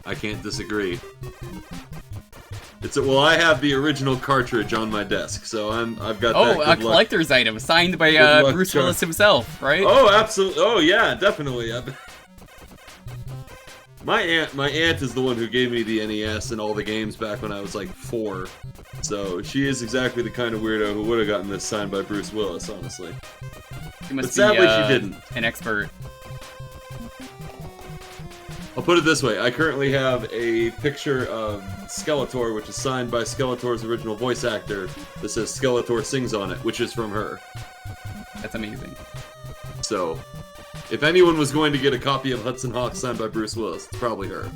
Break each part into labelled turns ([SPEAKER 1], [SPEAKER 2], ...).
[SPEAKER 1] I can't disagree. Well, I have the original cartridge on my desk, so I've got that.
[SPEAKER 2] Oh, a collector's item signed by Bruce Willis himself, right?
[SPEAKER 1] Oh, absolutely. Oh, yeah, definitely. My aunt is the one who gave me the NES and all the games back when I was like 4. So she is exactly the kind of weirdo who would have gotten this signed by Bruce Willis, honestly.
[SPEAKER 2] But
[SPEAKER 1] sadly, she didn't.
[SPEAKER 2] An expert.
[SPEAKER 1] I'll put it this way. I currently have a picture of Skeletor, which is signed by Skeletor's original voice actor, that says Skeletor sings on it, which is from her.
[SPEAKER 2] That's amazing.
[SPEAKER 1] So, if anyone was going to get a copy of Hudson Hawk signed by Bruce Willis, it's probably her.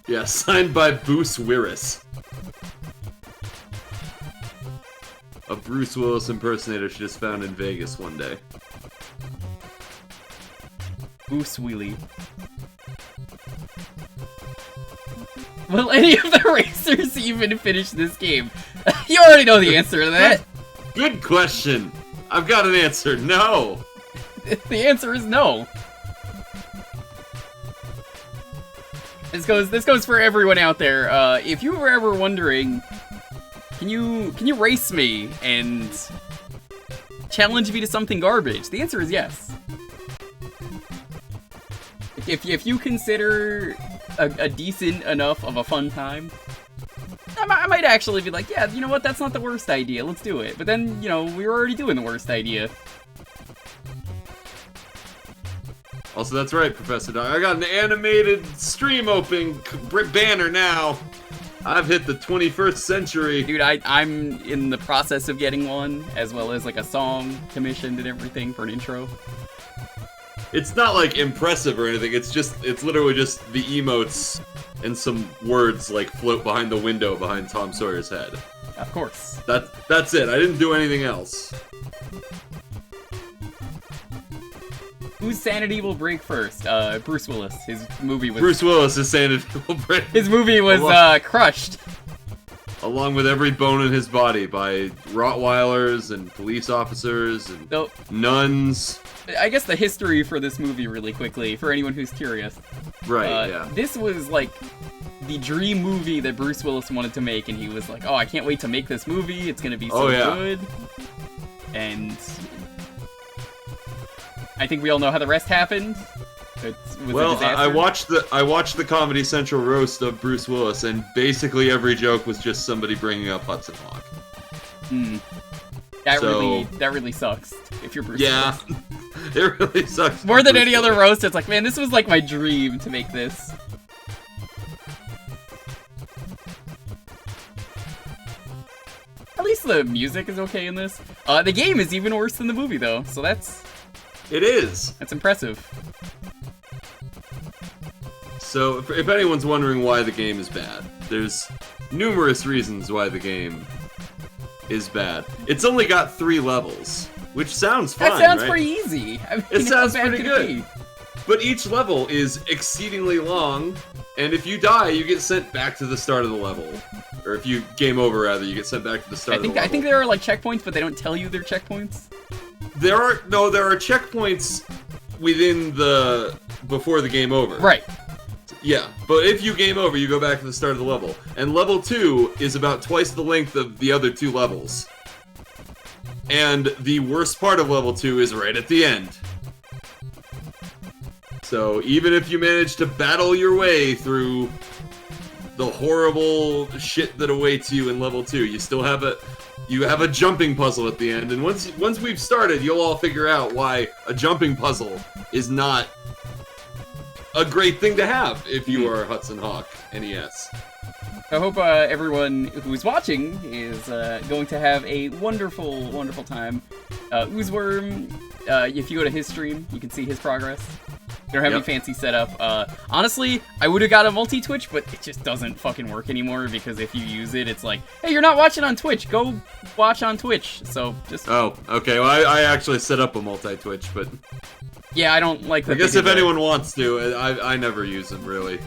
[SPEAKER 1] Yeah, signed by Bruce Willis. A Bruce Willis impersonator she just found in Vegas one day.
[SPEAKER 2] Bruce Wheelie. Will any of the racers even finish this game? You already know the answer to that.
[SPEAKER 1] Good question. I've got an answer. No.
[SPEAKER 2] The answer is no. This goes for everyone out there. If you were ever wondering, can you race me and challenge me to something garbage? The answer is yes. If you consider a decent enough of a fun time, I might actually be like, yeah, you know what, that's not the worst idea, let's do it. But then, you know, we were already doing the worst idea.
[SPEAKER 1] Also, that's right, Professor Doc. I got an animated stream open banner now. I've hit the 21st century.
[SPEAKER 2] Dude, I'm in the process of getting one, as well as like a song commissioned and everything for an intro.
[SPEAKER 1] It's not like impressive or anything, it's literally just the emotes and some words like float behind the window behind Tom Sawyer's head.
[SPEAKER 2] Of course.
[SPEAKER 1] That's it, I didn't do anything else.
[SPEAKER 2] Whose sanity will break first? Bruce Willis. His movie was...
[SPEAKER 1] Bruce Willis' sanity will break.
[SPEAKER 2] His movie was, crushed.
[SPEAKER 1] Along with every bone in his body by Rottweilers and police officers and nuns.
[SPEAKER 2] I guess the history for this movie really quickly, for anyone who's curious.
[SPEAKER 1] Right, yeah.
[SPEAKER 2] This was, like, the dream movie that Bruce Willis wanted to make, and he was like, oh, I can't wait to make this movie, it's gonna be so good. And I think we all know how the rest happened. It was a disaster.
[SPEAKER 1] I watched the Comedy Central roast of Bruce Willis, and basically every joke was just somebody bringing up Hudson Hawk.
[SPEAKER 2] That really sucks if you're Bruce Willis.
[SPEAKER 1] It really sucks.
[SPEAKER 2] More than any other roast, it's like, man, this was like my dream to make this. At least the music is okay in this. The game is even worse than the movie, though, so that's...
[SPEAKER 1] It is.
[SPEAKER 2] That's impressive.
[SPEAKER 1] So, if anyone's wondering why the game is bad, there's numerous reasons why the game is bad. It's only got 3 levels, which sounds fine,
[SPEAKER 2] That sounds
[SPEAKER 1] right?
[SPEAKER 2] pretty easy. I mean,
[SPEAKER 1] It sounds
[SPEAKER 2] how bad
[SPEAKER 1] pretty
[SPEAKER 2] could it
[SPEAKER 1] good.
[SPEAKER 2] be?
[SPEAKER 1] But each level is exceedingly long, and if you die, you get sent back to the start of the level. Or if you game over, rather, you get sent back to the start of the level.
[SPEAKER 2] I think there are like checkpoints, but they don't tell you they're checkpoints.
[SPEAKER 1] There are checkpoints within before the game over.
[SPEAKER 2] Right.
[SPEAKER 1] Yeah, but if you game over, you go back to the start of the level. And level 2 is about twice the length of the other 2 levels. And the worst part of level 2 is right at the end. So even if you manage to battle your way through the horrible shit that awaits you in level 2, you still have a jumping puzzle at the end. And once we've started, you'll all figure out why a jumping puzzle is not a great thing to have if you are Hudson Hawk NES.
[SPEAKER 2] I hope everyone who's watching is going to have a wonderful, wonderful time. Uzworm, if you go to his stream, you can see his progress. They don't have any fancy setup. Honestly, I would have got a multi-Twitch, but it just doesn't fucking work anymore because if you use it, it's like, hey, you're not watching on Twitch, go watch on Twitch. So just...
[SPEAKER 1] Oh, okay, well, I actually set up a multi-Twitch, but...
[SPEAKER 2] Yeah, I don't like that.
[SPEAKER 1] I guess if anyone wants to, I never use them, really.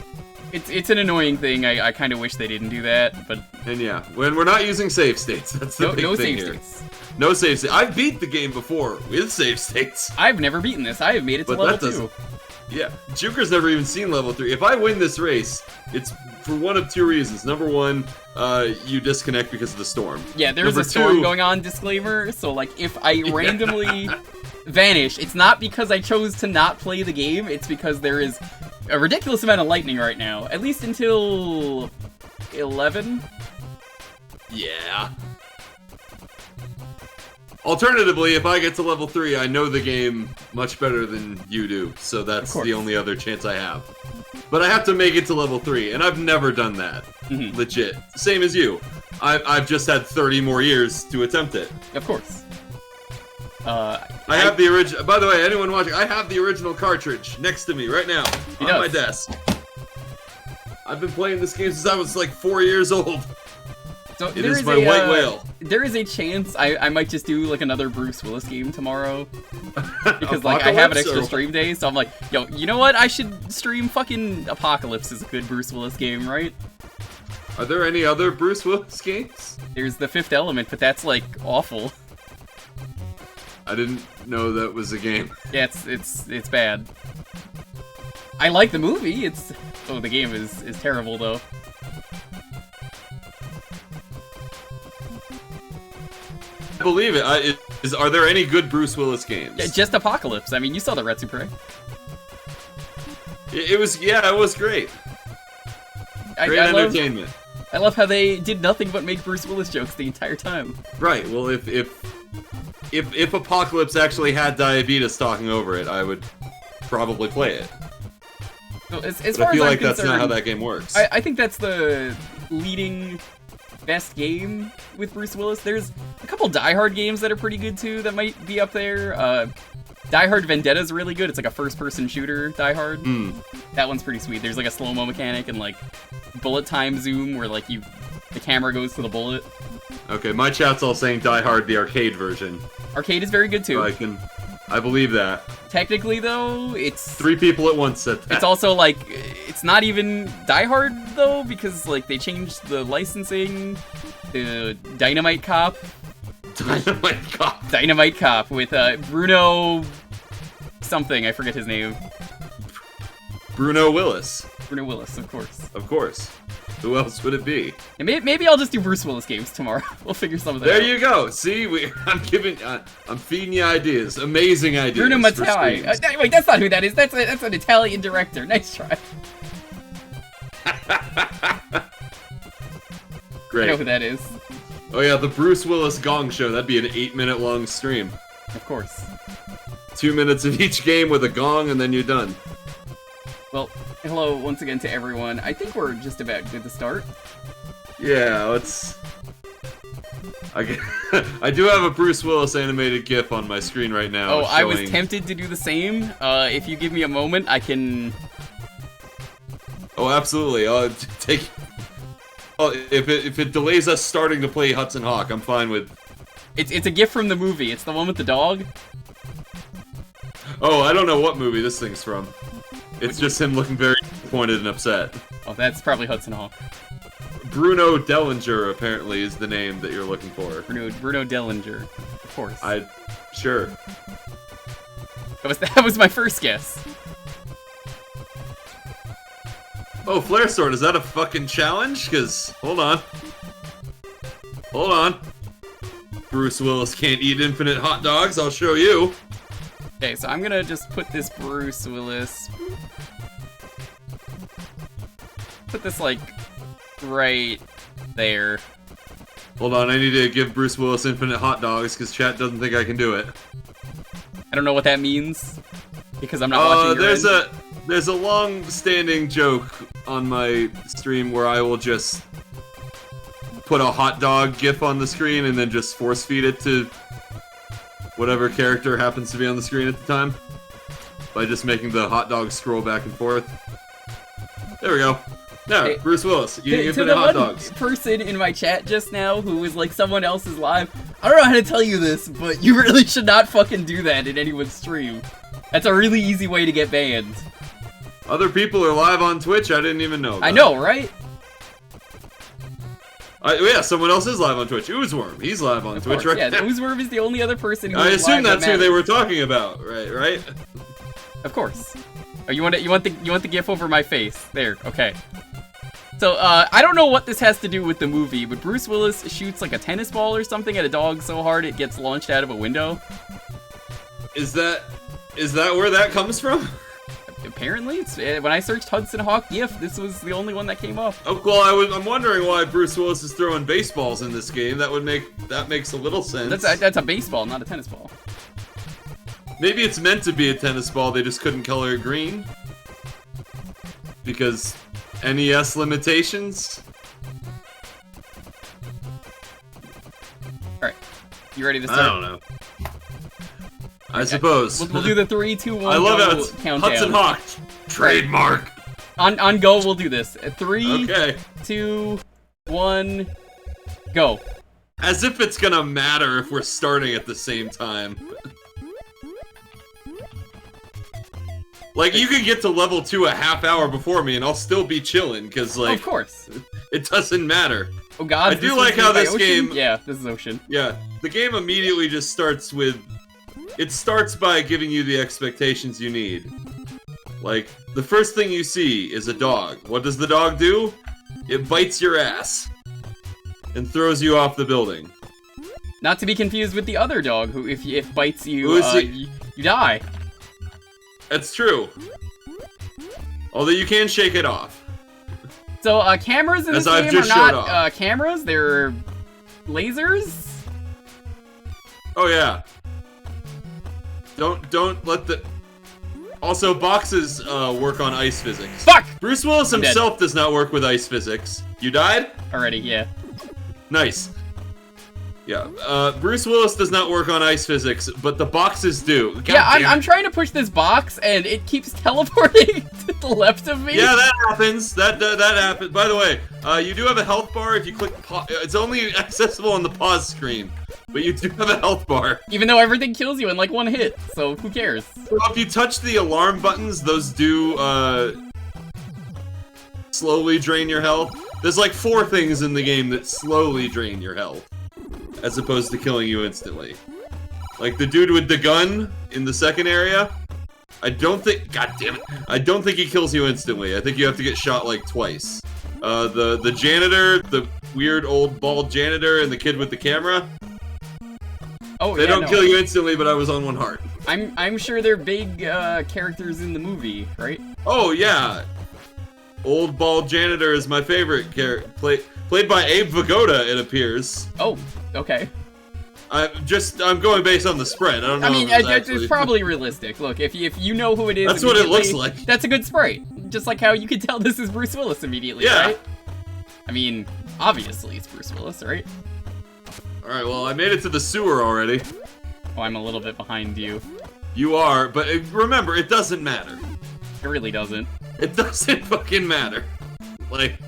[SPEAKER 2] It's an annoying thing. I kind of wish they didn't do that, but...
[SPEAKER 1] And yeah, when we're not using save states, that's the big
[SPEAKER 2] no
[SPEAKER 1] thing
[SPEAKER 2] save
[SPEAKER 1] here.
[SPEAKER 2] states.
[SPEAKER 1] No save states. I've beat the game before with save states.
[SPEAKER 2] I've never beaten this. I have made it to level 2.
[SPEAKER 1] Yeah, Jewker's never even seen level 3. If I win this race, it's for one of two reasons. Number one, you disconnect because of the storm.
[SPEAKER 2] Yeah, there's a storm going on, disclaimer, so like if I randomly vanish, it's not because I chose to not play the game, it's because there is a ridiculous amount of lightning right now, at least until 11.
[SPEAKER 1] Yeah. Alternatively, if I get to level 3, I know the game much better than you do, so that's the only other chance I have. But I have to make it to level 3, and I've never done that. Legit. Same as you. I've just had 30 more years to attempt it.
[SPEAKER 2] Of course.
[SPEAKER 1] I have the original. By the way, anyone watching, I have the original cartridge next to me right now on my desk. I've been playing this game since I was like 4 years old.
[SPEAKER 2] So
[SPEAKER 1] it is my white whale.
[SPEAKER 2] There is a chance I might just do like another Bruce Willis game tomorrow. Because like I
[SPEAKER 1] Apocalypse
[SPEAKER 2] have an extra stream day, so I'm like, yo, you know what? I should stream fucking Apocalypse is a good Bruce Willis game, right?
[SPEAKER 1] Are there any other Bruce Willis games?
[SPEAKER 2] There's The Fifth Element, but that's like awful.
[SPEAKER 1] I didn't know that was a game.
[SPEAKER 2] Yeah, it's bad. I like the movie. The game is terrible though.
[SPEAKER 1] I believe it. Are there any good Bruce Willis games?
[SPEAKER 2] Yeah, just Apocalypse. I mean, you saw the Retsupre.
[SPEAKER 1] It was great. Great entertainment.
[SPEAKER 2] I love how they did nothing but make Bruce Willis jokes the entire time.
[SPEAKER 1] Right. Well, if Apocalypse actually had diabetes talking over it, I would probably play it.
[SPEAKER 2] So as
[SPEAKER 1] but
[SPEAKER 2] far
[SPEAKER 1] I feel
[SPEAKER 2] as
[SPEAKER 1] like
[SPEAKER 2] I'm
[SPEAKER 1] that's
[SPEAKER 2] concerned,
[SPEAKER 1] not how that game works.
[SPEAKER 2] I think that's the leading best game with Bruce Willis. There's a couple Die Hard games that are pretty good too that might be up there. Die Hard Vendetta is really good. It's like a first-person shooter, Die Hard. That one's pretty sweet. There's like a slow-mo mechanic and like bullet time zoom where like the camera goes to the bullet.
[SPEAKER 1] Okay, my chat's all saying Die Hard, the arcade version.
[SPEAKER 2] Arcade is very good too.
[SPEAKER 1] So I believe that.
[SPEAKER 2] Technically though, it's
[SPEAKER 1] 3 people at once said that.
[SPEAKER 2] It's also like it's not even Die Hard though because like they changed the licensing to Dynamite Cop. Dynamite Cop with Bruno something, I forget his name.
[SPEAKER 1] Bruno Willis.
[SPEAKER 2] Bruno Willis, of course.
[SPEAKER 1] Of course. Who else would it be?
[SPEAKER 2] And maybe I'll just do Bruce Willis games tomorrow. We'll figure some of that out.
[SPEAKER 1] There you go. See, I'm feeding you ideas. Amazing ideas.
[SPEAKER 2] Bruno Mattei. Wait, that's not who that is. That's an Italian director. Nice try.
[SPEAKER 1] Great.
[SPEAKER 2] I know who that is.
[SPEAKER 1] Oh yeah, the Bruce Willis Gong Show. That'd be an 8-minute long stream.
[SPEAKER 2] Of course. 2
[SPEAKER 1] minutes of each game with a gong, and then you're done.
[SPEAKER 2] Well, hello once again to everyone. I think we're just about good to start.
[SPEAKER 1] Yeah, let's... I do have a Bruce Willis animated GIF on my screen right now.
[SPEAKER 2] Oh, I was tempted to do the same. If you give me a moment, I can...
[SPEAKER 1] Oh, absolutely. I'll take... Oh, if it delays us starting to play Hudson Hawk, I'm fine with...
[SPEAKER 2] It's a GIF from the movie. It's the one with the dog.
[SPEAKER 1] Oh, I don't know what movie this thing's from. It's just him looking very disappointed and upset.
[SPEAKER 2] Oh, that's probably Hudson Hawk.
[SPEAKER 1] Bruno Dellinger, apparently, is the name that you're looking for.
[SPEAKER 2] Bruno Dellinger, of course.
[SPEAKER 1] Sure.
[SPEAKER 2] That was my first guess.
[SPEAKER 1] Oh, Flare Sword, is that a fucking challenge? Because, hold on. Bruce Willis can't eat infinite hot dogs, I'll show you.
[SPEAKER 2] Okay, so I'm gonna just put this Bruce Willis... Put this, like, right there.
[SPEAKER 1] Hold on, I need to give Bruce Willis infinite hot dogs, because chat doesn't think I can do it.
[SPEAKER 2] I don't know what that means, because I'm not watching your end.
[SPEAKER 1] There's a long-standing joke on my stream where I will just put a hot dog GIF on the screen and then just force feed it to whatever character happens to be on the screen at the time by just making the hot dog scroll back and forth. There we go. Now, hey, Bruce Willis, eating infinite hot dogs.
[SPEAKER 2] Person in my chat just now who was like someone else's live, I don't know how to tell you this, but you really should not fucking do that in anyone's stream. That's a really easy way to get banned.
[SPEAKER 1] Other people are live on Twitch. I didn't even know about
[SPEAKER 2] I know, right?
[SPEAKER 1] Yeah, someone else is live on Twitch. Uzworm, he's live on Twitch right
[SPEAKER 2] yeah,
[SPEAKER 1] now.
[SPEAKER 2] Uzworm is the only other person who
[SPEAKER 1] I
[SPEAKER 2] is
[SPEAKER 1] assume
[SPEAKER 2] live
[SPEAKER 1] that's who they were talking about, right?
[SPEAKER 2] Of course. Oh, you want the GIF over my face? There, okay. So, I don't know what this has to do with the movie, but Bruce Willis shoots like a tennis ball or something at a dog so hard it gets launched out of a window.
[SPEAKER 1] Is that where that comes from?
[SPEAKER 2] Apparently, it's, when I searched Hudson Hawk GIF, this was the only one that came up.
[SPEAKER 1] Oh, well, I'm wondering why Bruce Willis is throwing baseballs in this game. That makes a little sense.
[SPEAKER 2] That's a baseball, not a tennis ball.
[SPEAKER 1] Maybe it's meant to be a tennis ball, they just couldn't color it green. Because NES limitations?
[SPEAKER 2] Alright. You ready to start?
[SPEAKER 1] I don't know. I suppose.
[SPEAKER 2] We'll do the 3, 2, 1,
[SPEAKER 1] I love how it's
[SPEAKER 2] countdown.
[SPEAKER 1] Hudson Hawk. Trademark.
[SPEAKER 2] On go, we'll do this. 3,
[SPEAKER 1] Okay.
[SPEAKER 2] 2, 1, go.
[SPEAKER 1] As if it's gonna matter if we're starting at the same time. Like, you could get to level 2 a half hour before me and I'll still be chilling, because, like...
[SPEAKER 2] Of course.
[SPEAKER 1] It doesn't matter.
[SPEAKER 2] Oh god,
[SPEAKER 1] I do like how this game...
[SPEAKER 2] Yeah, this is Ocean.
[SPEAKER 1] Yeah, the game immediately just starts with... It starts by giving you the expectations you need. Like, the first thing you see is a dog. What does the dog do? It bites your ass. And throws you off the building.
[SPEAKER 2] Not to be confused with the other dog, who, if bites you, you die.
[SPEAKER 1] That's true. Although you can shake it off.
[SPEAKER 2] So, cameras in this game are not cameras, they're lasers?
[SPEAKER 1] Oh yeah. Don't let the... Also, boxes work on ice physics.
[SPEAKER 2] Fuck!
[SPEAKER 1] Bruce Willis himself does not work with ice physics. You died?
[SPEAKER 2] Already, yeah.
[SPEAKER 1] Nice. Yeah, Bruce Willis does not work on ice physics, but the boxes do. God
[SPEAKER 2] yeah,
[SPEAKER 1] damn
[SPEAKER 2] I'm trying to push this box, and it keeps teleporting to the left of me.
[SPEAKER 1] Yeah, that happens. That happens. By the way, you do have a health bar if you click pause. It's only accessible on the pause screen, but you do have a health bar.
[SPEAKER 2] Even though everything kills you in like one hit, so who cares?
[SPEAKER 1] Well, if you touch the alarm buttons, those do, slowly drain your health. There's like 4 things in the game that slowly drain your health, as opposed to killing you instantly. Like the dude with the gun in the second area, I don't think, god damn it, I don't think he kills you instantly. I think you have to get shot like twice. The janitor, the weird old bald janitor, and the kid with the camera, they don't kill you instantly, but I was on 1 heart.
[SPEAKER 2] I'm sure they're big characters in the movie, right? Oh
[SPEAKER 1] yeah, old bald janitor is my favorite character. Played by Abe Vigoda, it appears.
[SPEAKER 2] Oh, okay.
[SPEAKER 1] I'm going based on the spread. I don't know.
[SPEAKER 2] I mean, it's probably realistic. Look, if you know who it is,
[SPEAKER 1] that's what it looks like.
[SPEAKER 2] That's a good sprite. Just like how you can tell this is Bruce Willis immediately,
[SPEAKER 1] yeah.
[SPEAKER 2] Right? I mean, obviously it's Bruce Willis, right?
[SPEAKER 1] All right. Well, I made it to the sewer already.
[SPEAKER 2] Oh, I'm a little bit behind you.
[SPEAKER 1] You are, but remember, it doesn't matter.
[SPEAKER 2] It really doesn't.
[SPEAKER 1] It doesn't fucking matter. Like.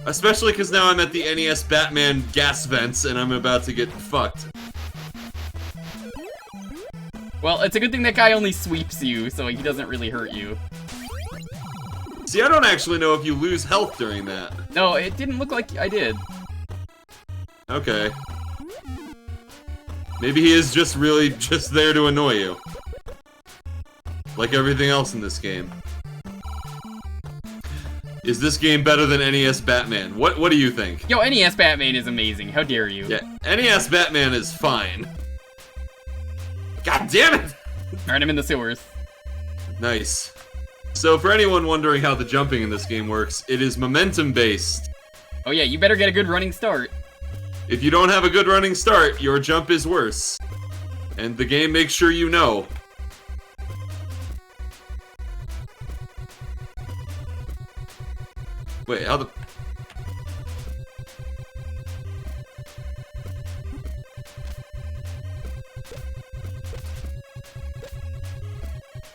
[SPEAKER 1] Especially because now I'm at the NES Batman gas vents and I'm about to get fucked.
[SPEAKER 2] Well, it's a good thing that guy only sweeps you, so he doesn't really hurt you.
[SPEAKER 1] See, I don't actually know if you lose health during that.
[SPEAKER 2] No, it didn't look like I did.
[SPEAKER 1] Okay. Maybe he is just really just there to annoy you. Like everything else in this game. Is this game better than NES Batman? What do you think?
[SPEAKER 2] Yo, NES Batman is amazing. How dare you?
[SPEAKER 1] Yeah, NES Batman is fine. God damn it!
[SPEAKER 2] Alright, I'm in the sewers.
[SPEAKER 1] Nice. So for anyone wondering how the jumping in this game works, it is momentum based.
[SPEAKER 2] Oh yeah, you better get a good running start.
[SPEAKER 1] If you don't have a good running start, your jump is worse. And the game makes sure you know. Wait, how the...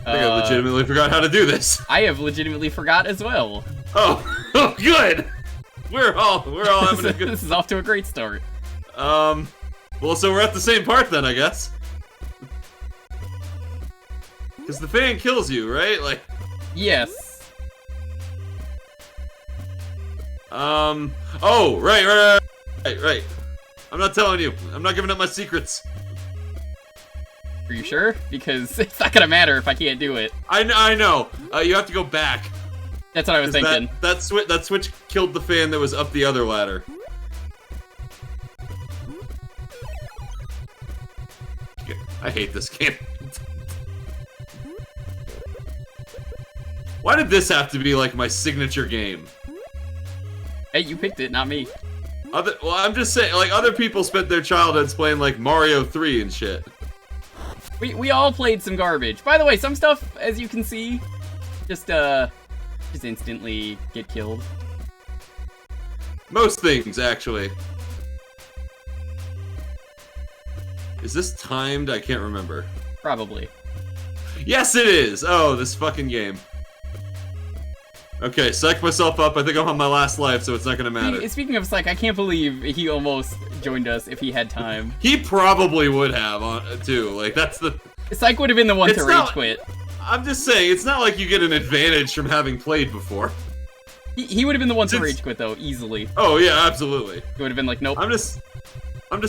[SPEAKER 1] I think I legitimately forgot how to do this.
[SPEAKER 2] I have legitimately forgot as well.
[SPEAKER 1] Oh, good! We're all having a good...
[SPEAKER 2] This is off to a great start.
[SPEAKER 1] Well, so we're at the same part then, I guess. Because the fan kills you, right? Like...
[SPEAKER 2] Yes.
[SPEAKER 1] Oh, right. I'm not telling you. I'm not giving up my secrets.
[SPEAKER 2] Are you sure? Because it's not gonna matter if I can't do it.
[SPEAKER 1] I know. You have to go back.
[SPEAKER 2] That's what I was thinking.
[SPEAKER 1] That switch killed the fan that was up the other ladder. I hate this game. Why did this have to be like my signature game?
[SPEAKER 2] Hey, you picked it, not me.
[SPEAKER 1] Well, I'm just saying, like, other people spent their childhoods playing like Mario 3 and shit.
[SPEAKER 2] We all played some garbage. By the way, some stuff, as you can see, just instantly get killed.
[SPEAKER 1] Most things, actually. Is this timed? I can't remember.
[SPEAKER 2] Probably.
[SPEAKER 1] Yes, it is! Oh, this fucking game. Okay, psych myself up. I think I'm on my last life, so it's not gonna matter.
[SPEAKER 2] Speaking of psych, I can't believe he almost joined us if he had time.
[SPEAKER 1] He probably would have, too. Like, that's the...
[SPEAKER 2] Psych would have been the one to rage quit.
[SPEAKER 1] I'm just saying, it's not like you get an advantage from having played before.
[SPEAKER 2] He would have been the one to rage quit, though, easily.
[SPEAKER 1] Oh, yeah, absolutely.
[SPEAKER 2] He would have been like, nope.
[SPEAKER 1] I'm just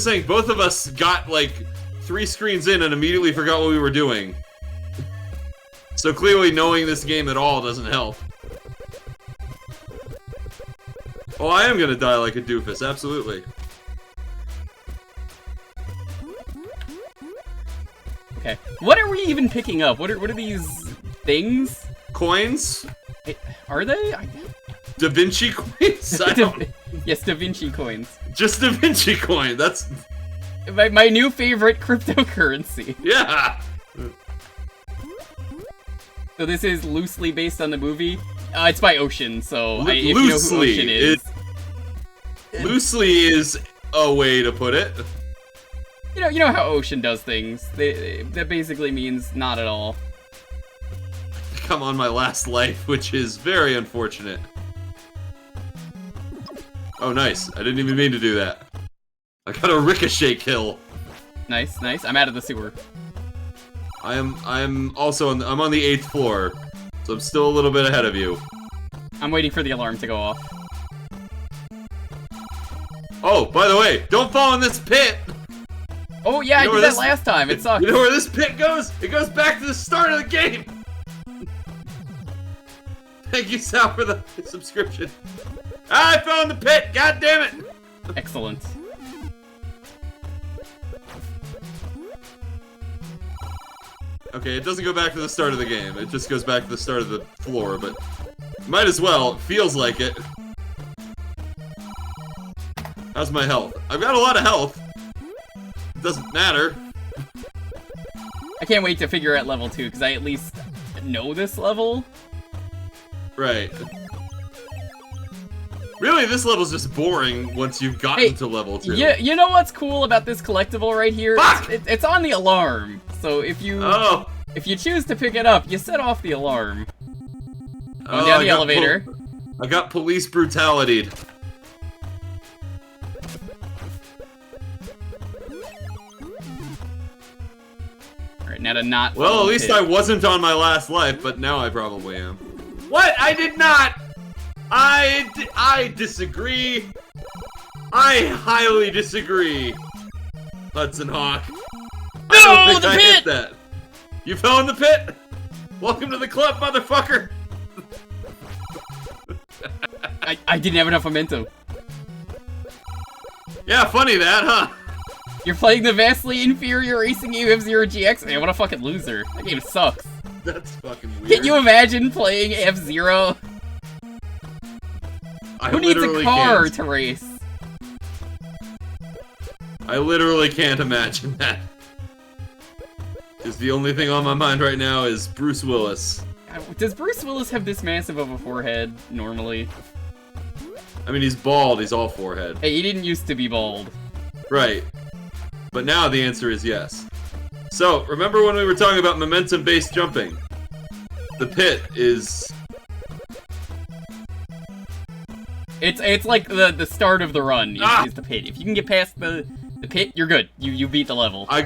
[SPEAKER 1] saying, both of us got, like, 3 screens in and immediately forgot what we were doing. So clearly knowing this game at all doesn't help. Oh, I am gonna die like a doofus, absolutely.
[SPEAKER 2] Okay. What are we even picking up? What are these things?
[SPEAKER 1] Coins?
[SPEAKER 2] Are they?
[SPEAKER 1] Da Vinci coins? I don't...
[SPEAKER 2] Yes, Da Vinci coins.
[SPEAKER 1] Just Da Vinci coin, that's...
[SPEAKER 2] My new favorite cryptocurrency.
[SPEAKER 1] Yeah!
[SPEAKER 2] So this is loosely based on the movie. It's by Ocean, so if you know who Ocean is...
[SPEAKER 1] Loosely is a way to put it.
[SPEAKER 2] You know how Ocean does things. That basically means not at all.
[SPEAKER 1] I'm on my last life, which is very unfortunate. Oh, nice. I didn't even mean to do that. I got a ricochet kill.
[SPEAKER 2] Nice, nice. I'm out of the sewer.
[SPEAKER 1] I'm also I'm on the 8th floor, so I'm still a little bit ahead of you.
[SPEAKER 2] I'm waiting for the alarm to go off.
[SPEAKER 1] Oh, by the way, don't fall in this pit!
[SPEAKER 2] Oh yeah, I did that last time, it sucked.
[SPEAKER 1] You know where this pit goes? It goes back to the start of the game! Thank you, Sal, for the subscription. I fell in the pit, god damn it!
[SPEAKER 2] Excellent.
[SPEAKER 1] Okay, it doesn't go back to the start of the game, it just goes back to the start of the floor, but might as well, it feels like it. How's my health? I've got a lot of health. It doesn't matter.
[SPEAKER 2] I can't wait to figure out level 2, because I at least know this level.
[SPEAKER 1] Right. Really, this level's just boring once you've gotten to level 2.
[SPEAKER 2] Yeah, you know what's cool about this collectible right here?
[SPEAKER 1] Fuck!
[SPEAKER 2] It's on the alarm. So if you choose to pick it up, you set off the alarm. Going down the elevator.
[SPEAKER 1] I got police brutality.
[SPEAKER 2] Alright, now to not.
[SPEAKER 1] Well, at least I wasn't on my last life, but now I probably am. What? I did not! I disagree. I highly disagree. Hudson Hawk. I don't think I hit that. You fell in the pit? Welcome to the club, motherfucker!
[SPEAKER 2] I didn't have enough momentum.
[SPEAKER 1] Yeah, funny that, huh?
[SPEAKER 2] You're playing the vastly inferior racing game F-Zero GX? Man, what a fucking loser. That game sucks.
[SPEAKER 1] That's fucking weird.
[SPEAKER 2] Can you imagine playing F-Zero? Who needs a car to race?
[SPEAKER 1] I literally can't imagine that. Because the only thing on my mind right now is Bruce Willis.
[SPEAKER 2] Does Bruce Willis have this massive of a forehead, normally?
[SPEAKER 1] I mean, he's bald, he's all forehead.
[SPEAKER 2] Hey, he didn't used to be bald.
[SPEAKER 1] Right. But now the answer is yes. So, remember when we were talking about momentum-based jumping? The pit is...
[SPEAKER 2] It's like the start of the run is the pit. If you can get past the pit, you're good. You beat the level.
[SPEAKER 1] I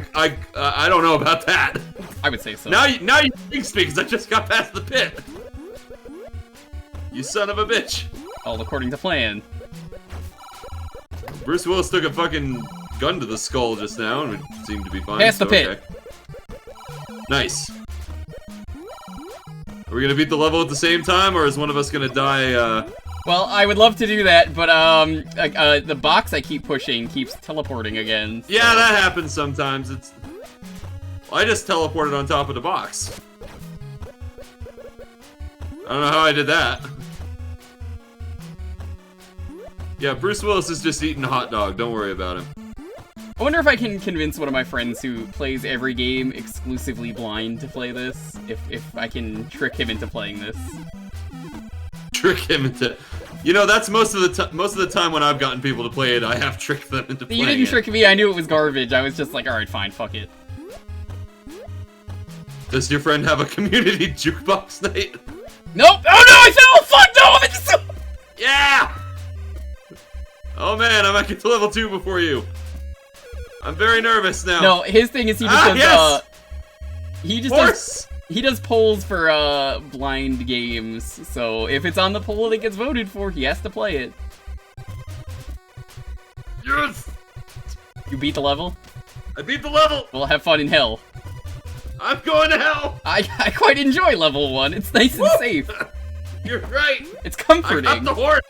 [SPEAKER 1] don't know about that.
[SPEAKER 2] I would say so.
[SPEAKER 1] Now you jinxed me because I just got past the pit. You son of a bitch.
[SPEAKER 2] All according to plan.
[SPEAKER 1] Bruce Willis took a fucking gun to the skull just now, and it seemed to be fine.
[SPEAKER 2] Pass the pit.
[SPEAKER 1] Okay. Nice. Are we gonna beat the level at the same time, or is one of us gonna die,
[SPEAKER 2] Well, I would love to do that, but, the box I keep pushing keeps teleporting again. So.
[SPEAKER 1] Yeah, that happens sometimes. Well, I just teleported on top of the box. I don't know how I did that. Yeah, Bruce Willis is just eating a hot dog. Don't worry about him.
[SPEAKER 2] I wonder if I can convince one of my friends who plays every game exclusively blind to play this. If I can trick him into playing this.
[SPEAKER 1] Trick him into... You know, that's most of the time when I've gotten people to play it, I have tricked them into playing it.
[SPEAKER 2] You didn't trick me, I knew it was garbage. I was just like, alright, fine, fuck it.
[SPEAKER 1] Does your friend have a community jukebox night?
[SPEAKER 2] Nope! Oh no, I fell! Fuck no! I'm so...
[SPEAKER 1] Yeah! Oh man, I might get to level 2 before you. I'm very nervous now.
[SPEAKER 2] No, his thing is he just does,
[SPEAKER 1] yes!
[SPEAKER 2] he does polls for, blind games, so if it's on the poll that gets voted for, he has to play it.
[SPEAKER 1] Yes!
[SPEAKER 2] You beat the level?
[SPEAKER 1] I beat the level!
[SPEAKER 2] Well, have fun in hell.
[SPEAKER 1] I'm going to hell!
[SPEAKER 2] I quite enjoy level 1, it's nice and safe.
[SPEAKER 1] You're right!
[SPEAKER 2] It's comforting.
[SPEAKER 1] I got the horn!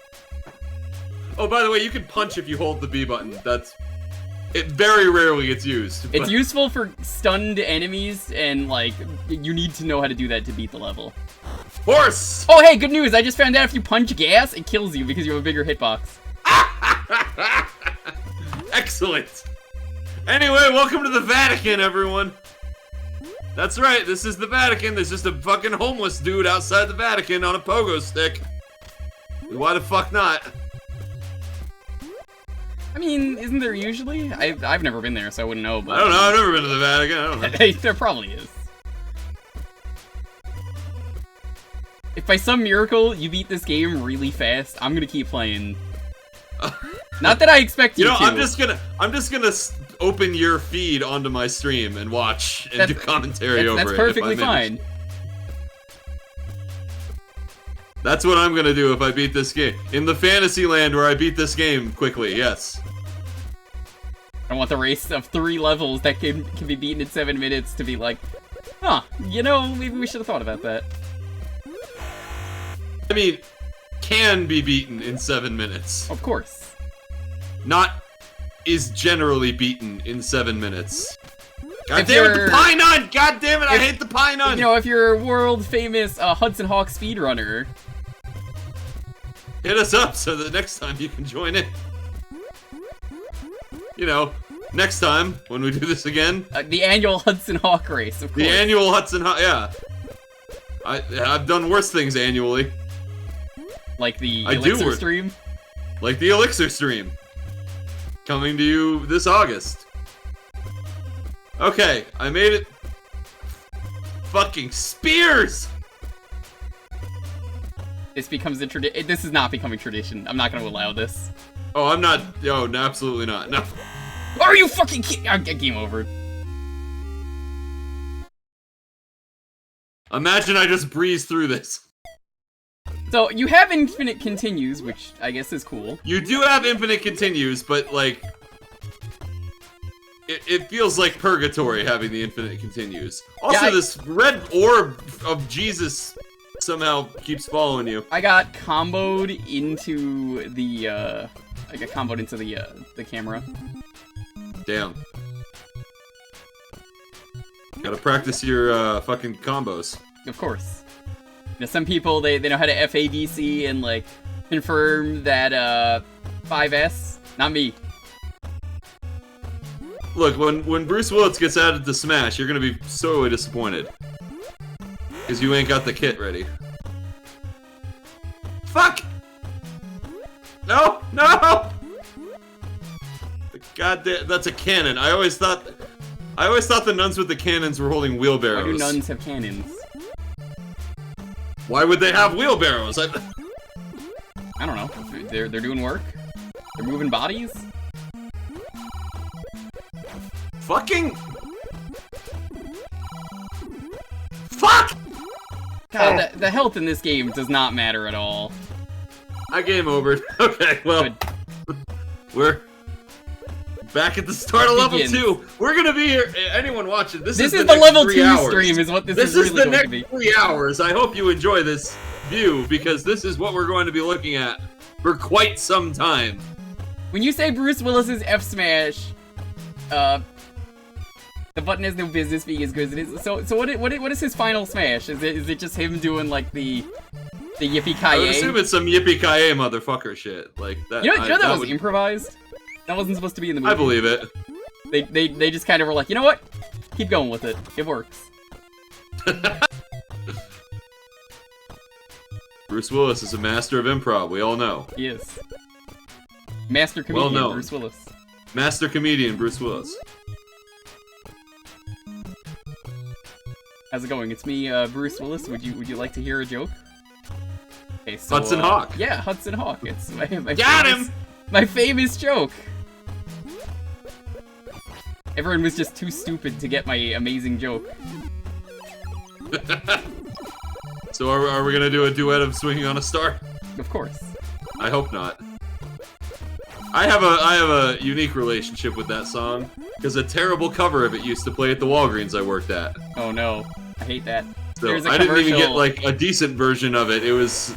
[SPEAKER 1] Oh, by the way, you can punch if you hold the B button. It very rarely gets used.
[SPEAKER 2] It's useful for stunned enemies, and, like, you need to know how to do that to beat the level.
[SPEAKER 1] Horse!
[SPEAKER 2] Oh, hey, good news! I just found out if you punch gas, it kills you because you have a bigger hitbox.
[SPEAKER 1] Excellent! Anyway, welcome to the Vatican, everyone! That's right, this is the Vatican. There's just a fucking homeless dude outside the Vatican on a pogo stick. Why the fuck not?
[SPEAKER 2] I mean, isn't there usually? I've never been there, so I wouldn't know. But
[SPEAKER 1] I don't know. I've never been to the Vatican. I don't know.
[SPEAKER 2] There probably is. If by some miracle you beat this game really fast, I'm gonna keep playing. Not that I expect you to.
[SPEAKER 1] I'm just gonna open your feed onto my stream and watch and do commentary over it.
[SPEAKER 2] That's perfectly fine.
[SPEAKER 1] That's what I'm gonna do if I beat this game. In the fantasy land where I beat this game quickly, yes.
[SPEAKER 2] I want the race of 3 levels that can be beaten in 7 minutes to be like, huh, you know, maybe we should have thought about that.
[SPEAKER 1] I mean, can be beaten in 7 minutes.
[SPEAKER 2] Of course.
[SPEAKER 1] Not is generally beaten in 7 minutes. God damn it, the Pinun! God damn it, I hate the Pinun!
[SPEAKER 2] You know, if you're a world-famous Hudson Hawk speedrunner...
[SPEAKER 1] Hit us up so that next time you can join in. You know, next time, when we do this again...
[SPEAKER 2] the annual Hudson Hawk race, of course.
[SPEAKER 1] The annual Hudson Hawk, yeah. I've done worse things annually.
[SPEAKER 2] Like the Elixir stream?
[SPEAKER 1] Like the Elixir stream. Coming to you this August. Okay, I made it. Fucking spears!
[SPEAKER 2] This becomes a tradition. This is not becoming tradition. I'm not going to allow this.
[SPEAKER 1] Oh, I'm not. Oh, no, absolutely not. No.
[SPEAKER 2] Are you fucking kidding? Game over.
[SPEAKER 1] Imagine I just breeze through this.
[SPEAKER 2] So, you have infinite continues, which I guess is cool.
[SPEAKER 1] You do have infinite continues, but, like... It feels like purgatory having the infinite continues. Also, this red orb of Jesus somehow keeps following you.
[SPEAKER 2] I got comboed into the, the camera.
[SPEAKER 1] Damn. Gotta practice your, fucking combos.
[SPEAKER 2] Of course. You know, some people, they know how to FADC and, like, confirm that, 5S. Not me.
[SPEAKER 1] Look, when Bruce Willis gets added to Smash, you're gonna be sorely disappointed. Because you ain't got the kit ready. Fuck! No! No! Goddamn, that's a cannon. I always thought the nuns with the cannons were holding wheelbarrows.
[SPEAKER 2] Why do nuns have cannons?
[SPEAKER 1] Why would they have wheelbarrows?
[SPEAKER 2] I don't know. They're doing work. They're moving bodies.
[SPEAKER 1] Fucking... Fuck!
[SPEAKER 2] God, the health in this game does not matter at all.
[SPEAKER 1] I game over. Okay, well... Back at the start of level
[SPEAKER 2] Begins.
[SPEAKER 1] 2. We're gonna be here. Anyone watching, this is
[SPEAKER 2] the
[SPEAKER 1] next
[SPEAKER 2] level
[SPEAKER 1] 3
[SPEAKER 2] 2
[SPEAKER 1] hours.
[SPEAKER 2] stream is what this
[SPEAKER 1] This
[SPEAKER 2] is
[SPEAKER 1] is
[SPEAKER 2] really
[SPEAKER 1] the
[SPEAKER 2] going to be.
[SPEAKER 1] next 3 hours. I hope you enjoy this view, because this is what we're going to be looking at for quite some time.
[SPEAKER 2] When you say Bruce Willis's F smash, the button has no business being as good as it is. So what is his final smash? Is it just him doing like the yippee
[SPEAKER 1] I would
[SPEAKER 2] ki
[SPEAKER 1] assume it's some yippee-ki-yay motherfucker shit like that.
[SPEAKER 2] You know that was
[SPEAKER 1] would,
[SPEAKER 2] improvised. That wasn't supposed to be in the movie.
[SPEAKER 1] I believe it.
[SPEAKER 2] They just kind of were like, you know what? Keep going with it. It works.
[SPEAKER 1] Bruce Willis is a master of improv. We all know.
[SPEAKER 2] He is. Master comedian
[SPEAKER 1] Well known.
[SPEAKER 2] Bruce Willis.
[SPEAKER 1] Master comedian Bruce Willis.
[SPEAKER 2] How's it going? It's me, Bruce Willis. Would you like to hear a joke? Okay, so,
[SPEAKER 1] Hudson Hawk.
[SPEAKER 2] Yeah, Hudson Hawk. It's my
[SPEAKER 1] Got
[SPEAKER 2] famous,
[SPEAKER 1] him!
[SPEAKER 2] My famous joke. Everyone was just too stupid to get my amazing joke.
[SPEAKER 1] So are we gonna do a duet of Swinging on a Star?
[SPEAKER 2] Of course.
[SPEAKER 1] I hope not. I have a unique relationship with that song because a terrible cover of it used to play at the Walgreens I worked at.
[SPEAKER 2] Oh no, I hate that.
[SPEAKER 1] So
[SPEAKER 2] There's a
[SPEAKER 1] I didn't even get
[SPEAKER 2] commercial-
[SPEAKER 1] like a decent version of it. It was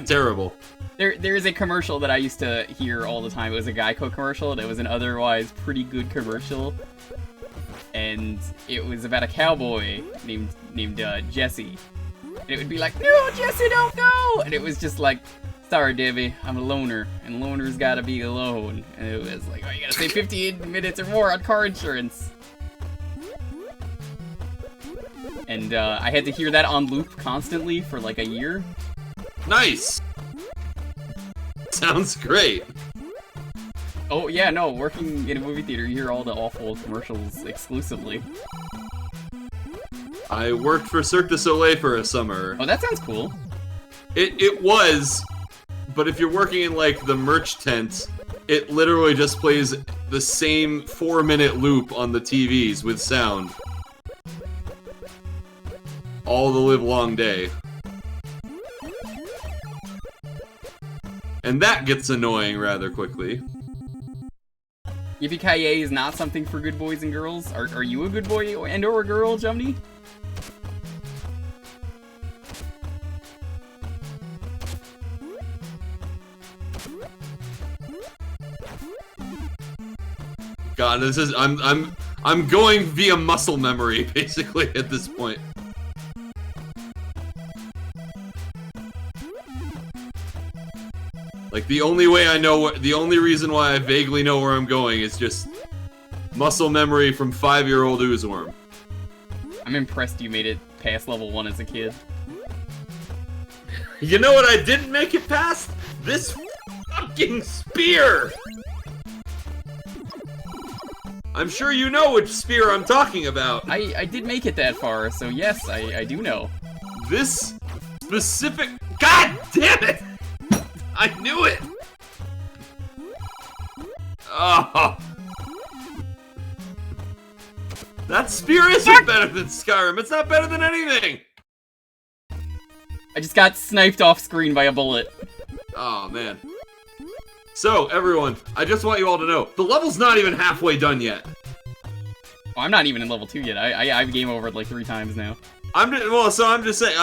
[SPEAKER 1] terrible.
[SPEAKER 2] There is a commercial that I used to hear all the time. It was a Geico commercial. That was an otherwise pretty good commercial, and it was about a cowboy named Jesse. And it would be like, "No, Jesse, don't go!" And it was just like, "Sorry, Debbie, I'm a loner, and loners gotta be alone." And it was like, "Oh, you gotta stay 15 minutes or more on car insurance." And I had to hear that on loop constantly for like a year.
[SPEAKER 1] Nice. Sounds great.
[SPEAKER 2] Oh yeah, no, working in a movie theater, you hear all the awful commercials exclusively.
[SPEAKER 1] I worked for Cirque du Soleil for a summer.
[SPEAKER 2] Oh, that sounds cool.
[SPEAKER 1] It was, but if you're working in like the merch tent, it literally just plays the same 4-minute loop on the TVs with sound. All the live long day. And that gets annoying rather quickly.
[SPEAKER 2] Yippee-ki-yay is not something for good boys and girls. Are you a good boy and or a girl, Jumny?
[SPEAKER 1] God, this is I'm going via muscle memory basically at this point. Like the only way I know the only reason why I vaguely know where I'm going is just muscle memory from 5-year-old Uzworm.
[SPEAKER 2] I'm impressed you made it past level 1 as a kid.
[SPEAKER 1] You know what I didn't make it past? This fucking spear! I'm sure you know which spear I'm talking about.
[SPEAKER 2] I did make it that far, so yes, I do know.
[SPEAKER 1] This specific... God damn it! I knew it! Oh. That spear isn't better than Skyrim. It's not better than anything!
[SPEAKER 2] I just got sniped off screen by a bullet.
[SPEAKER 1] Oh, man. So, everyone, I just want you all to know, the level's not even halfway done yet.
[SPEAKER 2] Oh, I'm not even in level 2 yet. I've game overed like 3 times now.
[SPEAKER 1] I'm just saying,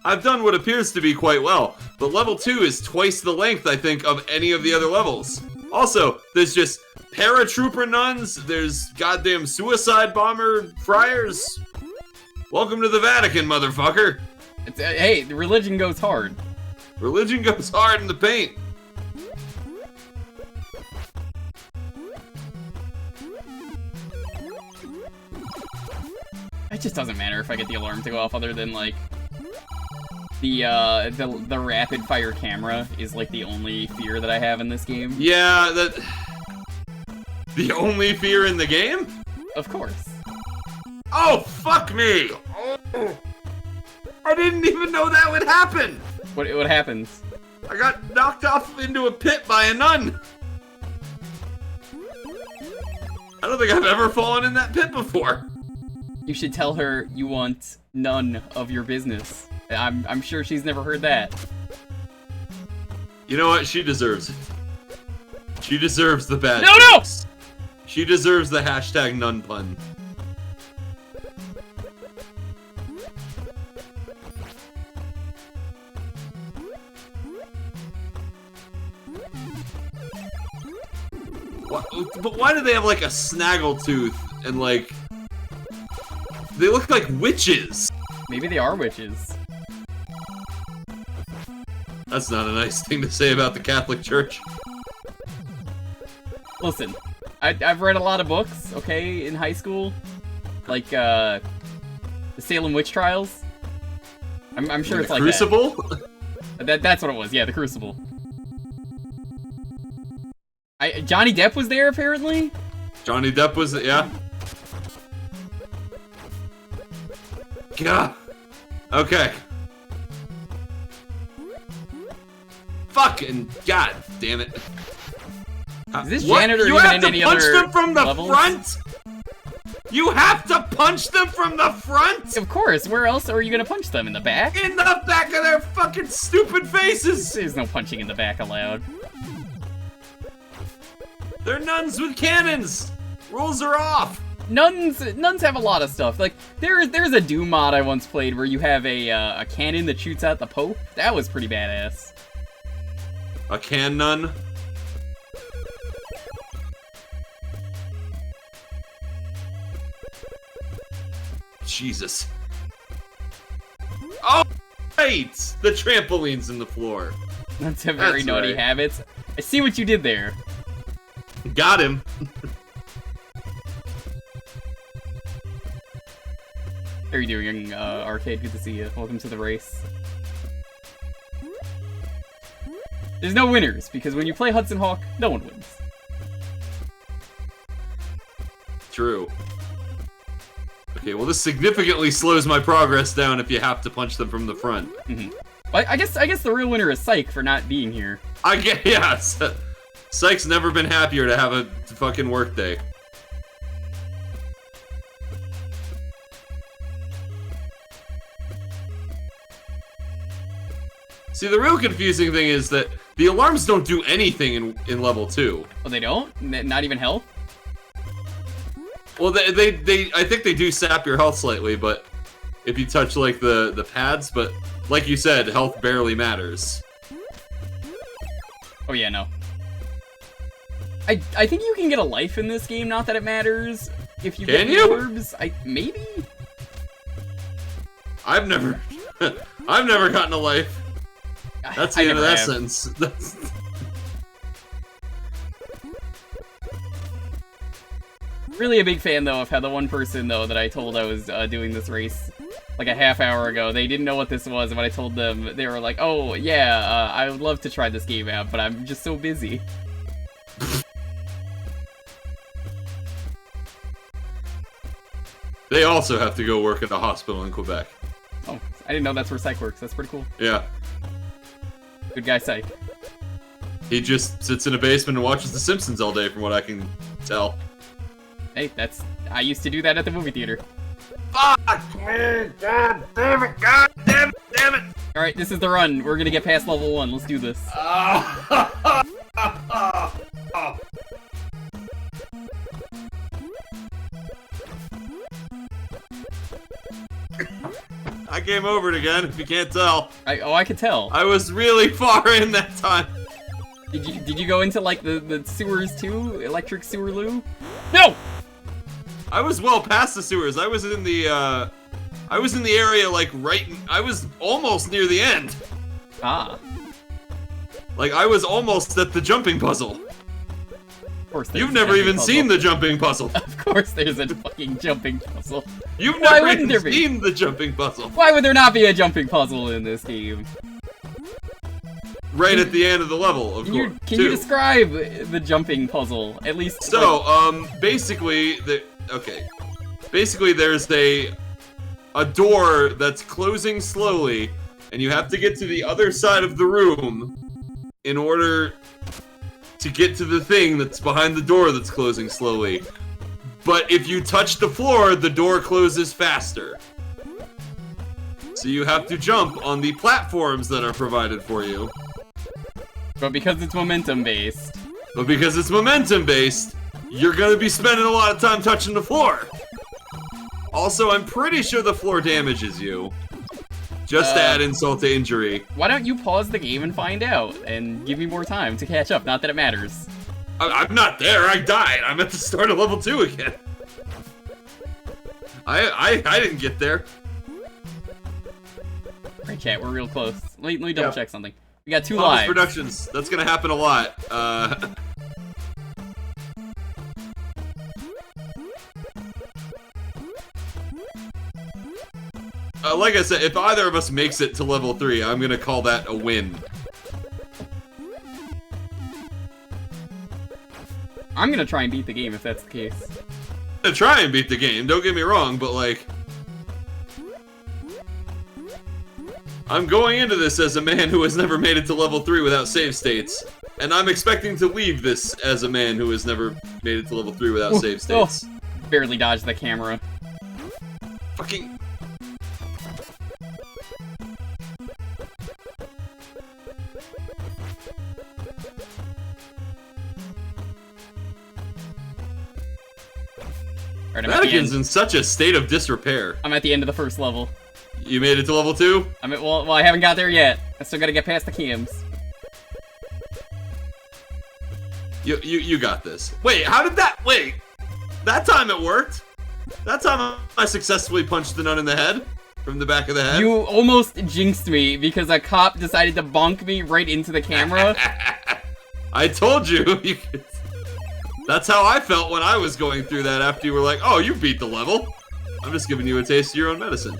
[SPEAKER 1] I've done what appears to be quite well, but level 2 is twice the length, I think, of any of the other levels. Also, there's just paratrooper nuns, there's goddamn suicide bomber friars. Welcome to the Vatican, motherfucker.
[SPEAKER 2] It's, hey, the religion goes hard.
[SPEAKER 1] Religion goes hard in the paint.
[SPEAKER 2] It just doesn't matter if I get the alarm to go off, other than like the rapid fire camera is like the only fear that I have in this game.
[SPEAKER 1] Yeah, that... The only fear in the game?
[SPEAKER 2] Of course.
[SPEAKER 1] Oh, fuck me! Oh, I didn't even know that would happen!
[SPEAKER 2] What happens?
[SPEAKER 1] I got knocked off into a pit by a nun! I don't think I've ever fallen in that pit before.
[SPEAKER 2] You should tell her you want none of your business. I'm sure she's never heard that.
[SPEAKER 1] You know what? She deserves it. She deserves the bad
[SPEAKER 2] No!
[SPEAKER 1] jokes. She deserves the hashtag none pun. But why do they have like a snaggletooth and like... They look like witches!
[SPEAKER 2] Maybe they are witches.
[SPEAKER 1] That's not a nice thing to say about the Catholic Church.
[SPEAKER 2] Listen, I've read a lot of books, okay, in high school. Like, the Salem Witch Trials. I'm sure it's like
[SPEAKER 1] Crucible?
[SPEAKER 2] That's what it was, yeah, the Crucible. Johnny Depp was there, apparently?
[SPEAKER 1] Johnny Depp was, yeah. Gah. Okay. Fucking god damn it.
[SPEAKER 2] Is this janitor even in any other
[SPEAKER 1] You have to punch them from the
[SPEAKER 2] levels?
[SPEAKER 1] front? You have to punch them from the front?
[SPEAKER 2] Of course, where else are you gonna punch them? In the back?
[SPEAKER 1] In the back of their fucking stupid faces!
[SPEAKER 2] There's no punching in the back allowed.
[SPEAKER 1] They're nuns with cannons! Rules are off!
[SPEAKER 2] Nuns have a lot of stuff. Like, there's a Doom mod I once played where you have a cannon that shoots out the Pope. That was pretty badass.
[SPEAKER 1] A can nun? Jesus. Oh, right! The trampoline's in the floor.
[SPEAKER 2] Nuns have very
[SPEAKER 1] That's
[SPEAKER 2] naughty
[SPEAKER 1] right.
[SPEAKER 2] habits. I see what you did there.
[SPEAKER 1] Got him.
[SPEAKER 2] How are you doing, Arcade? Good to see you. Welcome to the race. There's no winners, because when you play Hudson Hawk, no one wins.
[SPEAKER 1] True. Okay, well this significantly slows my progress down if you have to punch them from the front.
[SPEAKER 2] Mm-hmm. Well, I guess the real winner is Psych for not being here.
[SPEAKER 1] I get, yeah. Psych's never been happier to have a fucking work day. See, the real confusing thing is that the alarms don't do anything in level 2.
[SPEAKER 2] Oh, they don't? Not even health?
[SPEAKER 1] Well, I think they do sap your health slightly, but if you touch, like, the pads, but like you said, health barely matters.
[SPEAKER 2] Oh yeah, no. I think you can get a life in this game, not that it matters. If you get the orbs, maybe?
[SPEAKER 1] I've never gotten a life. That's the end of that sentence.
[SPEAKER 2] Really a big fan, though, of how the one person, though, that I told I was doing this race like a half hour ago, they didn't know what this was, and when I told them, they were like, oh, yeah, I would love to try this game out, but I'm just so busy.
[SPEAKER 1] They also have to go work at a hospital in Quebec.
[SPEAKER 2] Oh, I didn't know that's where Psych works. That's pretty cool.
[SPEAKER 1] Yeah.
[SPEAKER 2] Good guy, Psych.
[SPEAKER 1] He just sits in a basement and watches The Simpsons all day, from what I can tell.
[SPEAKER 2] Hey, I used to do that at the movie theater.
[SPEAKER 1] Fuck me! God damn it! God damn it! Damn it!
[SPEAKER 2] Alright, this is the run. We're gonna get past level 1. Let's do this. I came over it again, if you can't tell. I could tell.
[SPEAKER 1] I was really far in that time.
[SPEAKER 2] Did you go into, like, the sewers, too? Electric sewer loo? No!
[SPEAKER 1] I was well past the sewers. I was in the area, like, I was almost near the end.
[SPEAKER 2] Ah.
[SPEAKER 1] Like, I was almost at the jumping puzzle.
[SPEAKER 2] Of course
[SPEAKER 1] You've never even seen the jumping puzzle.
[SPEAKER 2] Of course there's a fucking jumping puzzle.
[SPEAKER 1] You've never even seen the jumping puzzle.
[SPEAKER 2] Why would there not be a jumping puzzle in this game?
[SPEAKER 1] Right at the end of the level, of course.
[SPEAKER 2] Can you describe the jumping puzzle, at least?
[SPEAKER 1] So, basically, basically there's a door that's closing slowly, and you have to get to the other side of the room in order to get to the thing that's behind the door that's closing slowly. But if you touch the floor, the door closes faster. So you have to jump on the platforms that are provided for you.
[SPEAKER 2] But because it's momentum based.
[SPEAKER 1] But because it's momentum-based, you're gonna be spending a lot of time touching the floor. Also, I'm pretty sure the floor damages you. Just to add insult to injury.
[SPEAKER 2] Why don't you pause the game and find out, and give me more time to catch up, not that it matters.
[SPEAKER 1] I'm not there, I died. I'm at the start of level 2 again. I didn't get there.
[SPEAKER 2] Alright, chat, we're real close. Let me double check something. We got 2
[SPEAKER 1] Thomas
[SPEAKER 2] lives.
[SPEAKER 1] Productions, that's gonna happen a lot. Like I said, if either of us makes it to level 3, I'm gonna call that a win.
[SPEAKER 2] I'm gonna try and beat the game if that's the case.
[SPEAKER 1] I'm gonna try and beat the game, don't get me wrong, but like... I'm going into this as a man who has never made it to level 3 without save states. And I'm expecting to leave this as a man who has never made it to level 3 without save states.
[SPEAKER 2] Oh, barely dodged the camera.
[SPEAKER 1] Fucking...
[SPEAKER 2] Alright,
[SPEAKER 1] Vatican's in such a state of disrepair.
[SPEAKER 2] I'm at the end of the first level.
[SPEAKER 1] You made it to level 2?
[SPEAKER 2] Well, I haven't got there yet. I still gotta get past the cams.
[SPEAKER 1] You got this. Wait, how did that... Wait! That time it worked! That time I successfully punched the nun in the head. From the back of the head.
[SPEAKER 2] You almost jinxed me because a cop decided to bonk me right into the camera.
[SPEAKER 1] I told you! That's how I felt when I was going through that after you were like, oh, you beat the level. I'm just giving you a taste of your own medicine.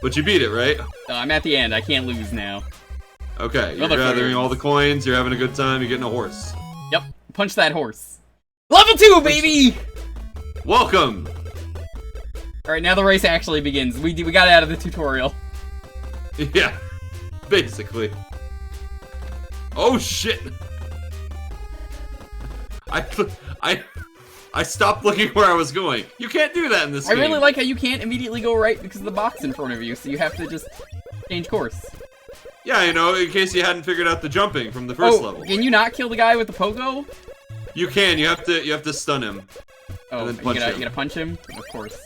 [SPEAKER 1] But you beat it, right?
[SPEAKER 2] I'm at the end. I can't lose now.
[SPEAKER 1] Okay, you're gathering all the coins, you're having a good time, you're getting a horse.
[SPEAKER 2] Yep, punch that horse. Level 2, baby!
[SPEAKER 1] Welcome!
[SPEAKER 2] Alright, now the race actually begins. We got it out of the tutorial.
[SPEAKER 1] Yeah, basically. Oh shit! I stopped looking where I was going. You can't do that in this game.
[SPEAKER 2] I really like how you can't immediately go right because of the box in front of you, so you have to just change course.
[SPEAKER 1] Yeah, you know, in case you hadn't figured out the jumping from the first level.
[SPEAKER 2] Can you not kill the guy with the pogo?
[SPEAKER 1] You can. You have to stun him.
[SPEAKER 2] Oh,
[SPEAKER 1] and then punch him.
[SPEAKER 2] You gotta punch him? Of course.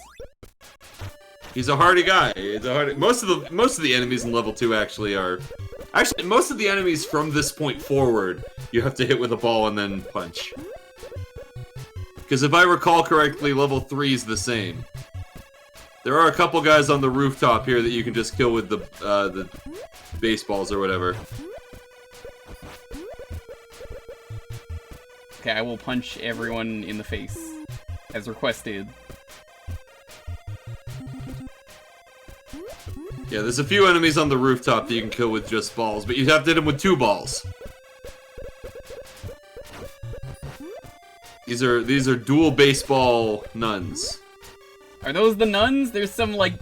[SPEAKER 1] He's a hardy guy. He's a hardy. Most of the enemies in level 2 actually are. Actually, most of the enemies from this point forward, you have to hit with a ball and then punch. Because if I recall correctly, level 3 is the same. There are a couple guys on the rooftop here that you can just kill with the baseballs or whatever.
[SPEAKER 2] Okay, I will punch everyone in the face, as requested.
[SPEAKER 1] Yeah, there's a few enemies on the rooftop that you can kill with just balls, but you have to hit them with 2 balls. These are dual baseball nuns.
[SPEAKER 2] Are those the nuns? There's some, like,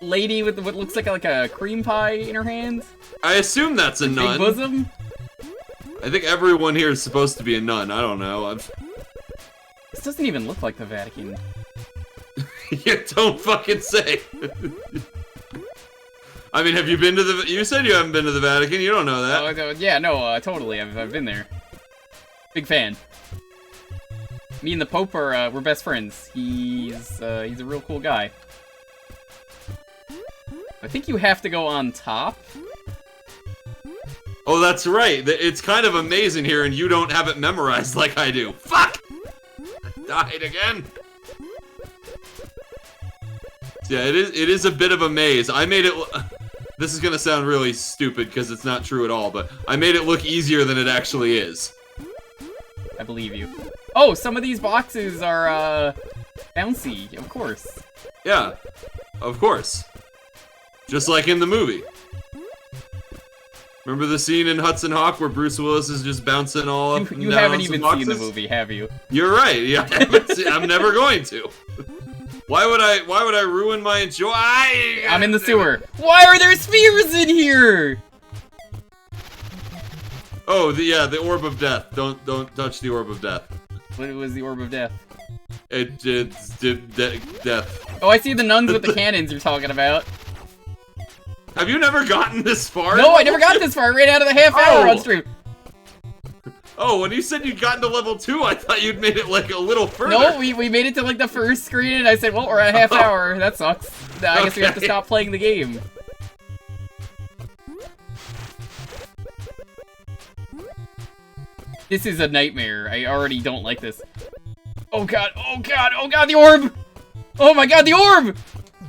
[SPEAKER 2] lady with what looks like a cream pie in her hand?
[SPEAKER 1] I assume that's a nun.
[SPEAKER 2] Big bosom?
[SPEAKER 1] I think everyone here is supposed to be a nun. I don't know.
[SPEAKER 2] This doesn't even look like the Vatican.
[SPEAKER 1] You don't fucking say. I mean, have you been to the... You said you haven't been to the Vatican. You don't know that.
[SPEAKER 2] Oh, yeah, no, totally. I've been there. Big fan. Me and the Pope are, we're best friends. He's a real cool guy. I think you have to go on top.
[SPEAKER 1] Oh, that's right. It's kind of amazing here, and you don't have it memorized like I do. Fuck! I died again. Yeah, it is a bit of a maze. I made it... This is gonna sound really stupid because it's not true at all, but I made it look easier than it actually is.
[SPEAKER 2] I believe you. Oh, some of these boxes are, bouncy, of course.
[SPEAKER 1] Yeah, of course. Just like in the movie. Remember the scene in Hudson Hawk where Bruce Willis is just bouncing all up and
[SPEAKER 2] You
[SPEAKER 1] down
[SPEAKER 2] haven't
[SPEAKER 1] on some
[SPEAKER 2] even
[SPEAKER 1] boxes?
[SPEAKER 2] seen the movie, have you?
[SPEAKER 1] You're right, yeah. I'm never going to. Why would I ruin my enjoy?
[SPEAKER 2] I'm in the sewer. Why are there spheres in here?
[SPEAKER 1] Oh, the orb of death. Don't touch the orb of death.
[SPEAKER 2] What was the orb of death?
[SPEAKER 1] It's death.
[SPEAKER 2] Oh, I see the nuns with the cannons you're talking about.
[SPEAKER 1] Have you never gotten this far?
[SPEAKER 2] No, I never got this far. I ran out of the half hour on stream.
[SPEAKER 1] Oh, when you said you'd gotten to level 2, I thought you'd made it like a little further.
[SPEAKER 2] No, we made it to like the first screen, and I said, well, we're at a half hour. That sucks. I guess we have to stop playing the game. This is a nightmare. I already don't like this. Oh god, oh god, oh god, the orb! Oh my god, the orb!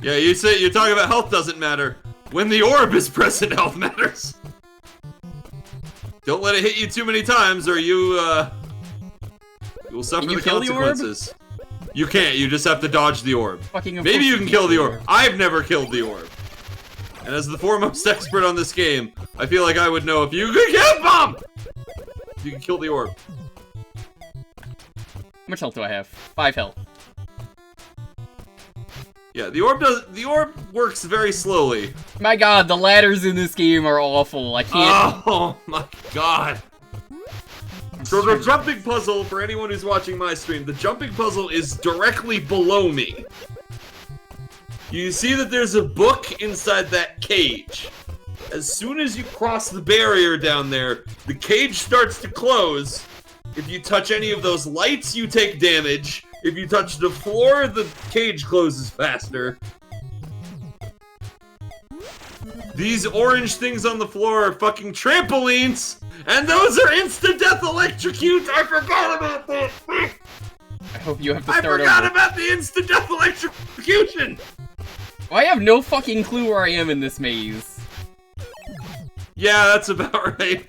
[SPEAKER 1] Yeah, you're talking about health doesn't matter. When the orb is present, health matters. Don't let it hit you too many times, or you will suffer the consequences. You can't. You just have to dodge the orb. Maybe you can kill the orb. I've never killed the orb. And as the foremost expert on this game, I feel like I would know if you could kill bomb. You can kill the orb.
[SPEAKER 2] How much health do I have? 5 health.
[SPEAKER 1] Yeah, the orb works very slowly.
[SPEAKER 2] My god, the ladders in this game are awful. I can't.
[SPEAKER 1] Oh my god. So the jumping puzzle, for anyone who's watching my stream, the jumping puzzle is directly below me. You see that there's a book inside that cage. As soon as you cross the barrier down there, the cage starts to close. If you touch any of those lights, you take damage. If you touch the floor, the cage closes faster. These orange things on the floor are fucking trampolines! And those are insta-death electrocute! I forgot about that!
[SPEAKER 2] I hope you have to start over.
[SPEAKER 1] I forgot about the insta-death electrocution!
[SPEAKER 2] Well, I have no fucking clue where I am in this maze.
[SPEAKER 1] Yeah, that's about right.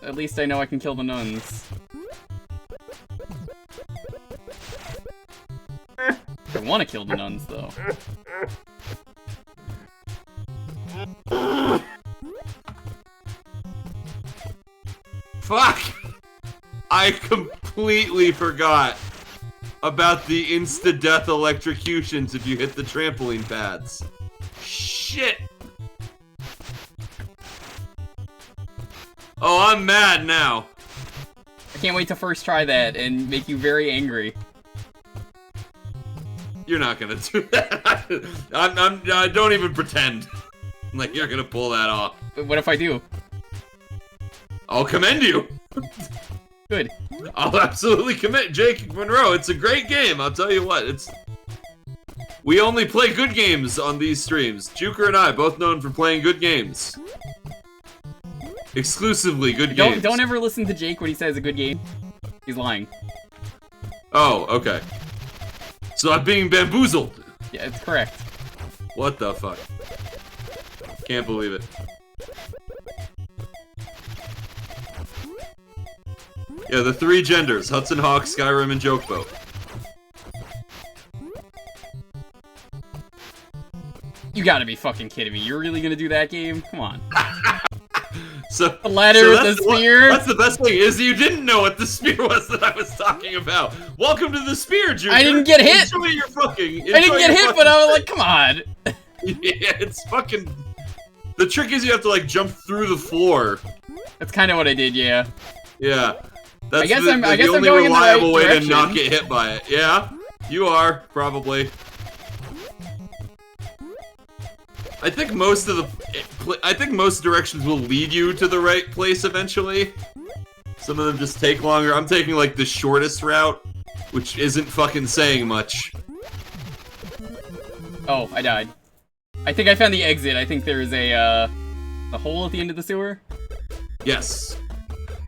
[SPEAKER 2] At least I know I can kill the nuns. I want to kill the nuns, though.
[SPEAKER 1] Fuck! I completely forgot about the insta-death electrocutions if you hit the trampoline pads. Shit! Oh, I'm mad now.
[SPEAKER 2] I can't wait to first try that and make you very angry.
[SPEAKER 1] You're not gonna do that. Don't even pretend like you're gonna pull that off.
[SPEAKER 2] But what if I do?
[SPEAKER 1] I'll commend you.
[SPEAKER 2] Good.
[SPEAKER 1] I'll absolutely commit Jake Monroe. It's a great game. I'll tell you what. We only play good games on these streams. Jewker and I both known for playing good games. Exclusively good games.
[SPEAKER 2] Don't ever listen to Jake when he says a good game. He's lying.
[SPEAKER 1] Oh, okay. So I'm being bamboozled.
[SPEAKER 2] Yeah, it's correct.
[SPEAKER 1] What the fuck? Can't believe it. Yeah, the 3 genders. Hudson Hawk, Skyrim, and Jokeboat.
[SPEAKER 2] You gotta be fucking kidding me. You're really gonna do that game? Come on.
[SPEAKER 1] So
[SPEAKER 2] the ladder with the spear?
[SPEAKER 1] That's the best thing, is you didn't know what the spear was that I was talking about. Welcome to the spear, Jewker.
[SPEAKER 2] I didn't get hit!
[SPEAKER 1] Enjoy your fucking...
[SPEAKER 2] I didn't get hit, but I was like, come on.
[SPEAKER 1] Yeah, it's fucking... The trick is you have to, like, jump through the floor.
[SPEAKER 2] That's kind of what I did, yeah.
[SPEAKER 1] Yeah. That's
[SPEAKER 2] I guess
[SPEAKER 1] the only
[SPEAKER 2] going
[SPEAKER 1] reliable
[SPEAKER 2] in the right
[SPEAKER 1] way
[SPEAKER 2] direction.
[SPEAKER 1] to not get hit by it. Yeah, you are, probably. I think most directions will lead you to the right place eventually. Some of them just take longer. I'm taking like the shortest route, which isn't fucking saying much.
[SPEAKER 2] Oh, I died. I think I found the exit. I think there's a hole at the end of the sewer.
[SPEAKER 1] Yes.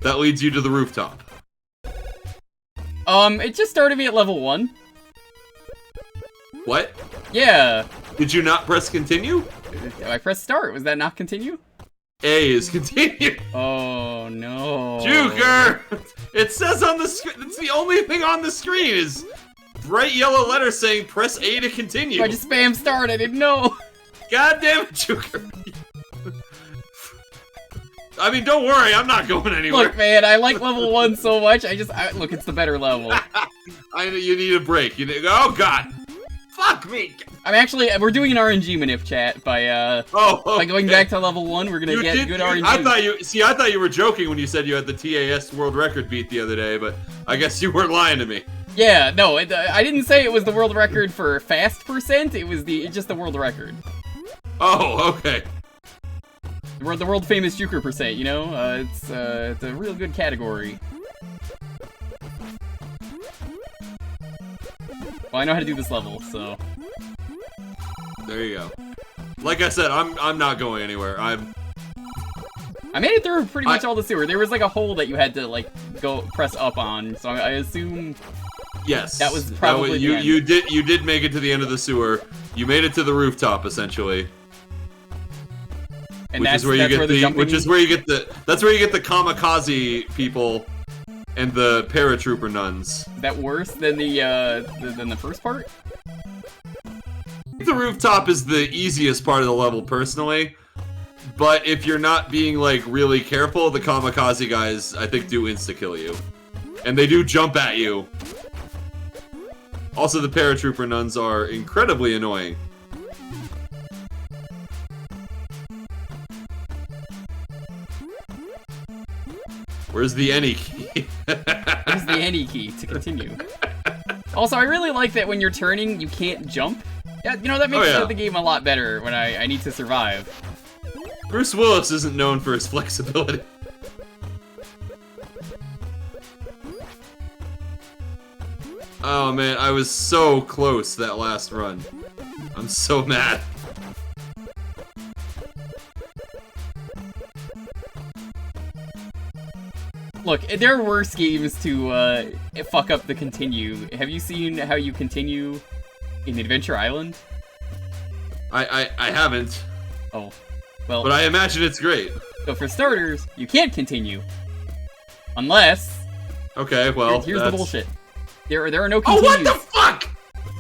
[SPEAKER 1] That leads you to the rooftop.
[SPEAKER 2] It just started me at level 1.
[SPEAKER 1] What?
[SPEAKER 2] Yeah.
[SPEAKER 1] Did you not press continue?
[SPEAKER 2] I pressed start. Was that not continue?
[SPEAKER 1] A is continue.
[SPEAKER 2] Oh, no.
[SPEAKER 1] Jewker! It says on the screen, it's the only thing on the screen is bright yellow letters saying press A to continue.
[SPEAKER 2] I just spam start, I didn't know.
[SPEAKER 1] God damn it, Jewker. I mean, don't worry, I'm not going anywhere.
[SPEAKER 2] Look, man, I like level 1 so much, look, it's the better level.
[SPEAKER 1] You need a break. Oh, God. Fuck me.
[SPEAKER 2] We're doing an RNG manip chat by going back to level 1, we're gonna get good RNG.
[SPEAKER 1] I thought you were joking when you said you had the TAS world record beat the other day, but I guess you weren't lying to me.
[SPEAKER 2] Yeah, no, I didn't say it was the world record for fast percent, it was just the world record.
[SPEAKER 1] Oh, okay.
[SPEAKER 2] The world famous Jewker %, you know? It's a real good category. Well, I know how to do this level, so...
[SPEAKER 1] There you go. Like I said, I'm not going anywhere. I
[SPEAKER 2] made it through pretty much all the sewer. There was like a hole that you had to like go press up on, so I assume...
[SPEAKER 1] Yes.
[SPEAKER 2] That was probably the end.
[SPEAKER 1] You did make it to the end of the sewer. You made it to the rooftop, essentially.
[SPEAKER 2] And that's where you get the
[SPEAKER 1] kamikaze people and the paratrooper nuns.
[SPEAKER 2] Is that worse than the first part?
[SPEAKER 1] The rooftop is the easiest part of the level, personally. But if you're not being, like, really careful, the kamikaze guys, I think, do insta-kill you. And they do jump at you. Also, the paratrooper nuns are incredibly annoying. Where's the any key?
[SPEAKER 2] Where's the any key to continue? Also, I really like that when you're turning, you can't jump. Yeah, you know, that makes the game a lot better when I need to survive.
[SPEAKER 1] Bruce Willis isn't known for his flexibility. Oh man, I was so close that last run. I'm so mad.
[SPEAKER 2] Look, there are worse games to fuck up the continue. Have you seen how you continue in Adventure Island?
[SPEAKER 1] I haven't.
[SPEAKER 2] Oh, well.
[SPEAKER 1] But I imagine it's great.
[SPEAKER 2] So for starters, you can't continue. Unless...
[SPEAKER 1] Okay, well,
[SPEAKER 2] here's the bullshit. There are no continues.
[SPEAKER 1] Oh, what the fuck?!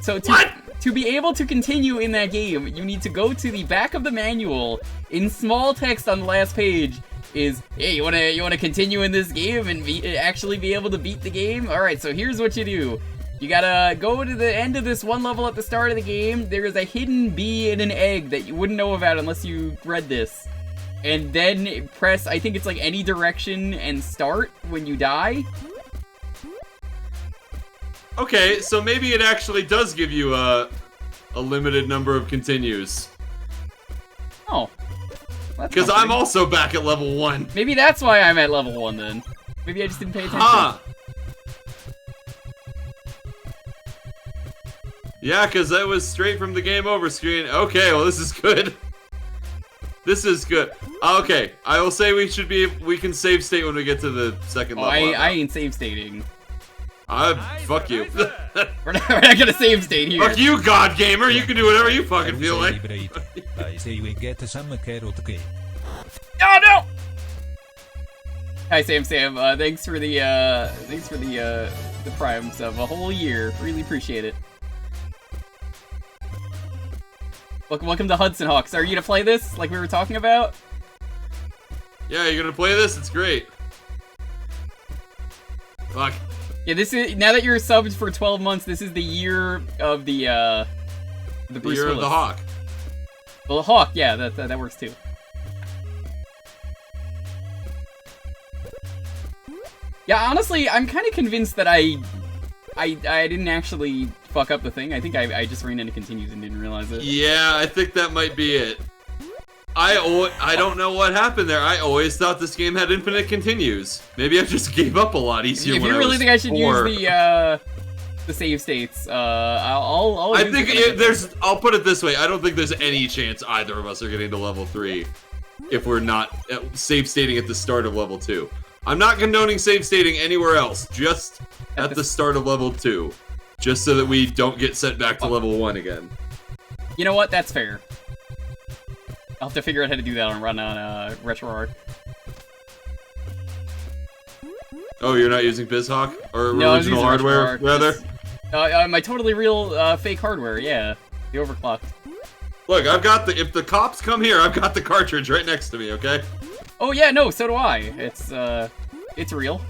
[SPEAKER 2] So to be able to continue in that game, you need to go to the back of the manual, in small text on the last page, is, hey, you wanna continue in this game and actually be able to beat the game? Alright, so here's what you do. You gotta go to the end of this one level at the start of the game. There is a hidden bee and an egg that you wouldn't know about unless you read this. And then press, I think it's like any direction and start when you die.
[SPEAKER 1] Okay, so maybe it actually does give you a limited number of continues.
[SPEAKER 2] Oh.
[SPEAKER 1] Because I'm also back at level 1.
[SPEAKER 2] Maybe that's why I'm at level 1 then. Maybe I just didn't pay attention.
[SPEAKER 1] Huh. Yeah, because that was straight from the game over screen. Okay, well this is good. This is good. Okay, I will say we can save state when we get to the second level.
[SPEAKER 2] I ain't save stating.
[SPEAKER 1] Fuck you.
[SPEAKER 2] we're not gonna save state here.
[SPEAKER 1] Fuck you, God Gamer. You can do whatever you fucking feel like.
[SPEAKER 3] I say we get some carrot cake.
[SPEAKER 2] Oh no! Hi Sam. Thanks for the prime sub a whole year. Really appreciate it. Welcome to Hudson Hawks. Are you gonna play this like we were talking about?
[SPEAKER 1] Yeah, you're gonna play this? It's great. Fuck.
[SPEAKER 2] Yeah, this is, now that you're subbed for 12 months, this is the year of the Bruce
[SPEAKER 1] year
[SPEAKER 2] Willis.
[SPEAKER 1] of the Hawk.
[SPEAKER 2] Well, the Hawk, yeah, that works too. Yeah, honestly, I'm kind of convinced that I didn't actually fuck up the thing. I think I just ran into continues and didn't realize it.
[SPEAKER 1] Yeah, I think that might be it. I don't know what happened there. I always thought this game had infinite continues. Maybe I just gave up a lot easier when I was 4.
[SPEAKER 2] If you really think I should use the save states, I'll
[SPEAKER 1] I'll put it this way. I don't think there's any chance either of us are getting to level 3 if we're not save stating at the start of level 2. I'm not condoning save stating anywhere else, just at the start of level 2. Just so that we don't get sent back to level 1 again.
[SPEAKER 2] You know what? That's fair. I'll have to figure out how to do that on RetroArch.
[SPEAKER 1] Oh, you're not using BizHawk? Or original hardware, rather?
[SPEAKER 2] My totally real fake hardware, yeah. The overclocked.
[SPEAKER 1] Look, I've got if the cops come here, I've got the cartridge right next to me, okay?
[SPEAKER 2] Oh yeah, no, so do I. It's real.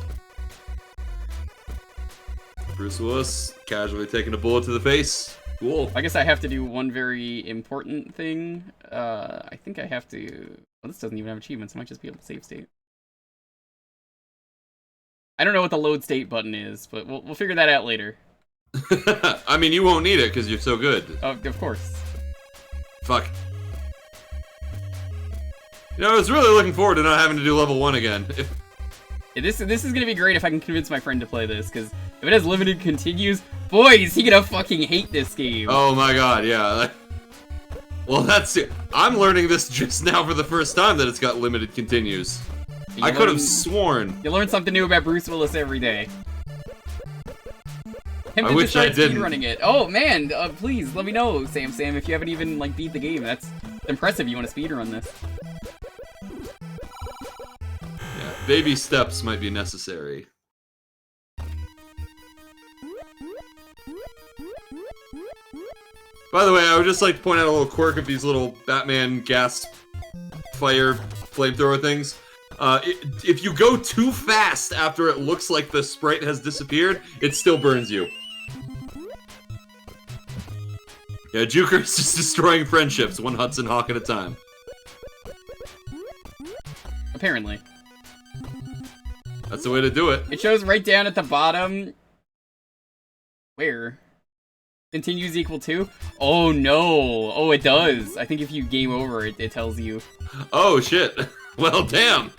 [SPEAKER 2] Bruce
[SPEAKER 1] Willis casually taking a bullet to the face. Cool.
[SPEAKER 2] I guess I have to do one very important thing. I think I have to... Well, this doesn't even have achievements. I might just be able to save state. I don't know what the load state button is, but we'll figure that out later.
[SPEAKER 1] I mean, you won't need it because you're so good.
[SPEAKER 2] Oh, of course.
[SPEAKER 1] Fuck. You know, I was really looking forward to not having to do level 1 again.
[SPEAKER 2] Yeah, this is gonna be great if I can convince my friend to play this, because if it has limited continues, boy, is he gonna fucking hate this game.
[SPEAKER 1] Oh my god, yeah. Well, that's it. I'm learning this just now for the first time that it's got limited continues. I could have sworn.
[SPEAKER 2] You learn something new about Bruce Willis every day.
[SPEAKER 1] I wish I didn't.
[SPEAKER 2] Running it. Oh man, please let me know, Sam, if you haven't even like beat the game. That's impressive. You want to speedrun this?
[SPEAKER 1] Yeah, baby steps might be necessary. By the way, I would just like to point out a little quirk of these little Batman gas fire flamethrower things. If you go too fast after it looks like the sprite has disappeared, it still burns you. Yeah, Jewker's just destroying friendships, one Hudson Hawk at a time.
[SPEAKER 2] Apparently.
[SPEAKER 1] That's the way to do it.
[SPEAKER 2] It shows right down at the bottom. Where? Continues equal to? Oh no! Oh, it does. I think if you game over, it tells you.
[SPEAKER 1] Oh shit. Well, damn.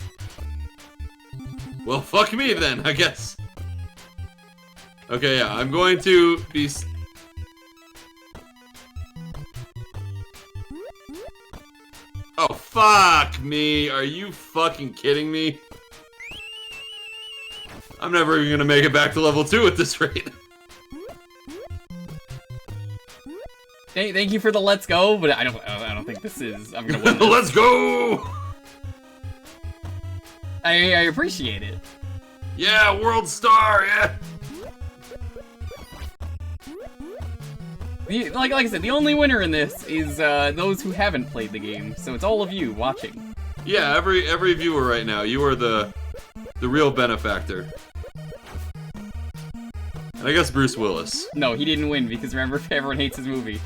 [SPEAKER 1] Well, fuck me then, I guess. Okay, yeah, I'm going to be... Oh, fuck me. Are you fucking kidding me? I'm never even gonna make it back to level 2 at this rate.
[SPEAKER 2] Thank you for the let's go, but I don't think this is... I'm gonna win this.
[SPEAKER 1] Let's go!
[SPEAKER 2] I appreciate it.
[SPEAKER 1] Yeah, world star, yeah!
[SPEAKER 2] Like I said, the only winner in this is those who haven't played the game, so it's all of you watching.
[SPEAKER 1] Yeah, every viewer right now, you are the real benefactor. And I guess Bruce Willis.
[SPEAKER 2] No, he didn't win because remember, everyone hates his movie.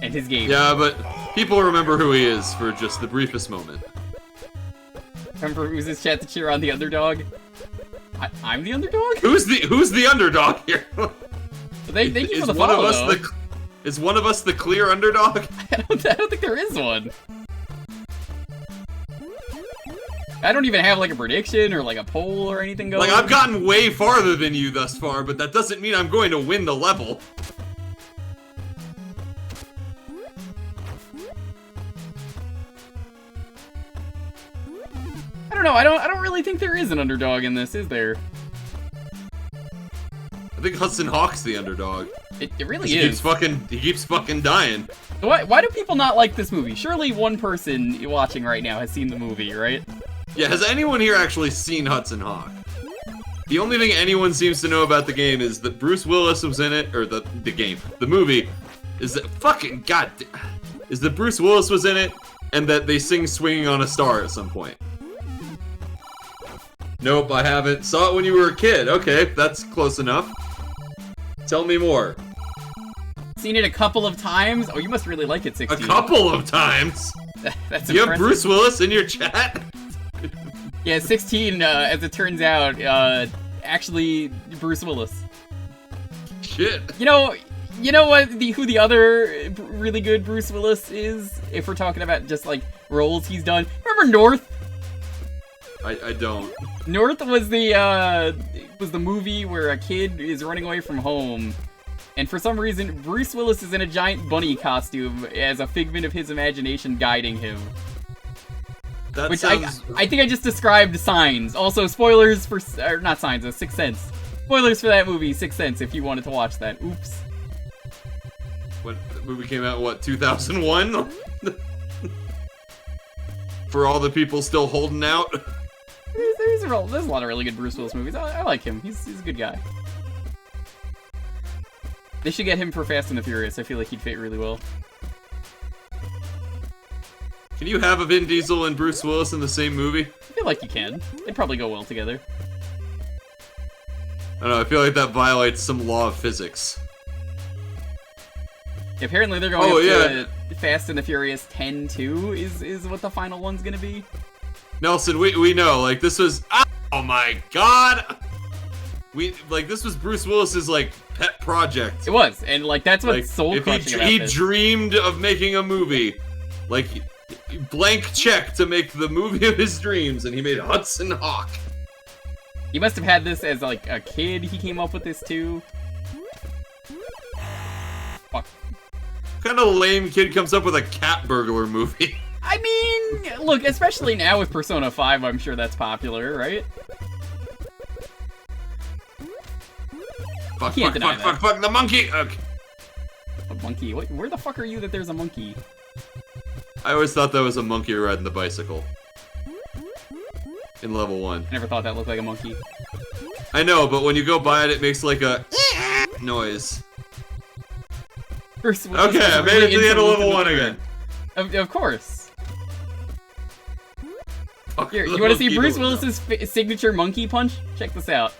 [SPEAKER 2] And his game.
[SPEAKER 1] Yeah, but people remember who he is for just the briefest moment.
[SPEAKER 2] Remember who's this chat to cheer on the underdog? I'm the underdog?
[SPEAKER 1] Who's the underdog here?
[SPEAKER 2] Thank you for the follow,
[SPEAKER 1] is one of us the clear underdog?
[SPEAKER 2] I don't think there is one. I don't even have like a prediction or like a poll or anything going.
[SPEAKER 1] Like, I've gotten way farther than you thus far, but that doesn't mean I'm going to win the level.
[SPEAKER 2] I don't know. I don't really think there is an underdog in this, is there?
[SPEAKER 1] I think Hudson Hawk's the underdog.
[SPEAKER 2] It really
[SPEAKER 1] is. He keeps fucking dying.
[SPEAKER 2] Why do people not like this movie? Surely one person watching right now has seen the movie, right?
[SPEAKER 1] Yeah, has anyone here actually seen Hudson Hawk? The only thing anyone seems to know about the game is that Bruce Willis was in it, or the movie, is that that Bruce Willis was in it, and that they sing Swinging on a Star at some point. Nope, I haven't. Saw it when you were a kid. Okay, that's close enough. Tell me more.
[SPEAKER 2] Seen it a couple of times? Oh, you must really like it, 16.
[SPEAKER 1] A couple of times?
[SPEAKER 2] That's
[SPEAKER 1] you have Bruce Willis in your chat?
[SPEAKER 2] Yeah, 16, as it turns out, actually Bruce Willis.
[SPEAKER 1] Shit.
[SPEAKER 2] You know what? Who the other really good Bruce Willis is? If we're talking about just like roles he's done. Remember North?
[SPEAKER 1] I don't.
[SPEAKER 2] North was the movie where a kid is running away from home, and for some reason Bruce Willis is in a giant bunny costume as a figment of his imagination guiding him.
[SPEAKER 1] That
[SPEAKER 2] Which
[SPEAKER 1] sounds...
[SPEAKER 2] I think I just described Signs. Also, spoilers for... Or not Signs, Sixth Sense. Spoilers for that movie, Sixth Sense, if you want to watch that. Oops.
[SPEAKER 1] What, the movie came out, what, 2001? For all the people still holding out?
[SPEAKER 2] There's a lot of really good Bruce Willis movies. I like him. He's a good guy. They should get him for Fast and the Furious. I feel like he'd fit really well.
[SPEAKER 1] Can you have a Vin Diesel and Bruce Willis in the same movie?
[SPEAKER 2] I feel like you can. They'd probably go well together.
[SPEAKER 1] I don't know, I feel like that violates some law of physics.
[SPEAKER 2] Apparently they're going to Fast and the Furious 10 too, is what the final one's gonna be.
[SPEAKER 1] Nelson, we know, like, this was... Oh my god! This was Bruce Willis's, like, pet project.
[SPEAKER 2] It was, and, like, that's what's
[SPEAKER 1] like,
[SPEAKER 2] soul-crushing about
[SPEAKER 1] he
[SPEAKER 2] this.
[SPEAKER 1] dreamed of making a movie. Like, blank check to make the movie of his dreams, and he made Hudson Hawk.
[SPEAKER 2] He must have had this as like a kid. He came up with this too. Fuck.
[SPEAKER 1] What kind of lame kid comes up with a cat burglar movie?
[SPEAKER 2] I mean, look, especially now with Persona 5, I'm sure that's popular, right?
[SPEAKER 1] Fuck,
[SPEAKER 2] Can't deny that.
[SPEAKER 1] fuck, the monkey! Okay.
[SPEAKER 2] A monkey? What, where the fuck are you that there's a monkey?
[SPEAKER 1] I always thought that was a monkey riding the bicycle. In level 1.
[SPEAKER 2] I never thought that looked like a monkey.
[SPEAKER 1] I know, but when you go by it, it makes like a noise.
[SPEAKER 2] Bruce Willis
[SPEAKER 1] Okay, I made it to the end of level 1 again.
[SPEAKER 2] Of course.
[SPEAKER 1] Fuck
[SPEAKER 2] Here,
[SPEAKER 1] the
[SPEAKER 2] you want to see
[SPEAKER 1] monkey
[SPEAKER 2] Bruce
[SPEAKER 1] door.
[SPEAKER 2] Willis's signature monkey punch? Check this out.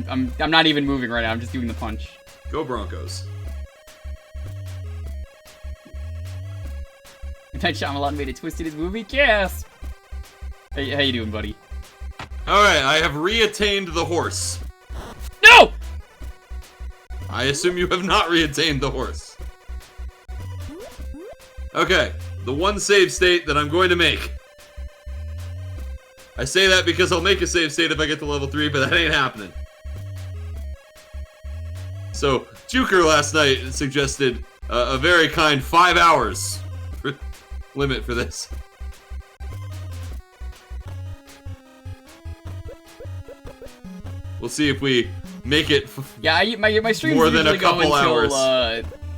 [SPEAKER 2] I'm not even moving right now. I'm just doing the punch.
[SPEAKER 1] Go Broncos.
[SPEAKER 2] Night Shyamalan made a twist in his movie. Yes. Hey, how you doing, buddy?
[SPEAKER 1] Alright, I have re-attained the horse.
[SPEAKER 2] No!
[SPEAKER 1] I assume you have not re-attained the horse. Okay, the one save state that I'm going to make. I say that because I'll make a save state if I get to level 3, but that ain't happening. So, Jewker last night suggested a very kind 5 hours limit for this. We'll see if we make it.
[SPEAKER 2] Yeah, my streams
[SPEAKER 1] More than
[SPEAKER 2] usually
[SPEAKER 1] a couple
[SPEAKER 2] go until,
[SPEAKER 1] hours.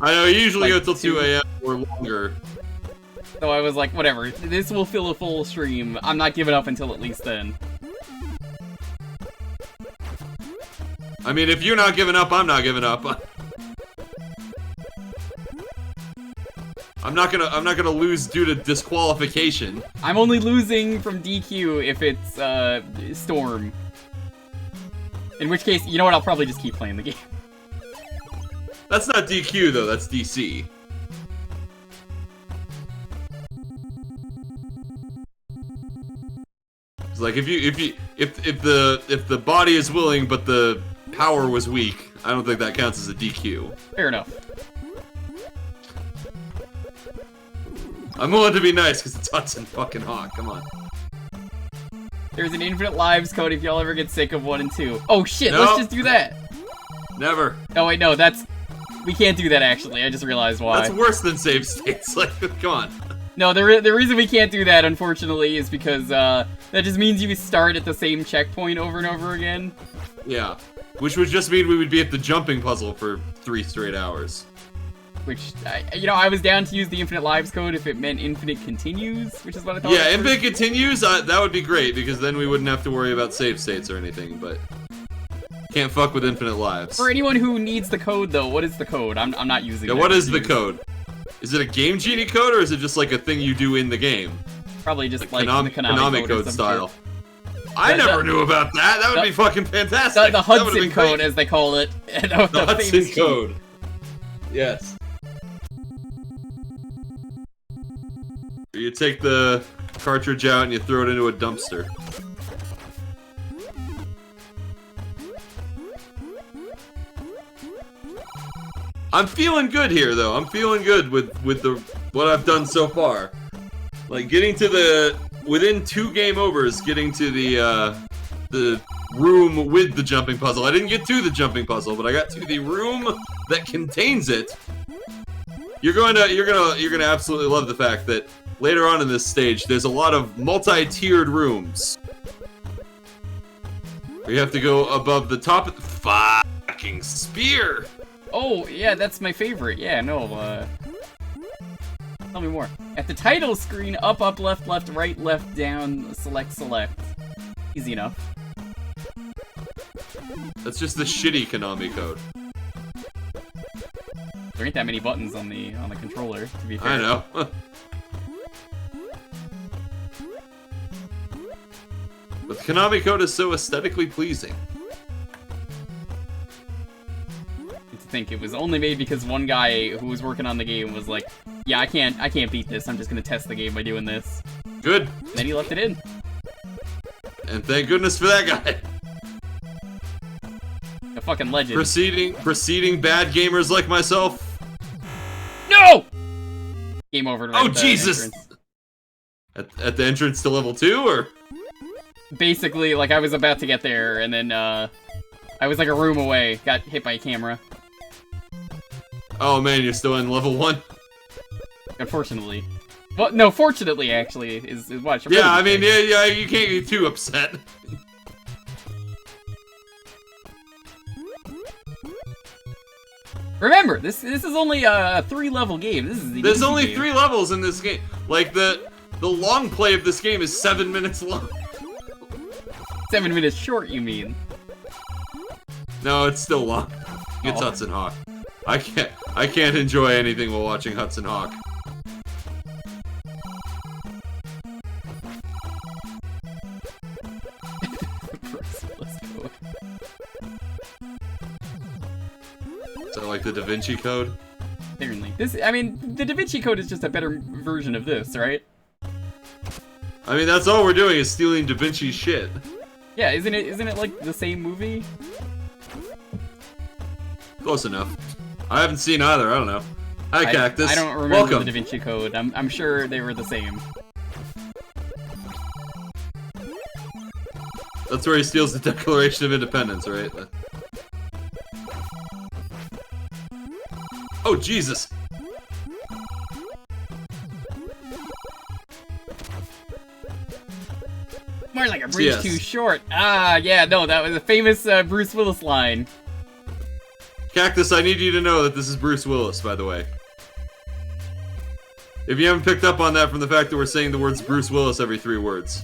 [SPEAKER 1] I know, you usually
[SPEAKER 2] like
[SPEAKER 1] go till 2 a.m. or longer.
[SPEAKER 2] So I was like, whatever, this will fill a full stream. I'm not giving up until at least then.
[SPEAKER 1] I mean, if you're not giving up, I'm not giving up. I'm not gonna lose due to disqualification.
[SPEAKER 2] I'm only losing from DQ if it's Storm. In which case, you know what? I'll probably just keep playing the game.
[SPEAKER 1] That's not DQ though. That's DC. It's like if the body is willing but the power was weak, I don't think that counts as a DQ.
[SPEAKER 2] Fair enough.
[SPEAKER 1] I'm willing to be nice because it's Hudson fucking Hawk. Come on.
[SPEAKER 2] There's an infinite lives code if y'all ever get sick of 1 and 2. Oh shit,
[SPEAKER 1] Nope.
[SPEAKER 2] let's just do that.
[SPEAKER 1] Never.
[SPEAKER 2] Oh wait, no, we can't do that actually. I just realized why.
[SPEAKER 1] That's worse than save states. Like, come on.
[SPEAKER 2] No, the reason we can't do that, unfortunately, is because that just means you start at the same checkpoint over and over again.
[SPEAKER 1] Yeah. Which would just mean we would be at the jumping puzzle for 3 straight hours.
[SPEAKER 2] Which, I was down to use the infinite lives code if it meant infinite continues, which is what I thought.
[SPEAKER 1] Yeah, infinite continues, that would be great, because then we wouldn't have to worry about save states or anything, but can't fuck with infinite lives.
[SPEAKER 2] For anyone who needs the code, though, what is the code? I'm not using it.
[SPEAKER 1] Yeah, what is the code? Is it a Game Genie code, or is it just like a thing you do in the game?
[SPEAKER 2] Probably just like
[SPEAKER 1] Konami,
[SPEAKER 2] the Konami
[SPEAKER 1] code
[SPEAKER 2] or
[SPEAKER 1] style.
[SPEAKER 2] shit.
[SPEAKER 1] I never knew about that. That would be fucking fantastic.
[SPEAKER 2] The
[SPEAKER 1] That would've
[SPEAKER 2] Hudson
[SPEAKER 1] been
[SPEAKER 2] code,
[SPEAKER 1] great.
[SPEAKER 2] as they call it. the
[SPEAKER 1] Hudson
[SPEAKER 2] famous
[SPEAKER 1] code. Yes. You take the cartridge out and you throw it into a dumpster. I'm feeling good here, though. I'm feeling good with what I've done so far. Like getting to within 2 game overs, getting to the room with the jumping puzzle. I didn't get to the jumping puzzle, but I got to the room that contains it. You're gonna absolutely love the fact that later on in this stage, there's a lot of multi-tiered rooms. We have to go above the top of the fucking spear.
[SPEAKER 2] Oh, yeah, that's my favorite. Yeah, no, tell me more. At the title screen, up, left, right, down, select. Easy enough.
[SPEAKER 1] That's just the shitty Konami code.
[SPEAKER 2] There ain't that many buttons on the controller, to be fair.
[SPEAKER 1] I know. But the Konami code is so aesthetically pleasing.
[SPEAKER 2] To think it was only made because one guy who was working on the game was like, yeah, I can't beat this. I'm just gonna test the game by doing this.
[SPEAKER 1] Good.
[SPEAKER 2] And then he left it in.
[SPEAKER 1] And thank goodness for that guy.
[SPEAKER 2] A fucking legend.
[SPEAKER 1] Preceding bad gamers like myself.
[SPEAKER 2] No! Game over.
[SPEAKER 1] Oh, Jesus! At the entrance to level 2, or?
[SPEAKER 2] Basically, like, I was about to get there, and then, I was like a room away, got hit by a camera.
[SPEAKER 1] Oh man, you're still in level 1?
[SPEAKER 2] Unfortunately. Well, no, fortunately, actually, is what I should
[SPEAKER 1] Yeah, I
[SPEAKER 2] really
[SPEAKER 1] mean,
[SPEAKER 2] say.
[SPEAKER 1] yeah, you can't get too upset.
[SPEAKER 2] Remember, this is only a 3-level game.
[SPEAKER 1] There's only 3 levels in this game. Like, the long play of this game is 7 minutes long.
[SPEAKER 2] 7 minutes short, you mean?
[SPEAKER 1] No, it's still long. It's Hudson Hawk. I can't enjoy anything while watching Hudson Hawk. Is that like the Da Vinci Code?
[SPEAKER 2] Apparently. I mean, the Da Vinci Code is just a better version of this, right?
[SPEAKER 1] I mean, that's all we're doing is stealing Da Vinci's shit.
[SPEAKER 2] Yeah, isn't it like the same movie?
[SPEAKER 1] Close enough. I haven't seen either, I don't know. Hi, Cactus.
[SPEAKER 2] I don't remember
[SPEAKER 1] Welcome.
[SPEAKER 2] the Da Vinci Code. I'm sure they were the same.
[SPEAKER 1] That's where he steals the Declaration of Independence, right? Oh, Jesus!
[SPEAKER 2] More like a bridge
[SPEAKER 1] Yes.
[SPEAKER 2] too short. Ah, yeah, no, that was a famous Bruce Willis line.
[SPEAKER 1] Cactus, I need you to know that this is Bruce Willis, by the way. If you haven't picked up on that from the fact that we're saying the words Bruce Willis every 3 words.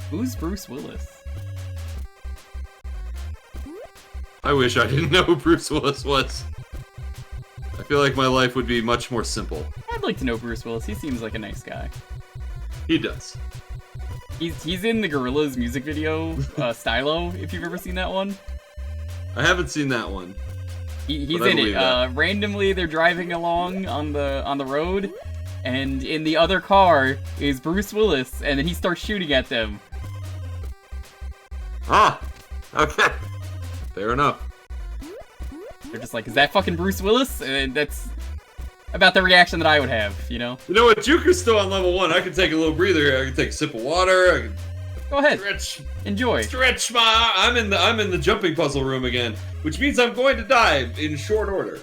[SPEAKER 2] Who's Bruce Willis?
[SPEAKER 1] I wish I didn't know who Bruce Willis was. I feel like my life would be much more simple.
[SPEAKER 2] I'd like to know Bruce Willis. He seems like a nice guy.
[SPEAKER 1] He does.
[SPEAKER 2] He's in the Gorillaz music video, Stylo, if you've ever seen that one.
[SPEAKER 1] I haven't seen that one.
[SPEAKER 2] He's
[SPEAKER 1] But I
[SPEAKER 2] in it.
[SPEAKER 1] believe that.
[SPEAKER 2] Randomly, they're driving along on the road, and in the other car is Bruce Willis, and then he starts shooting at them.
[SPEAKER 1] Ah! Okay. Fair enough.
[SPEAKER 2] They're just like, is that fucking Bruce Willis? And that's about the reaction that I would have, you know?
[SPEAKER 1] You know what? Jewker's still on level 1. I can take a little breather here. I can take a sip of water. I can
[SPEAKER 2] Go ahead.
[SPEAKER 1] Enjoy. Stretch my. I'm in the jumping puzzle room again, which means I'm going to die in short order.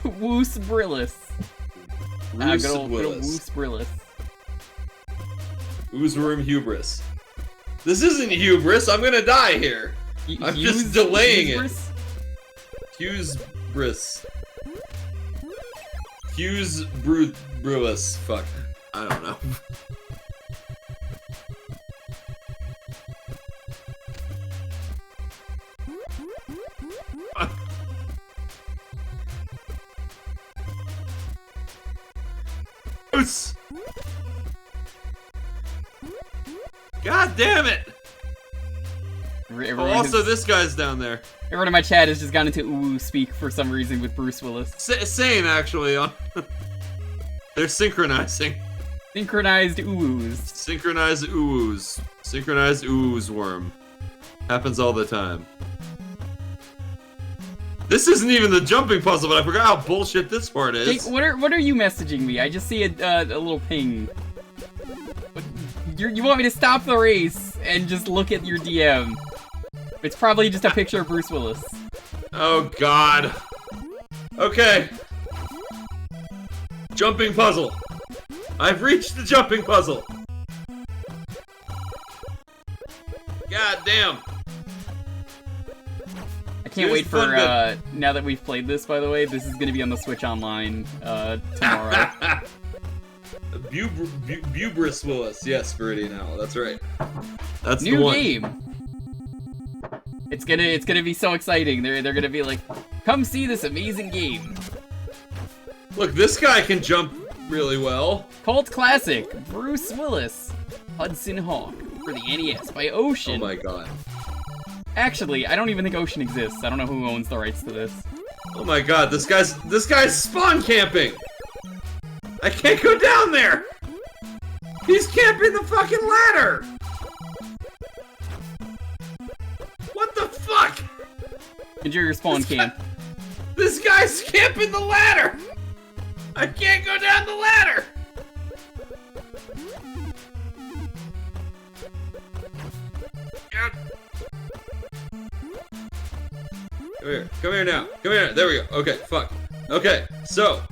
[SPEAKER 2] Woos Brillis. Good old Woos Brillis.
[SPEAKER 1] Uzworm hubris. This isn't hubris. I'm gonna die here. I'm just delaying it. Hubris. Hughes Brulis. Fuck. I don't know. God damn it! Also, this guy's down there.
[SPEAKER 2] Everyone in my chat has just gone into ooh speak for some reason with Bruce Willis.
[SPEAKER 1] Same, actually. They're synchronizing.
[SPEAKER 2] Synchronized oohs.
[SPEAKER 1] Synchronized oohs. Synchronized Uzworm. Happens all the time. This isn't even the jumping puzzle, but I forgot how bullshit this part is.
[SPEAKER 2] Jake, what are you messaging me? I just see a little ping. You want me to stop the race and just look at your DM? It's probably just a picture of Bruce Willis.
[SPEAKER 1] Oh God. Okay. Jumping puzzle. I've reached the jumping puzzle. God damn.
[SPEAKER 2] I can't wait for, now that we've played this, by the way, this is going to be on the Switch Online, tomorrow.
[SPEAKER 1] Bubris Willis, yes, Viridian Owl, that's right. That's
[SPEAKER 2] New
[SPEAKER 1] the one.
[SPEAKER 2] game! It's gonna be so exciting. They're gonna be like, come see this amazing game.
[SPEAKER 1] Look, this guy can jump really well.
[SPEAKER 2] Cult classic, Bruce Willis, Hudson Hawk, for the NES by Ocean.
[SPEAKER 1] Oh my God.
[SPEAKER 2] Actually, I don't even think Ocean exists. I don't know who owns the rights to this.
[SPEAKER 1] Oh my God, this guy's spawn camping. I can't go down there. He's camping the fucking ladder. What the fuck?
[SPEAKER 2] Enjoy your spawn camp.
[SPEAKER 1] This guy's camping the ladder. I can't go down the ladder! God. Come here now. Come here. There we go. Okay, fuck. Okay, so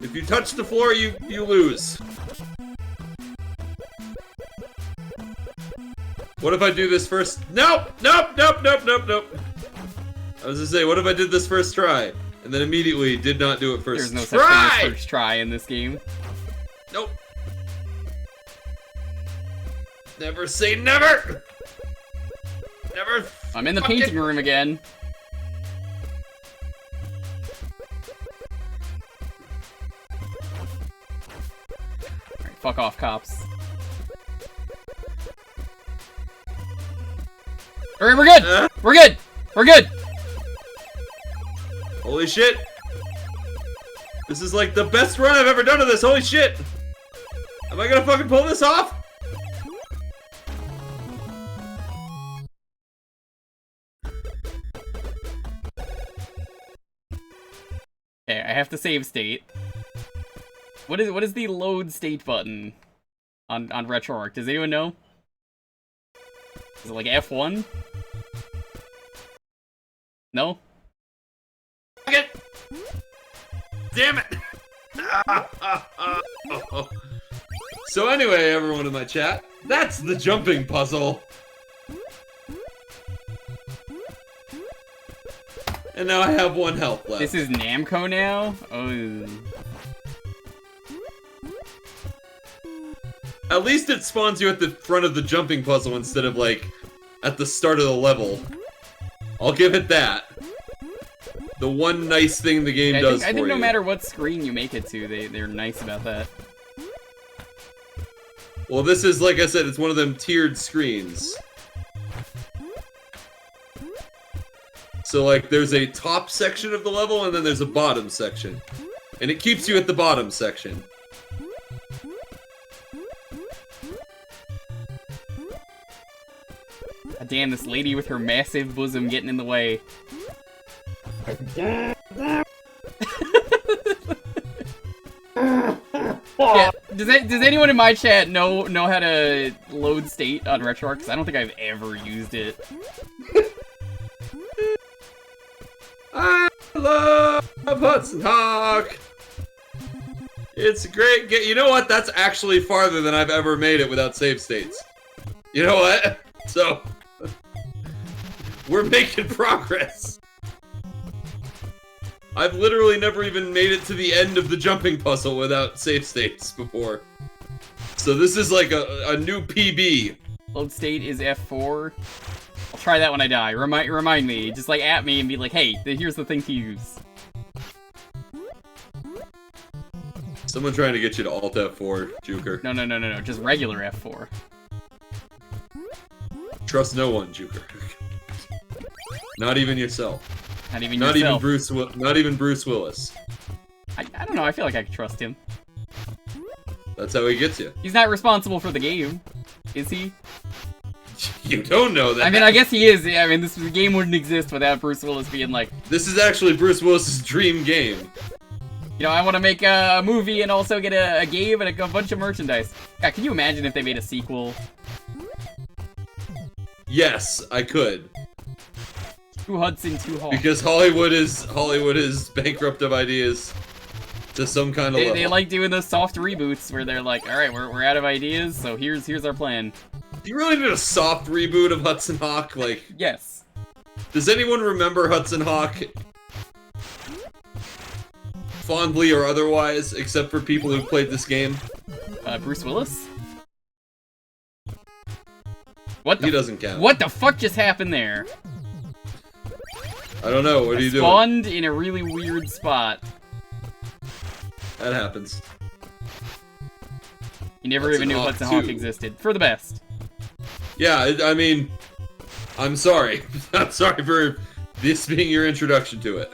[SPEAKER 1] if you touch the floor, you lose. What if I do this first? Nope! Nope! Nope! Nope! Nope! Nope! I was gonna say, what if I did this first try and then immediately did not do it first?
[SPEAKER 2] There's no such thing as first try in this game.
[SPEAKER 1] Nope. Never say never. Never.
[SPEAKER 2] I'm in the painting room again. Alright, fuck off, cops. Alright, we're good! We're good! We're good!
[SPEAKER 1] Holy shit! This is like the best run I've ever done of this. Holy shit! Am I gonna fucking pull this off?
[SPEAKER 2] Okay, I have to save state. What is the load state button on RetroArch? Does anyone know? Is it like F1? No?
[SPEAKER 1] Damn it! So anyway, everyone in my chat, that's the jumping puzzle. And now I have 1 health left.
[SPEAKER 2] This is Namco now? Oh.
[SPEAKER 1] At least it spawns you at the front of the jumping puzzle instead of, like, at the start of the level. I'll give it that. The one nice thing the game does for you.
[SPEAKER 2] I think no matter what screen you make it to, they're nice about that.
[SPEAKER 1] Well, this is, like I said, it's one of them tiered screens. So, like, there's a top section of the level, and then there's a bottom section. And it keeps you at the bottom section.
[SPEAKER 2] God damn, this lady with her massive bosom getting in the way. Yeah, does anyone in my chat know how to load state on RetroArch? Because I don't think I've ever used it.
[SPEAKER 1] I love Hudson Hawk! It's a great game. You know what? That's actually farther than I've ever made it without save states. You know what? So, we're making progress. I've literally never even made it to the end of the jumping puzzle without save states before. So this is like a new PB.
[SPEAKER 2] Load state is F4. I'll try that when I die. Remind me. Just like at me and be like, hey, here's the thing to use.
[SPEAKER 1] Someone trying to get you to Alt F4, Jewker.
[SPEAKER 2] No. Just regular F4.
[SPEAKER 1] Trust no one, Jewker. Not even yourself.
[SPEAKER 2] Not even yourself.
[SPEAKER 1] Not even Bruce Willis.
[SPEAKER 2] I don't know, I feel like I can trust him.
[SPEAKER 1] That's how he gets you.
[SPEAKER 2] He's not responsible for the game, is he?
[SPEAKER 1] You don't know that.
[SPEAKER 2] I mean, I guess he is. I mean, the game wouldn't exist without Bruce Willis being like...
[SPEAKER 1] This is actually Bruce Willis's dream game.
[SPEAKER 2] You know, I want to make a movie and also get a game and a bunch of merchandise. God, can you imagine if they made a sequel?
[SPEAKER 1] Yes, I could.
[SPEAKER 2] Too Hudson, too Hawk.
[SPEAKER 1] Because Hollywood is bankrupt of ideas to some kind of level.
[SPEAKER 2] They like doing those soft reboots where they're like, all right, we're out of ideas, so here's our plan.
[SPEAKER 1] Do you really need a soft reboot of Hudson Hawk? Like,
[SPEAKER 2] yes.
[SPEAKER 1] Does anyone remember Hudson Hawk? Fondly or otherwise, except for people who played this game?
[SPEAKER 2] Bruce Willis? What?
[SPEAKER 1] He doesn't count.
[SPEAKER 2] What the fuck just happened there?
[SPEAKER 1] I don't know. What are you doing?
[SPEAKER 2] Spawned in a really weird spot.
[SPEAKER 1] That happens.
[SPEAKER 2] You never even knew Hudson Hawk existed. For the best.
[SPEAKER 1] Yeah, I mean, I'm sorry. I'm sorry for this being your introduction to it.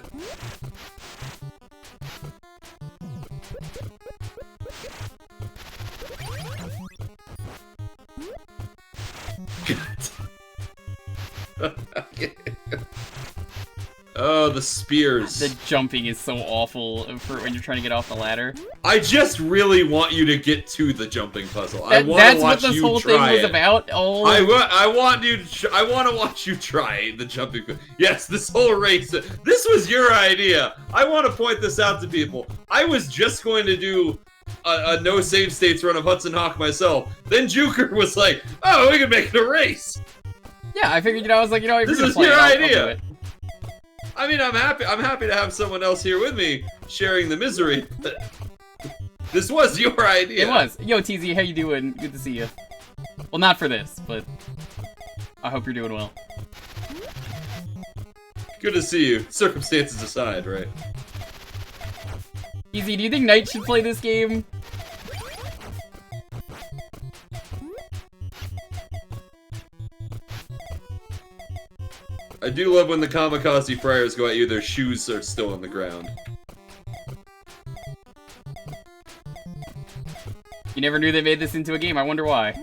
[SPEAKER 1] Oh, the spears.
[SPEAKER 2] The jumping is so awful for when you're trying to get off the ladder.
[SPEAKER 1] I just really want you to get to the jumping puzzle. I want to watch you try it. That's what this whole thing was
[SPEAKER 2] about. Oh.
[SPEAKER 1] I want to watch you try the jumping. Yes, this whole race. This was your idea. I want to point this out to people. I was just going to do a no save states run of Hudson Hawk myself. Then Jewker was like, "Oh, we can make it a race."
[SPEAKER 2] Yeah, I figured. I was like, if
[SPEAKER 1] this is your idea. I mean, I'm happy to have someone else here with me sharing the misery. But this was your idea.
[SPEAKER 2] It was. Yo, TZ, how you doing? Good to see you. Well, not for this, but I hope you're doing well.
[SPEAKER 1] Good to see you. Circumstances aside, right?
[SPEAKER 2] TZ, do you think Knight should play this game?
[SPEAKER 1] I do love when the kamikaze friars go at you, their shoes are still on the ground.
[SPEAKER 2] You never knew they made this into a game, I wonder why.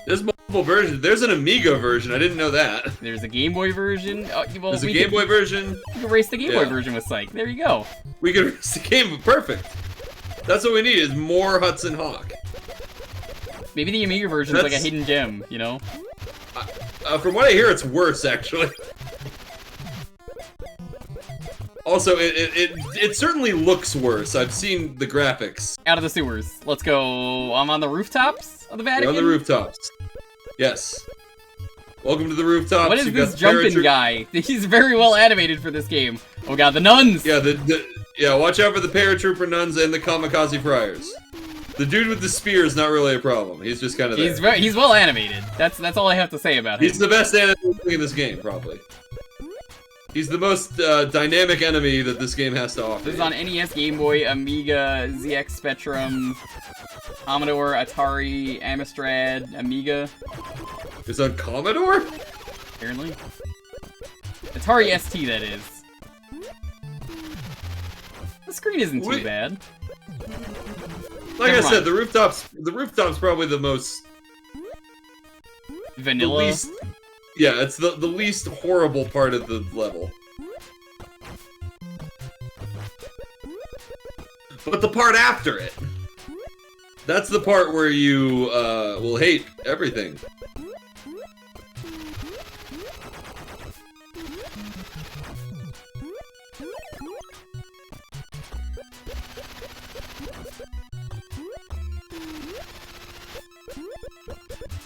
[SPEAKER 1] There's multiple versions. There's an Amiga version, I didn't know that.
[SPEAKER 2] There's a Game Boy version. Well,
[SPEAKER 1] there's a Game Boy version.
[SPEAKER 2] You can race the Game Boy version with Psych. There you go.
[SPEAKER 1] We can race the game, perfect. That's what we need, is more Hudson Hawk.
[SPEAKER 2] Maybe the Amiga version is like a hidden gem, you know?
[SPEAKER 1] From what I hear, it's worse, actually. Also, it certainly looks worse. I've seen the graphics.
[SPEAKER 2] Out of the sewers. Let's go. I'm on the rooftops of the Vatican?
[SPEAKER 1] You're on the rooftops. Yes. Welcome to the rooftops.
[SPEAKER 2] What is this jumping guy? He's very well animated for this game. Oh god, the nuns!
[SPEAKER 1] Yeah, yeah, watch out for the paratrooper nuns and the kamikaze friars. The dude with the spear is not really a problem. He's just kind of there.
[SPEAKER 2] He's well animated. That's all I have to say about him.
[SPEAKER 1] He's the best animated thing in this game, probably. He's the most dynamic enemy that this game has to offer.
[SPEAKER 2] This is on NES, Game Boy, Amiga, ZX Spectrum, Commodore, Atari, Amstrad, Amiga.
[SPEAKER 1] It's on Commodore?
[SPEAKER 2] Apparently. Atari ST, that is. The screen isn't too bad.
[SPEAKER 1] Like I said, the rooftops probably the most
[SPEAKER 2] vanilla.
[SPEAKER 1] Yeah, it's the least horrible part of the level. But the part after it, that's the part where you will hate everything.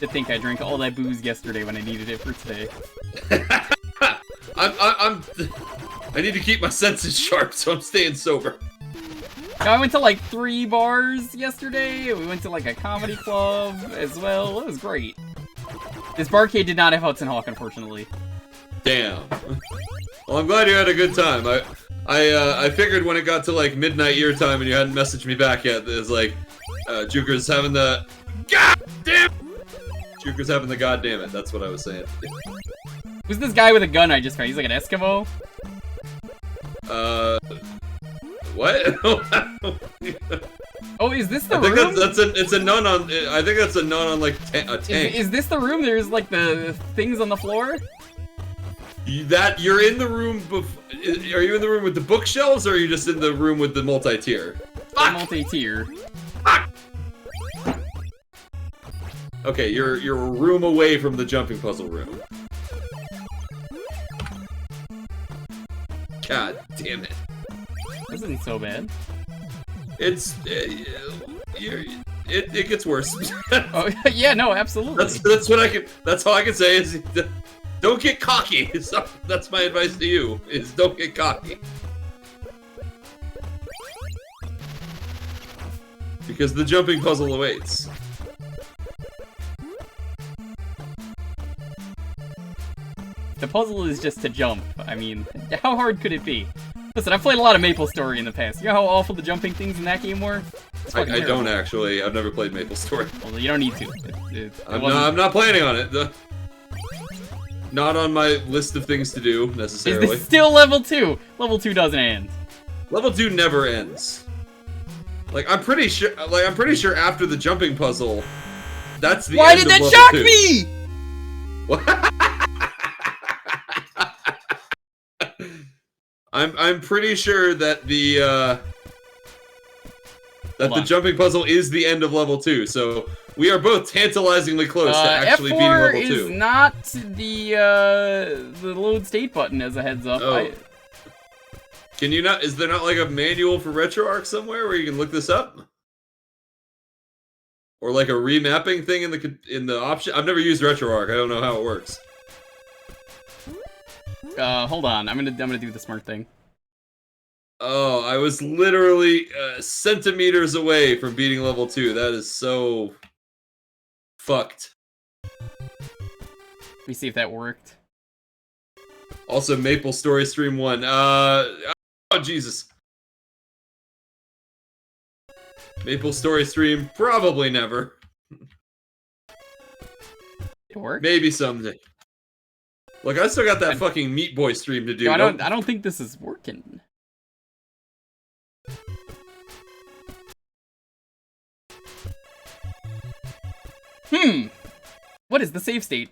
[SPEAKER 2] To think I drank all that booze yesterday when I needed it for today.
[SPEAKER 1] I need to keep my senses sharp, so I'm staying sober.
[SPEAKER 2] I went to like 3 bars yesterday. We went to like a comedy club as well. It was great. This barcade did not have Hudson Hawk, unfortunately.
[SPEAKER 1] Damn. Well, I'm glad you had a good time. I figured when it got to like midnight your time and you hadn't messaged me back yet, it was like, Jewker's having the goddamn. Jewker's having the goddammit. That's what I was saying.
[SPEAKER 2] Who's this guy with a gun I just found? He's like an Eskimo?
[SPEAKER 1] What?
[SPEAKER 2] Oh, is this the room?
[SPEAKER 1] I think it's a nun on. I think that's a nun on like a tank.
[SPEAKER 2] Is this the room? There's like the things on the floor.
[SPEAKER 1] You're in the room. Are you in the room with the bookshelves, or are you just in the room with the multi-tier?
[SPEAKER 2] The multi-tier.
[SPEAKER 1] Okay, you're a room away from the jumping puzzle room. God damn it.
[SPEAKER 2] This isn't so bad.
[SPEAKER 1] It's it gets worse.
[SPEAKER 2] Oh yeah, no, absolutely.
[SPEAKER 1] That's all I can say is don't get cocky. So that's my advice to you: is don't get cocky. Because the jumping puzzle awaits.
[SPEAKER 2] The puzzle is just to jump. I mean, how hard could it be? Listen, I've played a lot of Maple Story in the past. You know how awful the jumping things in that game were?
[SPEAKER 1] I don't actually. I've never played Maple Story.
[SPEAKER 2] Well, you don't need to.
[SPEAKER 1] I'm not planning on it. Not on my list of things to do, necessarily.
[SPEAKER 2] Is this still level 2? Level 2 doesn't end.
[SPEAKER 1] Level 2 never ends. Like, I'm pretty sure after the jumping puzzle, that's the
[SPEAKER 2] Why
[SPEAKER 1] end
[SPEAKER 2] did that
[SPEAKER 1] of
[SPEAKER 2] shock
[SPEAKER 1] level 2.
[SPEAKER 2] me?
[SPEAKER 1] What? I'm pretty sure that the jumping puzzle is the end of level 2. So we are both tantalizingly close to actually beating level 2.
[SPEAKER 2] F4 is not the load state button, as a heads up.
[SPEAKER 1] Oh. Can you not? Is there not like a manual for RetroArch somewhere where you can look this up? Or like a remapping thing in the option? I've never used RetroArch. I don't know how it works.
[SPEAKER 2] Hold on. I'm gonna do the smart thing.
[SPEAKER 1] Oh, I was literally centimeters away from beating level 2. That is so fucked.
[SPEAKER 2] Let me see if that worked.
[SPEAKER 1] Also, Maple Story Stream 1. Oh, Jesus. Maple Story Stream, probably never.
[SPEAKER 2] It worked?
[SPEAKER 1] Maybe someday. Look, I still got that fucking Meat Boy stream to do.
[SPEAKER 2] No, I don't think this is working. What is the save state?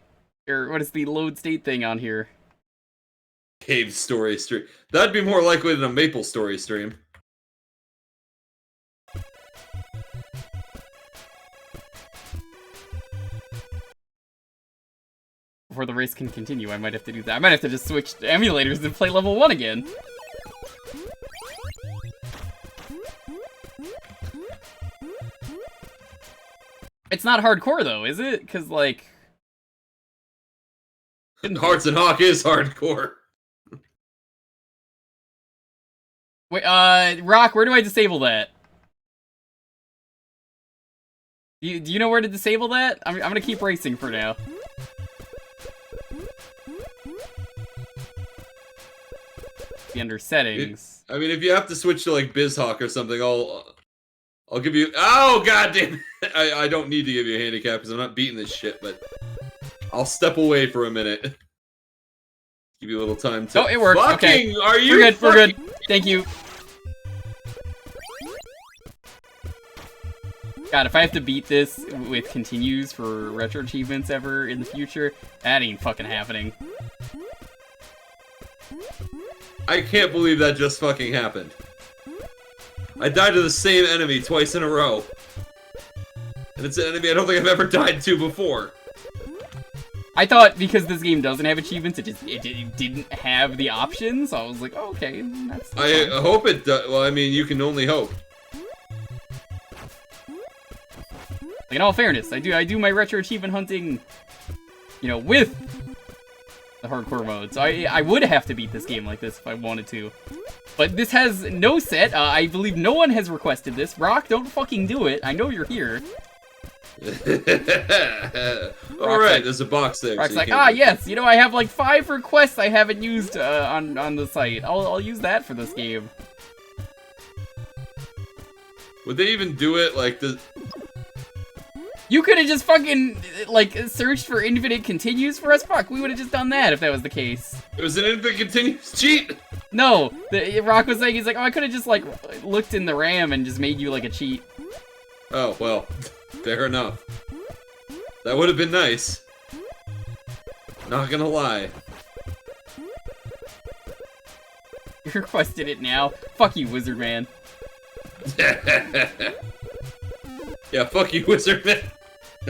[SPEAKER 2] Or what is the load state thing on here?
[SPEAKER 1] Cave Story Stream. That'd be more likely than a Maple Story stream.
[SPEAKER 2] Before the race can continue, I might have to do that. I might have to just switch to emulators and play level 1 again. It's not hardcore though, is it? Because like...
[SPEAKER 1] Hudson Hawk is hardcore.
[SPEAKER 2] Wait, Rock, where do I disable that? Do you know where to disable that? I'm gonna keep racing for now. Be under settings.
[SPEAKER 1] I mean, if you have to switch to like BizHawk or something, I'll give you. Oh goddamn! I don't need to give you a handicap because I'm not beating this shit, but I'll step away for a minute. Give you a little time to.
[SPEAKER 2] Oh, it worked. Okay,
[SPEAKER 1] are you?
[SPEAKER 2] We're good. We're good. Thank you. God, if I have to beat this with continues for retro achievements ever in the future, that ain't fucking happening.
[SPEAKER 1] I can't believe that just fucking happened. I died to the same enemy twice in a row. And it's an enemy I don't think I've ever died to before.
[SPEAKER 2] I thought because this game doesn't have achievements, it didn't have the options. So I was like, oh, okay, that's
[SPEAKER 1] I hope it does. Well, I mean, you can only hope.
[SPEAKER 2] Like, in all fairness, I do my retro achievement hunting, you know, with the hardcore mode. So I would have to beat this game like this if I wanted to. But this has no set. I believe no one has requested this. Rock, don't fucking do it. I know you're here.
[SPEAKER 1] Alright, there's a box there.
[SPEAKER 2] Rock's so like, yes, you know, I have like 5 requests I haven't used on the site. I'll use that for this game.
[SPEAKER 1] Would they even do it like the...
[SPEAKER 2] You could have just fucking, like, searched for infinite continues for us? Fuck, we would have just done that if that was the case.
[SPEAKER 1] It was an infinite continues cheat!
[SPEAKER 2] No, Rock was saying, he's like, oh, I could have just, like, looked in the RAM and just made you, like, a cheat.
[SPEAKER 1] Oh, well, fair enough. That would have been nice. Not gonna lie.
[SPEAKER 2] You requested it now. Fuck you, Wizard Man.
[SPEAKER 1] Yeah, fuck you, Wizard Man.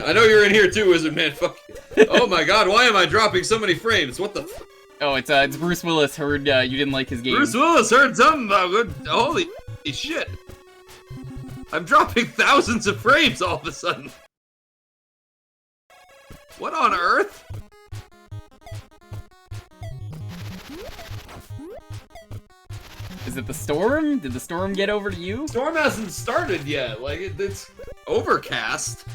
[SPEAKER 1] I know you're in here too, Wizard Man. Fuck you. Oh my god, why am I dropping so many frames? What the f-
[SPEAKER 2] Oh, it's Bruce Willis heard you didn't like his game.
[SPEAKER 1] Bruce Willis heard something about good. Holy shit. I'm dropping thousands of frames all of a sudden. What on earth?
[SPEAKER 2] Is it the storm? Did the storm get over to you?
[SPEAKER 1] Storm hasn't started yet. Like, it's overcast.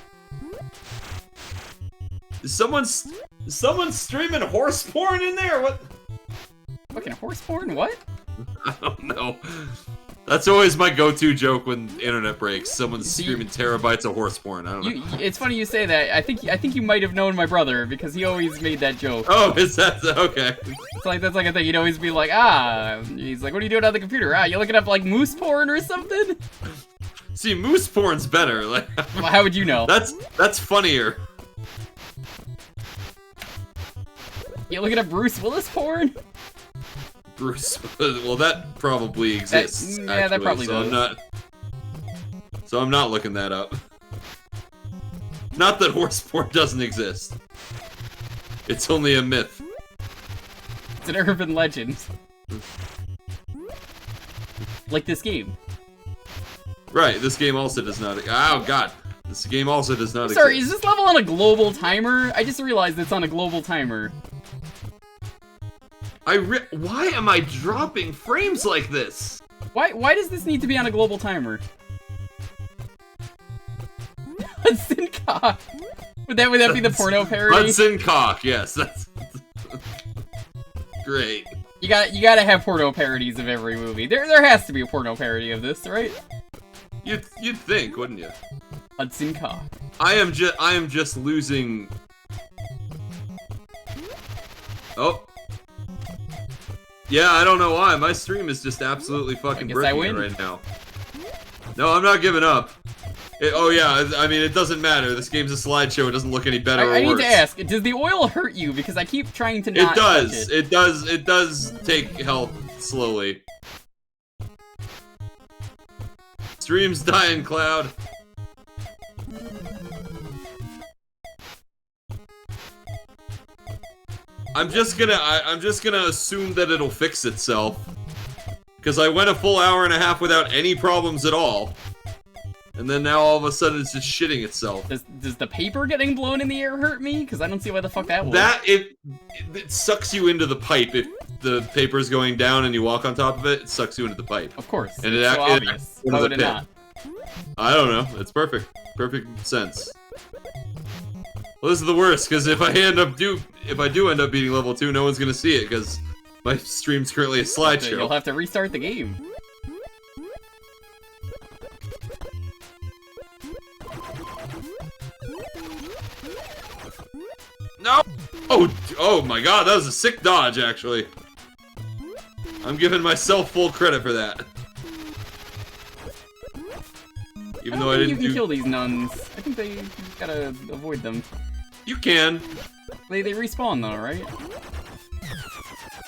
[SPEAKER 1] Is someone streaming horse porn in there? What?
[SPEAKER 2] Fucking horse porn? What?
[SPEAKER 1] I don't know. That's always my go-to joke when the internet breaks. Someone's streaming terabytes of horse porn. I don't know.
[SPEAKER 2] It's funny you say that. I think you might have known my brother because he always made that joke.
[SPEAKER 1] Oh, is that okay?
[SPEAKER 2] It's like that's like a thing. He'd always be like, he's like, what are you doing on the computer? You looking up like moose porn or something?
[SPEAKER 1] See, moose porn's better. Like,
[SPEAKER 2] well, how would you know?
[SPEAKER 1] That's funnier.
[SPEAKER 2] You looking at Bruce Willis porn?
[SPEAKER 1] Bruce. Well, that probably exists.
[SPEAKER 2] Yeah,
[SPEAKER 1] actually,
[SPEAKER 2] that probably
[SPEAKER 1] so
[SPEAKER 2] does.
[SPEAKER 1] I'm not looking that up. Not that horse porn doesn't exist. It's only a myth.
[SPEAKER 2] It's an urban legend. Like this game.
[SPEAKER 1] Right, this game also does not. Oh god, this game also does not exist.
[SPEAKER 2] Sorry, is this level on a global timer? I just realized it's on a global timer.
[SPEAKER 1] Why am I dropping frames like this?
[SPEAKER 2] Why does this need to be on a global timer? Hudson Hawk. Would that be the porno parody?
[SPEAKER 1] Hudson Hawk, yes, that's great.
[SPEAKER 2] You gotta have porno parodies of every movie. There has to be a porno parody of this, right?
[SPEAKER 1] You'd think, wouldn't you?
[SPEAKER 2] Hudson Hawk.
[SPEAKER 1] I am just losing. Oh. Yeah, I don't know why. My stream is just absolutely fucking bricking it right now. No, I'm not giving up. Oh yeah, I mean, it doesn't matter. This game's a slideshow. It doesn't look any better or worse.
[SPEAKER 2] I need to ask, does the oil hurt you? Because I keep trying to not touch it.
[SPEAKER 1] It does take health slowly. Stream's dying, Cloud. I'm just gonna assume that it'll fix itself. Because I went a full hour and a half without any problems at all. And then now all of a sudden it's just shitting itself.
[SPEAKER 2] Does the paper getting blown in the air hurt me? Because I don't see why the fuck that would.
[SPEAKER 1] It sucks you into the pipe. If the paper's going down and you walk on top of it, it sucks you into the pipe.
[SPEAKER 2] Of course.
[SPEAKER 1] And
[SPEAKER 2] it's so obvious. Why would it not?
[SPEAKER 1] I don't know. It's perfect. Perfect sense. Well, this is the worst, because if I do end up beating level 2, no one's gonna see it, because my stream's currently a slideshow.
[SPEAKER 2] You'll have to restart the game.
[SPEAKER 1] No! Oh my god, that was a sick dodge, actually. I'm giving myself full credit for that. Even though I didn't
[SPEAKER 2] you can kill these nuns. I think you gotta avoid them.
[SPEAKER 1] You can.
[SPEAKER 2] They respawn though, right?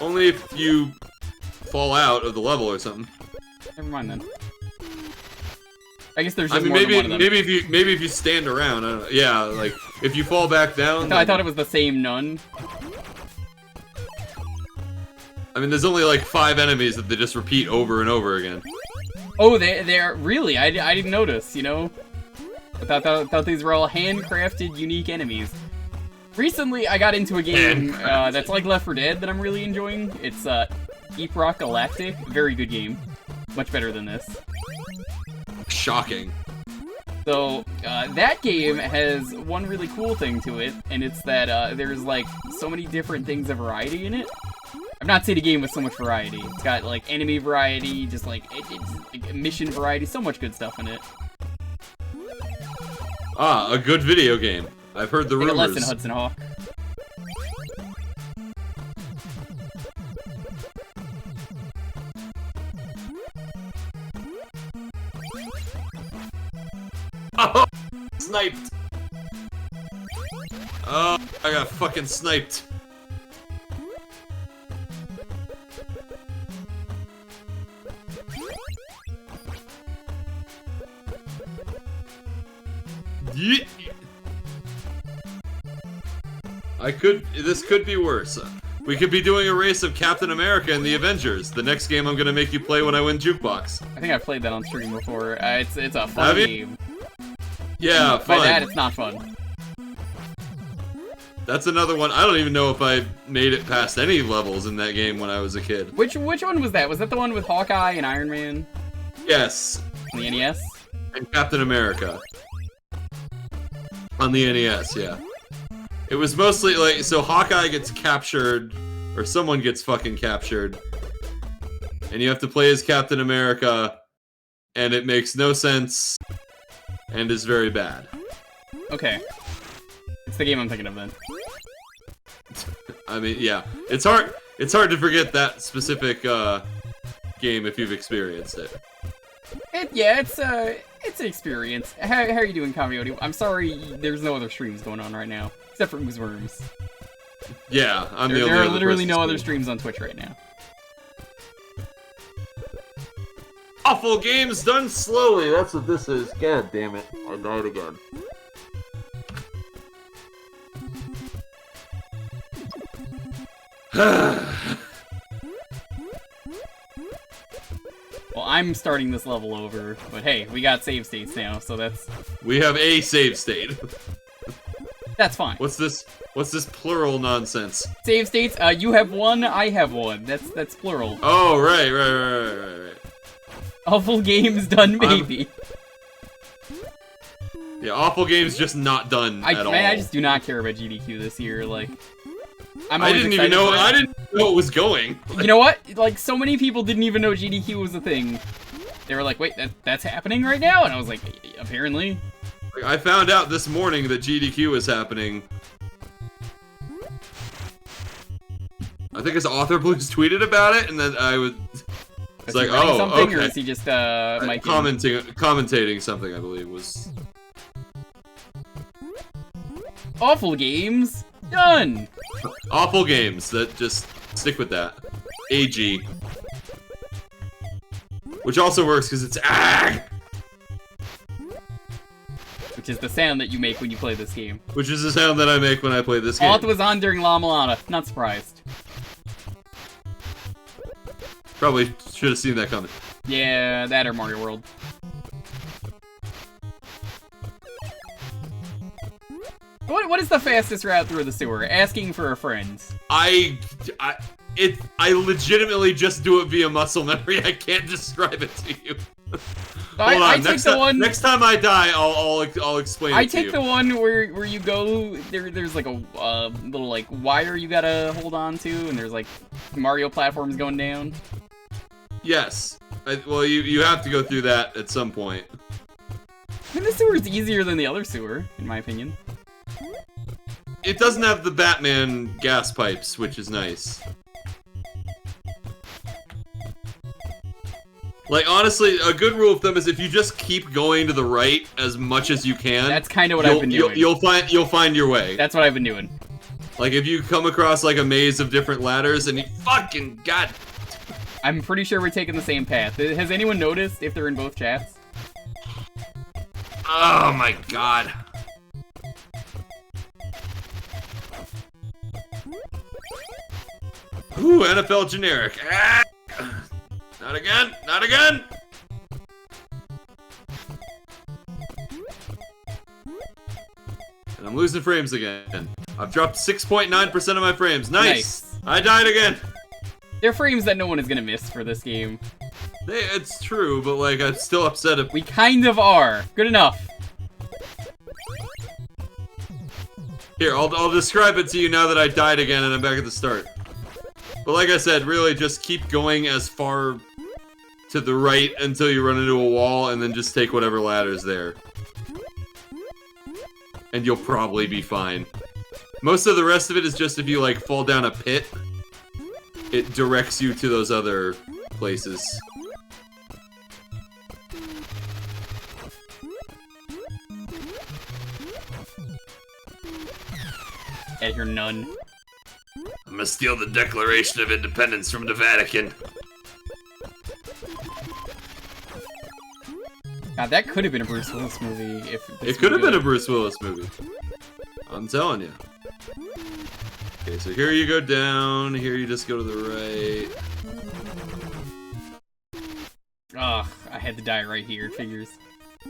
[SPEAKER 1] Only if you fall out of the level or something.
[SPEAKER 2] Never mind then. I guess there's just more than one of them.
[SPEAKER 1] Maybe if you stand around, I don't know. Yeah, like if you fall back down.
[SPEAKER 2] I thought it was the same nun.
[SPEAKER 1] I mean, there's only like 5 enemies that they just repeat over and over again.
[SPEAKER 2] Oh, they're really? I didn't notice. You know, I thought these were all handcrafted, unique enemies. Recently, I got into a game that's like Left 4 Dead that I'm really enjoying. It's Deep Rock Galactic. Very good game. Much better than this.
[SPEAKER 1] Shocking.
[SPEAKER 2] So, that game has one really cool thing to it, and it's that there's like so many different things of variety in it. I've not seen a game with so much variety. It's got like enemy variety, just like it's mission variety, so much good stuff in it.
[SPEAKER 1] Ah, a good video game. I've heard the rumors.
[SPEAKER 2] Less than Hudson Hawk.
[SPEAKER 1] Oh, sniped. Oh, I got fucking sniped. Yeah. This could be worse. We could be doing a race of Captain America and the Avengers. The next game I'm gonna make you play when I win Jukebox.
[SPEAKER 2] I think I've played that on stream before. It's a fun game.
[SPEAKER 1] Yeah, fun.
[SPEAKER 2] By that, it's not fun.
[SPEAKER 1] That's another one. I don't even know if I made it past any levels in that game when I was a kid.
[SPEAKER 2] Which one was that? Was that the one with Hawkeye and Iron Man?
[SPEAKER 1] Yes.
[SPEAKER 2] On the NES?
[SPEAKER 1] And Captain America. On the NES, yeah. It was mostly like, so Hawkeye gets captured, or someone gets fucking captured, and you have to play as Captain America, and it makes no sense, and is very bad.
[SPEAKER 2] Okay. It's the game I'm thinking of then.
[SPEAKER 1] I mean, yeah. It's hard to forget that specific game if you've experienced it.
[SPEAKER 2] It's an experience. How are you doing, Coyote? I'm sorry, there's no other streams going on right now, except for Uzworms.
[SPEAKER 1] Yeah, I'm the only
[SPEAKER 2] There are
[SPEAKER 1] other
[SPEAKER 2] literally
[SPEAKER 1] person
[SPEAKER 2] no other
[SPEAKER 1] streaming.
[SPEAKER 2] streams on Twitch right now.
[SPEAKER 1] Awful games done slowly. That's what this is. God damn it. I died again.
[SPEAKER 2] Well, I'm starting this level over, but hey, we got save states now, so that's...
[SPEAKER 1] We have a save state.
[SPEAKER 2] That's fine.
[SPEAKER 1] What's this plural nonsense?
[SPEAKER 2] Save states, you have one, I have one. That's plural.
[SPEAKER 1] Oh, right.
[SPEAKER 2] Awful games done, maybe.
[SPEAKER 1] Yeah, awful games just not done at all.
[SPEAKER 2] I just do not care about GDQ this year, like...
[SPEAKER 1] I didn't even know it was going.
[SPEAKER 2] You know what? Like, so many people didn't even know GDQ was a thing. They were like, wait, that's happening right now? And I was like, apparently.
[SPEAKER 1] I found out this morning that GDQ is happening. I think his author Blues tweeted about it, and then I was... It's like, oh,
[SPEAKER 2] something,
[SPEAKER 1] okay.
[SPEAKER 2] Or is he just,
[SPEAKER 1] commentating something, I believe, was...
[SPEAKER 2] Awful games done!
[SPEAKER 1] Awful games, that just stick with that. AG. Which also works because it's AG!
[SPEAKER 2] Which is the sound that you make when you play this game.
[SPEAKER 1] Which is the sound that I make when I play this game.
[SPEAKER 2] Alt was on during La Milana, not surprised.
[SPEAKER 1] Probably should have seen that coming.
[SPEAKER 2] Yeah, that or Mario World. What is the fastest route through the sewer? Asking for a friend.
[SPEAKER 1] I legitimately just do it via muscle memory. I can't describe it to you. Hold on. Next time I die, I'll explain it to you.
[SPEAKER 2] I take the one where you go, there's like a little like wire you gotta hold on to, and there's like Mario platforms going down.
[SPEAKER 1] Yes. Well, you have to go through that at some point.
[SPEAKER 2] I mean, the sewer is easier than the other sewer, in my opinion.
[SPEAKER 1] It doesn't have the Batman gas pipes, which is nice. Like, honestly, a good rule of thumb is if you just keep going to the right as much as you can...
[SPEAKER 2] That's kind of what I've been doing.
[SPEAKER 1] You'll find your way.
[SPEAKER 2] That's what I've been doing.
[SPEAKER 1] Like, if you come across, like, a maze of different ladders and you fucking... God...
[SPEAKER 2] I'm pretty sure we're taking the same path. Has anyone noticed if they're in both chats?
[SPEAKER 1] Oh my god. Ooh, NFL generic. Ah! Not again! Not again! And I'm losing frames again. I've dropped 6.9% of my frames. Nice! I died again!
[SPEAKER 2] They're frames that no one is gonna miss for this game.
[SPEAKER 1] It's true, but like, I'm still upset if...
[SPEAKER 2] We kind of are. Good enough.
[SPEAKER 1] Here, I'll describe it to you now that I died again and I'm back at the start. But like I said, really just keep going as far to the right until you run into a wall and then just take whatever ladder's there. And you'll probably be fine. Most of the rest of it is just if you like fall down a pit, it directs you to those other places.
[SPEAKER 2] At your nun.
[SPEAKER 1] I'm gonna steal the Declaration of Independence from the Vatican.
[SPEAKER 2] God, that could have been a Bruce Willis movie if
[SPEAKER 1] it could have been a Bruce Willis movie. I'm telling you. Okay, so here you go down, here you just go to the right.
[SPEAKER 2] Ugh, I had to die right here, figures.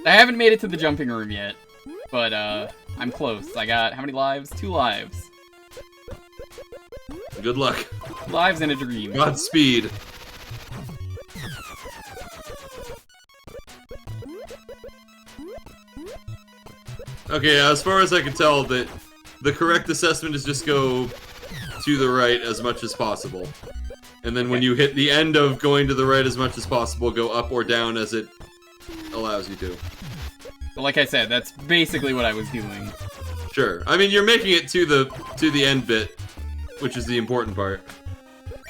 [SPEAKER 2] I haven't made it to the jumping room yet, but I'm close. I got, how many lives? 2 lives.
[SPEAKER 1] Good luck.
[SPEAKER 2] Lives in a dream.
[SPEAKER 1] Godspeed. Okay, as far as I can tell, the correct assessment is just go to the right as much as possible. And then when you hit the end of going to the right as much as possible, go up or down as it allows you to.
[SPEAKER 2] But like I said, that's basically what I was doing.
[SPEAKER 1] Sure. I mean, you're making it to the end bit, which is the important part.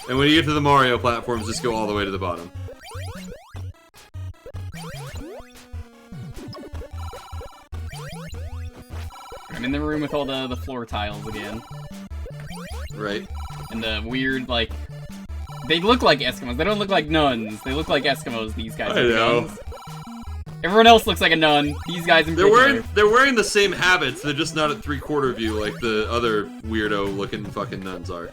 [SPEAKER 1] And when you get to the Mario platforms, just go all the way to the bottom.
[SPEAKER 2] I'm in the room with all the floor tiles again.
[SPEAKER 1] Right.
[SPEAKER 2] And the weird, like, They look like Eskimos. They don't look like nuns. They look like Eskimos, these guys.
[SPEAKER 1] I know.
[SPEAKER 2] Nuns. Everyone else looks like a nun. These guys in particular.
[SPEAKER 1] They're wearing the same habits. They're just not at 3/4 view like the other weirdo looking fucking nuns are.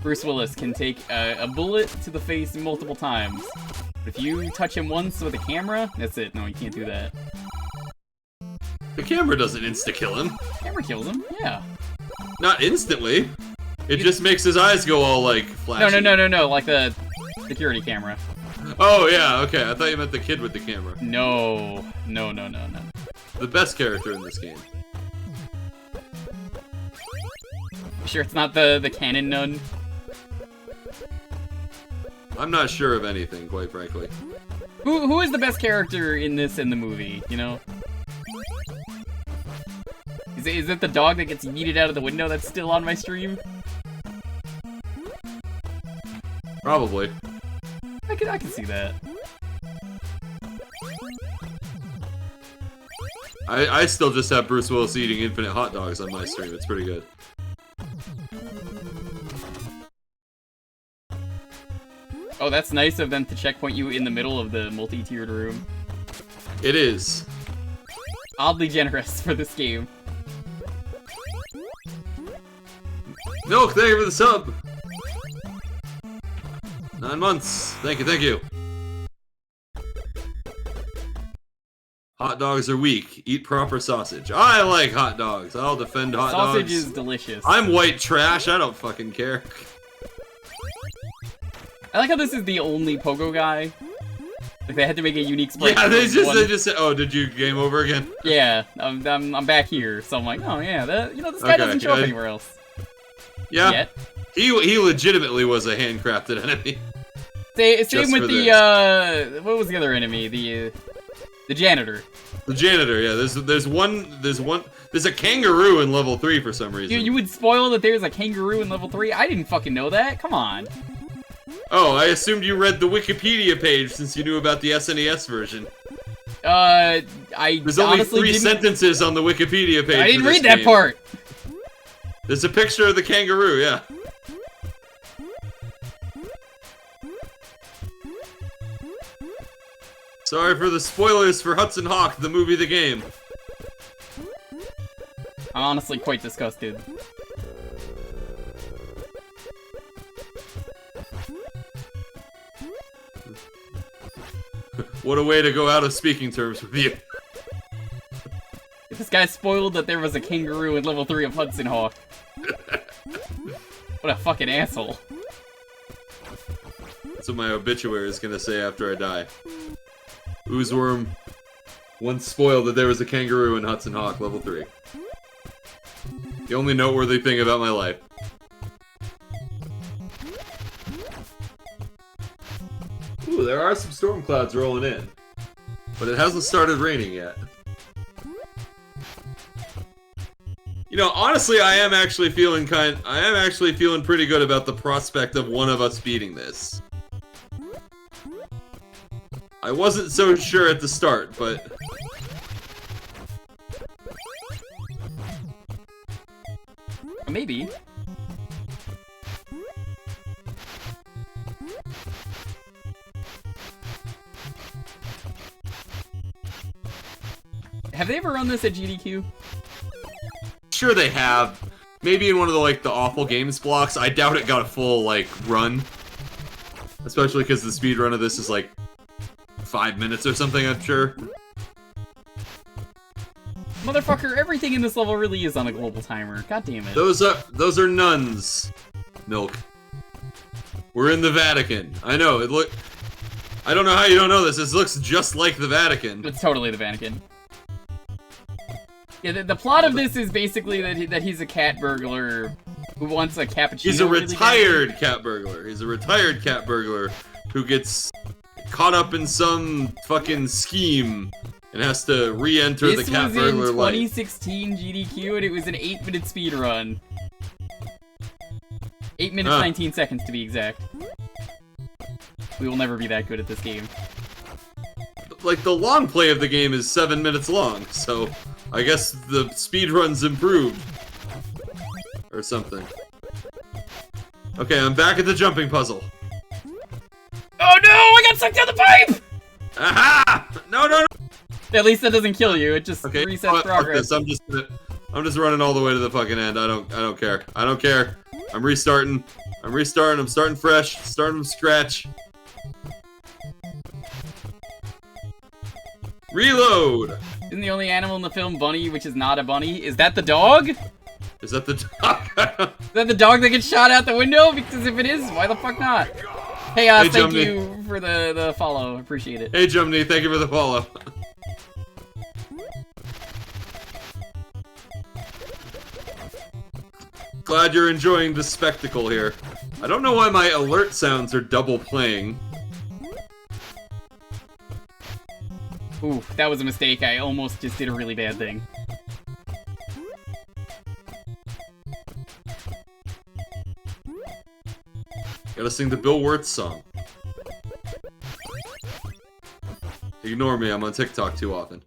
[SPEAKER 2] Bruce Willis can take a bullet to the face multiple times. But if you touch him once with a camera, that's it. No, you can't do that.
[SPEAKER 1] The camera doesn't insta-kill him.
[SPEAKER 2] Camera kills him, yeah.
[SPEAKER 1] Not instantly. It just makes his eyes go all, like, flashy.
[SPEAKER 2] No, like the security camera.
[SPEAKER 1] Oh, yeah, okay. I thought you meant the kid with the camera.
[SPEAKER 2] No.
[SPEAKER 1] The best character in this game.
[SPEAKER 2] You sure it's not the canon nun?
[SPEAKER 1] I'm not sure of anything, quite frankly.
[SPEAKER 2] Who is the best character in this in the movie, you know? Is it the dog that gets yeeted out of the window that's still on my stream?
[SPEAKER 1] Probably.
[SPEAKER 2] I can see that.
[SPEAKER 1] I still just have Bruce Willis eating infinite hot dogs on my stream. It's pretty good.
[SPEAKER 2] Oh, that's nice of them to checkpoint you in the middle of the multi-tiered room.
[SPEAKER 1] It is.
[SPEAKER 2] Oddly generous for this game.
[SPEAKER 1] Milk, thank you for the sub! 9 months. Thank you. Hot dogs are weak. Eat proper sausage. I like hot dogs. I'll defend hot dogs.
[SPEAKER 2] Sausage is delicious.
[SPEAKER 1] I'm white trash. I don't fucking care.
[SPEAKER 2] I like how this is the only pogo guy. Like they had to make a unique sprite.
[SPEAKER 1] Yeah, they just said, "Oh, did you game over again?"
[SPEAKER 2] Yeah, I'm back here, so I'm like, oh yeah, this guy doesn't show up anywhere else.
[SPEAKER 1] Yeah,
[SPEAKER 2] yet.
[SPEAKER 1] He legitimately was a handcrafted enemy.
[SPEAKER 2] Same with the what was the other enemy? The janitor.
[SPEAKER 1] The janitor, yeah. There's a kangaroo in level 3 for some reason.
[SPEAKER 2] You would spoil that there's a kangaroo in level 3? I didn't fucking know that. Come on.
[SPEAKER 1] Oh, I assumed you read the Wikipedia page since you knew about the SNES version.
[SPEAKER 2] There's
[SPEAKER 1] only 3 sentences on the Wikipedia page.
[SPEAKER 2] I didn't read that part.
[SPEAKER 1] There's a picture of the kangaroo, yeah. Sorry for the spoilers for Hudson Hawk, the movie, the game.
[SPEAKER 2] I'm honestly quite disgusted.
[SPEAKER 1] What a way to go out of speaking terms with you.
[SPEAKER 2] This guy spoiled that there was a kangaroo in level 3 of Hudson Hawk. What a fucking asshole.
[SPEAKER 1] That's what my obituary is gonna say after I die. Uzworm once spoiled that there was a kangaroo in Hudson Hawk, level 3. The only noteworthy thing about my life. Ooh, there are some storm clouds rolling in. But it hasn't started raining yet. You know, honestly, I am actually feeling pretty good about the prospect of one of us beating this. I wasn't so sure at the start, but...
[SPEAKER 2] Maybe. Have they ever run this at GDQ?
[SPEAKER 1] Sure they have. Maybe in one of the awful games blocks. I doubt it got a full, run. Especially because the speed run of this is, 5 minutes or something, I'm sure.
[SPEAKER 2] Motherfucker, everything in this level really is on a global timer. God damn it.
[SPEAKER 1] Those are nuns. Milk. We're in the Vatican. I know, I don't know how you don't know this. This looks just like the Vatican.
[SPEAKER 2] It's totally the Vatican. Yeah, the plot of this is basically that he's a cat burglar who wants a cappuccino.
[SPEAKER 1] He's a retired cat burglar. He's a retired cat burglar who gets caught up in some fucking scheme and has to re-enter the cat burglar life.
[SPEAKER 2] This was in 2016 GDQ, and it was an 8-minute speed run. 8 minutes 19 seconds to be exact. We will never be that good at this game.
[SPEAKER 1] The long play of the game is 7 minutes long, so I guess the speedrun's improved. or something. Okay, I'm back at the jumping puzzle.
[SPEAKER 2] Oh no! I got sucked down the pipe!
[SPEAKER 1] Aha! No, no, no!
[SPEAKER 2] At least that doesn't kill you. It just
[SPEAKER 1] Okay,
[SPEAKER 2] resets
[SPEAKER 1] fuck
[SPEAKER 2] progress.
[SPEAKER 1] this. I'm just running all the way to the fucking end. I don't care. I don't care. I'm restarting. I'm starting fresh. Starting from scratch. Reload!
[SPEAKER 2] Isn't the only animal in the film Bunny, which is not a bunny? Is that the dog?
[SPEAKER 1] Is that the dog?
[SPEAKER 2] Is that the dog that gets shot out the window? Because if it is, why the fuck not? Hey,
[SPEAKER 1] Hey,
[SPEAKER 2] thank
[SPEAKER 1] Jumny.
[SPEAKER 2] you for the follow. Appreciate it.
[SPEAKER 1] Hey, Jumny, thank you for the follow. Glad you're enjoying the spectacle here. I don't know why my alert sounds are double playing.
[SPEAKER 2] Ooh, that was a mistake. I almost just did a really bad thing.
[SPEAKER 1] Gotta sing the Bill Wirtz song. Ignore me, I'm on TikTok too often.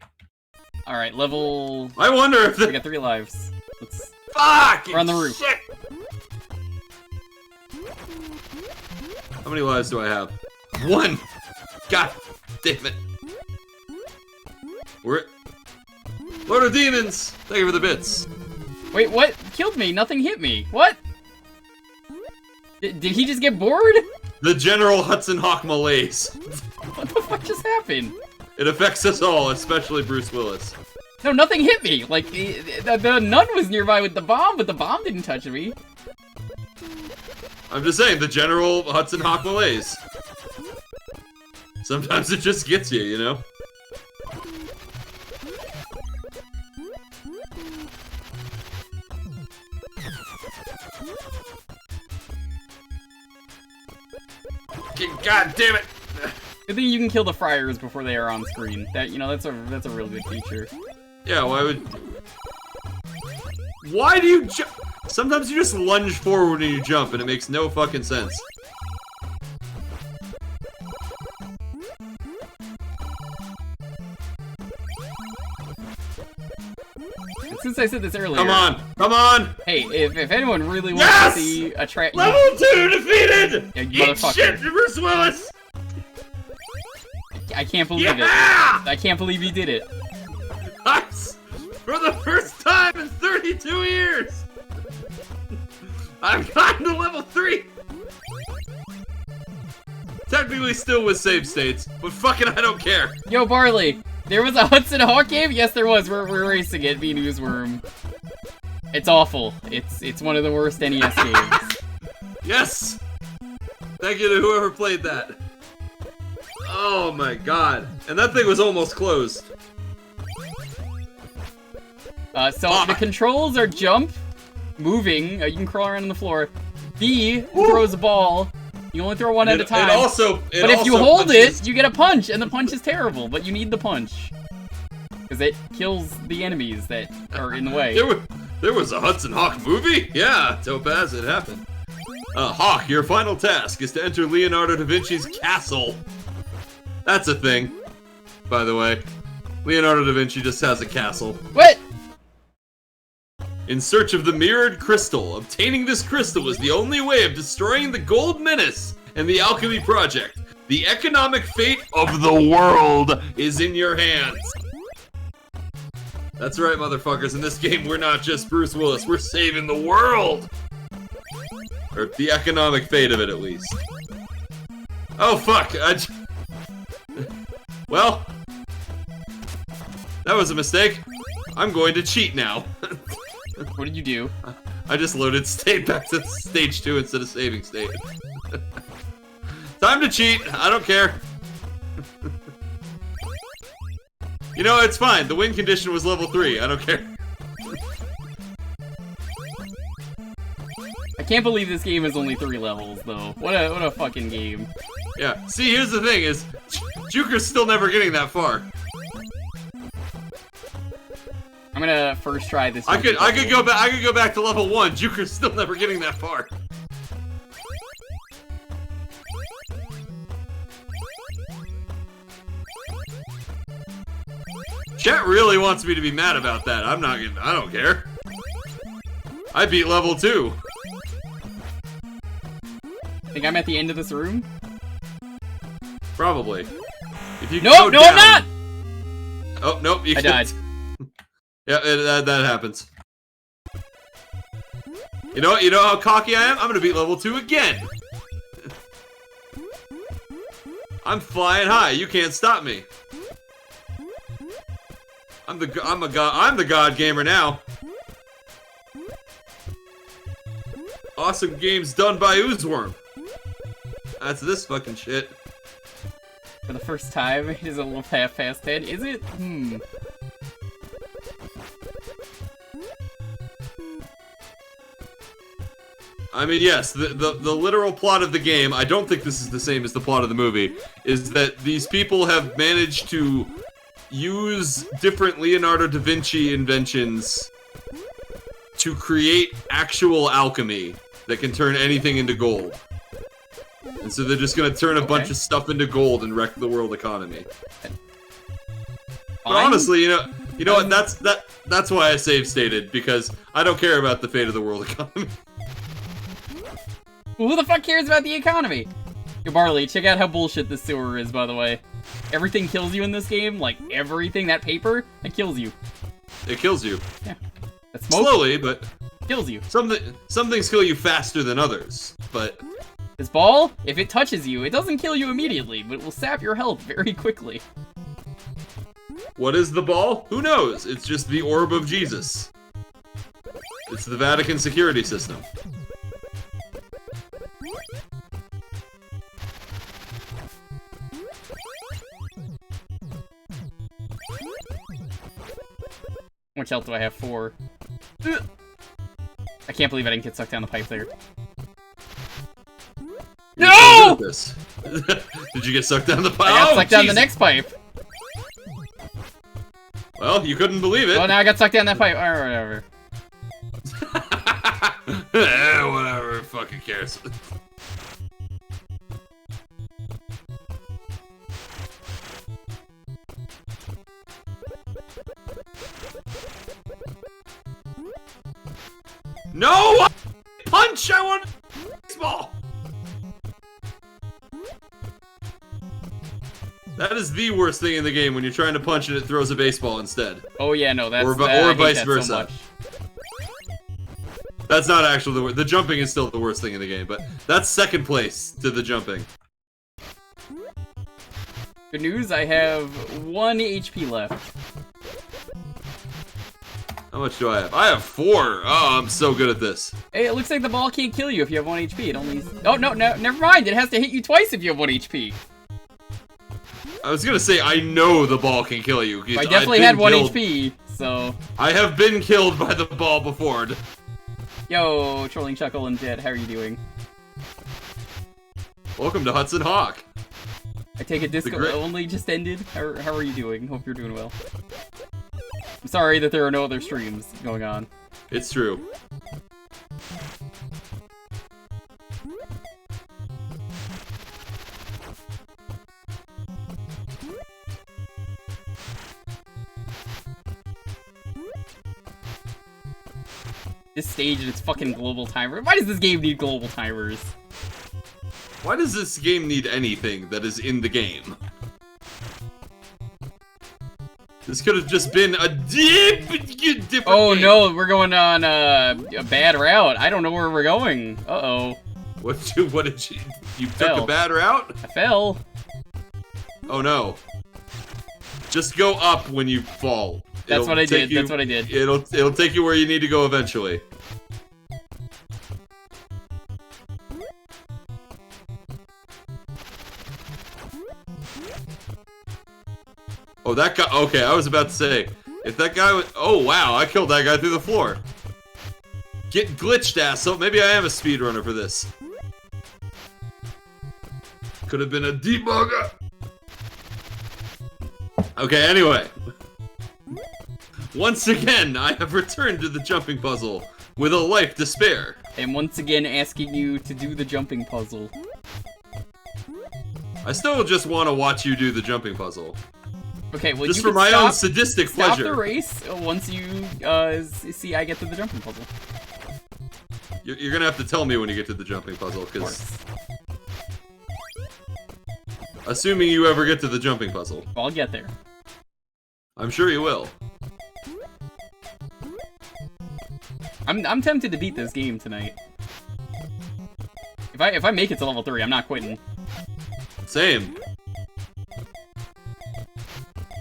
[SPEAKER 2] Alright, level...
[SPEAKER 1] I wonder if
[SPEAKER 2] We got 3 lives. Let's...
[SPEAKER 1] Fuck!
[SPEAKER 2] We're on the roof.
[SPEAKER 1] Shit! How many lives do I have? 1! God damn it. We're... Lord of Demons! Thank you for the bits.
[SPEAKER 2] Wait, what? Killed me. Nothing hit me. What? Did he just get bored?
[SPEAKER 1] The General Hudson Hawk malaise.
[SPEAKER 2] What the fuck just happened?
[SPEAKER 1] It affects us all, especially Bruce Willis.
[SPEAKER 2] No, nothing hit me. Like, the nun was nearby with the bomb, but the bomb didn't touch me.
[SPEAKER 1] I'm just saying, the General Hudson Hawk malaise. Sometimes it just gets you, you know? God damn it!
[SPEAKER 2] Good thing you can kill the friars before they are on screen. That, you know, that's a real good feature.
[SPEAKER 1] Yeah, why would... Why do you jump? Sometimes you just lunge forward and you jump, and it makes no fucking sense.
[SPEAKER 2] And since I said this earlier...
[SPEAKER 1] Come on! Come on!
[SPEAKER 2] Hey, if anyone really wants
[SPEAKER 1] Yes!
[SPEAKER 2] to see a track...
[SPEAKER 1] Level 2 defeated!
[SPEAKER 2] Yeah, you
[SPEAKER 1] Eat
[SPEAKER 2] motherfucker.
[SPEAKER 1] shit, Bruce Willis!
[SPEAKER 2] I can't believe
[SPEAKER 1] Yeah!
[SPEAKER 2] it. I can't believe he did it.
[SPEAKER 1] Nice! For the first time in 32 years! I've gotten to level 3! Technically still with save states, but fucking I don't care.
[SPEAKER 2] Yo, Barley, there was a Hudson Hawk game? Yes, there was. We're racing it, being Uzworm. It's awful. It's one of the worst NES games.
[SPEAKER 1] Yes! Thank you to whoever played that. Oh my god. And that thing was almost closed.
[SPEAKER 2] So the controls are jump, moving, you can crawl around on the floor. B throws a ball. You only throw one at a time.
[SPEAKER 1] But
[SPEAKER 2] if you hold it, you get a punch, and the punch is terrible, but you need the punch. Because it kills the enemies that are in the way.
[SPEAKER 1] There was a Hudson Hawk movie? Yeah, Topaz, it happened. Hawk, your final task is to enter Leonardo da Vinci's castle. That's a thing, by the way. Leonardo da Vinci just has a castle.
[SPEAKER 2] What?
[SPEAKER 1] In search of the mirrored crystal. Obtaining this crystal is the only way of destroying the Gold Menace and the Alchemy Project. The economic fate of the world is in your hands. That's right, motherfuckers. In this game, we're not just Bruce Willis. We're saving the world. Or the economic fate of it, at least. Oh, fuck. Well, that was a mistake. I'm going to cheat now.
[SPEAKER 2] What did you do?
[SPEAKER 1] I just loaded state back to stage 2 instead of saving state. Time to cheat. I don't care. You know, it's fine. The win condition was level 3. I don't care.
[SPEAKER 2] I can't believe this game is only 3 levels, though. What a fucking game.
[SPEAKER 1] Yeah. See, here's the thing: is Jewker's still never getting that far.
[SPEAKER 2] I'm gonna first try this.
[SPEAKER 1] I could go back to level 1. Jewker's still never getting that far. Chat really wants me to be mad about that. I'm not gonna. I don't care. I beat level 2.
[SPEAKER 2] Think I'm at the end of this room?
[SPEAKER 1] Probably. If you
[SPEAKER 2] No,
[SPEAKER 1] go
[SPEAKER 2] no,
[SPEAKER 1] down...
[SPEAKER 2] I'm not!
[SPEAKER 1] Oh, nope, you
[SPEAKER 2] I died.
[SPEAKER 1] Yeah, that happens. You know how cocky I am? I'm gonna beat level 2 again! I'm flying high, you can't stop me. I'm the god gamer now. Awesome games done by Uzworm. That's this fucking shit.
[SPEAKER 2] For the first time, it is a little past 10. Is it?
[SPEAKER 1] I mean, yes, the literal plot of the game, I don't think this is the same as the plot of the movie, is that these people have managed to use different Leonardo da Vinci inventions to create actual alchemy that can turn anything into gold. And so they're just gonna turn a bunch of stuff into gold and wreck the world economy. But honestly, you know what? That's why I save stated, because I don't care about the fate of the world economy.
[SPEAKER 2] Well, who the fuck cares about the economy? Yo, Barley, check out how bullshit this sewer is, by the way. Everything kills you in this game, like everything, that paper, it kills you.
[SPEAKER 1] It kills you.
[SPEAKER 2] Yeah. That smoke
[SPEAKER 1] slowly, but
[SPEAKER 2] kills you.
[SPEAKER 1] Some things kill you faster than others, but...
[SPEAKER 2] This ball, if it touches you, it doesn't kill you immediately, but it will sap your health very quickly.
[SPEAKER 1] What is the ball? Who knows? It's just the orb of Jesus. It's the Vatican security system.
[SPEAKER 2] How much health do I have? 4. I can't believe I didn't get sucked down the pipe there.
[SPEAKER 1] You're
[SPEAKER 2] No!
[SPEAKER 1] so good at this. Did you get sucked down the pipe?
[SPEAKER 2] I got sucked down the next pipe.
[SPEAKER 1] Well, you couldn't believe it.
[SPEAKER 2] Well, now I got sucked down that pipe. Alright, whatever.
[SPEAKER 1] Whatever, fucking cares. No! Punch! I want baseball! That is the worst thing in the game when you're trying to punch and it throws a baseball instead.
[SPEAKER 2] Oh yeah, no, that's
[SPEAKER 1] or vice versa.
[SPEAKER 2] So
[SPEAKER 1] that's not actually the worst. The jumping is still the worst thing in the game, but that's second place to the jumping.
[SPEAKER 2] Good news, I have 1 HP left.
[SPEAKER 1] How much do I have? I have 4! Oh, I'm so good at this.
[SPEAKER 2] Hey, it looks like the ball can't kill you if you have 1 HP. It only... Oh, no, never mind. It has to hit you twice if you have 1 HP.
[SPEAKER 1] I was gonna say, I know the ball can kill you.
[SPEAKER 2] I definitely had 1 HP, so...
[SPEAKER 1] I have been killed by the ball before.
[SPEAKER 2] Yo, Trolling Chuckle and Jet, how are you doing?
[SPEAKER 1] Welcome to Hudson Hawk.
[SPEAKER 2] I take it Disco only just ended. How are you doing? Hope you're doing well. I'm sorry that there are no other streams going on.
[SPEAKER 1] It's true.
[SPEAKER 2] This stage and its fucking global timer. Why does this game need global timers?
[SPEAKER 1] Why does this game need anything that is in the game? This could have just been a different
[SPEAKER 2] Oh
[SPEAKER 1] game.
[SPEAKER 2] no, we're going on a bad route. I don't know where we're going. Uh-oh.
[SPEAKER 1] What did you took a bad route?
[SPEAKER 2] I fell.
[SPEAKER 1] Oh no. Just go up when you fall.
[SPEAKER 2] That's what I did. That's what I did.
[SPEAKER 1] It'll take you where you need to go eventually. Oh, that guy. Okay, I was about to say, if that guy was. Oh wow, I killed that guy through the floor. Get glitched, asshole. Maybe I am a speedrunner for this. Could have been a debugger. Okay, anyway. Once again, I have returned to the jumping puzzle with a life to spare.
[SPEAKER 2] And once again asking you to do the jumping puzzle.
[SPEAKER 1] I still just want to watch you do the jumping puzzle.
[SPEAKER 2] Okay, well,
[SPEAKER 1] just
[SPEAKER 2] you
[SPEAKER 1] for my own sadistic pleasure.
[SPEAKER 2] Stop the race once you see I get to the jumping puzzle.
[SPEAKER 1] You're gonna have to tell me when you get to the jumping puzzle,
[SPEAKER 2] Of
[SPEAKER 1] because
[SPEAKER 2] course.
[SPEAKER 1] assuming you ever get to the jumping puzzle,
[SPEAKER 2] I'll get there.
[SPEAKER 1] I'm sure you will.
[SPEAKER 2] I'm tempted to beat this game tonight. If I make it to level 3, I'm not quitting.
[SPEAKER 1] Same.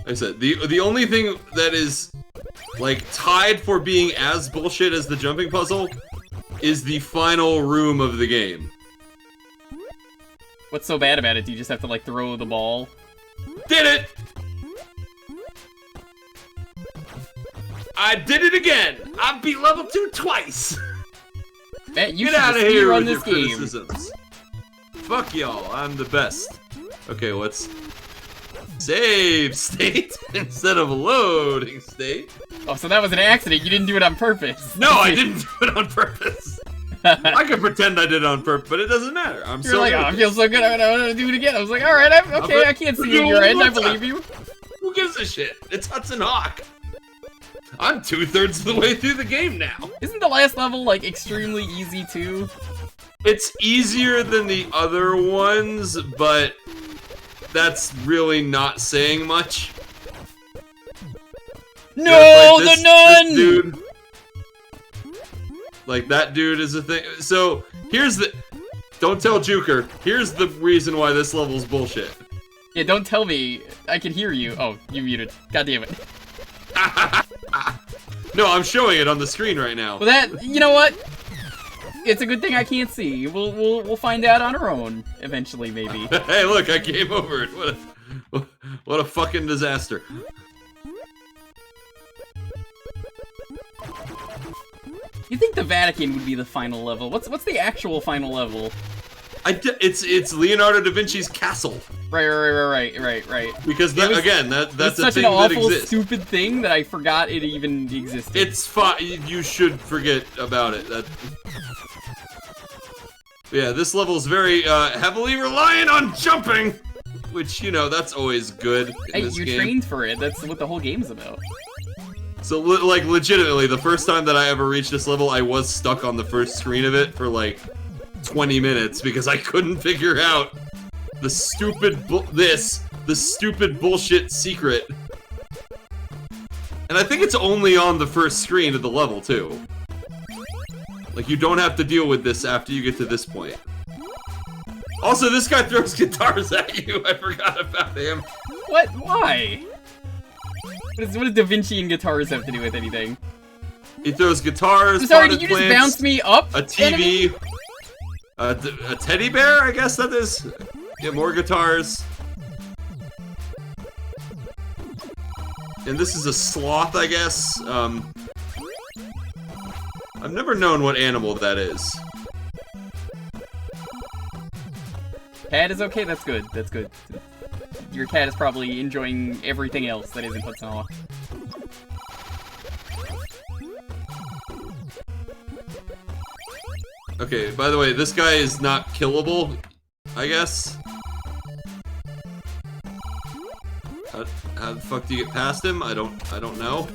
[SPEAKER 1] Like I said, the only thing that is like tied for being as bullshit as the jumping puzzle is the final room of the game.
[SPEAKER 2] What's so bad about it? Do you just have to like throw the ball?
[SPEAKER 1] Did it! I did it again! I beat level 2 twice!
[SPEAKER 2] Man, you
[SPEAKER 1] Get
[SPEAKER 2] should
[SPEAKER 1] out of
[SPEAKER 2] just
[SPEAKER 1] here
[SPEAKER 2] run
[SPEAKER 1] with
[SPEAKER 2] this
[SPEAKER 1] your
[SPEAKER 2] game.
[SPEAKER 1] criticisms. Fuck y'all, I'm the best. Okay, what's... Save state instead of loading state.
[SPEAKER 2] Oh, so that was an accident. You didn't do it on purpose.
[SPEAKER 1] No, I didn't do it on purpose. I could pretend I did it on purpose, but it doesn't matter.
[SPEAKER 2] You're like, oh, I feel so good, I'm gonna do it again. I was like, alright, okay, I can't see in your end, I believe you.
[SPEAKER 1] Who gives a shit? It's Hudson Hawk. I'm 2/3 of the way through the game now.
[SPEAKER 2] Isn't the last level, like, extremely easy, too?
[SPEAKER 1] It's easier than the other ones, but that's really not saying much.
[SPEAKER 2] No, the nun!
[SPEAKER 1] This dude. Like, that dude is a thing. So, here's the... Don't tell Jewker. Here's the reason why this level's bullshit.
[SPEAKER 2] Yeah, don't tell me. I can hear you. Oh, you muted. God damn it.
[SPEAKER 1] No, I'm showing it on the screen right now.
[SPEAKER 2] Well, that... You know what? It's a good thing I can't see. We'll find out on our own eventually, maybe.
[SPEAKER 1] Hey, look, I came over it. What a fucking disaster.
[SPEAKER 2] You think the Vatican would be the final level? What's the actual final level?
[SPEAKER 1] It's Leonardo da Vinci's castle.
[SPEAKER 2] Right.
[SPEAKER 1] Because that, again, that's a
[SPEAKER 2] such
[SPEAKER 1] thing
[SPEAKER 2] an
[SPEAKER 1] that
[SPEAKER 2] awful,
[SPEAKER 1] exists.
[SPEAKER 2] stupid thing that I forgot it even existed.
[SPEAKER 1] It's fine. You should forget about it. Yeah, this level is very heavily reliant on jumping, which, you know, that's always good in
[SPEAKER 2] Hey,
[SPEAKER 1] this
[SPEAKER 2] you
[SPEAKER 1] game.
[SPEAKER 2] trained for it. That's what the whole game's about.
[SPEAKER 1] So, like, legitimately, the first time that I ever reached this level, I was stuck on the first screen of it for, like, 20 minutes because I couldn't figure out the stupid bullshit secret. And I think it's only on the first screen of the level, too. Like, you don't have to deal with this after you get to this point. Also, this guy throws guitars at you. I forgot about him.
[SPEAKER 2] What? Why? What does Da Vinci and guitars have to do with anything?
[SPEAKER 1] He throws guitars,
[SPEAKER 2] I'm sorry,
[SPEAKER 1] potted
[SPEAKER 2] did you just
[SPEAKER 1] plants,
[SPEAKER 2] bounce me up?
[SPEAKER 1] a TV, a teddy bear, I guess that is. Yeah, more guitars. And this is a sloth, I guess. I've never known what animal that is.
[SPEAKER 2] Cat is okay? That's good. That's good. Your cat is probably enjoying everything else that isn't Hudson Hawk.
[SPEAKER 1] Okay, by the way, this guy is not killable, I guess. How the fuck do you get past him? I don't know.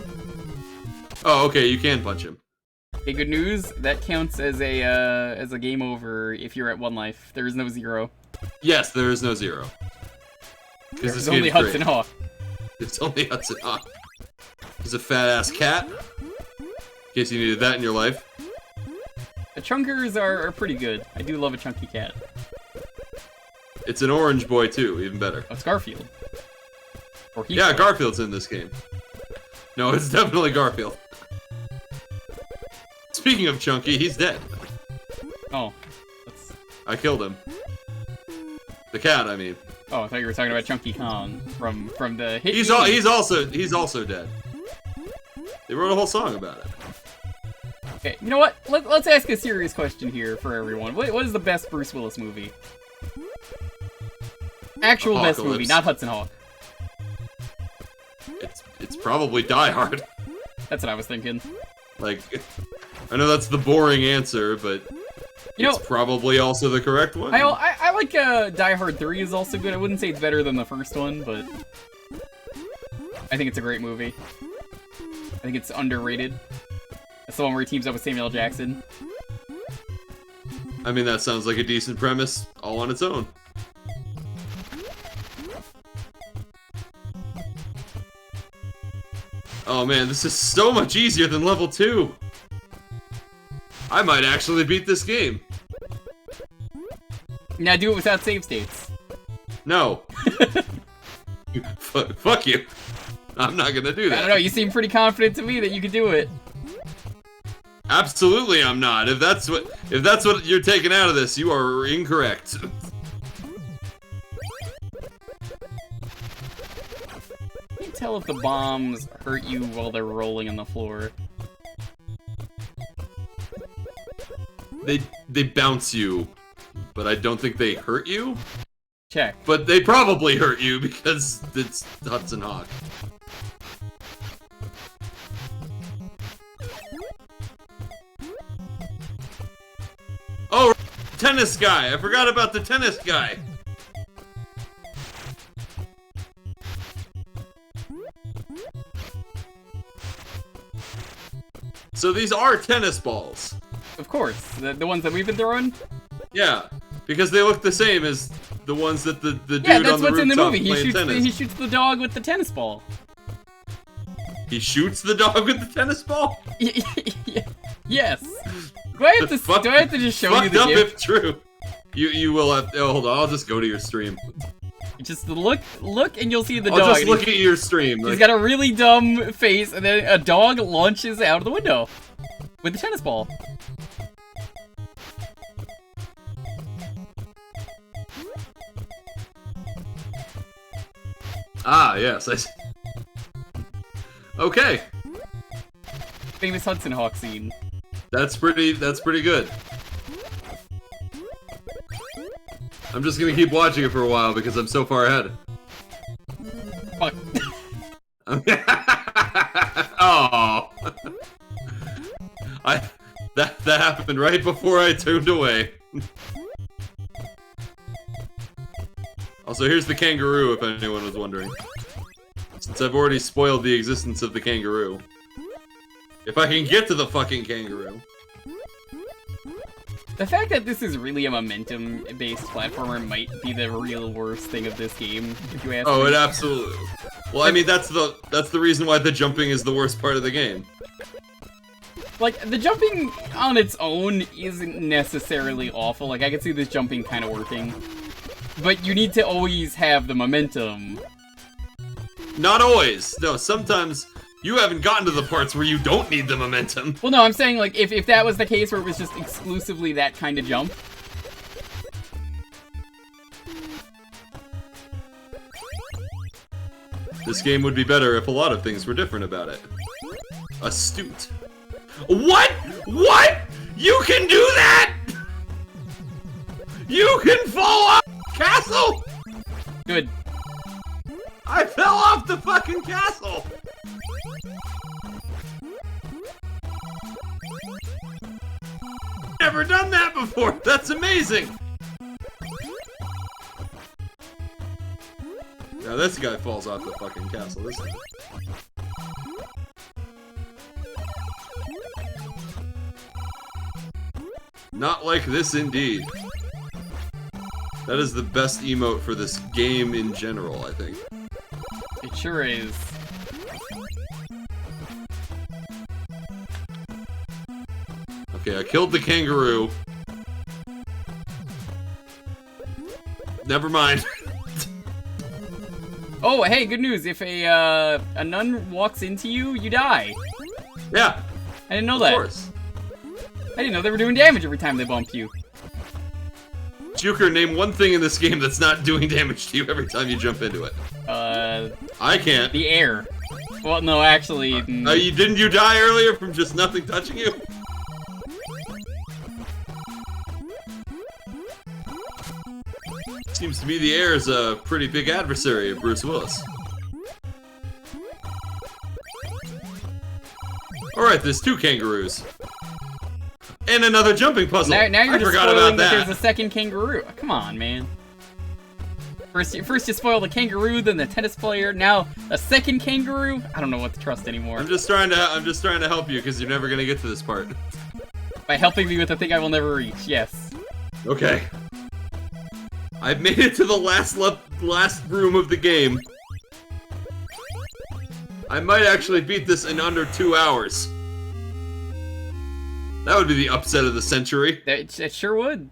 [SPEAKER 1] Oh, okay, you can punch him.
[SPEAKER 2] Hey, good news. That counts as a game over if you're at 1 life. There is no 0.
[SPEAKER 1] Yes, there is no 0.
[SPEAKER 2] There's only Hudson Hawk.
[SPEAKER 1] It's only Hudson Hawk. There's a fat-ass cat. In case you needed that in your life.
[SPEAKER 2] The chunkers are pretty good. I do love a chunky cat.
[SPEAKER 1] It's an orange boy, too. Even better.
[SPEAKER 2] Oh, it's Garfield. Or he's
[SPEAKER 1] Yeah, Garfield's in this game. No, it's definitely Garfield. Speaking of Chunky, he's dead.
[SPEAKER 2] Oh. That's...
[SPEAKER 1] I killed him. The cat, I mean.
[SPEAKER 2] Oh, I thought you were talking about Chunky Kong from the hit.
[SPEAKER 1] He's also dead. They wrote a whole song about it.
[SPEAKER 2] Okay, you know what? Let's ask a serious question here for everyone. What is the best Bruce Willis movie? Actual best movie, not Hudson Hawk.
[SPEAKER 1] It's probably Die Hard.
[SPEAKER 2] That's what I was thinking.
[SPEAKER 1] Like, I know that's the boring answer, but it's probably also the correct one.
[SPEAKER 2] I like Die Hard 3 is also good. I wouldn't say it's better than the first one, but I think it's a great movie. I think it's underrated. That's the one where he teams up with Samuel L. Jackson.
[SPEAKER 1] I mean, that sounds like a decent premise all on its own. Oh man, this is so much easier than level 2. I might actually beat this game.
[SPEAKER 2] Now do it without save states.
[SPEAKER 1] No. Fuck you. I'm not gonna do that.
[SPEAKER 2] I don't know, you seem pretty confident to me that you could do it.
[SPEAKER 1] Absolutely I'm not. If that's what you're taking out of this, you are incorrect.
[SPEAKER 2] You can tell if the bombs hurt you while they're rolling on the floor.
[SPEAKER 1] They bounce you, but I don't think they hurt you.
[SPEAKER 2] Check.
[SPEAKER 1] But they probably hurt you because it's Hudson Hawk. Oh, tennis guy! I forgot about the tennis guy! So these are tennis balls.
[SPEAKER 2] Of course, the ones that we've been throwing?
[SPEAKER 1] Yeah, because they look the same as the ones that the dude
[SPEAKER 2] Yeah,
[SPEAKER 1] on
[SPEAKER 2] that's
[SPEAKER 1] the
[SPEAKER 2] what's in the
[SPEAKER 1] rooftop
[SPEAKER 2] movie.
[SPEAKER 1] playing tennis.
[SPEAKER 2] He shoots the dog with the tennis ball.
[SPEAKER 1] He shoots the dog with the tennis ball?
[SPEAKER 2] Yes. Do I have to just show you the
[SPEAKER 1] Fucked up
[SPEAKER 2] gift?
[SPEAKER 1] if true. You will have. Oh, hold on. I'll just go to your stream.
[SPEAKER 2] Just look, and you'll see the
[SPEAKER 1] I'll
[SPEAKER 2] dog.
[SPEAKER 1] just look at your stream.
[SPEAKER 2] He's
[SPEAKER 1] Like,
[SPEAKER 2] got a really dumb face, and then a dog launches out of the window with the tennis ball.
[SPEAKER 1] ah, yes. I see. Okay,
[SPEAKER 2] Famous Hudson Hawk scene.
[SPEAKER 1] that's pretty good. I'm just gonna keep watching it for a while because I'm so far ahead.
[SPEAKER 2] Fuck.
[SPEAKER 1] Oh, that happened right before I tuned away. Also, here's the kangaroo, if anyone was wondering. Since I've already spoiled the existence of the kangaroo. If I can get to the fucking kangaroo.
[SPEAKER 2] The fact that this is really a momentum-based platformer might be the real worst thing of this game, if you ask me.
[SPEAKER 1] Oh, it absolutely. Well, I mean, that's the reason why the jumping is the worst part of the game.
[SPEAKER 2] Like, the jumping on its own isn't necessarily awful. Like, I can see this jumping kind of working. But you need to always have the momentum.
[SPEAKER 1] Not always. No, sometimes you haven't gotten to the parts where you don't need the momentum.
[SPEAKER 2] Well, no, I'm saying, like, if that was the case where it was just exclusively that kind of jump.
[SPEAKER 1] This game would be better if a lot of things were different about it. Astute. What? What? You can do that? You can fall off the castle?
[SPEAKER 2] Good.
[SPEAKER 1] I fell off the fucking castle! Never done that before! That's amazing! Now this guy falls off the fucking castle this time. Not like this indeed. That is the best emote for this game in general, I think.
[SPEAKER 2] It sure is.
[SPEAKER 1] Okay, I killed the kangaroo. Never mind.
[SPEAKER 2] Oh, hey, good news. If a nun walks into you, you die.
[SPEAKER 1] Yeah,
[SPEAKER 2] I didn't know
[SPEAKER 1] of
[SPEAKER 2] that.
[SPEAKER 1] course.
[SPEAKER 2] I didn't know they were doing damage every time they bumped you.
[SPEAKER 1] Jewker, name one thing in this game that's not doing damage to you every time you jump into it.
[SPEAKER 2] I
[SPEAKER 1] can't.
[SPEAKER 2] The air. Well, no, actually...
[SPEAKER 1] Didn't you die earlier from just nothing touching you? Seems to me the air is a pretty big adversary of Bruce Willis. Alright, there's 2 kangaroos. And another jumping puzzle.
[SPEAKER 2] Now you're
[SPEAKER 1] I
[SPEAKER 2] just
[SPEAKER 1] forgot
[SPEAKER 2] spoiling
[SPEAKER 1] about
[SPEAKER 2] that
[SPEAKER 1] that.
[SPEAKER 2] there's a second kangaroo. Come on, man. First you spoil the kangaroo, then the tennis player. Now a second kangaroo. I don't know what to trust anymore.
[SPEAKER 1] I'm just trying to help you because you're never gonna get to this part.
[SPEAKER 2] By helping me with the thing I will never reach. Yes.
[SPEAKER 1] Okay. I've made it to the last room of the game. I might actually beat this in under 2 hours. That would be the upset of the century.
[SPEAKER 2] It sure would.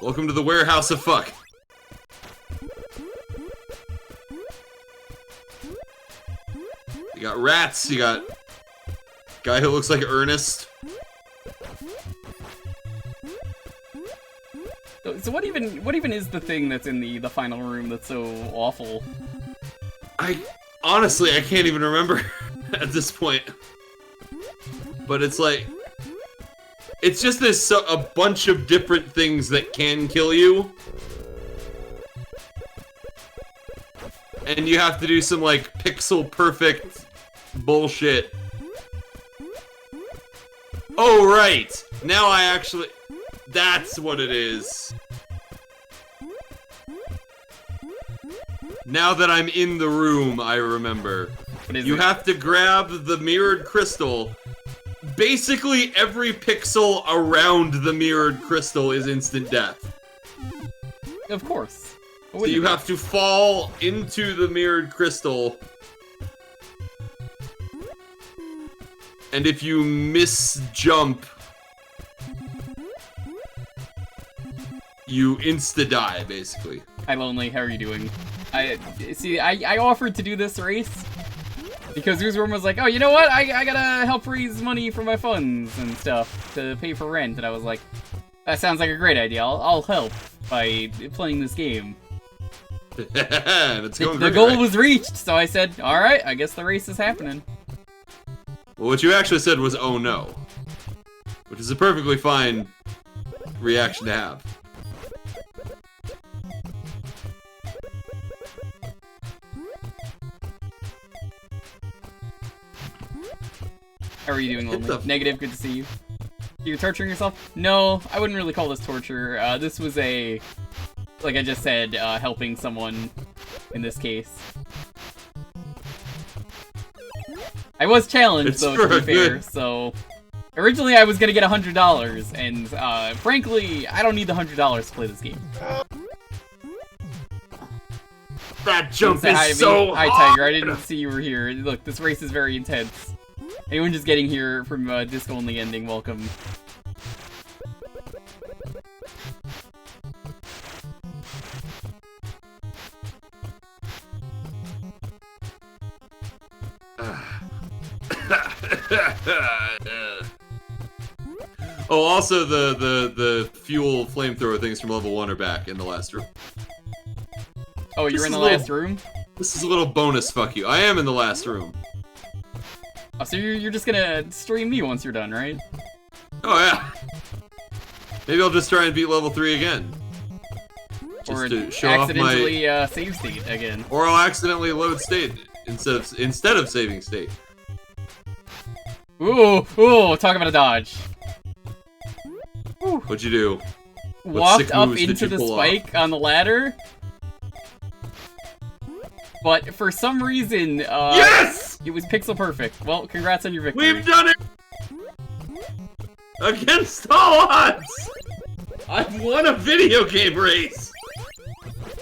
[SPEAKER 1] Welcome to the warehouse of fuck. You got rats, you got guy who looks like Ernest.
[SPEAKER 2] So what even is the thing that's in the final room that's so awful?
[SPEAKER 1] Honestly, I can't even remember at this point. But it's like, it's just a bunch of different things that can kill you. And you have to do some like pixel perfect bullshit. Oh right! Now I actually... That's what it is. Now that I'm in the room, I remember. You have to grab the mirrored crystal. Basically, every pixel around the mirrored crystal is instant death.
[SPEAKER 2] Of course.
[SPEAKER 1] So you have to fall into the mirrored crystal. And if you misjump, you insta-die, basically.
[SPEAKER 2] Hi, Lonely. How are you doing? I offered to do this race because Uzworm was like, oh, you know what? I gotta help raise money for my funds and stuff to pay for rent. And I was like, that sounds like a great idea. I'll help by playing this game. The goal was reached, so I said, all right, I guess the race is happening.
[SPEAKER 1] Well, what you actually said was, oh no. Which is a perfectly fine reaction to have.
[SPEAKER 2] How are you doing, Lonely? Negative, good to see you. You're torturing yourself? No, I wouldn't really call this torture. This was a, like I just said, helping someone in this case. I was challenged, though, to be fair, so... Originally, I was gonna get $100, and, frankly, I don't need the $100 to play this game.
[SPEAKER 1] That jump is so hard!
[SPEAKER 2] Hi, Tiger, I didn't see you were here. Look, this race is very intense. Anyone just getting here from disc-only ending, welcome.
[SPEAKER 1] Oh, also the fuel flamethrower things from level 1 are back in the last room.
[SPEAKER 2] Oh, you're in the last room?
[SPEAKER 1] This is a little bonus fuck you. I am in the last room.
[SPEAKER 2] Oh, so you're just gonna stream me once you're done, right?
[SPEAKER 1] Oh, yeah. Maybe I'll just try and beat level 3 again. Just to show off my...
[SPEAKER 2] accidentally save state again.
[SPEAKER 1] Or I'll accidentally load state instead of saving state.
[SPEAKER 2] Ooh, talk about a dodge.
[SPEAKER 1] What'd you do?
[SPEAKER 2] Walked up into the spike on the ladder. But for some reason,
[SPEAKER 1] yes!
[SPEAKER 2] It was pixel perfect. Well, congrats on your victory.
[SPEAKER 1] We've done it! Against all odds! I've won a video game race!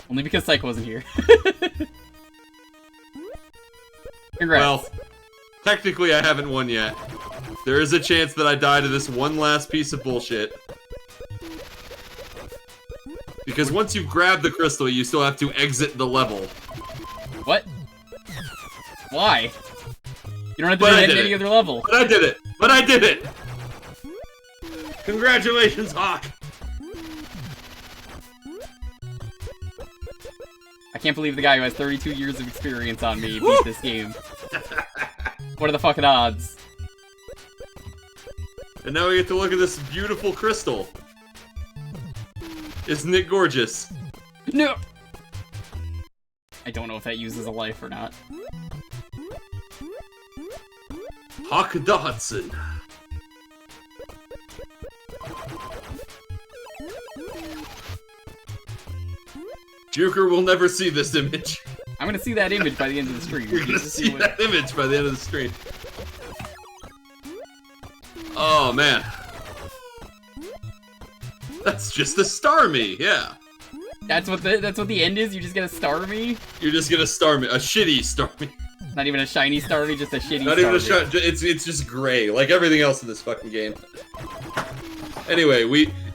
[SPEAKER 2] Only because Psycho wasn't here. Congrats.
[SPEAKER 1] Well, technically I haven't won yet. There is a chance that I die to this one last piece of bullshit. Because once you grab the crystal, you still have to exit the level.
[SPEAKER 2] What? Why? You don't have to do it at any other level.
[SPEAKER 1] But I did it! But I did it! Congratulations, Hawk!
[SPEAKER 2] I can't believe the guy who has 32 years of experience on me beat this game. What are the fucking odds?
[SPEAKER 1] And now we get to look at this beautiful crystal. Isn't it gorgeous?
[SPEAKER 2] No! I don't know if that uses a life or not.
[SPEAKER 1] Hawk the Hudson. Jewker will never see this image.
[SPEAKER 2] I'm gonna see that image by the end of the stream.
[SPEAKER 1] You're gonna see that image by the end of the stream. Oh, man. That's just a star me, yeah.
[SPEAKER 2] That's what the end is? You just get a star me?
[SPEAKER 1] You're just gonna star me. A shitty star me.
[SPEAKER 2] Not even a shiny star me, just a shitty
[SPEAKER 1] Not
[SPEAKER 2] star
[SPEAKER 1] even a shot. It's just gray, like everything else in this fucking game. Anyway,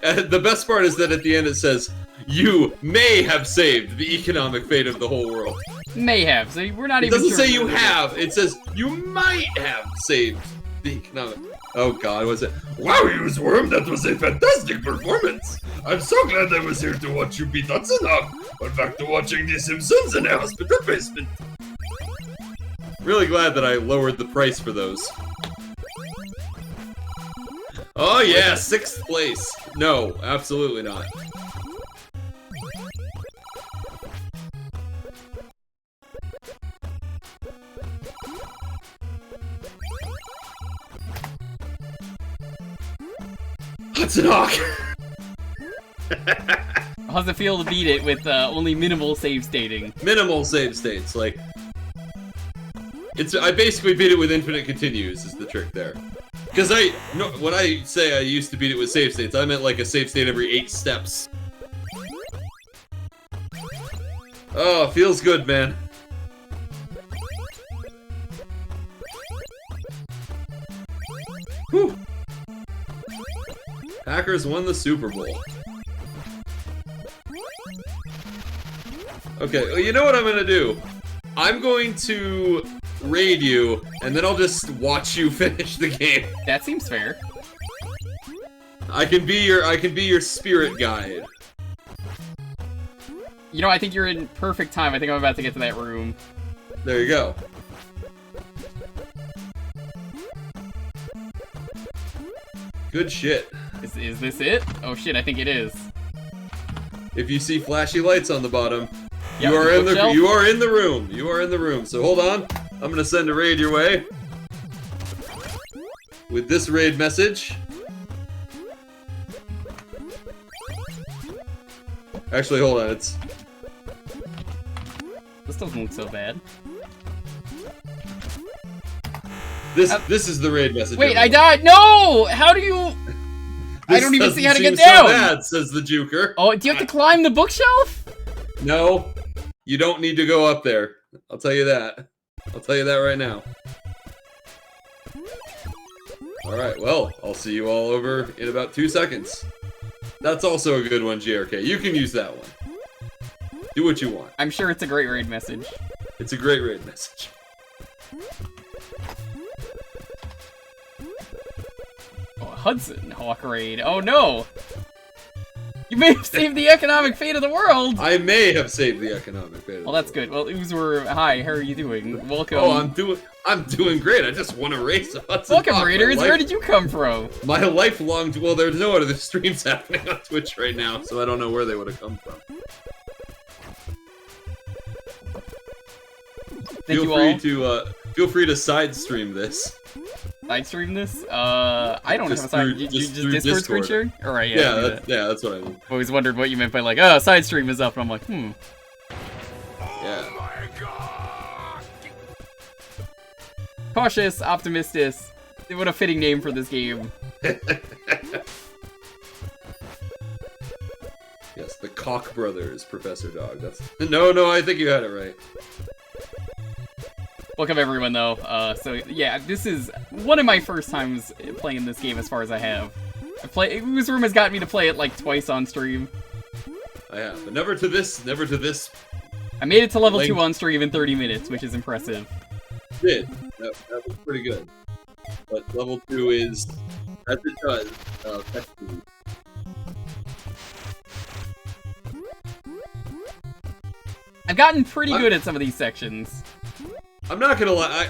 [SPEAKER 1] the best part is that at the end it says, "You may have saved the economic fate of the whole world."
[SPEAKER 2] May have. So we're not
[SPEAKER 1] It
[SPEAKER 2] even.
[SPEAKER 1] doesn't
[SPEAKER 2] sure
[SPEAKER 1] say you have. It says you might have saved the economic. Oh God, was it? Wow, Uzworm, that was a fantastic performance. I'm so glad I was here to watch you beat Hudson Hawk. But back to watching The Simpsons in a hospital basement. Really glad that I lowered the price for those. Oh yeah, 6th place. No, absolutely not. Hudson Hawk!
[SPEAKER 2] How's it feel to beat it with only minimal save stating?
[SPEAKER 1] Minimal save states, like... I basically beat it with infinite continues, is the trick there. Because when I say I used to beat it with save states, I meant like a save state every 8 steps. Oh, feels good, man. Whew. Packers won the Super Bowl. Okay, well, you know what I'm gonna do? I'm going to raid you, and then I'll just watch you finish the game.
[SPEAKER 2] That seems fair.
[SPEAKER 1] I can be your spirit guide.
[SPEAKER 2] You know, I think you're in perfect time. I think I'm about to get to that room.
[SPEAKER 1] There you go. Good shit.
[SPEAKER 2] Is this it? Oh shit, I think it is.
[SPEAKER 1] If you see flashy lights on the bottom,
[SPEAKER 2] Yeah,
[SPEAKER 1] you are in
[SPEAKER 2] bookshelf?
[SPEAKER 1] you are in the room. You are in the room. So hold on. I'm gonna send a raid your way. With this raid message. Actually, hold on. This
[SPEAKER 2] doesn't look so bad.
[SPEAKER 1] This is the raid message.
[SPEAKER 2] Wait, I died! No! How do you... I don't even see how to get down!
[SPEAKER 1] So bad, says the Jewker.
[SPEAKER 2] Oh, do you have to climb the bookshelf?
[SPEAKER 1] No, you don't need to go up there. I'll tell you that. I'll tell you that right now. Alright, well, I'll see you all over in about 2 seconds. That's also a good one, GRK. You can use that one. Do what you want.
[SPEAKER 2] I'm sure it's a great raid message.
[SPEAKER 1] It's a great raid message.
[SPEAKER 2] Oh, Hudson Hawk raid. Oh no! You may have saved the economic fate of the world!
[SPEAKER 1] I may have saved the economic fate.
[SPEAKER 2] Well, that's good. Well, Uzworm, hi, how are you doing? Welcome.
[SPEAKER 1] Oh, I'm doing great. I just won a race.
[SPEAKER 2] Welcome, Raiders. Where did you come from?
[SPEAKER 1] My lifelong... Well, there's no other streams happening on Twitch right now, so I don't know where they would have come from. Feel free to side stream this.
[SPEAKER 2] Side stream this? I don't have a side. Just Discord screen sharing? Alright, yeah.
[SPEAKER 1] That's what I mean.
[SPEAKER 2] I always wondered what you meant by like, oh, side stream is up, and I'm like,
[SPEAKER 1] Yeah.
[SPEAKER 2] Cautious, optimistic. What a fitting name for this game.
[SPEAKER 1] Yes, the Koch brothers, Professor Dog. That's no, I think you had it right.
[SPEAKER 2] Welcome everyone though. So yeah, this is one of my first times playing this game as far as I have. Uzworm has gotten me to play it like twice on stream.
[SPEAKER 1] I have, but never to this.
[SPEAKER 2] I made it to level 2 on stream in 30 minutes, which is impressive.
[SPEAKER 1] Did. That was pretty good. But level 2 is, as it does, technically.
[SPEAKER 2] I've gotten pretty good at some of these sections.
[SPEAKER 1] I'm not gonna lie,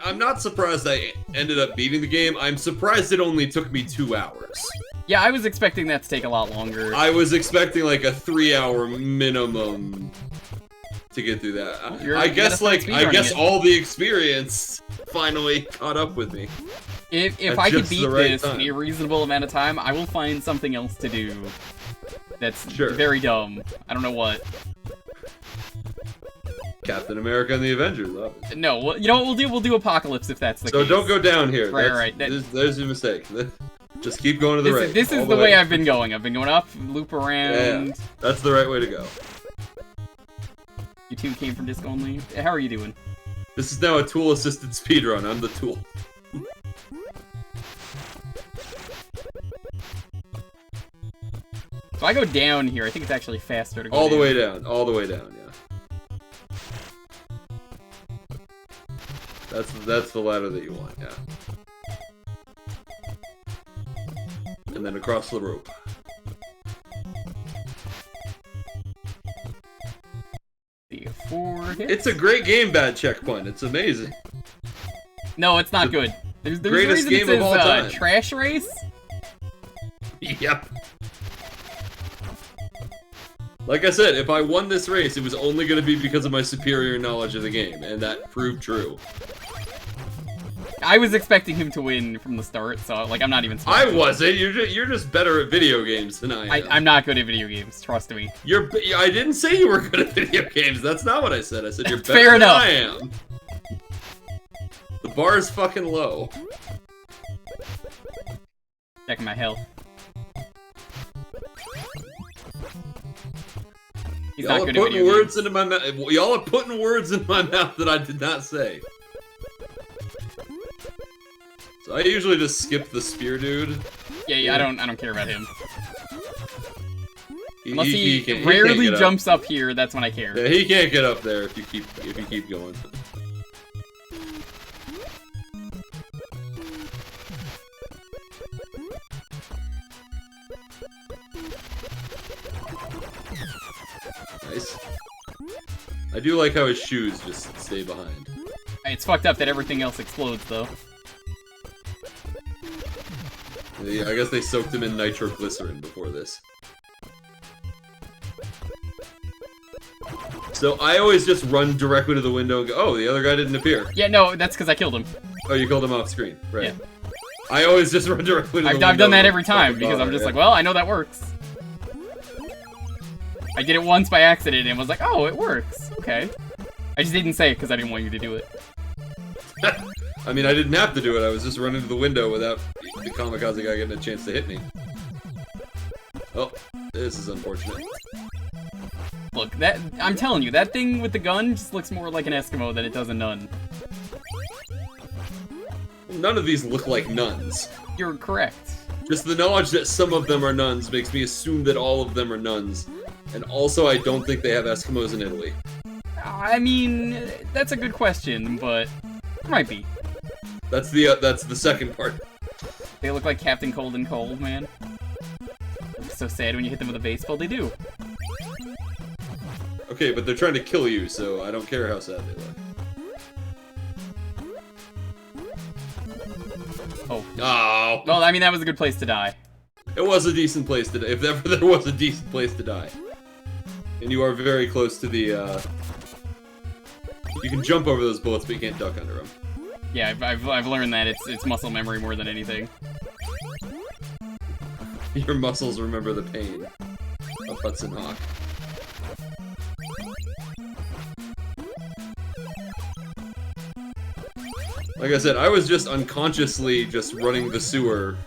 [SPEAKER 1] I'm not surprised I ended up beating the game. I'm surprised it only took me 2 hours.
[SPEAKER 2] Yeah, I was expecting that to take a lot longer.
[SPEAKER 1] I was expecting like a 3-hour minimum to get through that. I guess all the experience finally caught up with me.
[SPEAKER 2] If I could beat this in a reasonable amount of time, I will find something else to do. That's very dumb. I don't know what.
[SPEAKER 1] Captain America and the Avengers, obviously.
[SPEAKER 2] No, well, you know what we'll do? We'll do Apocalypse if that's the case.
[SPEAKER 1] So don't go down here.
[SPEAKER 2] Right.
[SPEAKER 1] There's your mistake. Just keep going to the right.
[SPEAKER 2] This is the way I've been going. I've been going up, loop around.
[SPEAKER 1] Yeah, that's the right way to go.
[SPEAKER 2] You two came from disc only. How are you doing?
[SPEAKER 1] This is now a tool-assisted speedrun. I'm the tool.
[SPEAKER 2] So I go down here. I think it's actually faster to go
[SPEAKER 1] all
[SPEAKER 2] down.
[SPEAKER 1] the way down. All the way down. Yeah. That's the ladder that you want. Yeah. And then across the rope.
[SPEAKER 2] The 4 hits.
[SPEAKER 1] It's a great game, Bad Checkpoint. It's amazing.
[SPEAKER 2] No, it's not good. There's
[SPEAKER 1] greatest
[SPEAKER 2] a reason
[SPEAKER 1] game
[SPEAKER 2] it
[SPEAKER 1] of all time.
[SPEAKER 2] says Trash Race.
[SPEAKER 1] Yep. Like I said, if I won this race, it was only going to be because of my superior knowledge of the game, and that proved true.
[SPEAKER 2] I was expecting him to win from the start, so like I'm not even.
[SPEAKER 1] I wasn't. You're just better at video games than I am.
[SPEAKER 2] I'm not good at video games. Trust me.
[SPEAKER 1] I didn't say you were good at video games. That's not what I said. I said you're better
[SPEAKER 2] Fair
[SPEAKER 1] than
[SPEAKER 2] enough.
[SPEAKER 1] I am. The bar is fucking low.
[SPEAKER 2] Checking my health. He's
[SPEAKER 1] Y'all
[SPEAKER 2] not
[SPEAKER 1] are
[SPEAKER 2] good at
[SPEAKER 1] putting
[SPEAKER 2] video
[SPEAKER 1] words
[SPEAKER 2] games.
[SPEAKER 1] into my mouth. Y'all are putting words in my mouth that I did not say. So I usually just skip the spear dude.
[SPEAKER 2] Yeah, I don't care about him. Unless
[SPEAKER 1] he
[SPEAKER 2] rarely
[SPEAKER 1] can't get
[SPEAKER 2] jumps up here, that's when I care.
[SPEAKER 1] Yeah, he can't get up there if you keep going. Nice. I do like how his shoes just stay behind.
[SPEAKER 2] It's fucked up that everything else explodes, though.
[SPEAKER 1] Yeah, I guess they soaked him in nitroglycerin before this. So I always just run directly to the window and go, oh, the other guy didn't appear.
[SPEAKER 2] Yeah, no, that's because I killed him.
[SPEAKER 1] Oh, you killed him off screen. Right.
[SPEAKER 2] Yeah.
[SPEAKER 1] I always just run directly to the window.
[SPEAKER 2] I've done that every time, because I'm just like, well, I know that works. I did it once by accident and was like, oh, it works. Okay. I just didn't say it because I didn't want you to do it.
[SPEAKER 1] I mean, I didn't have to do it. I was just running to the window without the kamikaze guy getting a chance to hit me. Oh, this is unfortunate.
[SPEAKER 2] Look, I'm telling you, that thing with the gun just looks more like an Eskimo than it does a nun.
[SPEAKER 1] None of these look like nuns.
[SPEAKER 2] You're correct.
[SPEAKER 1] Just the knowledge that some of them are nuns makes me assume that all of them are nuns. And also, I don't think they have Eskimos in Italy.
[SPEAKER 2] I mean, that's a good question, but it might be.
[SPEAKER 1] That's the second part.
[SPEAKER 2] They look like Captain Cold and Cold, man. It's so sad when you hit them with a baseball. They do.
[SPEAKER 1] Okay, but they're trying to kill you, so I don't care how sad they look.
[SPEAKER 2] Oh.
[SPEAKER 1] Oh.
[SPEAKER 2] Well, I mean, that was a good place to die.
[SPEAKER 1] It was a decent place to die, if ever there was a decent place to die. And you are very close to the, You can jump over those bullets, but you can't duck under them.
[SPEAKER 2] Yeah, I've learned that it's muscle memory more than anything.
[SPEAKER 1] Your muscles remember the pain of Hudson Hawk. Like I said, I was just unconsciously just running the sewer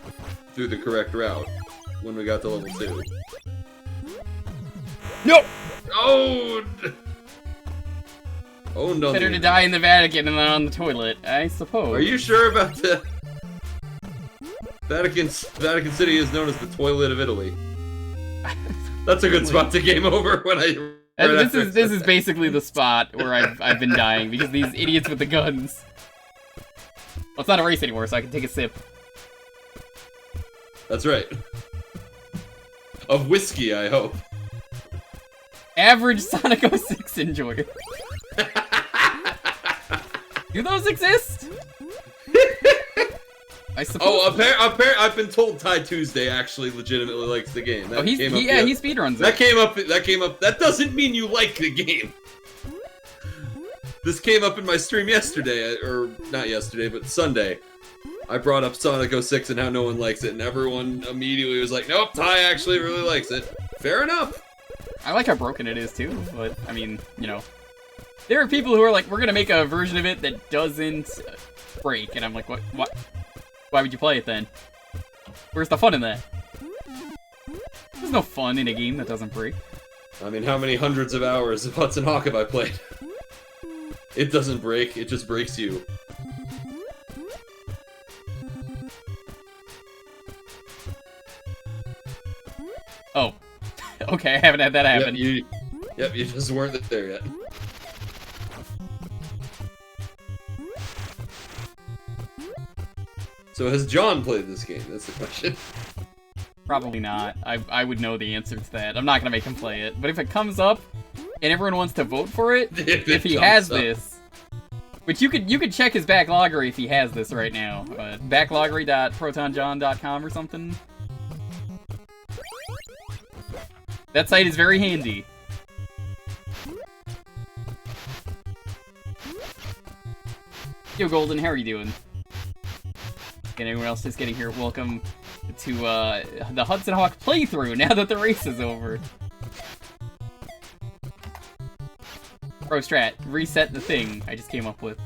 [SPEAKER 1] through the correct route when we got to level 2.
[SPEAKER 2] No!
[SPEAKER 1] Oh! Oh no!
[SPEAKER 2] Better to die in the Vatican than on the toilet, I suppose.
[SPEAKER 1] Are you sure about the Vatican City is known as the toilet of Italy? That's a good spot to game over when I.
[SPEAKER 2] This is basically the spot where I've been dying because these idiots with the guns. Well, it's not a race anymore, so I can take a sip.
[SPEAKER 1] That's right. Of whiskey, I hope.
[SPEAKER 2] Average Sonic 06 enjoyer. Do those exist? I suppose.
[SPEAKER 1] Oh, I've been told Ty Tuesday actually legitimately likes the game. That
[SPEAKER 2] he speedruns it.
[SPEAKER 1] That came up. That doesn't mean you like the game. This came up in my stream yesterday, or not yesterday, but Sunday. I brought up Sonic 06 and how no one likes it, and everyone immediately was like, nope, Ty actually really likes it. Fair enough.
[SPEAKER 2] I like how broken it is, too, but, I mean, you know. There are people who are like, we're gonna make a version of it that doesn't break, and I'm like, what? Why would you play it then? Where's the fun in that? There's no fun in a game that doesn't break.
[SPEAKER 1] I mean, how many hundreds of hours of Hudson Hawk have I played? It doesn't break, it just breaks you.
[SPEAKER 2] Oh. Okay, I haven't had that happen.
[SPEAKER 1] Yep, you just weren't there yet. So has John played this game? That's the question.
[SPEAKER 2] Probably not. I would know the answer to that. I'm not gonna make him play it. But if it comes up and everyone wants to vote for it, if he has this, which you could check his backloggery if he has this right now. Backloggery.protonjohn.com or something. That site is very handy. Yo, Golden, how are you doing? And anyone else just getting here, welcome to the Hudson Hawk playthrough now that the race is over. Bro, Strat, reset the thing I just came up with.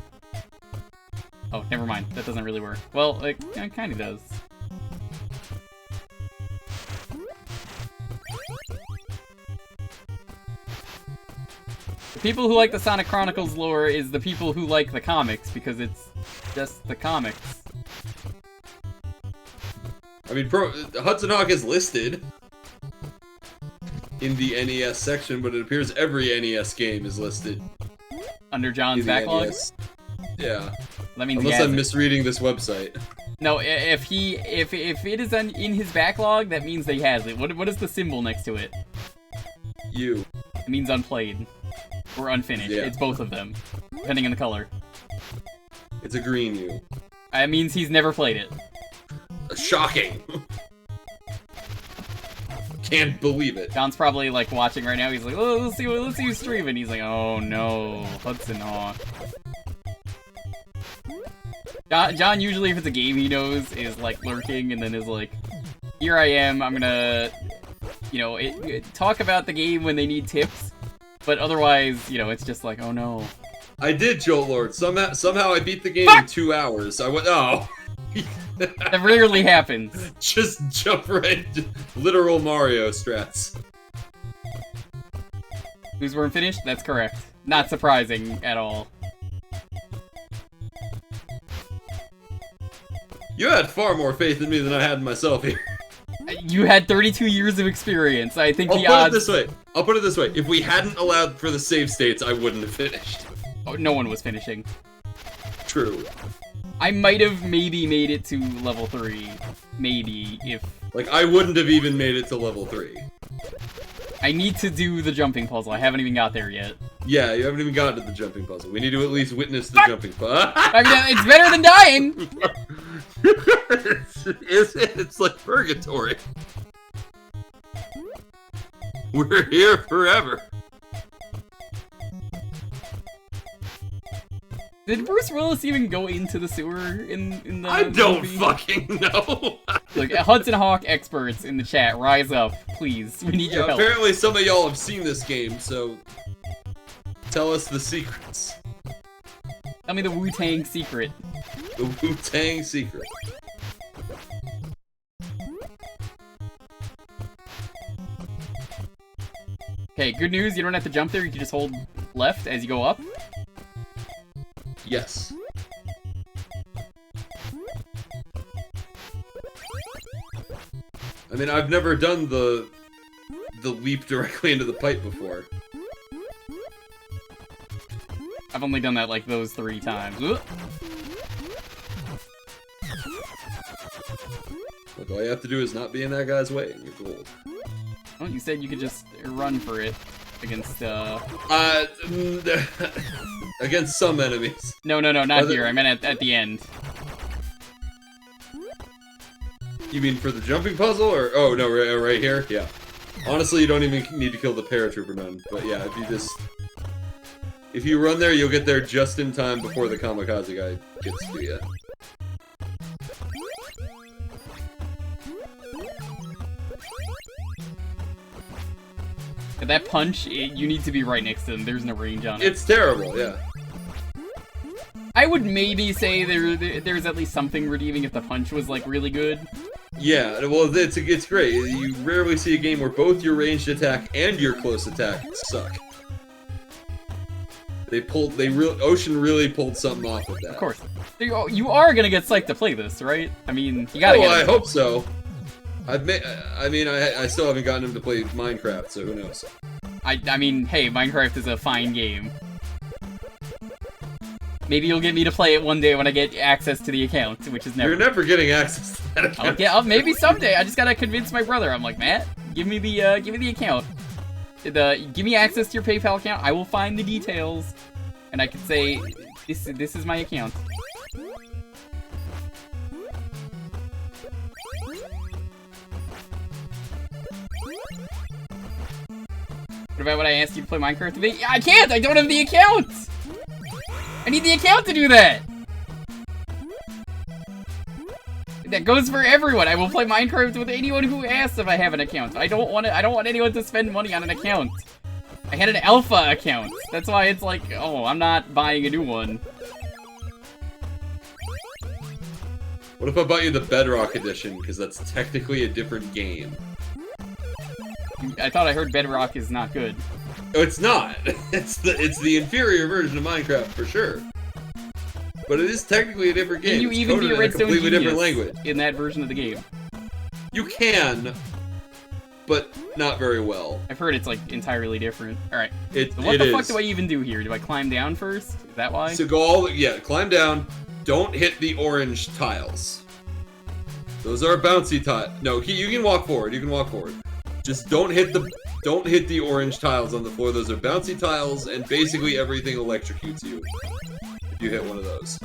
[SPEAKER 2] Oh, never mind. That doesn't really work. Well, it kind of does. The people who like the Sonic Chronicles lore is the people who like the comics, because it's just the comics.
[SPEAKER 1] I mean, Hudson Hawk is listed in the NES section, but it appears every NES game is listed
[SPEAKER 2] under John's backlog?
[SPEAKER 1] NES. Yeah.
[SPEAKER 2] That means
[SPEAKER 1] unless I'm misreading this website.
[SPEAKER 2] No, if it is in his backlog, that means that he has it. What is the symbol next to it?
[SPEAKER 1] U.
[SPEAKER 2] It means unplayed. Or unfinished.
[SPEAKER 1] Yeah.
[SPEAKER 2] It's both of them, depending on the color.
[SPEAKER 1] It's a green U.
[SPEAKER 2] It means he's never played it.
[SPEAKER 1] Shocking. Can't believe it.
[SPEAKER 2] John's probably like watching right now. He's like, oh, let's see who's streaming. He's like, oh no, Hudson Hawk. John usually, if it's a game he knows, is like lurking and then is like, here I am. I'm gonna, talk about the game when they need tips. But otherwise, it's just like, oh no.
[SPEAKER 1] I did, Jolt Lord. Somehow I beat the game in 2 hours. I went, oh.
[SPEAKER 2] That rarely happens.
[SPEAKER 1] Just jump right into literal Mario strats.
[SPEAKER 2] Uzworm finished? That's correct. Not surprising at all.
[SPEAKER 1] You had far more faith in me than I had in myself here.
[SPEAKER 2] You had 32 years of experience. I think the odds...
[SPEAKER 1] I'll put it this way. If we hadn't allowed for the save states, I wouldn't have finished.
[SPEAKER 2] Oh, no one was finishing.
[SPEAKER 1] True.
[SPEAKER 2] I might have maybe made it to level 3. Maybe, if...
[SPEAKER 1] Like, I wouldn't have even made it to level 3.
[SPEAKER 2] I need to do the jumping puzzle. I haven't even got there yet.
[SPEAKER 1] Yeah, you haven't even gotten to the jumping puzzle. We need to at least witness the jumping puzzle.
[SPEAKER 2] I mean, it's better than dying!
[SPEAKER 1] It's like purgatory. We're here forever.
[SPEAKER 2] Did Bruce Willis even go into the sewer in the
[SPEAKER 1] I don't
[SPEAKER 2] movie?
[SPEAKER 1] fucking know.
[SPEAKER 2] Look, Hudson Hawk experts in the chat, rise up, please. We need your help.
[SPEAKER 1] Apparently some of y'all have seen this game, so tell us the secrets.
[SPEAKER 2] Tell me the Wu-Tang secret.
[SPEAKER 1] The Wu-Tang secret.
[SPEAKER 2] Okay, good news, you don't have to jump there, you can just hold left as you go up.
[SPEAKER 1] Yes. I mean, I've never done the leap directly into the pipe before.
[SPEAKER 2] I've only done that like those 3 times. Ugh.
[SPEAKER 1] Look, all you have to do is not be in that guy's way, and you're gold.
[SPEAKER 2] Well, you said you could just run for it against,
[SPEAKER 1] against some enemies.
[SPEAKER 2] No, not here. I meant at the end.
[SPEAKER 1] You mean for the jumping puzzle, or... Oh, no, right here? Yeah. Honestly, you don't even need to kill the paratrooper none. But yeah, if you run there, you'll get there just in time before the kamikaze guy gets to you.
[SPEAKER 2] That punch, you need to be right next to them. There's no range on it.
[SPEAKER 1] It's terrible, yeah.
[SPEAKER 2] I would maybe say there's at least something redeeming if the punch was, like, really good.
[SPEAKER 1] Yeah, well, it's great. You rarely see a game where both your ranged attack and your close attack suck. Ocean really pulled something off with that.
[SPEAKER 2] Of course. You are gonna get psyched to play this, right? I mean, you gotta
[SPEAKER 1] Oh,
[SPEAKER 2] get
[SPEAKER 1] I
[SPEAKER 2] it.
[SPEAKER 1] hope so. I still haven't gotten him to play Minecraft, so who knows?
[SPEAKER 2] I mean, hey, Minecraft is a fine game. Maybe you'll get me to play it one day when I get access to the account, which is never.
[SPEAKER 1] You're never getting access to that account.
[SPEAKER 2] Maybe someday. I just gotta convince my brother. I'm like, Matt, give me the account. Give me access to your PayPal account. I will find the details, and I can say, this is my account. What about when I asked you to play Minecraft today? I can't! I don't have the account! I need the account to do that! That goes for everyone. I will play Minecraft with anyone who asks if I have an account. I don't want anyone to spend money on an account. I had an alpha account. That's why it's like, oh, I'm not buying a new one.
[SPEAKER 1] What if I bought you the Bedrock edition? Because that's technically a different game.
[SPEAKER 2] I thought I heard Bedrock is not good.
[SPEAKER 1] Oh, it's not. It's the inferior version of Minecraft for sure. But it is technically a different game.
[SPEAKER 2] Can you
[SPEAKER 1] it's
[SPEAKER 2] even be a
[SPEAKER 1] coded in
[SPEAKER 2] Redstone
[SPEAKER 1] completely
[SPEAKER 2] genius
[SPEAKER 1] different language.
[SPEAKER 2] in that version of the game?
[SPEAKER 1] You can, but not very well.
[SPEAKER 2] I've heard it's like entirely different. All right.
[SPEAKER 1] So
[SPEAKER 2] what the fuck do I even do here? Do I climb down first? Is that why?
[SPEAKER 1] So climb down. Don't hit the orange tiles. Those are bouncy tiles. No, you can walk forward. You can walk forward. Just don't hit the orange tiles on the floor. Those are bouncy tiles, and basically everything electrocutes you if you hit one of those.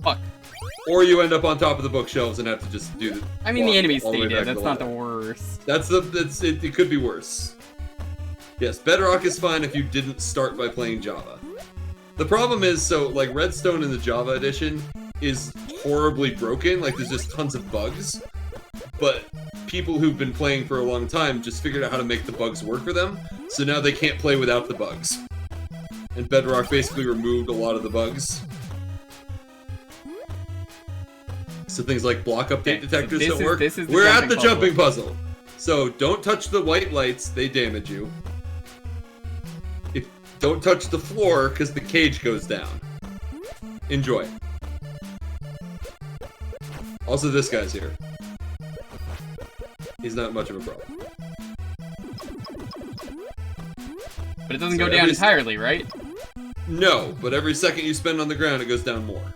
[SPEAKER 2] Fuck.
[SPEAKER 1] Or you end up on top of the bookshelves and have to just do the.
[SPEAKER 2] I mean, the enemies
[SPEAKER 1] all the way
[SPEAKER 2] stay
[SPEAKER 1] back
[SPEAKER 2] dead.
[SPEAKER 1] to
[SPEAKER 2] That's not the
[SPEAKER 1] ladder.
[SPEAKER 2] worst.
[SPEAKER 1] It could be worse. Yes, Bedrock is fine if you didn't start by playing Java. The problem is, like, Redstone in the Java edition is horribly broken, like, there's just tons of bugs. But people who've been playing for a long time just figured out how to make the bugs work for them, so now they can't play without the bugs. And Bedrock basically removed a lot of the bugs. So things like block update detectors don't work. We're at the jumping puzzle. So don't touch the white lights, they damage you. Don't touch the floor, because the cage goes down. Enjoy. Also, this guy's here. He's not much of a problem.
[SPEAKER 2] But it doesn't go down entirely, right?
[SPEAKER 1] No, but every second you spend on the ground, it goes down more.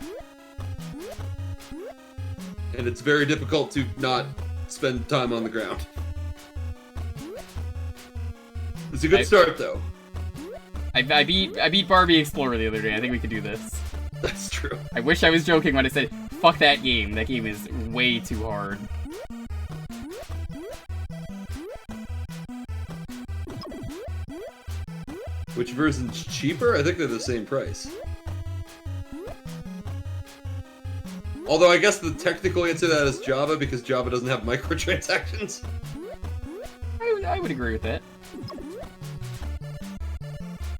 [SPEAKER 1] And it's very difficult to not spend time on the ground. It's a good start, though.
[SPEAKER 2] I beat Barbie Explorer the other day. I think we could do this.
[SPEAKER 1] That's true.
[SPEAKER 2] I wish I was joking when I said, fuck that game. That game is way too hard.
[SPEAKER 1] Which version's cheaper? I think they're the same price. Although I guess the technical answer to that is Java, because Java doesn't have microtransactions.
[SPEAKER 2] I would agree with that.